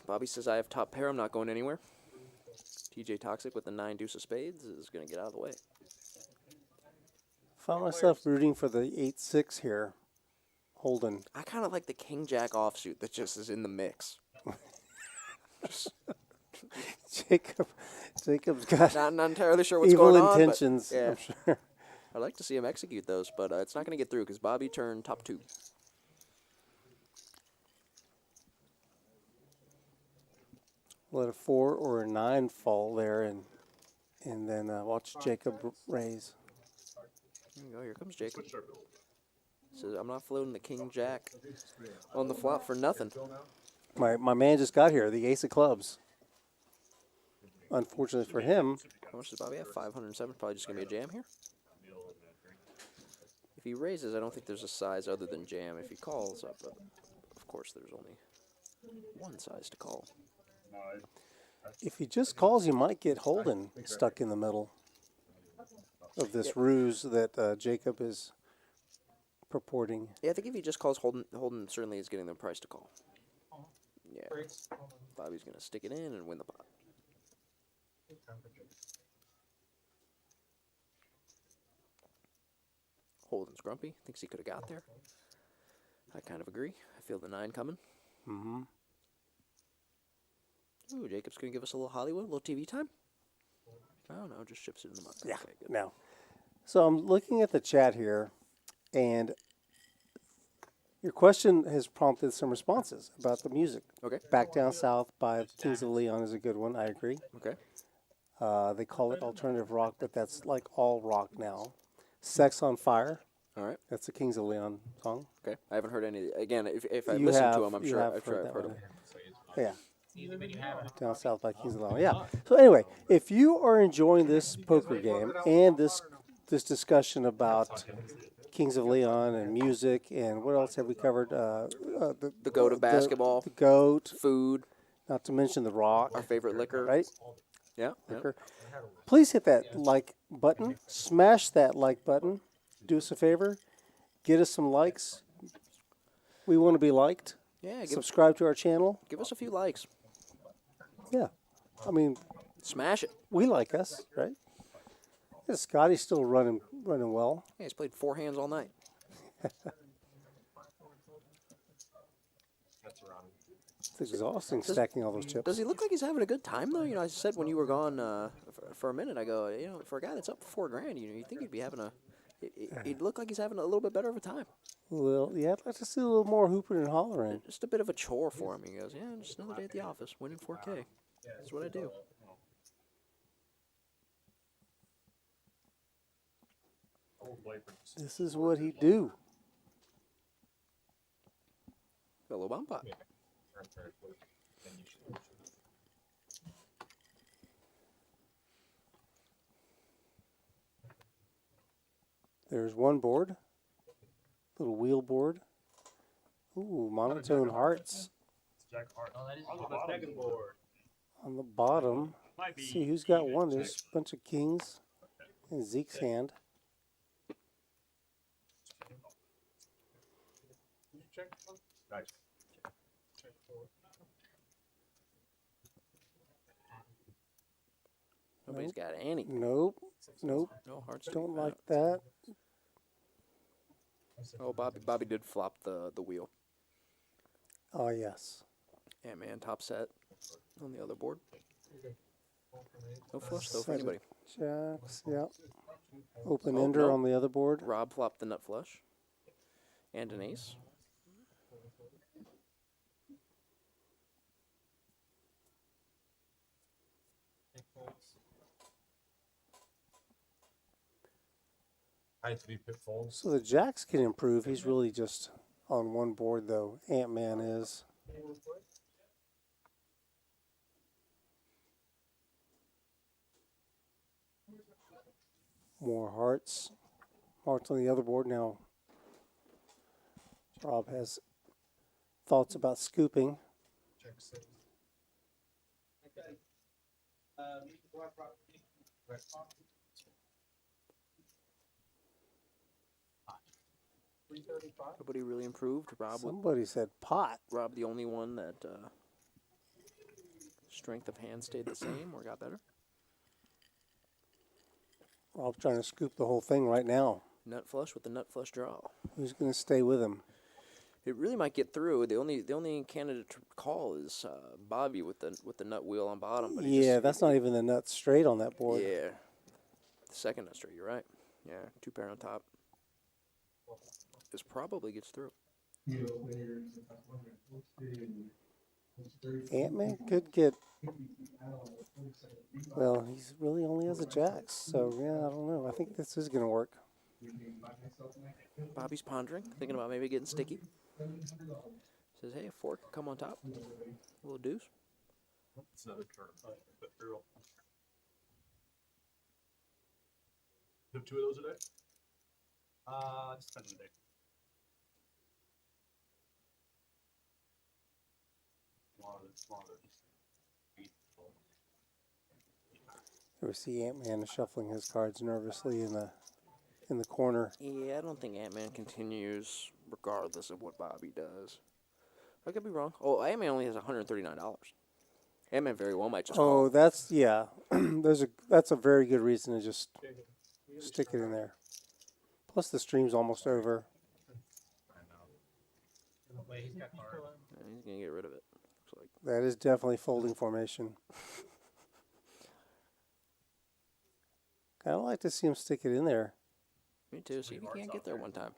Bobby says I have top pair, I'm not going anywhere. TJ Toxic with the 9 deuce of spades is going to get out of the way. Found myself rooting for the 8-6 here. Holden. I kind of like the King Jack offsuit that just is in the mix. Jacob's got not entirely sure what's evil going on. intentions, But, yeah. I'm sure. I'd like to see him execute those, but it's not going to get through because Bobby turned top 2. Let a 4 or a 9 fall there, and then watch Jacob raise. There you go. Here comes Jacob. Says I'm not floating the King Jack on the flop for nothing. My man just got here, the ace of clubs. Unfortunately for him. How much does Bobby have? 507. Probably just going to be a jam here. If he raises, I don't think there's a size other than jam. If he calls up, of course, there's only one size to call. If he just calls, you might get Holden stuck in the middle of this ruse that Jacob is purporting. Yeah, I think if he just calls, Holden certainly is getting the price to call. Yeah. Bobby's going to stick it in and win the pot. Holden's grumpy. Thinks he could have got there. I kind of agree. I feel the 9 coming. Mm-hmm. Ooh, Jacob's going to give us a little Hollywood, a little TV time? Oh, no, just ships it in the mud. Yeah, okay, good. no. So I'm looking at the chat here, and your question has prompted some responses about the music. Okay. Back Down South by Kings of Leon is a good one. I agree. Okay. They call it alternative rock, but that's like all rock now. Sex on Fire. All right. That's the Kings of Leon song. Okay. I haven't heard any. Again, if I You listen have- to him, I'm you sure have I've heard heard that him. one. Yeah. Then you have it. Down South by Kings of Leon. Yeah. So anyway, if you are enjoying this poker game and this this discussion about Kings of Leon and music and what else have we covered? The goat of basketball, the goat, food, not to mention the rock, our favorite liquor. right? Yeah. yeah. Liquor. Please hit that like button. Smash that like button. Do us a favor. Get us some likes. We want to be liked. Yeah, Subscribe to our channel. give us a few likes. Yeah. I mean, Smash it. we like us, right? Yeah, Scotty's still running well. Yeah, he's played 4 hands all night. That's around. It's exhausting stacking all those chips. Does he look like he's having a good time though? You know, I said when you were gone for a minute, I go, you know, for a guy that's up for $4,000, you know, you think he'd be having a, he'd look like he's having a little bit better of a time. Well, yeah, I'd like to see a little more hooping and hollering. Just a bit of a chore for him. He goes, yeah, just another day at the office, winning 4K. That's what I do. This is what he do. Got a little bomb pot. There's one board. Little wheel board. Ooh, monotone hearts. Jack Hart. Oh, that is On the second board. On the bottom. Might be See who's got one. There's a bunch of kings in Zeke's hand. Nice. Nobody's got any. Nope. Nope. No hearts. Don't like that. Oh, Bobby did flop the wheel. Oh, yes. Antman top set on the other board. No flush though for Set it. anybody. Jacks, yep. Open Oh, ender no. on the other board. Rob flopped the nut flush. And an ace. High 3 pitfalls. So the jacks can improve. He's really just on one board, though. Antman is. More hearts. Hearts on the other board now. Rob has thoughts about scooping. Check 6. Nobody really improved. Somebody said pot. Rob the only one that strength of hand stayed the same or got better. Rob's trying to scoop the whole thing right now. Nut flush with the nut flush draw. Who's going to stay with him? It really might get through. The only candidate to call is Bobby with the nut wheel on bottom. But Yeah, that's not even the nut straight on that board. Yeah, the second nut straight. You're right. Yeah, 2 pair on top. This probably gets through. Antman could get. Well, he's really only has a jacks, so yeah, I don't know. I think this is going to work. Bobby's pondering, thinking about maybe getting sticky. Says, hey, a 4 can come on top. A little deuce. It's another turn. But Earl. You have 2 of those today? Just depends on the day. Smaller. Ever see Antman shuffling his cards nervously in the corner? Yeah, I don't think Antman continues regardless of what Bobby does. I could be wrong. Oh, Antman only has $139. Antman very well might just Oh, call. that's yeah. That's a very good reason to just stick it in there. Plus, the stream's almost over. Wait, he's got card. Yeah, he's going to get rid of it. Looks like. That is definitely folding formation. Kind of like to see him stick it in there. Me too. See if he can't get there one time.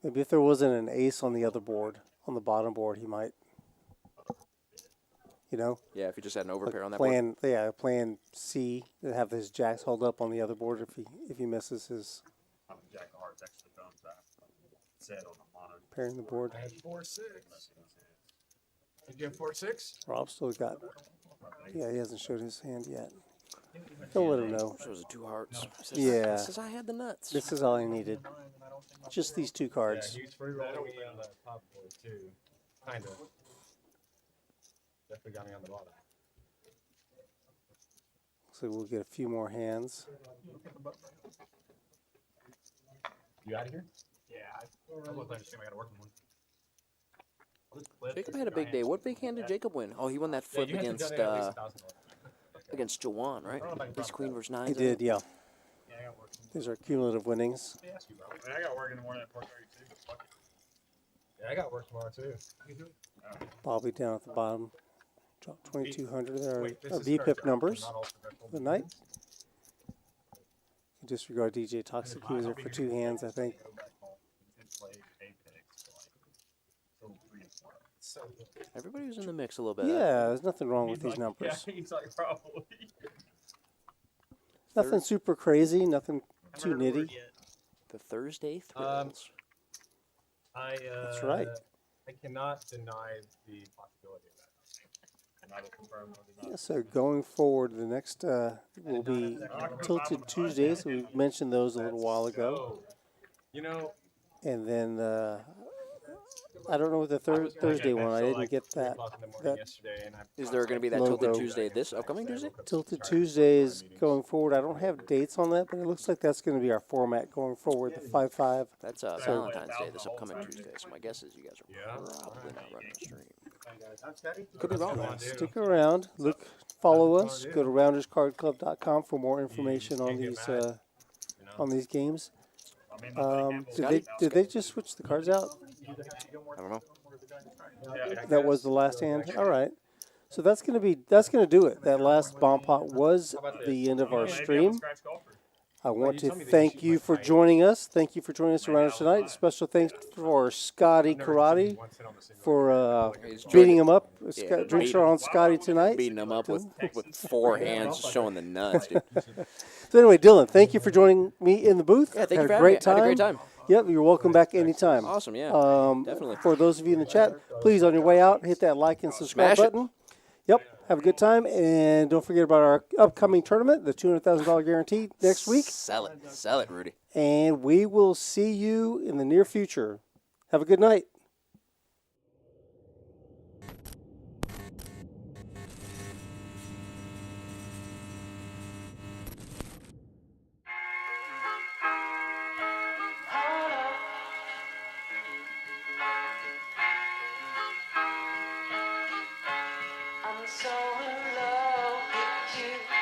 Maybe if there wasn't an ace on the other board, on the bottom board, he might. You know, Yeah, if he just had an like overpair on that board. plan C to have his jacks hold up on the other board if he misses his Jack of Hearts extra thumbs up. Said on the mono. pairing the board. I had 4-6. Did you have 4-6? Rob still got Yeah, he hasn't showed his hand yet. Don't let him know. Shows the 2 hearts. Yeah. Says I had the nuts. This is all I needed. Just these 2 Yeah, cards. he was free rolling me on the top board too. Kinda. Definitely got me on the bottom. So we'll get a few more hands. You out of here? Yeah, I look like I gotta work on one. Jacob had a big day. What big hand did Jacob win? Oh, he won that flip against against Jawan, right? Ace Queen versus 9. He did, yeah. Yeah, I got work. These are cumulative winnings. I got work in the morning at 4:30 too. Yeah, I got work tomorrow too. Bobby down at the bottom. Drop 2,200 there. Wait, this Our is BPIP start numbers not all professional for the night. Disregard DJ Toxic. He was there for 2 hands, I think. Everybody was in the mix a little bit. Yeah, there's nothing wrong with these numbers. Yeah, he's like, probably. Nothing super crazy, nothing too nitty. The Thursday Um, thrills. That's right. I cannot deny the possibility of that. And I will confirm or deny. Yeah, so going forward, the next will be Tilted Tuesdays. We mentioned those a little while ago. You know, And then I don't know what the Thursday one. I didn't get that. That Is there going to be that logo. Tilted Tuesday this upcoming Tuesday? Tilted Tuesdays going forward. I don't have dates on that, but it looks like that's going to be our format going forward. The 5-5. That's Valentine's Day this upcoming Tuesday. So my guess is you guys are probably not running a stream. Could be wrong. Stick around. Look, follow us. Go to rounderscardclub.com for more information on these games. Did they just switch the cards out? I don't know. That was the last hand. All right. So that's gonna do it. That last bomb pot was the end of our stream. I want to thank you for joining us. Thank you for joining us around us tonight. Special thanks for Scotty Karate for beating him up. Drinks are on Scotty tonight. Beating him up with 4 hands, showing the nuts, dude. So anyway, Dylan, thank you for joining me in the booth. Yeah, thank you Had for a having me. great time. Had a great time. Yep, you're welcome back anytime. Awesome, yeah, definitely. For those of you in the chat, please on your way out, hit that like and subscribe Smash it. button. Yep, have a good time, and don't forget about our upcoming tournament, the $200,000 guarantee next week. Sell it, Rudy. And we will see you in the near future. Have a good night. I'm so in love with you.